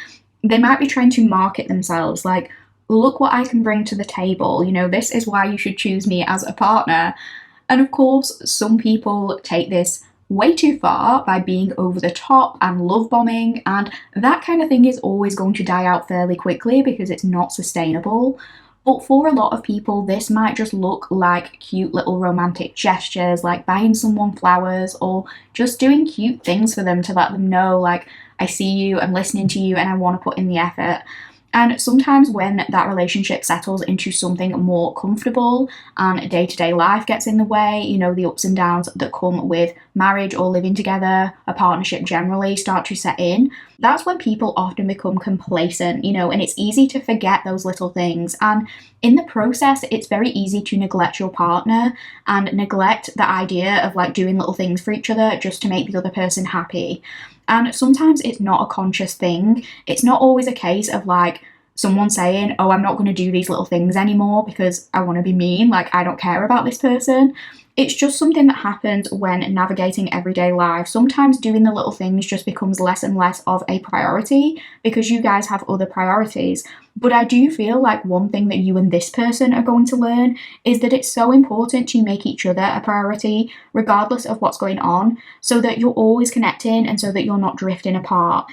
they might be trying to market themselves like, look what I can bring to the table, this is why you should choose me as a partner. And of course, some people take this way too far by being over the top and love bombing, and that kind of thing is always going to die out fairly quickly because it's not sustainable. But for a lot of people, this might just look like cute little romantic gestures, like buying someone flowers or just doing cute things for them to let them know, like, I see you, I'm listening to you, and I want to put in the effort. And sometimes when that relationship settles into something more comfortable and day-to-day life gets in the way, the ups and downs that come with marriage or living together, a partnership generally, start to set in, that's when people often become complacent, and it's easy to forget those little things. And in the process, it's very easy to neglect your partner and neglect the idea of like doing little things for each other just to make the other person happy. And sometimes it's not a conscious thing. It's not always a case of like someone saying, oh, I'm not going to do these little things anymore because I want to be mean, like I don't care about this person. It's just something that happens when navigating everyday life. Sometimes doing the little things just becomes less and less of a priority because you guys have other priorities. But I do feel like one thing that you and this person are going to learn is that it's so important to make each other a priority regardless of what's going on, so that you're always connecting and so that you're not drifting apart.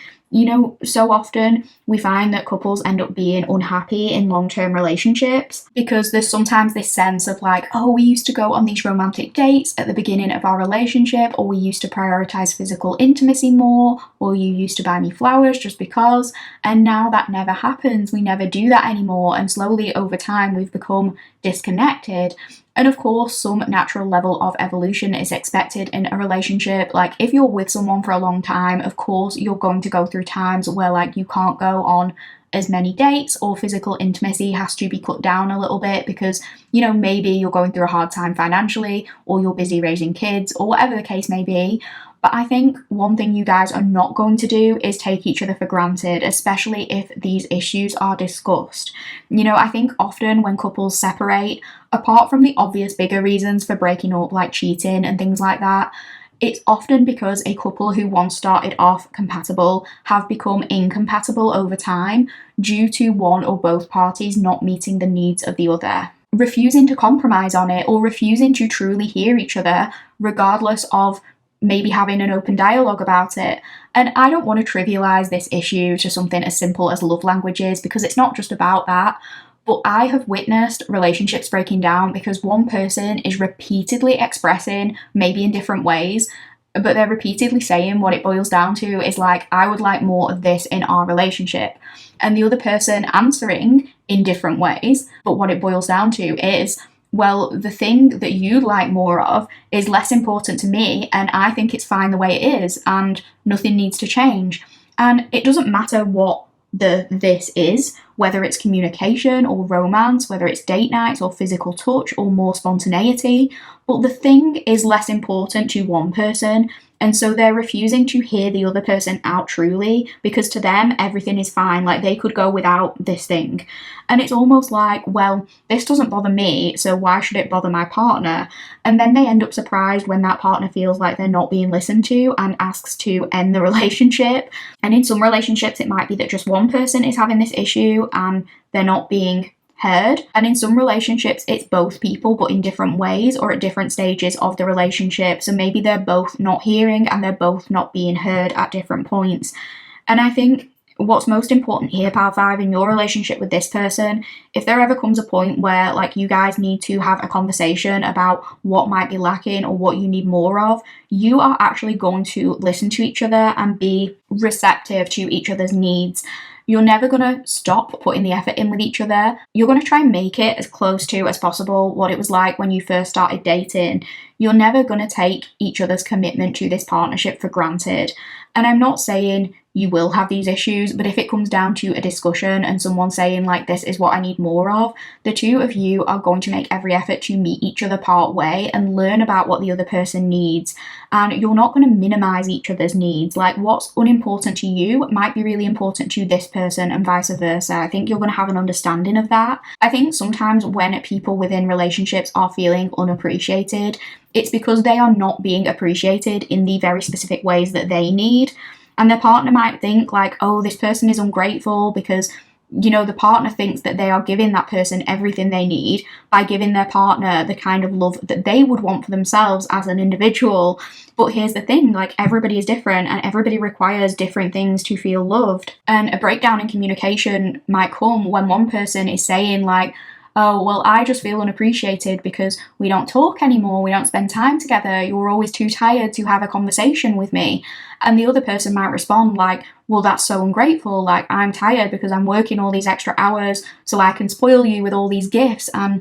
So often we find that couples end up being unhappy in long-term relationships because there's sometimes this sense of like, oh, we used to go on these romantic dates at the beginning of our relationship, or we used to prioritize physical intimacy more, or you used to buy me flowers just because, and now that never happens. We never do that anymore, and slowly over time we've become disconnected. And of course, some natural level of evolution is expected in a relationship. Like if you're with someone for a long time, of course, you're going to go through times where like you can't go on as many dates, or physical intimacy has to be cut down a little bit because, maybe you're going through a hard time financially, or you're busy raising kids, or whatever the case may be. But I think one thing you guys are not going to do is take each other for granted, especially if these issues are discussed. I think often when couples separate, apart from the obvious bigger reasons for breaking up, like cheating and things like that, it's often because a couple who once started off compatible have become incompatible over time due to one or both parties not meeting the needs of the other, refusing to compromise on it, or refusing to truly hear each other, regardless of maybe having an open dialogue about it. And I don't want to trivialize this issue to something as simple as love languages, because it's not just about that. But I have witnessed relationships breaking down because one person is repeatedly expressing, maybe in different ways, but they're repeatedly saying what it boils down to is like, I would like more of this in our relationship. And the other person answering in different ways, but what it boils down to is, well, the thing that you'd like more of is less important to me, and I think it's fine the way it is, and nothing needs to change. And it doesn't matter what this is, whether it's communication or romance, whether it's date nights or physical touch or more spontaneity, but the thing is less important to one person, and so they're refusing to hear the other person out truly because to them everything is fine, like they could go without this thing. And it's almost like, well, this doesn't bother me, so why should it bother my partner? And then they end up surprised when that partner feels like they're not being listened to and asks to end the relationship. And in some relationships it might be that just one person is having this issue and they're not being heard. And in some relationships it's both people, but in different ways or at different stages of the relationship. So maybe they're both not hearing and they're both not being heard at different points. And I think what's most important here, pal 5, in your relationship with this person, if there ever comes a point where like you guys need to have a conversation about what might be lacking or what you need more of, you are actually going to listen to each other and be receptive to each other's needs. You're never going to stop putting the effort in with each other. You're going to try and make it as close to as possible what it was like when you first started dating. You're never going to take each other's commitment to this partnership for granted. And I'm not saying you will have these issues, but if it comes down to a discussion and someone saying like, this is what I need more of, the two of you are going to make every effort to meet each other part way and learn about what the other person needs. And you're not going to minimize each other's needs. Like, what's unimportant to you might be really important to this person and vice versa. I think you're going to have an understanding of that. I think sometimes when people within relationships are feeling unappreciated, it's because they are not being appreciated in the very specific ways that they need. And their partner might think like, oh, this person is ungrateful because, you know, the partner thinks that they are giving that person everything they need by giving their partner the kind of love that they would want for themselves as an individual. But here's the thing, like, everybody is different and everybody requires different things to feel loved. And a breakdown in communication might come when one person is saying like, oh, well, I just feel unappreciated because we don't talk anymore, we don't spend time together, you're always too tired to have a conversation with me. And the other person might respond like, well, that's so ungrateful, like, I'm tired because I'm working all these extra hours so I can spoil you with all these gifts and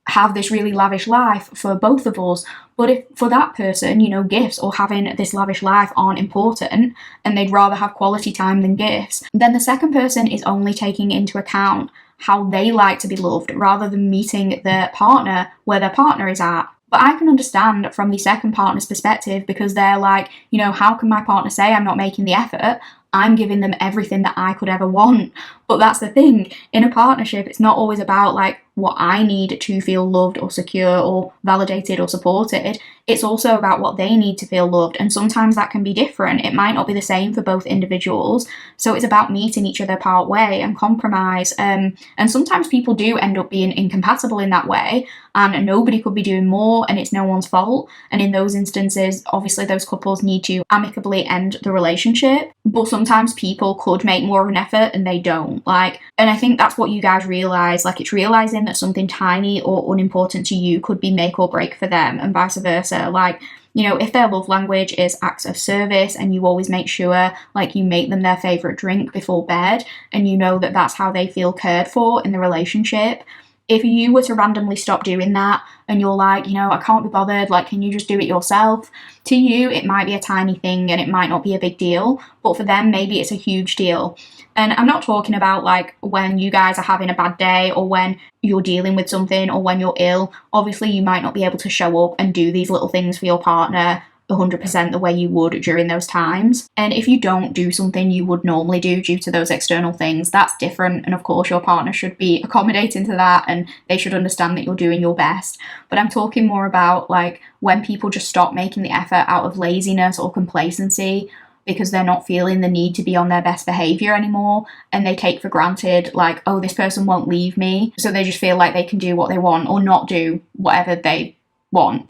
have this really lavish life for both of us. But if for that person, you know, gifts or having this lavish life aren't important and they'd rather have quality time than gifts, then the second person is only taking into account how they like to be loved rather than meeting their partner where their partner is at. But I can understand from the second partner's perspective because they're like, you know, how can my partner say I'm not making the effort? I'm giving them everything that I could ever want. But that's the thing, in a partnership, it's not always about like what I need to feel loved or secure or validated or supported. It's also about what they need to feel loved. And sometimes that can be different. It might not be the same for both individuals. So it's about meeting each other part way and compromise. And sometimes people do end up being incompatible in that way. And nobody could be doing more and it's no one's fault. And in those instances, obviously those couples need to amicably end the relationship. But sometimes people could make more of an effort and they don't. Like, and I think that's what you guys realize. Like, it's realizing that something tiny or unimportant to you could be make or break for them and vice versa. Like, you know, if their love language is acts of service and you always make sure like you make them their favorite drink before bed and you know that that's how they feel cared for in the relationship, if you were to randomly stop doing that and you're like, you know, I can't be bothered, like, can you just do it yourself? To you, it might be a tiny thing and it might not be a big deal, but for them, maybe it's a huge deal. And I'm not talking about like when you guys are having a bad day or when you're dealing with something or when you're ill. Obviously, you might not be able to show up and do these little things for your partner 100% the way you would during those times. And if you don't do something you would normally do due to those external things, that's different. And of course, your partner should be accommodating to that and they should understand that you're doing your best. But I'm talking more about like when people just stop making the effort out of laziness or complacency because they're not feeling the need to be on their best behavior anymore and they take for granted like, oh, this person won't leave me. So they just feel like they can do what they want or not do whatever they want.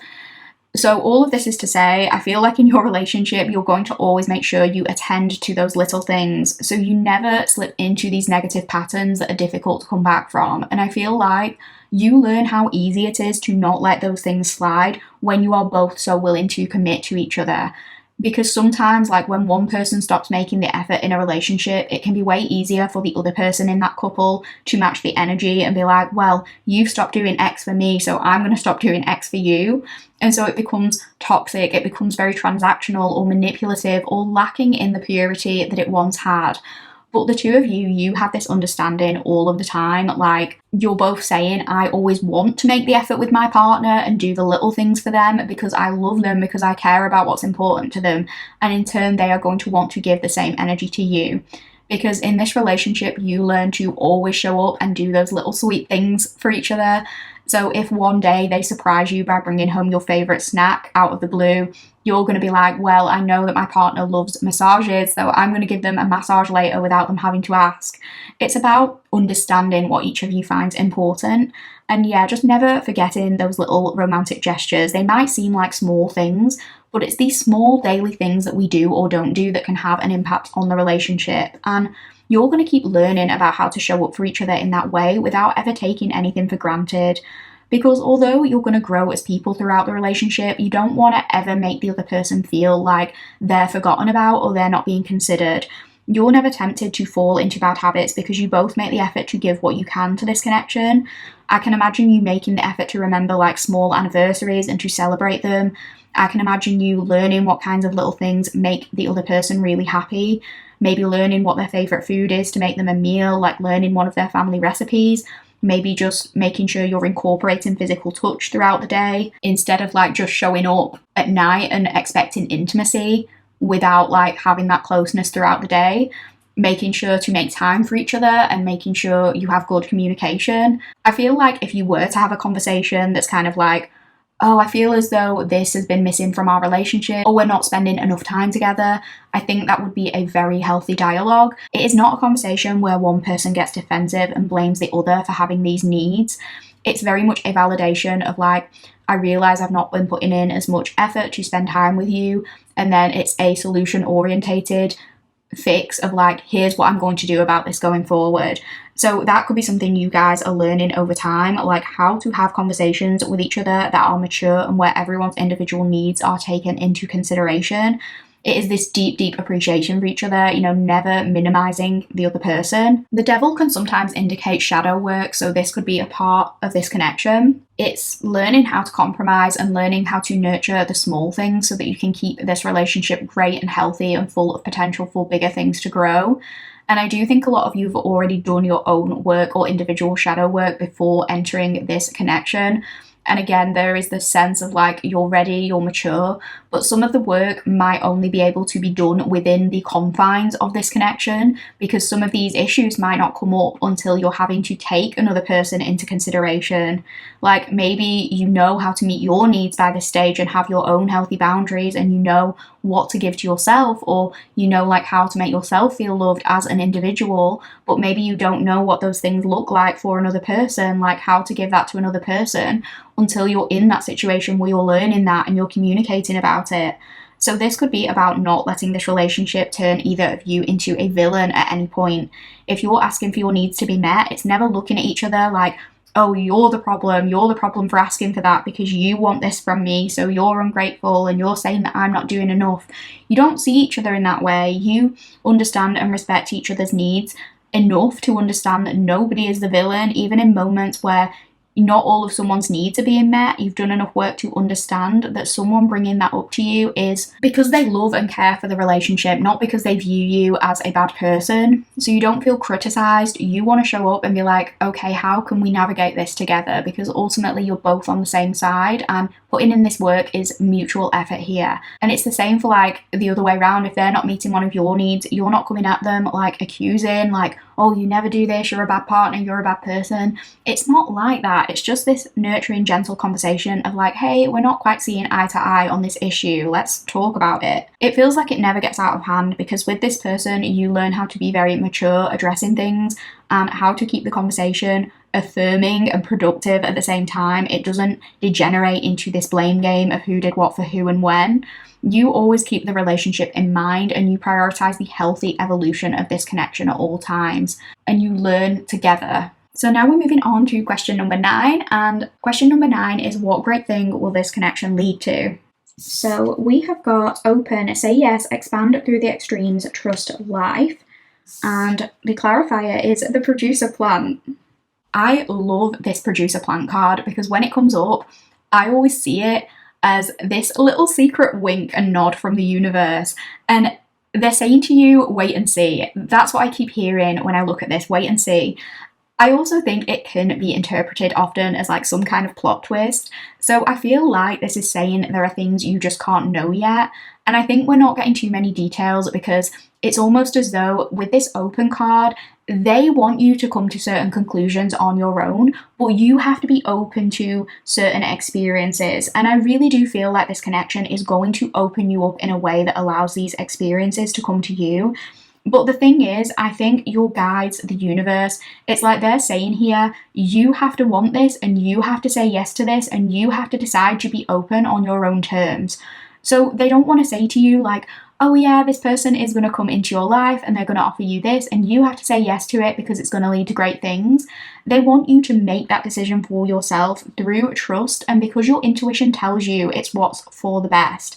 So all of this is to say, I feel like in your relationship, you're going to always make sure you attend to those little things so you never slip into these negative patterns that are difficult to come back from. And I feel like you learn how easy it is to not let those things slide when you are both so willing to commit to each other. Because sometimes, like when one person stops making the effort in a relationship, it can be way easier for the other person in that couple to match the energy and be like, well, you've stopped doing X for me, so I'm going to stop doing X for you. And so it becomes toxic, it becomes very transactional or manipulative or lacking in the purity that it once had. But the two of you have this understanding all of the time. Like, you're both saying, I always want to make the effort with my partner and do the little things for them because I love them, because I care about what's important to them. And in turn, they are going to want to give the same energy to you. Because in this relationship, you learn to always show up and do those little sweet things for each other. So if one day they surprise you by bringing home your favourite snack out of the blue, you're going to be like, well, I know that my partner loves massages, so I'm going to give them a massage later without them having to ask. It's about understanding what each of you finds important. And yeah, just never forgetting those little romantic gestures. They might seem like small things, but it's these small daily things that we do or don't do that can have an impact on the relationship. And you're going to keep learning about how to show up for each other in that way without ever taking anything for granted. Because although you're going to grow as people throughout the relationship, you don't want to ever make the other person feel like they're forgotten about or they're not being considered. You're never tempted to fall into bad habits because you both make the effort to give what you can to this connection. I can imagine you making the effort to remember like small anniversaries and to celebrate them. I can imagine you learning what kinds of little things make the other person really happy. Maybe learning what their favourite food is to make them a meal, like learning one of their family recipes. Maybe just making sure you're incorporating physical touch throughout the day instead of like just showing up at night and expecting intimacy without like having that closeness throughout the day. Making sure to make time for each other and making sure you have good communication. I feel like if you were to have a conversation that's kind of like, oh, I feel as though this has been missing from our relationship, or we're not spending enough time together, I think that would be a very healthy dialogue. It is not a conversation where one person gets defensive and blames the other for having these needs. It's very much a validation of like, I realise I've not been putting in as much effort to spend time with you, and then it's a solution orientated fix of like, here's what I'm going to do about this going forward. So that could be something you guys are learning over time, like how to have conversations with each other that are mature and where everyone's individual needs are taken into consideration. It is this deep appreciation for each other, you know, never minimizing the other person. The devil can sometimes indicate shadow work, so this could be a part of this connection. It's learning how to compromise and learning how to nurture the small things so that you can keep this relationship great and healthy and full of potential for bigger things to grow. And I do think a lot of you have already done your own work or individual shadow work before entering this connection. And again, there is this sense of like, you're ready, you're mature, but some of the work might only be able to be done within the confines of this connection because some of these issues might not come up until you're having to take another person into consideration. Like maybe you know how to meet your needs by this stage and have your own healthy boundaries, and you know what to give to yourself, or you know like how to make yourself feel loved as an individual, but maybe you don't know what those things look like for another person, like how to give that to another person until you're in that situation where you're learning that and you're communicating about it. So this could be about not letting this relationship turn either of you into a villain at any point. If you're asking for your needs to be met, it's never looking at each other like, oh, you're the problem for asking for that because you want this from me, so you're ungrateful and you're saying that I'm not doing enough. You don't see each other in that way. You understand and respect each other's needs enough to understand that nobody is the villain, even in moments where not all of someone's needs are being met. You've done enough work to understand that someone bringing that up to you is because they love and care for the relationship, not because they view you as a bad person. So you don't feel criticized. You want to show up and be like, okay, how can we navigate this together? Because ultimately you're both on the same side, and putting in this work is mutual effort here. And it's the same for like the other way around. If they're not meeting one of your needs, you're not coming at them like accusing, like, oh, you never do this, you're a bad partner, you're a bad person. It's not like that. It's just this nurturing, gentle conversation of like, hey, we're not quite seeing eye to eye on this issue. Let's talk about it. It feels like it never gets out of hand because with this person, you learn how to be very mature addressing things and how to keep the conversation affirming and productive at the same time. It doesn't degenerate into this blame game of who did what for who and when. You always keep the relationship in mind and you prioritize the healthy evolution of this connection at all times, and you learn together. So now we're moving on to question number 9, and question number 9 is, what great thing will this connection lead to? So we have got open, say yes, expand through the extremes, trust life, and the clarifier is the producer plant. I love this producer plant card because when it comes up, I always see it as this little secret wink and nod from the universe, and they're saying to you, wait and see. That's what I keep hearing when I look at this, wait and see. I also think it can be interpreted often as like some kind of plot twist. So I feel like this is saying there are things you just can't know yet. And I think we're not getting too many details because it's almost as though with this open card, they want you to come to certain conclusions on your own, but you have to be open to certain experiences. And I really do feel like this connection is going to open you up in a way that allows these experiences to come to you. But the thing is, I think your guides, the universe, it's like they're saying here, you have to want this and you have to say yes to this and you have to decide to be open on your own terms. So they don't want to say to you like, oh yeah, this person is going to come into your life and they're going to offer you this, and you have to say yes to it because it's going to lead to great things. They want you to make that decision for yourself through trust and because your intuition tells you it's what's for the best.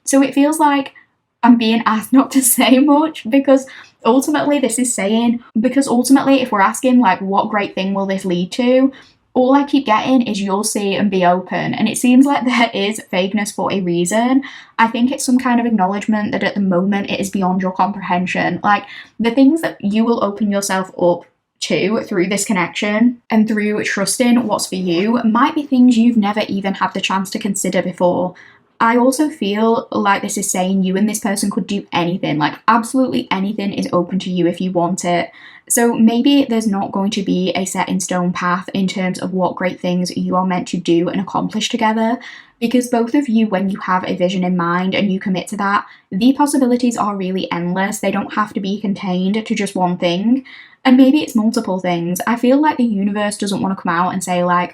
So it feels like I'm being asked not to say much because ultimately if we're asking like what great thing will this lead to, all I keep getting is you'll see and be open. And it seems like there is vagueness for a reason. I think it's some kind of acknowledgement that at the moment it is beyond your comprehension. Like the things that you will open yourself up to through this connection and through trusting what's for you might be things you've never even had the chance to consider before. I also feel like this is saying you and this person could do anything, like absolutely anything is open to you if you want it. So maybe there's not going to be a set in stone path in terms of what great things you are meant to do and accomplish together, because both of you, when you have a vision in mind and you commit to that, the possibilities are really endless. They don't have to be contained to just one thing. And maybe it's multiple things. I feel like the universe doesn't want to come out and say like,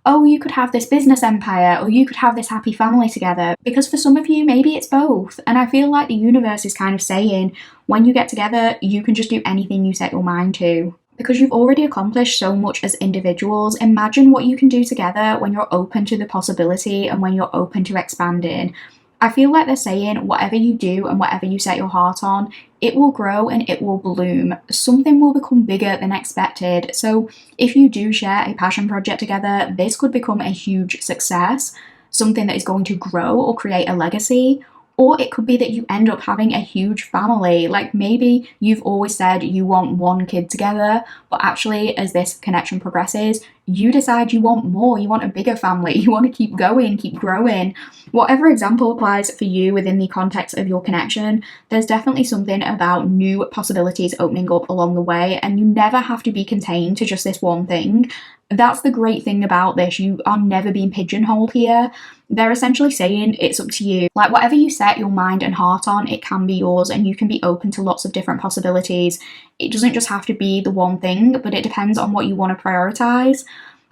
oh, you could have this business empire or you could have this happy family together. Because for some of you, maybe it's both. And I feel like the universe is kind of saying, when you get together, you can just do anything you set your mind to. Because you've already accomplished so much as individuals, imagine what you can do together when you're open to the possibility and when you're open to expanding. I feel like they're saying whatever you do and whatever you set your heart on, it will grow and it will bloom. Something will become bigger than expected. So if you do share a passion project together, this could become a huge success, something that is going to grow or create a legacy. Or it could be that you end up having a huge family. Like maybe you've always said you want one kid together, but actually as this connection progresses, you decide you want more, you want a bigger family, you want to keep going, keep growing. Whatever example applies for you within the context of your connection, there's definitely something about new possibilities opening up along the way, and you never have to be contained to just this one thing. That's the great thing about this. You are never being pigeonholed here. They're essentially saying it's up to you. Like whatever you set your mind and heart on, it can be yours and you can be open to lots of different possibilities. It doesn't just have to be the one thing, but it depends on what you want to prioritize.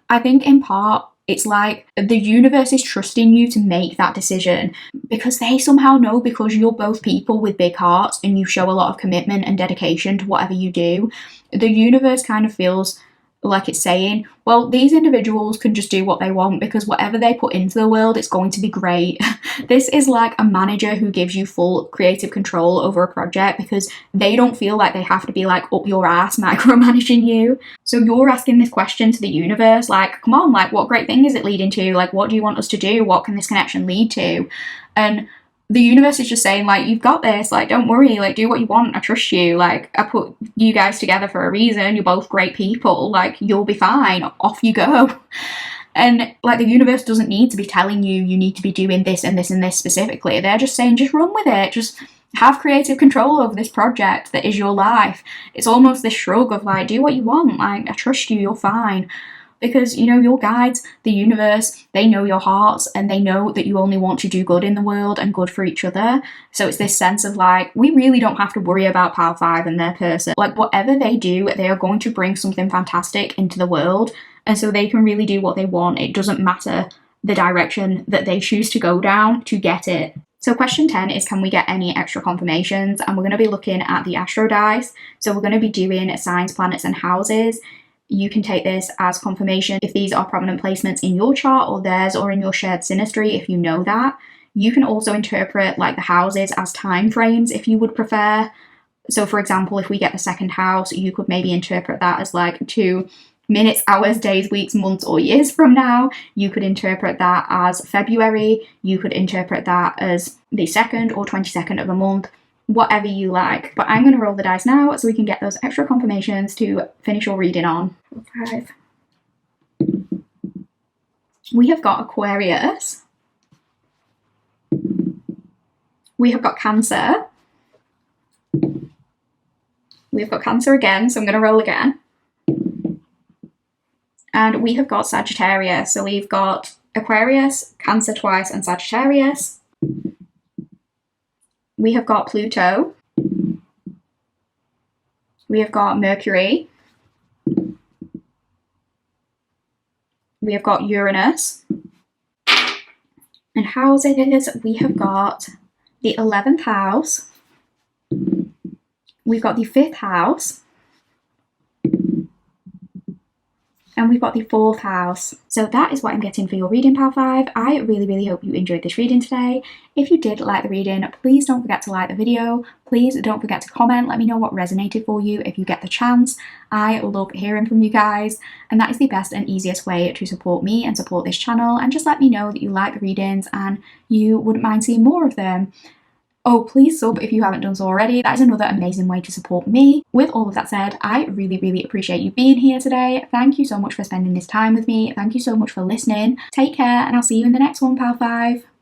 I think in part, it's like the universe is trusting you to make that decision because they somehow know, because you're both people with big hearts and you show a lot of commitment and dedication to whatever you do. The universe kind of feels like it's saying, well, these individuals can just do what they want because whatever they put into the world, it's going to be great. This is like a manager who gives you full creative control over a project because they don't feel like they have to be like up your ass micromanaging you. So you're asking this question to the universe, like, come on, like what great thing is it leading to? Like, what do you want us to do? What can this connection lead to? And the universe is just saying, like, you've got this, like, don't worry, like, do what you want, I trust you, like, I put you guys together for a reason, you're both great people, like, you'll be fine, off you go. And, like, the universe doesn't need to be telling you, you need to be doing this and this and this specifically, they're just saying, just run with it, just have creative control over this project that is your life. It's almost this shrug of, like, do what you want, like, I trust you, you're fine. Because, you know, your guides, the universe, they know your hearts and they know that you only want to do good in the world and good for each other. So it's this sense of like, we really don't have to worry about Pile 5 and their person. Like whatever they do, they are going to bring something fantastic into the world. And so they can really do what they want. It doesn't matter the direction that they choose to go down to get it. So question 10 is, can we get any extra confirmations? And we're going to be looking at the astro dice. So we're going to be doing signs, planets and houses. You can take this as confirmation if these are prominent placements in your chart or theirs or in your shared synastry if you know that. You can also interpret like the houses as time frames if you would prefer. So for example, if we get the second house, you could maybe interpret that as like 2 minutes, hours, days, weeks, months or years from now. You could interpret that as February. You could interpret that as the 2nd or 22nd of a month. Whatever you like. But I'm going to roll the dice now so we can get those extra confirmations to finish your reading on. 5. We have got Aquarius. We have got Cancer. We have got Cancer again, so I'm going to roll again. And we have got Sagittarius. So we've got Aquarius, Cancer twice, and Sagittarius. We have got Pluto. We have got Mercury. We have got Uranus. And houses, we have got the 11th house, we've got the 5th house, and we've got the 4th house. So that is what I'm getting for your reading, Pal 5. I really hope you enjoyed this reading today. If you did like the reading, please don't forget to like the video. Please don't forget to comment. Let me know what resonated for you if you get the chance. I love hearing from you guys, and that is the best and easiest way to support me and support this channel. And just let me know that you like the readings and you wouldn't mind seeing more of them. Oh, please sub if you haven't done so already. That is another amazing way to support me. With all of that said, I really appreciate you being here today. Thank you so much for spending this time with me. Thank you so much for listening. Take care, and I'll see you in the next one, Pal 5.